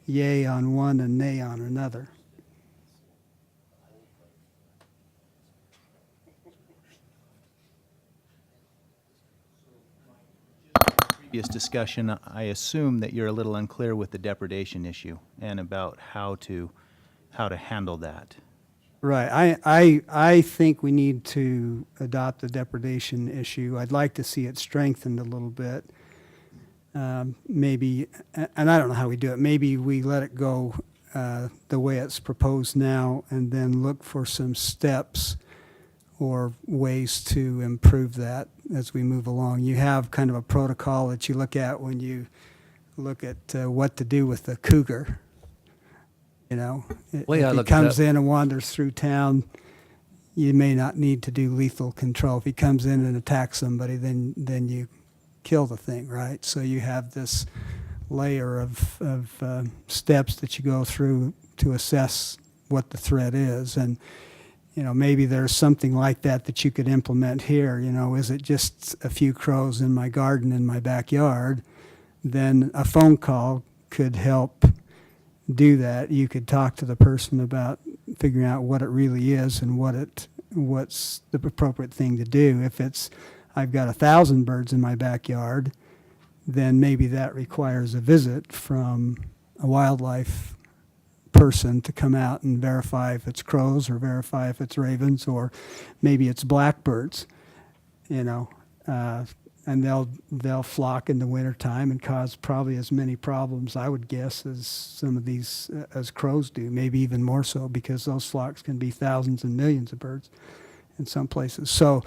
yay on one and nay on another. Previous discussion, I assume that you're a little unclear with the depredation issue and about how to handle that. Right. I think we need to adopt the depredation issue. I'd like to see it strengthened a little bit. Maybe, and I don't know how we do it, maybe we let it go the way it's proposed now and then look for some steps or ways to improve that as we move along. You have kind of a protocol that you look at when you look at what to do with the cougar. You know, if he comes in and wanders through town, you may not need to do lethal control. If he comes in and attacks somebody, then you kill the thing, right? So you have this layer of steps that you go through to assess what the threat is. And, you know, maybe there's something like that you could implement here. You know, is it just a few crows in my garden in my backyard? Then a phone call could help do that. You could talk to the person about figuring out what it really is and what's the appropriate thing to do. If it's, I've got 1,000 birds in my backyard, then maybe that requires a visit from a wildlife person to come out and verify if it's crows or verify if it's ravens or maybe it's blackbirds, you know, and they'll flock in the wintertime and cause probably as many problems, I would guess, as some of these, as crows do, maybe even more so because those flocks can be thousands and millions of birds in some places. So,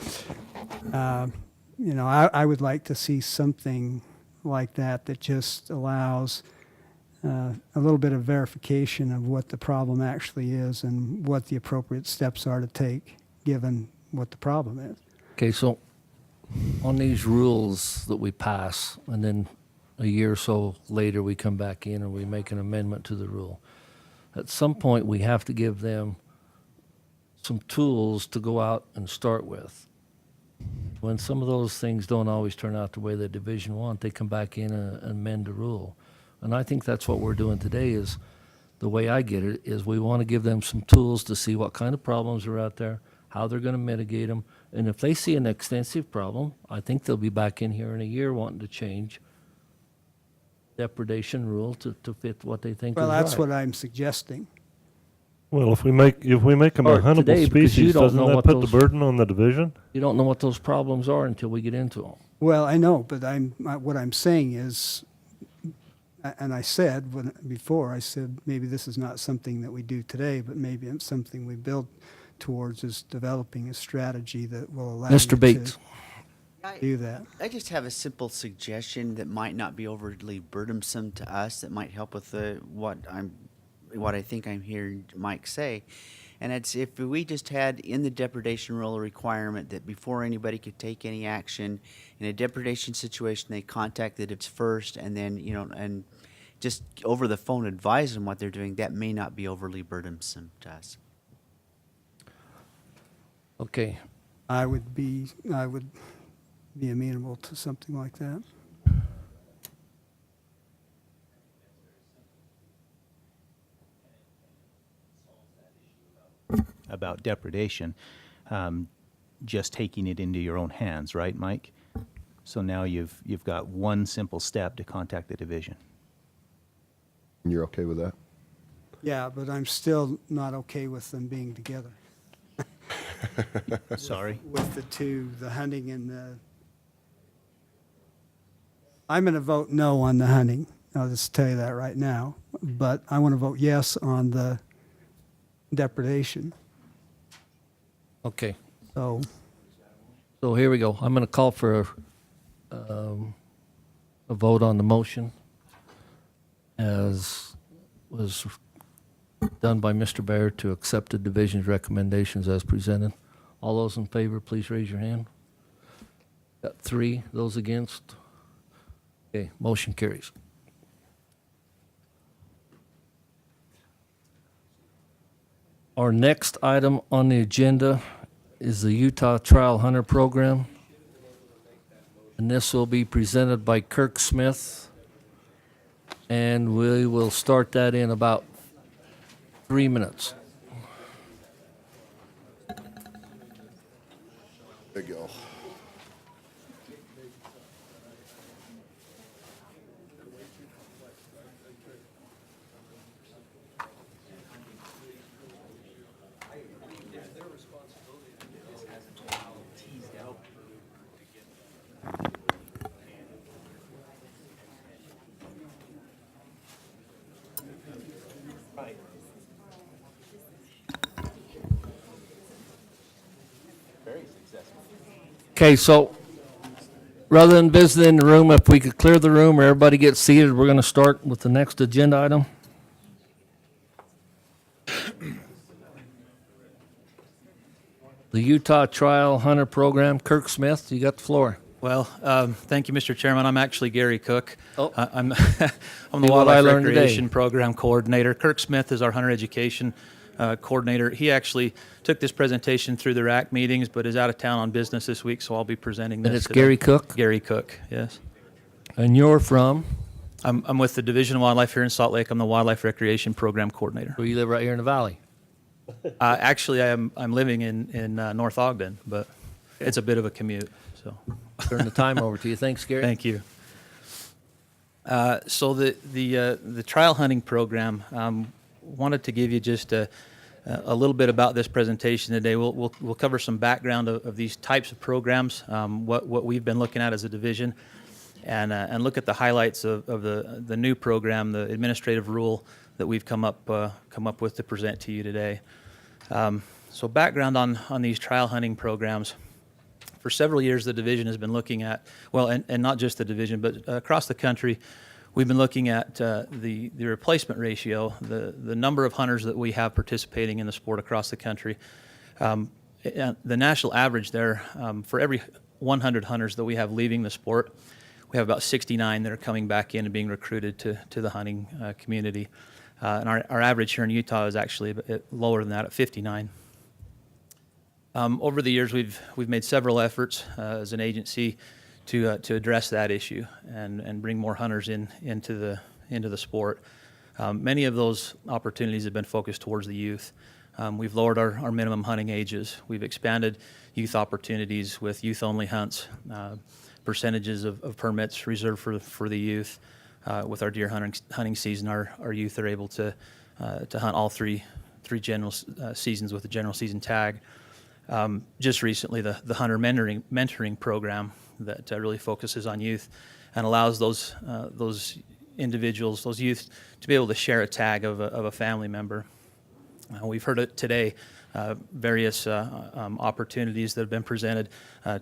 you know, I would like to see something like that just allows a little bit of verification of what the problem actually is and what the appropriate steps are to take given what the problem is. Okay, so on these rules that we pass, and then a year or so later we come back in and we make an amendment to the rule, at some point we have to give them some tools to go out and start with. When some of those things don't always turn out the way the division want, they come back in and amend the rule. And I think that's what we're doing today is, the way I get it, is we want to give them some tools to see what kind of problems are out there, how they're going to mitigate them. And if they see an extensive problem, I think they'll be back in here in a year wanting to change depredation rule to fit what they think Well, is that's right. what I'm suggesting. Well, if we make them a Or huntable today, because you species, don't doesn't know that what put those- the burden on the division? You don't know what those problems are until we get into them. Well, I know, but what I'm saying is and I said before, I said, maybe this is not something that we do today, but maybe it's something we build towards, is developing a strategy that will allow Mr. you Bates. to do that. I just have a simple suggestion that might not be overly burdensome to us, that might help with what I think I'm hearing Mike say. And it's if we just had in the depredation rule a requirement that before anybody could take any action in a depredation situation, they contact the DIPS first, and then, and just over the phone advise them what they're doing, that may not be overly burdensome to us. Okay. I would be amenable to something like that. About depredation, just taking it into your own hands, right, Mike? So now you've got one simple step to contact the division. And you're okay with that? Yeah, but I'm still not okay with them being together. Sorry? With the two, the hunting and the... I'm going to vote no on the hunting. I'll just tell you that right now. But I want to vote yes on the depredation. Okay. So here we go. I'm going to call for a vote on the motion as was done by Mr. Baird to accept the division's recommendations as presented. All those in favor, please raise your hand. Got 3. Those against? Okay, motion carries. Our next item on the agenda is the Utah Trial Hunter Program. And this will be presented by Kirk Smith. And we will start that in about 3 minutes. There you go. Okay, so rather than visiting the room, if we could clear the room or everybody get seated, we're going to start with the next agenda item. The Utah Trial Hunter Program. Kirk Smith, you got the floor. Well, thank you, Mr. Chairman. I'm actually Gary Cook. Oh. I'm I'm See the what I Wildlife learned Recreation today. Program Coordinator. Kirk Smith is our Hunter Education Coordinator. He actually took this presentation through the RAC meetings, but is out of town on business this week, so I'll be presenting this And it's today. Gary Cook? Gary Cook, yes. And you're from? I'm with the Division of Wildlife here in Salt Lake. I'm the Wildlife Recreation Program Coordinator. Well, you live right here in the valley. Actually, I'm living in North Ogden, but it's a bit of a commute. So Turn the time over to you. Thanks, Gary. Thank you. So the trial hunting program, wanted to give you just a little bit about this presentation today. We'll cover some background of these types of programs, what we've been looking at as a division, and look at the highlights of the new program, the administrative rule that we've come up with to present to you today. So background on these trial hunting programs. For several years, the division has been looking at, well, and not just the division, but across the country, we've been looking at the replacement ratio, the number of hunters that we have participating in the sport across the country. The national average there, for every 100 hunters that we have leaving the sport, we have about 69 that are coming back in and being recruited to the hunting community. And our average here in Utah is actually a bit lower than that at 59. Over the years, we've made several efforts as an agency to address that issue and bring more hunters into the sport. Many of those opportunities have been focused towards the youth. We've lowered our minimum hunting ages. We've expanded youth opportunities with youth-only hunts, percentages of permits reserved for the youth. With our deer hunting season, our youth are able to hunt all three general seasons with the general season tag. Just recently, the hunter mentoring program that really focuses on youth and allows those individuals, those youth, to be able to share a tag of a family member. We've heard it today, various opportunities that have been presented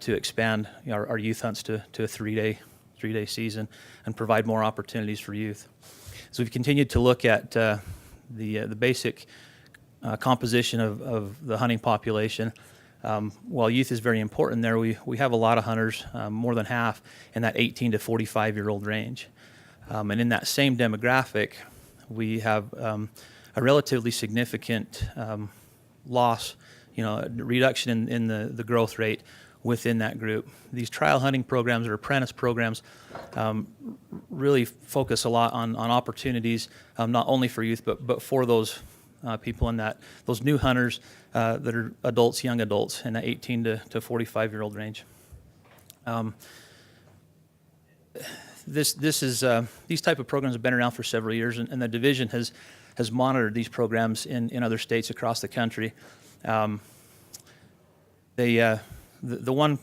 to expand our youth hunts to a three-day season and provide more opportunities for youth. So we've continued to look at the basic composition of the hunting population. While youth is very important there, we have a lot of hunters, more than half, in that 18 to 45-year-old range. And in that same demographic, we have a relatively significant loss, reduction in the growth rate within that group. These trial hunting programs or apprentice programs really focus a lot on opportunities, not only for youth, but for those people in those new hunters that are adults, young adults, in that 18 to 45-year-old range. These type of programs have been around for several years, and the division has monitored these programs in other states across the country. The one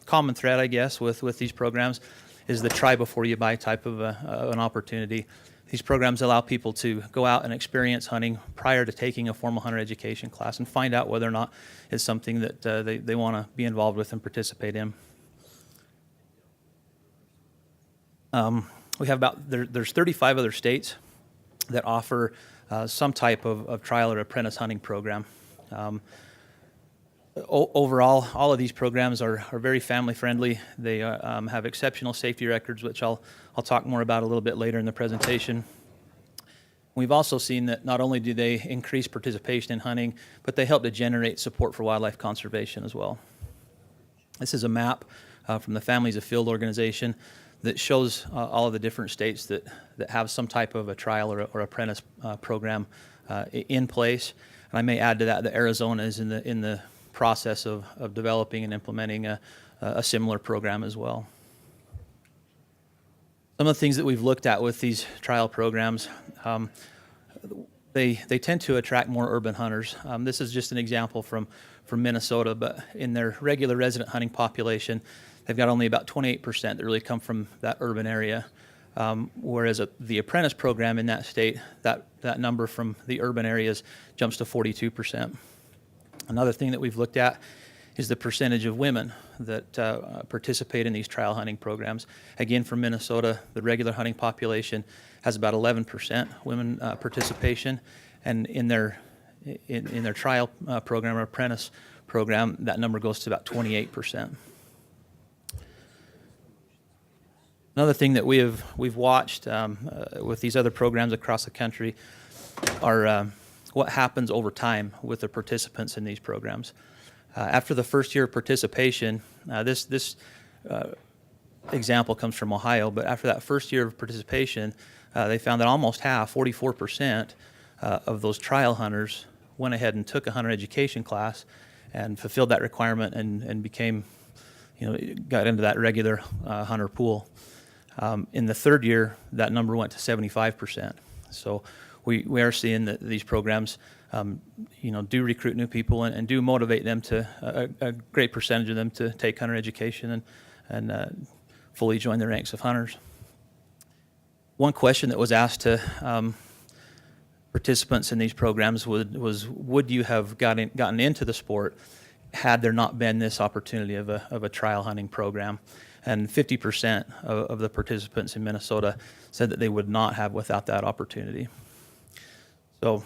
common thread, I guess, with these programs is the try before you buy type of an opportunity. These programs allow people to go out and experience hunting prior to taking a formal hunter education class and find out whether or not it's something that they want to be involved with and participate in. We have there's 35 other states that offer some type of trial or apprentice hunting program. Overall, all of these programs are very family friendly. They have exceptional safety records, which I'll talk more about a little bit later in the presentation. We've also seen that not only do they increase participation in hunting, but they help to generate support for wildlife conservation as well. This is a map from the Families of Field organization that shows all of the different states that have some type of a trial or apprentice program in place. And I may add to that Arizona is in the process of developing and implementing a similar program as well. Some of the things that we've looked at with these trial programs, they tend to attract more urban hunters. This is just an example from Minnesota, but in their regular resident hunting population, they've got only about 28% that really come from that urban area. Whereas the apprentice program in that state, that number from the urban areas jumps to 42%. Another thing that we've looked at is the percentage of women that participate in these trial hunting programs. Again, from Minnesota, the regular hunting population has about 11% women participation, and in their trial program or apprentice program, that number goes to about 28%. Another thing that we've watched with these other programs across the country are what happens over time with the participants in these programs. After the first year of participation, this example comes from Ohio, but after that first year of participation, they found that almost half, 44%, of those trial hunters went ahead and took a hunter education class and fulfilled that requirement and became, got into that regular hunter pool. In the third year, that number went to 75%. So we are seeing that these programs, do recruit new people and do motivate them to a great percentage of them to take hunter education and fully join the ranks of hunters. One question that was asked to participants in these programs was would you have gotten into the sport had there not been this opportunity of a trial hunting program? And 50% of the participants in Minnesota said that they would not have without that opportunity. So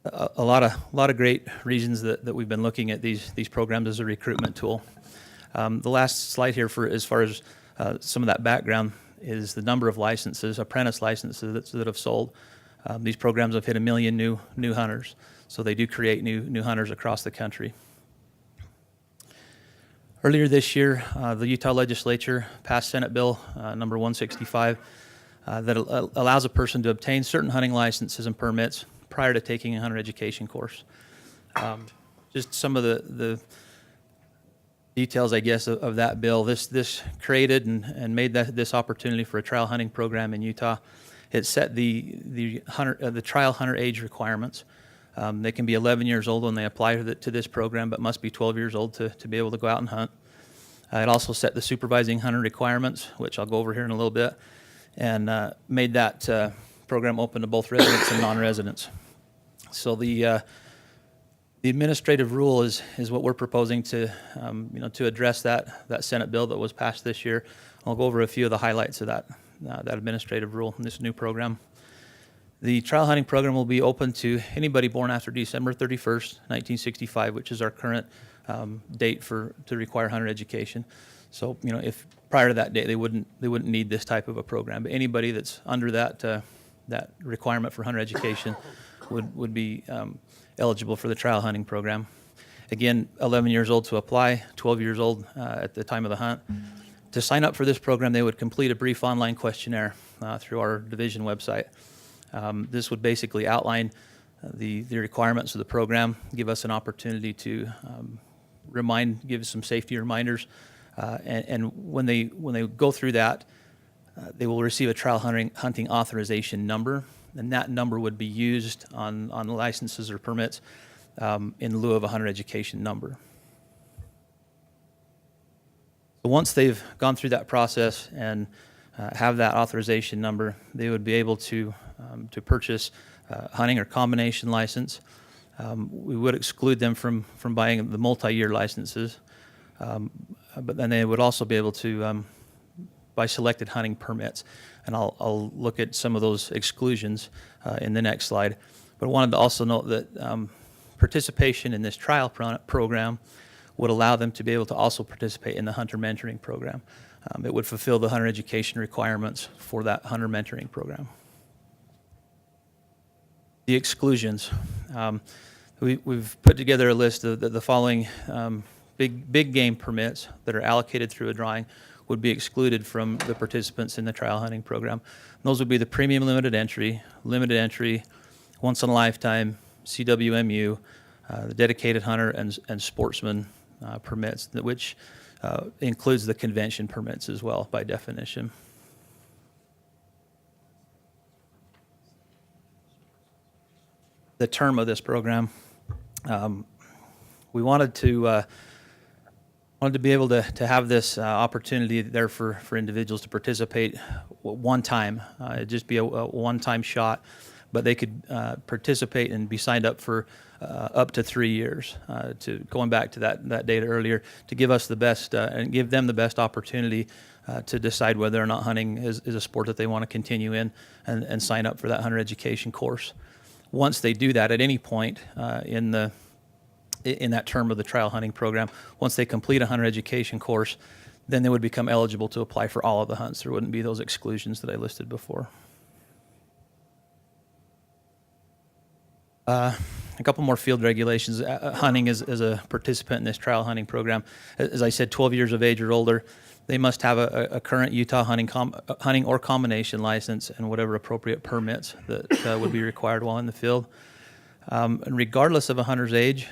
a lot of great reasons that we've been looking at these programs as a recruitment tool. The last slide here as far as some of that background is the number of licenses, apprentice licenses that have sold. These programs have hit 1 million new hunters, so they do create new hunters across the country. Earlier this year, the Utah legislature passed Senate Bill number 165 that allows a person to obtain certain hunting licenses and permits prior to taking a hunter education course. Just some of the details, I guess, of that bill. This created and made this opportunity for a trial hunting program in Utah. It set the trial hunter age requirements. They can be 11 years old when they apply to this program, but must be 12 years old to be able to go out and hunt. It also set the supervising hunter requirements, which I'll go over here in a little bit. and made that program open to both residents and non-residents. So the administrative rule is what we're proposing to, to address that Senate bill that was passed this year. I'll go over a few of the highlights of that administrative rule in this new program. The trial hunting program will be open to anybody born after December 31st, 1965, which is our current date to require hunter education. So, if prior to that date they wouldn't need this type of a program. But anybody that's under that requirement for hunter education would be eligible for the trial hunting program. Again, 11 years old to apply, 12 years old at the time of the hunt. To sign up for this program, they would complete a brief online questionnaire through our division website. This would basically outline the requirements of the program, give us an opportunity to give some safety reminders, and when they go through that, they will receive a trial hunting authorization number, and that number would be used on licenses or permits in lieu of a hunter education number. So once they've gone through that process and have that authorization number, they would be able to purchase a hunting or combination license. We would exclude them from buying the multi-year licenses, but then they would also be able to buy selected hunting permits. And I'll look at some of those exclusions in the next slide. But I wanted to also note that participation in this trial program would allow them to be able to also participate in the hunter mentoring program. It would fulfill the hunter education requirements for that hunter mentoring program. The exclusions. We've put together a list of the following big game permits that are allocated through a drawing would be excluded from the participants in the trial hunting program. And those would be the premium limited entry, once in a lifetime, CWMU, the dedicated hunter and sportsman permits, which includes the convention permits as well by definition. The term of this program, we wanted to be able to have this opportunity there for individuals to participate one time. It'd just be a one-time shot, but they could participate and be signed up for up to 3 years. Going back to that data earlier, to give us the best and give them the best opportunity to decide whether or not hunting is a sport that they want to continue in and sign up for that hunter education course. Once they do that at any point in that term of the trial hunting program, once they complete a hunter education course, then they would become eligible to apply for all of the hunts. There wouldn't be those exclusions that I listed before. A couple more field regulations. Hunting as a participant in this trial hunting program. As I said, 12 years of age or older. They must have a current Utah hunting or combination license and whatever appropriate permits that would be required while in the field. And regardless of a hunter's age,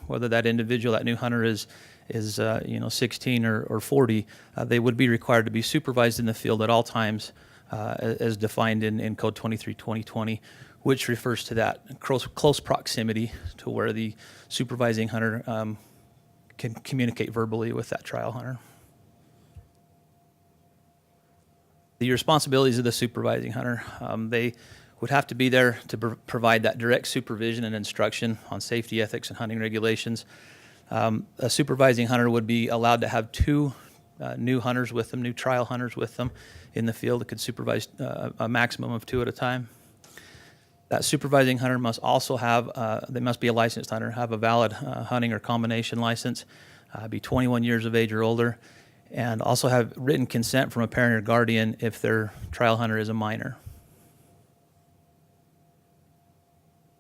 whether that individual, that new hunter is 16 or 40, they would be required to be supervised in the field at all times, as defined in Code 23-2020, which refers to that close proximity to where the supervising hunter can communicate verbally with that trial hunter. The responsibilities of the supervising hunter, they would have to be there to provide that direct supervision and instruction on safety, ethics, and hunting regulations. A supervising hunter would be allowed to have 2 new hunters with them, new trial hunters with them in the field. It could supervise a maximum of 2 at a time. That supervising hunter must also have, they must be a licensed hunter, have a valid hunting or combination license, be 21 years of age or older, and also have written consent from a parent or guardian if their trial hunter is a minor.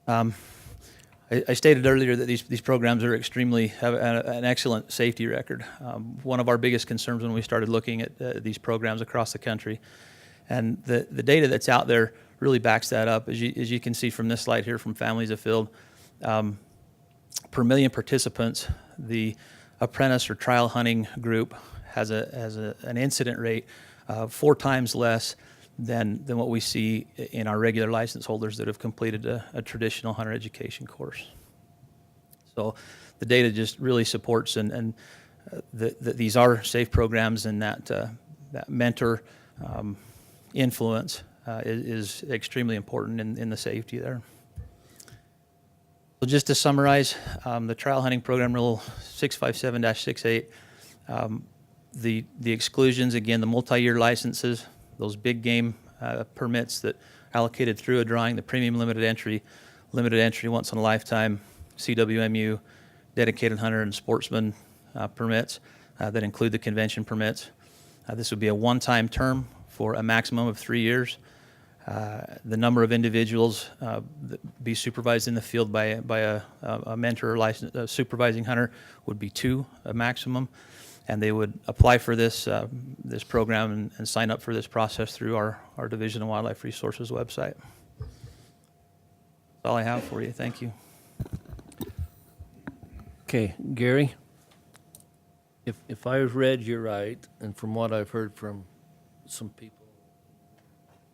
I stated earlier that these programs have an excellent safety record. One of our biggest concerns when we started looking at these programs across the country, and the data that's out there really backs that up. As you can see from this slide here from Families Afield, per million participants, the apprentice or trial hunting group has an incident rate 4 times less than what we see in our regular license holders that have completed a traditional hunter education course. So the data just really supports and that these are safe programs, and that mentor influence is extremely important in the safety there. So just to summarize, the trial hunting program rule 657-68, the exclusions, again, the multi-year licenses, those big game permits that allocated through a drawing, the premium limited entry once in a lifetime, CWMU, dedicated hunter and sportsman permits that include the convention permits. This would be a one-time term for a maximum of 3 years. The number of individuals that be supervised in the field by a mentor or licensed supervising hunter would be 2, a maximum, and they would apply for this this program and sign up for this process through our Division of Wildlife Resources website. That's all I have for you. Thank you. Okay, Gary, if I read you right, and from what I've heard from some people,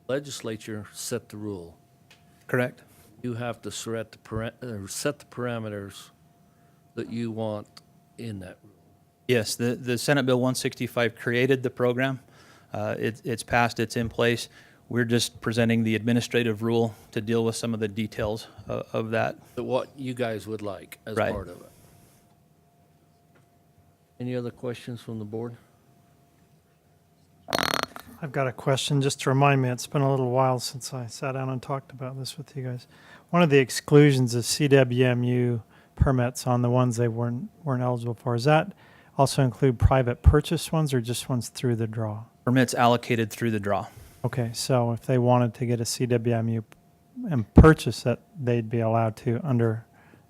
legislature set the rule. Correct. You have to set the parameters that you want in that rule. Yes, the Senate Bill 165 created the program. It's passed, it's in place. We're just presenting the administrative rule to deal with some of the details of that. But what you guys would like as Right. part of it. Any other questions from the board? I've got a question just to remind me. It's been a little while since I sat down and talked about this with you guys. One of the exclusions of CWMU permits on the ones they weren't eligible for, does that also include private purchase ones or just ones through the draw? Permits allocated through the draw. Okay, so if they wanted to get a CWMU and purchase it, they'd be allowed to under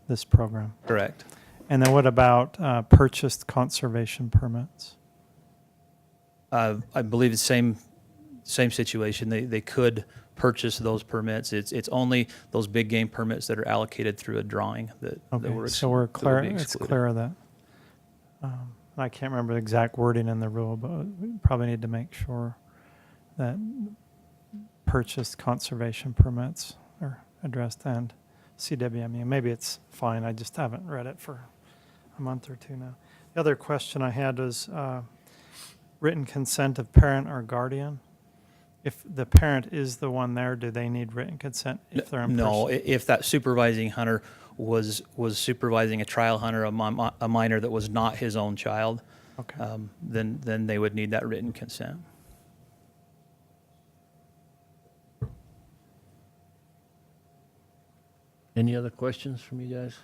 this program. Correct. And then what about purchased conservation permits? I believe the same situation. They could purchase those permits. It's only those big game permits that are allocated through a drawing that Okay, were so we're that would clear. be It's excluded. clear of that. I can't remember the exact wording in the rule, but we probably need to make sure that purchased conservation permits are addressed and CWMU. Maybe it's fine. I just haven't read it for a month or two now. The other question I had was written consent of parent or guardian. If the parent is the one there, do they need written consent if they're in No, person? if that supervising hunter was supervising a trial hunter, a minor that was not his own child, Okay. then they would need that written consent. Any other questions from you guys?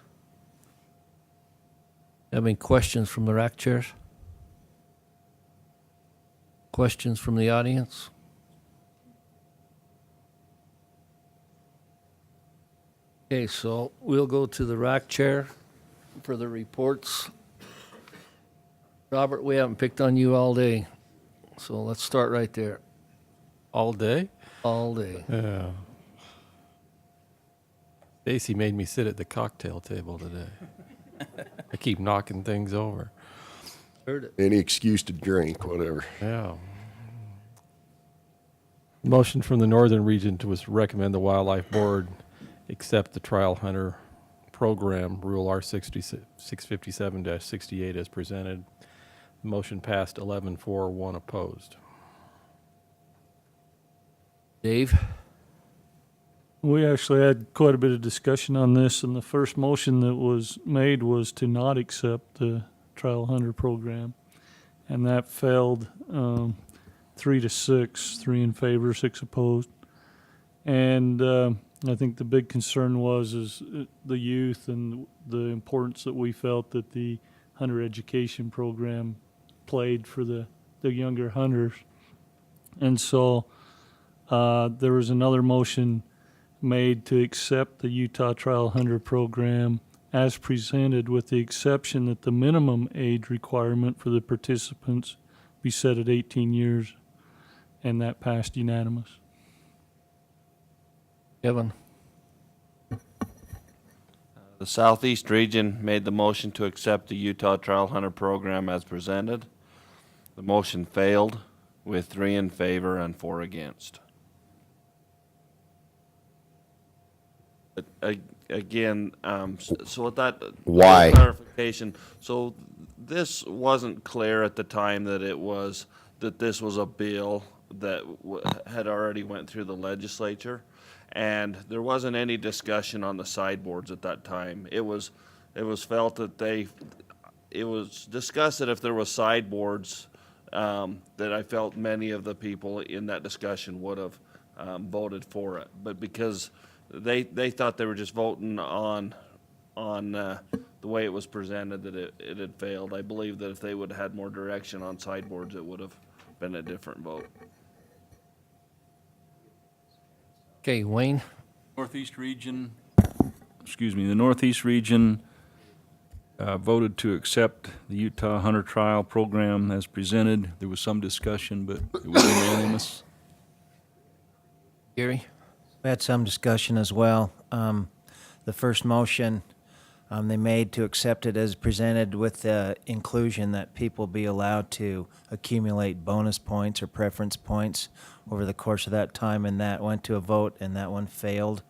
Have any questions from the rack chairs? Questions from the audience? Okay, so we'll go to the rack chair for the reports. Robert, we haven't picked on you all day, so let's start right there. All day? All day. Yeah. Stacy made me sit at the cocktail table today. I keep knocking things over. Heard it. Any excuse to drink, whatever. Yeah. Motion from the Northern Region to recommend the Wildlife Board accept the Trial Hunter Program, Rule R657-68 as presented. Motion passed 11-4, 1 opposed. Dave? We actually had quite a bit of discussion on this, and the first motion that was made was to not accept the Trial Hunter Program, and that failed 3-6, 3 in favor, 6 opposed. And I think the big concern was the youth and the importance that we felt that the hunter education program played for the younger hunters. And so there was another motion made to accept the Utah Trial Hunter Program as presented, with the exception that the minimum age requirement for the participants be set at 18 years, and that passed unanimous. Kevin? The Southeast Region made the motion to accept the Utah Trial Hunter Program as presented. The motion failed with 3 in favor and 4 against. Again, so with that Why? clarification, so this wasn't clear at the time that this was a bill had already went through the legislature, and there wasn't any discussion on the sideboards at that time. It was felt that it was discussed that if there was sideboards, that I felt many of the people in that discussion would have voted for it. But because they thought they were just voting on the way it was presented, that it had failed. I believe that if they would have had more direction on sideboards, it would have been a different vote. Okay, Wayne? Northeast region, the Northeast region voted to accept the Utah Hunter Trial Program as presented. There was some discussion, but it was unanimous. Gary? We had some discussion as well. The first motion they made to accept it as presented with the inclusion that people be allowed to accumulate bonus points or preference points over the course of that time, and that went to a vote, and that one failed.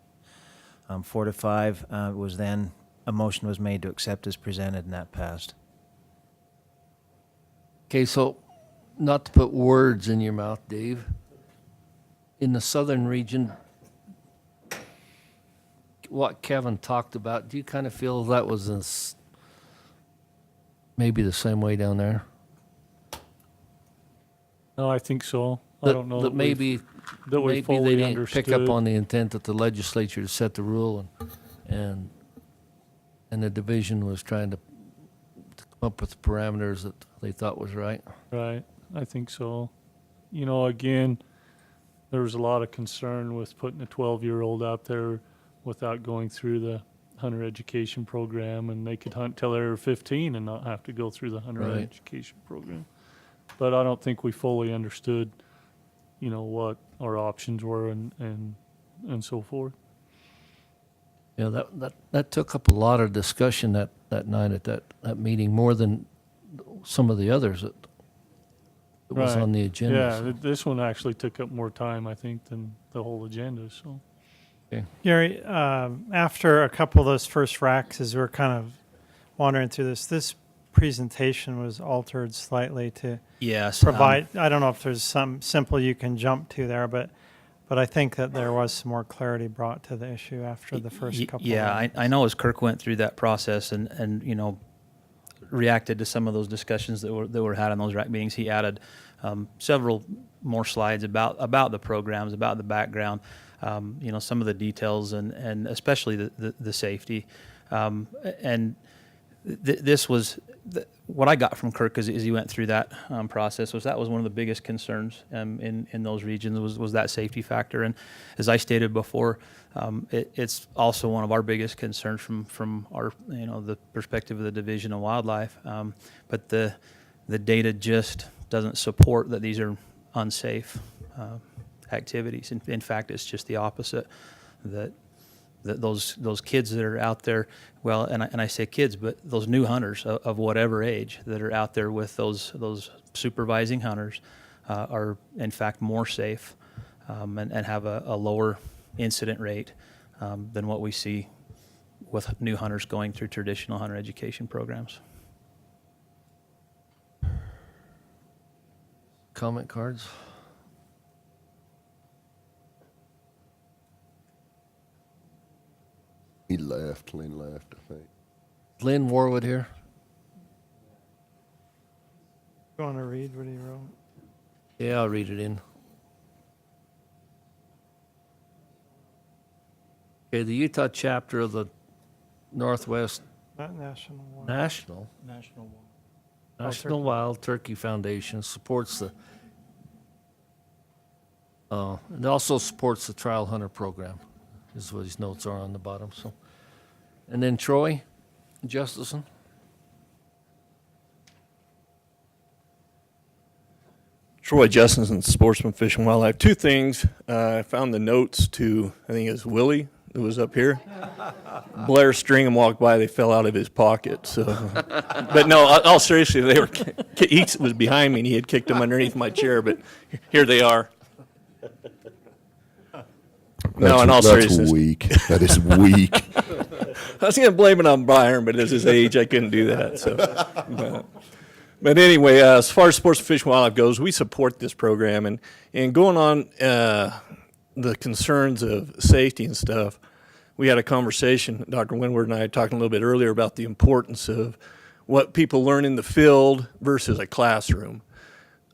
4-5 was then a motion was made to accept as presented, and that passed. Okay, so not to put words in your mouth, Dave, in the southern region, what Kevin talked about, do you kind of feel that was maybe the same way down there? No, I think so. I don't know that maybe we fully they didn't understood. pick up on the intent that the legislature to set the rule, and the division was trying to come up with parameters that they thought was right. Right, I think so. You know, again, there was a lot of concern with putting a 12-year-old out there without going through the hunter education program, and they could hunt till they were 15 and not have to go through the hunter Right. education program. But I don't think we fully understood, you know, what our options were and so forth. Yeah, that took up a lot of discussion that night at that meeting, more than some of the others that was Right. on the agenda. Yeah, so. this one actually took up more time, I think, than the whole agenda, so. Okay. Gary, after a couple of those first racks, as we're kind of wandering through this presentation was altered slightly to Yes, provide, I don't know if there's some simple you can jump to there, but I think that there was some more clarity brought to the issue after the first couple Yeah, of I know as Kirk went through that process and you know, reacted to some of those discussions that were had in those RAC meetings, he added several more slides about the programs, about the background, you know, some of the details and especially the safety. This was what I got from Kirk as he went through that process was that was one of the biggest concerns in those regions was that safety factor. And as I stated before, it's also one of our biggest concerns from our, you know, the perspective of the Division of Wildlife. But the data just doesn't support that these are unsafe activities. In fact, it's just the opposite. That those kids that are out there, well, and I say kids, but those new hunters of whatever age that are out there with those supervising hunters are in fact more safe and have a lower incident rate than what we see with new hunters going through traditional hunter education programs. Comment cards? He left, Lynn left, I think. Lynn Warwood here. You want to read what he wrote? Yeah, I'll read it in. Okay, the Utah chapter of the Northwest Not National Wild. National Wild Turkey Foundation supports the it also supports the Trial Hunter program, is what his notes are on the bottom. So, and then Troy Justison. Troy Justinson, Sportsman, Fish and Wildlife. Two things. I found the notes to, I think it was Willie that was up here. Blair Stringham walked by, they fell out of his pocket. So, but no, all seriously, they were. He was behind me, and he had kicked them underneath my chair. But here they are. No, in all seriousness, that's weak. That is weak. I was going to blame it on Byron, but at his age, I couldn't do that. So, But anyway, as far as sports, fish, and wildlife goes, we support this program. And going on the concerns of safety and stuff, we had a conversation, Dr. Windward and I talking a little bit earlier about the importance of what people learn in the field versus a classroom.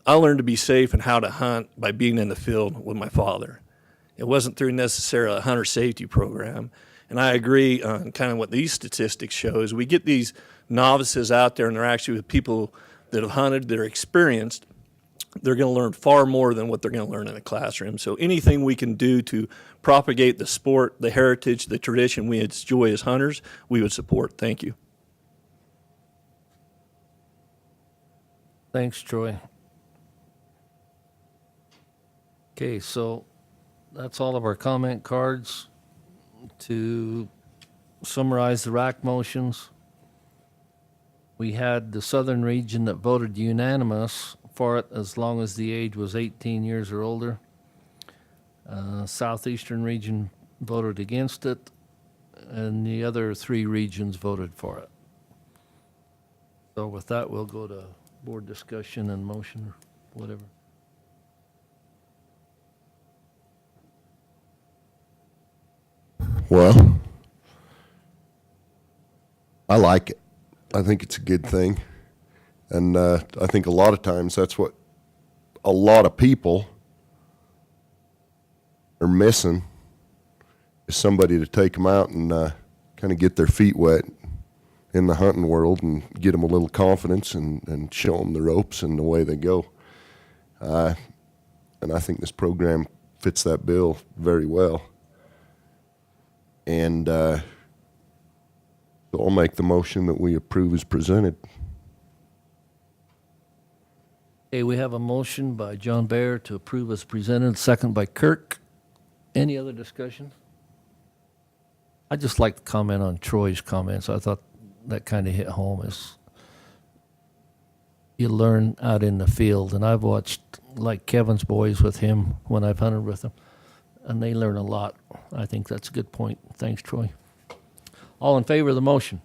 I learned to be safe and how to hunt by being in the field with my father. It wasn't through necessarily a hunter safety program. And I agree on kind of what these statistics show is we get these novices out there and they're actually with people that have hunted, that are experienced. They're going to learn far more than what they're going to learn in a classroom. So anything we can do to propagate the sport, the heritage, the tradition we enjoy as hunters, we would support. Thank you. Thanks, Troy. Okay, so that's all of our comment cards. To summarize the RAC motions, we had the southern region that voted unanimous for it as long as the age was 18 years or older. Southeastern region voted against it, and the other 3 regions voted for it. So with that, we'll go to board discussion and motion, or whatever. Well, I like it. I think it's a good thing. And I think a lot of times that's what a lot of people are missing, is somebody to take them out and kind of get their feet wet in the hunting world and get them a little confidence and show them the ropes and the way they go. And I think this program fits that bill very well. And so I'll make the motion that we approve as presented. Okay, we have a motion by John Baer to approve as presented, second by Kirk. Any other discussion? I'd just like to comment on Troy's comments. I thought that kind of hit home. Is you learn out in the field, and I've watched like Kevin's boys with him when I've hunted with them, and they learn a lot. I think that's a good point. Thanks, Troy. All in favor of the motion?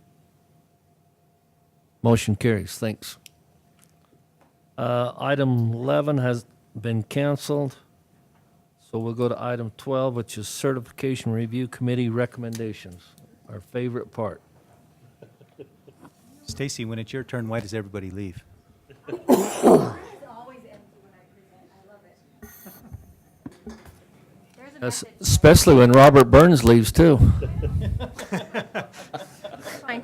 Motion carries. Thanks. Item 11 has been canceled, so we'll go to item 12, which is Certification Review Committee recommendations, our favorite part. Stacy, when it's your turn, why does everybody leave? Especially when Robert Burns leaves, too. Fine.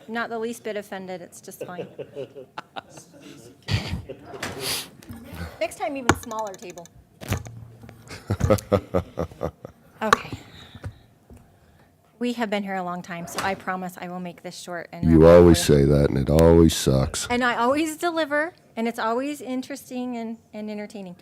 I'm not the least bit offended. It's just fine. Next time, even smaller table. Okay. We have been here a long time, so I promise I will make this short. And You always say that, and it always sucks. And I always deliver, and it's always interesting and entertaining.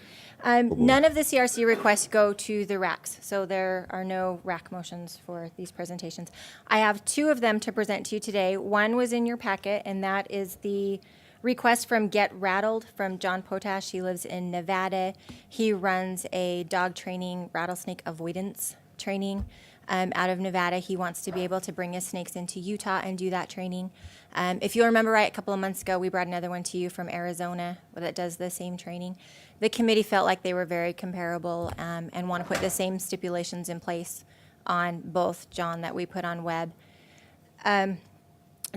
None of the CRC requests go to the RACs, so there are no RAC motions for these presentations. I have 2 of them to present to you today. One was in your packet, and that is the request from Get Rattled from John Potash. He lives in Nevada. He runs a dog training, rattlesnake avoidance training out of Nevada. He wants to be able to bring his snakes into Utah and do that training. If you'll remember right, a couple of months ago, we brought another one to you from Arizona that does the same training. The committee felt like they were very comparable and want to put the same stipulations in place on both John that we put on web.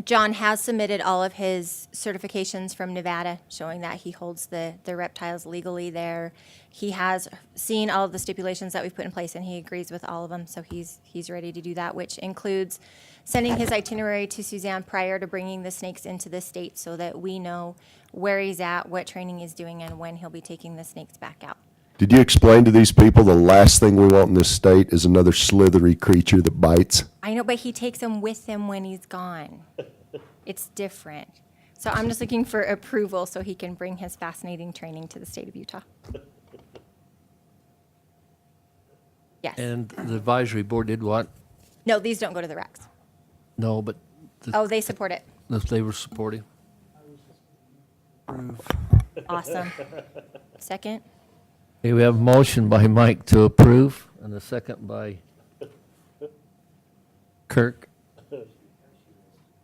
John has submitted all of his certifications from Nevada, showing that he holds the reptiles legally there. He has seen all of the stipulations that we've put in place, and he agrees with all of them, so he's ready to do that, which includes sending his itinerary to Suzanne prior to bringing the snakes into the state so that we know where he's at, what training he's doing, and when he'll be taking the snakes back out. Did you explain to these people the last thing we want in this state is another slithery creature that bites? I know, but he takes them with him when he's gone. It's different. So I'm just looking for approval so he can bring his fascinating training to the state of Utah. Yes. And the advisory board did what? No, these don't go to the RACs. No, but Oh, they support it. they were supportive. Awesome. Second? Okay, we have a motion by Mike to approve, and a second by Kirk.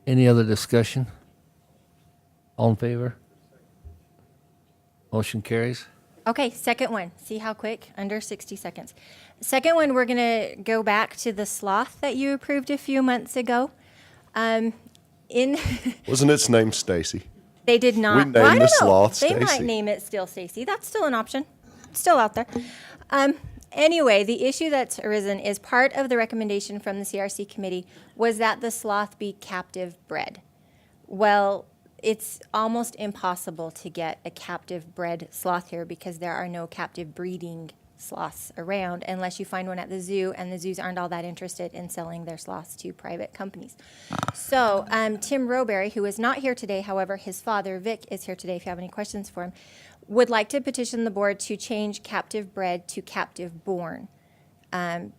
Any other discussion? All in favor? Motion carries. Okay, second one. See how quick? Under 60 seconds. Second one, we're going to go back to the sloth that you approved a few months ago. In Wasn't its name Stacy? They did not. We named Well, I the don't know. sloth They might Stacy. name it still Stacy. That's still an option. Still out there. Anyway, the issue that's arisen is part of the recommendation from the CRC committee was that the sloth be captive bred. Well, it's almost impossible to get a captive bred sloth here because there are no captive breeding sloths around unless you find one at the zoo, and the zoos aren't all that interested in selling their sloths to private companies. So Tim Roberry, who is not here today, however, his father, Vic, is here today if you have any questions for him, would like to petition the board to change captive bred to captive born,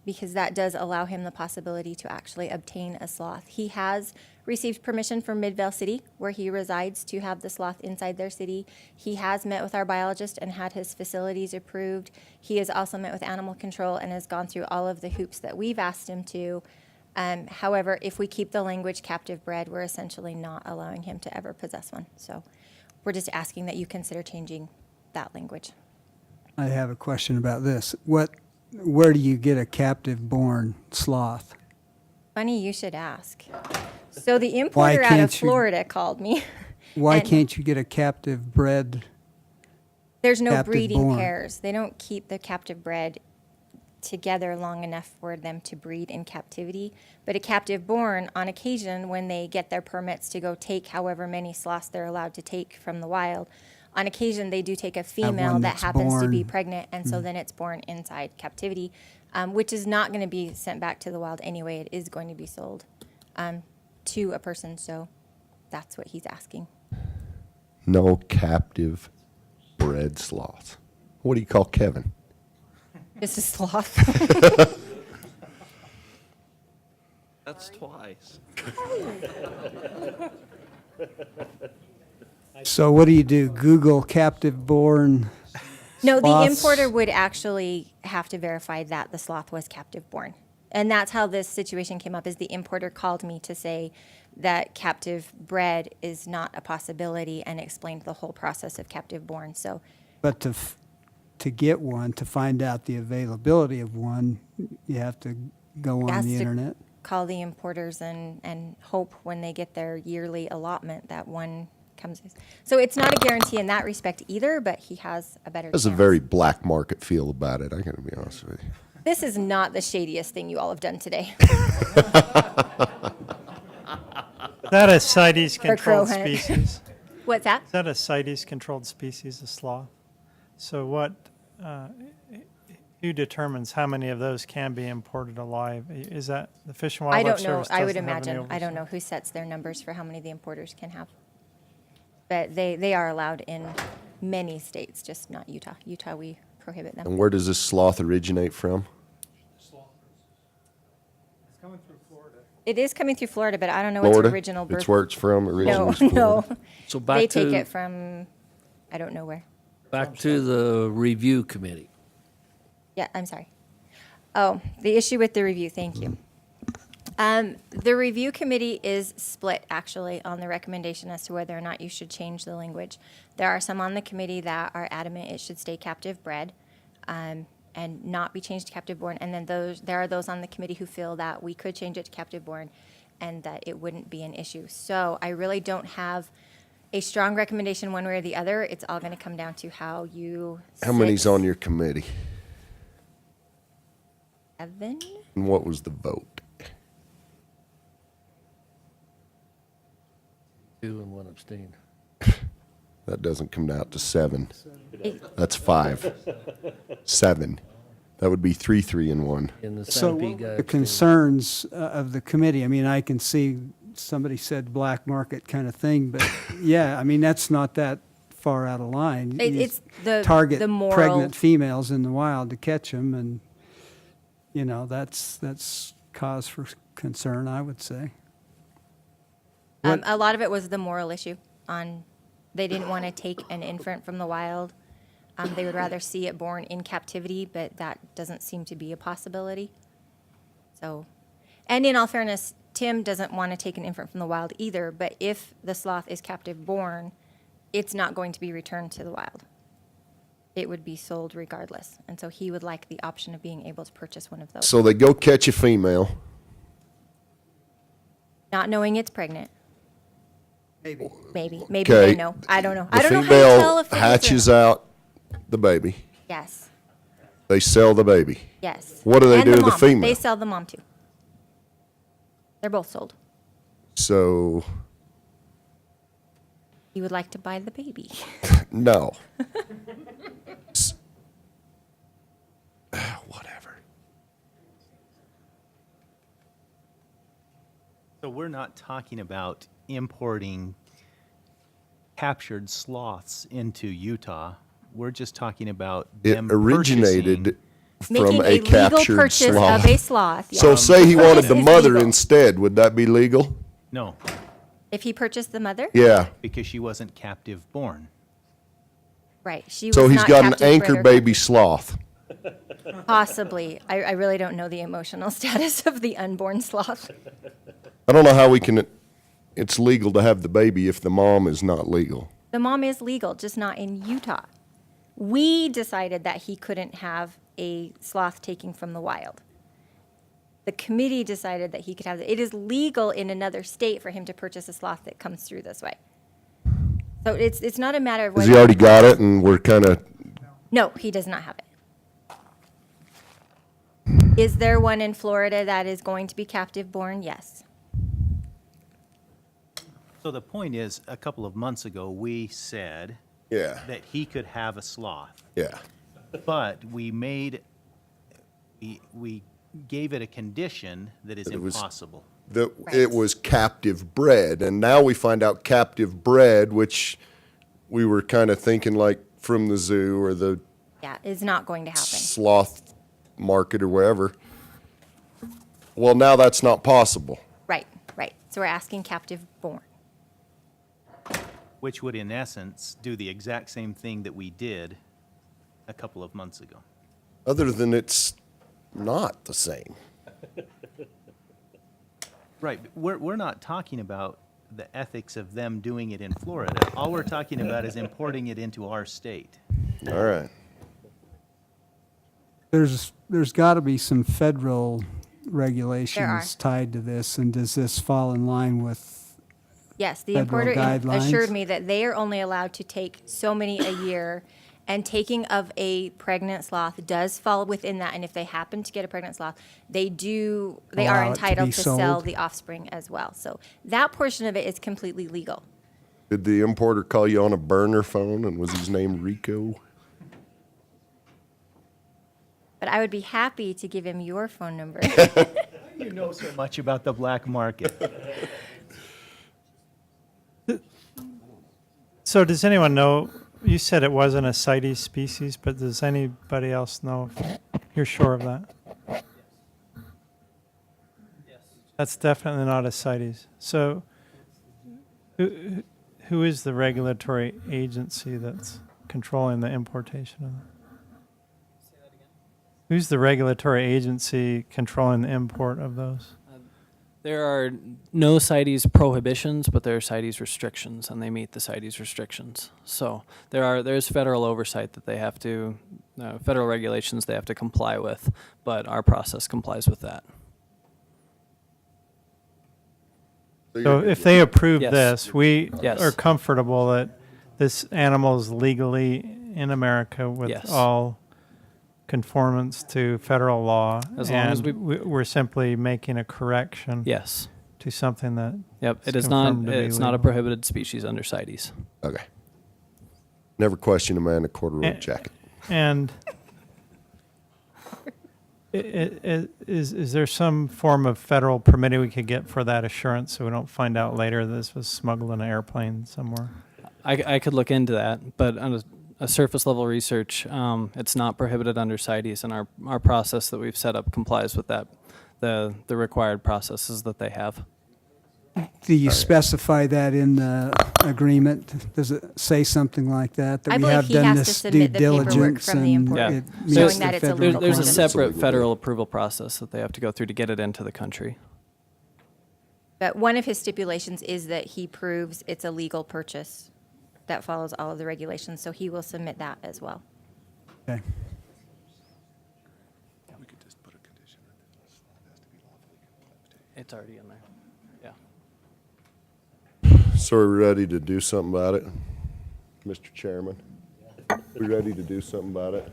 because that does allow him the possibility to actually obtain a sloth. He has received permission from Midvale City, where he resides, to have the sloth inside their city. He has met with our biologist and had his facilities approved. He has also met with animal control and has gone through all of the hoops that we've asked him to. However, if we keep the language captive bred, we're essentially not allowing him to ever possess one. So we're just asking that you consider changing that language. I have a question about this. Where do you get a captive-born sloth? Funny you should ask. So the importer out of Florida called me. Why and can't you get a captive-bred? There's no captive breeding born? pairs. They don't keep the captive bred together long enough for them to breed in captivity. But a captive born, on occasion, when they get their permits to go take however many sloths they're allowed to take from the wild, on occasion they do take a female one that that's happens to be born. pregnant, and so then it's born inside captivity, which is not going to be sent back to the wild anyway. It is going to be sold to a person, so that's what he's asking. No captive bred sloths. What do you call Kevin? Just a sloth. That's twice. So what do? Google captive-born No, the sloths? importer would actually have to verify that the sloth was captive born. And that's how this situation came up, is the importer called me to say that captive bred is not a possibility and explained the whole process of captive born. So But to get one, to find out the availability of one, you have to go he on has the to internet. call the importers and hope when they get their yearly allotment that one comes. So it's not a guarantee in that respect either, but he has a better There's a chance. very black market feel about it, I gotta be honest with you. This is not the shadiest thing you all have done today. Is that a CITES crow controlled hunt. species? What's that? Is that a CITES controlled species of sloth? So who determines how many of those can be imported alive? Is that the Fish and I Wildlife don't know. Service? I would doesn't have any imagine. I don't oversight. know who sets their numbers for how many the importers can have. But they are allowed in many states, just not Utah. Utah, we prohibit them. And where does this sloth originate from? It is coming through Florida, but I don't know its Florida? original birth. It's where it's from, originally. No, no. So back They take to- it from, I don't know where. Back to the review committee. Yeah, I'm sorry. Oh, the issue with the review, thank you. The review committee is split, actually, on the recommendation as to whether or not you should change the language. There are some on the committee that are adamant it should stay captive bred and not be changed to captive born. And then there are those on the committee who feel that we could change it to captive born and that it wouldn't be an issue. So I really don't have a strong recommendation one way or the other. It's all going to come down to how you. How many's on your committee? 7? And what was the vote? 2 and 1 abstain. That doesn't come out to 7. 8. That's 5. 7. That would be 3, 3, and 1. And the So centipede guy the abstained. concerns of the committee, I mean, I can see somebody said black market kind of thing, but yeah, I mean, that's not that far out of line. You It's the target the moral. pregnant females in the wild to catch them, and you know that's cause for concern, I would say. A lot of it was the moral issue on they didn't want to take an infant from the wild. They would rather see it born in captivity, but that doesn't seem to be a possibility. So, and in all fairness, Tim doesn't want to take an infant from the wild either, but if the sloth is captive born, it's not going to be returned to the wild. it would be sold regardless. And so he would like the option of being able to purchase one of those, So they go catch a female. not knowing it's pregnant. Maybe. Maybe Okay. they know. I don't know. The I don't know how to tell female if it is or hatches not. out the baby. Yes, They sell the baby. yes. What do they And do to the mom. female? They sell the mom too. They're both sold. So, You would like to buy the baby. no. Whatever. So we're not talking about importing captured sloths into Utah. We're just talking about It them originated from Making a a legal captured purchase sloth. of a sloth. So yes. say he wanted the Purchase is mother legal. instead, would that be legal? No, If he purchased the mother? Yeah. because she wasn't captive born. Right. She So was he's not got an captive bred anchor or baby sloth. Possibly. I really don't know the emotional status of the unborn sloth. I don't know how we can, it's legal to have the baby if the mom is not legal. The mom is legal, just not in Utah. We decided that he couldn't have a sloth taking from the wild. The committee decided that he could have it. It is legal in another state for him to purchase a sloth that comes through this way. So it's not a matter of Has whether. he already got it and we're kind of, No, he does not have it. Is there one in Florida that is going to be captive born? Yes. So the point is, a couple of months ago, we said yeah, that he could have a sloth. yeah. But we gave it a condition that is That it was- impossible. That it was captive bred, and now we find out captive bred, which we were kind of thinking like from the zoo or the Yeah, is not going to happen. sloth market or wherever. Well, now that's not possible. Right, right. So we're asking captive born. Which would, in essence, do the exact same thing that we did a couple of months ago. Other than it's not the same. Right, but we're not talking about the ethics of them doing it in Florida. All we're talking about is importing it into our state. All right. There's got to be some federal regulations tied to this, and does this fall in line with? Yes, the Federal importer guidelines? assured me that they are only allowed to take so many a year, and taking of a pregnant sloth does fall within that. And if they happen to get a pregnant sloth, they are Allow it to entitled be to sell sold? the offspring as well. So that portion of it is completely legal. Did the importer call you on a burner phone, and was his name Rico? But I would be happy to give him your phone number. You know so much about the black market. So does anyone know, you said it wasn't a CITES species, but does anybody else know if you're sure of that? That's definitely not a CITES. So who is the regulatory agency that's controlling the importation of that? Who's the regulatory agency controlling the import of those? There are no CITES prohibitions, but there are CITES restrictions, and they meet the CITES restrictions. So there's federal oversight that they have to, federal regulations they have to comply with, but our process complies with that. So if they approve Yes. this, we Yes. are comfortable that this animal is legally in America with Yes. all conformance to federal law. As long as and we're simply making a correction. Yes. To something that. Yep, it is is not, confirmed to be it's not a legal. prohibited species under CITES. Okay. Never question a man in a corduroy And- jacket. And is there some form of federal permitting we could get for that assurance so we don't find out later this was smuggled in an airplane somewhere? I could look into that, but on a surface level research, it's not prohibited under CITES, and our process that we've set up complies with that, the required processes that they have. Do you specify that in the agreement? Does it say something like that? That I we believe have he done has to this due submit the paperwork diligence from the and importer, it showing meets that the it's a federal legal There's a process. separate federal approval process that they have to go through to get it into the country. But one of his stipulations is that he proves it's a legal purchase that follows all of the regulations, so he will submit that as well. Okay. It's already in there. Yeah. So are we ready to do something about it? Mr. Chairman? We ready to do something about it?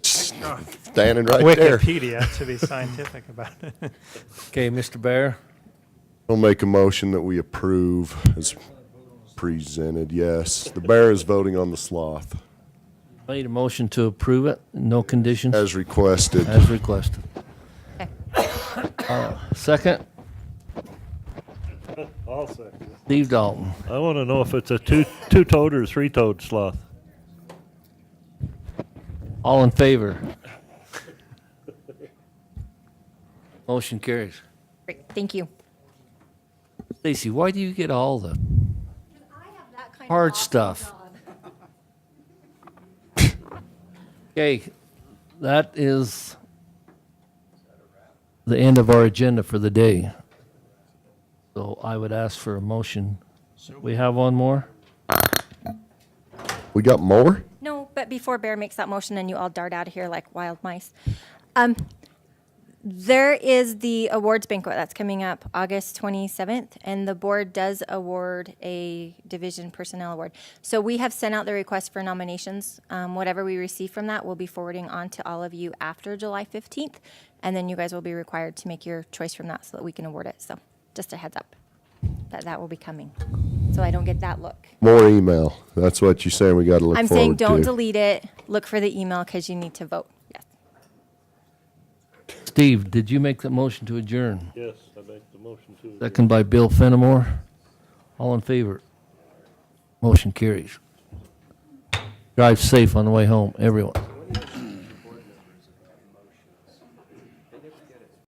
Standing right there. Wikipedia, to be scientific about it. Okay, Mr. Bear? I'll make a motion that we approve as presented, yes. The bear is voting on the sloth. Made a motion to approve it, no conditions? As requested. As requested. Okay. Second, I'll second it. Steve Dalton. I want to know if it's a two-toed or three-toed sloth. All in favor? Motion carries. Great, thank you. Stacy, why do you get all the hard stuff? Okay, that is the end of our agenda for the day. So I would ask for a motion. We have one more? We got more? No, but before Bear makes that motion and you all dart out of here like wild mice, there is the awards banquet that's coming up August 27th, and the board does award a division personnel award. So we have sent out the request for nominations. Whatever we receive from that, we'll be forwarding on to all of you after July 15th, and then you guys will be required to make your choice from that so that we can award it. So just a heads up that will be coming, so I don't get that look. More email. That's what you're saying we got to look I'm forward saying don't to. delete it. Look for the email because you need to vote. Yes. Steve, did you make the motion to adjourn? Yes, I make the motion to. Second by Bill Fenimore. All in favor? Motion carries. Drive safe on the way home, everyone.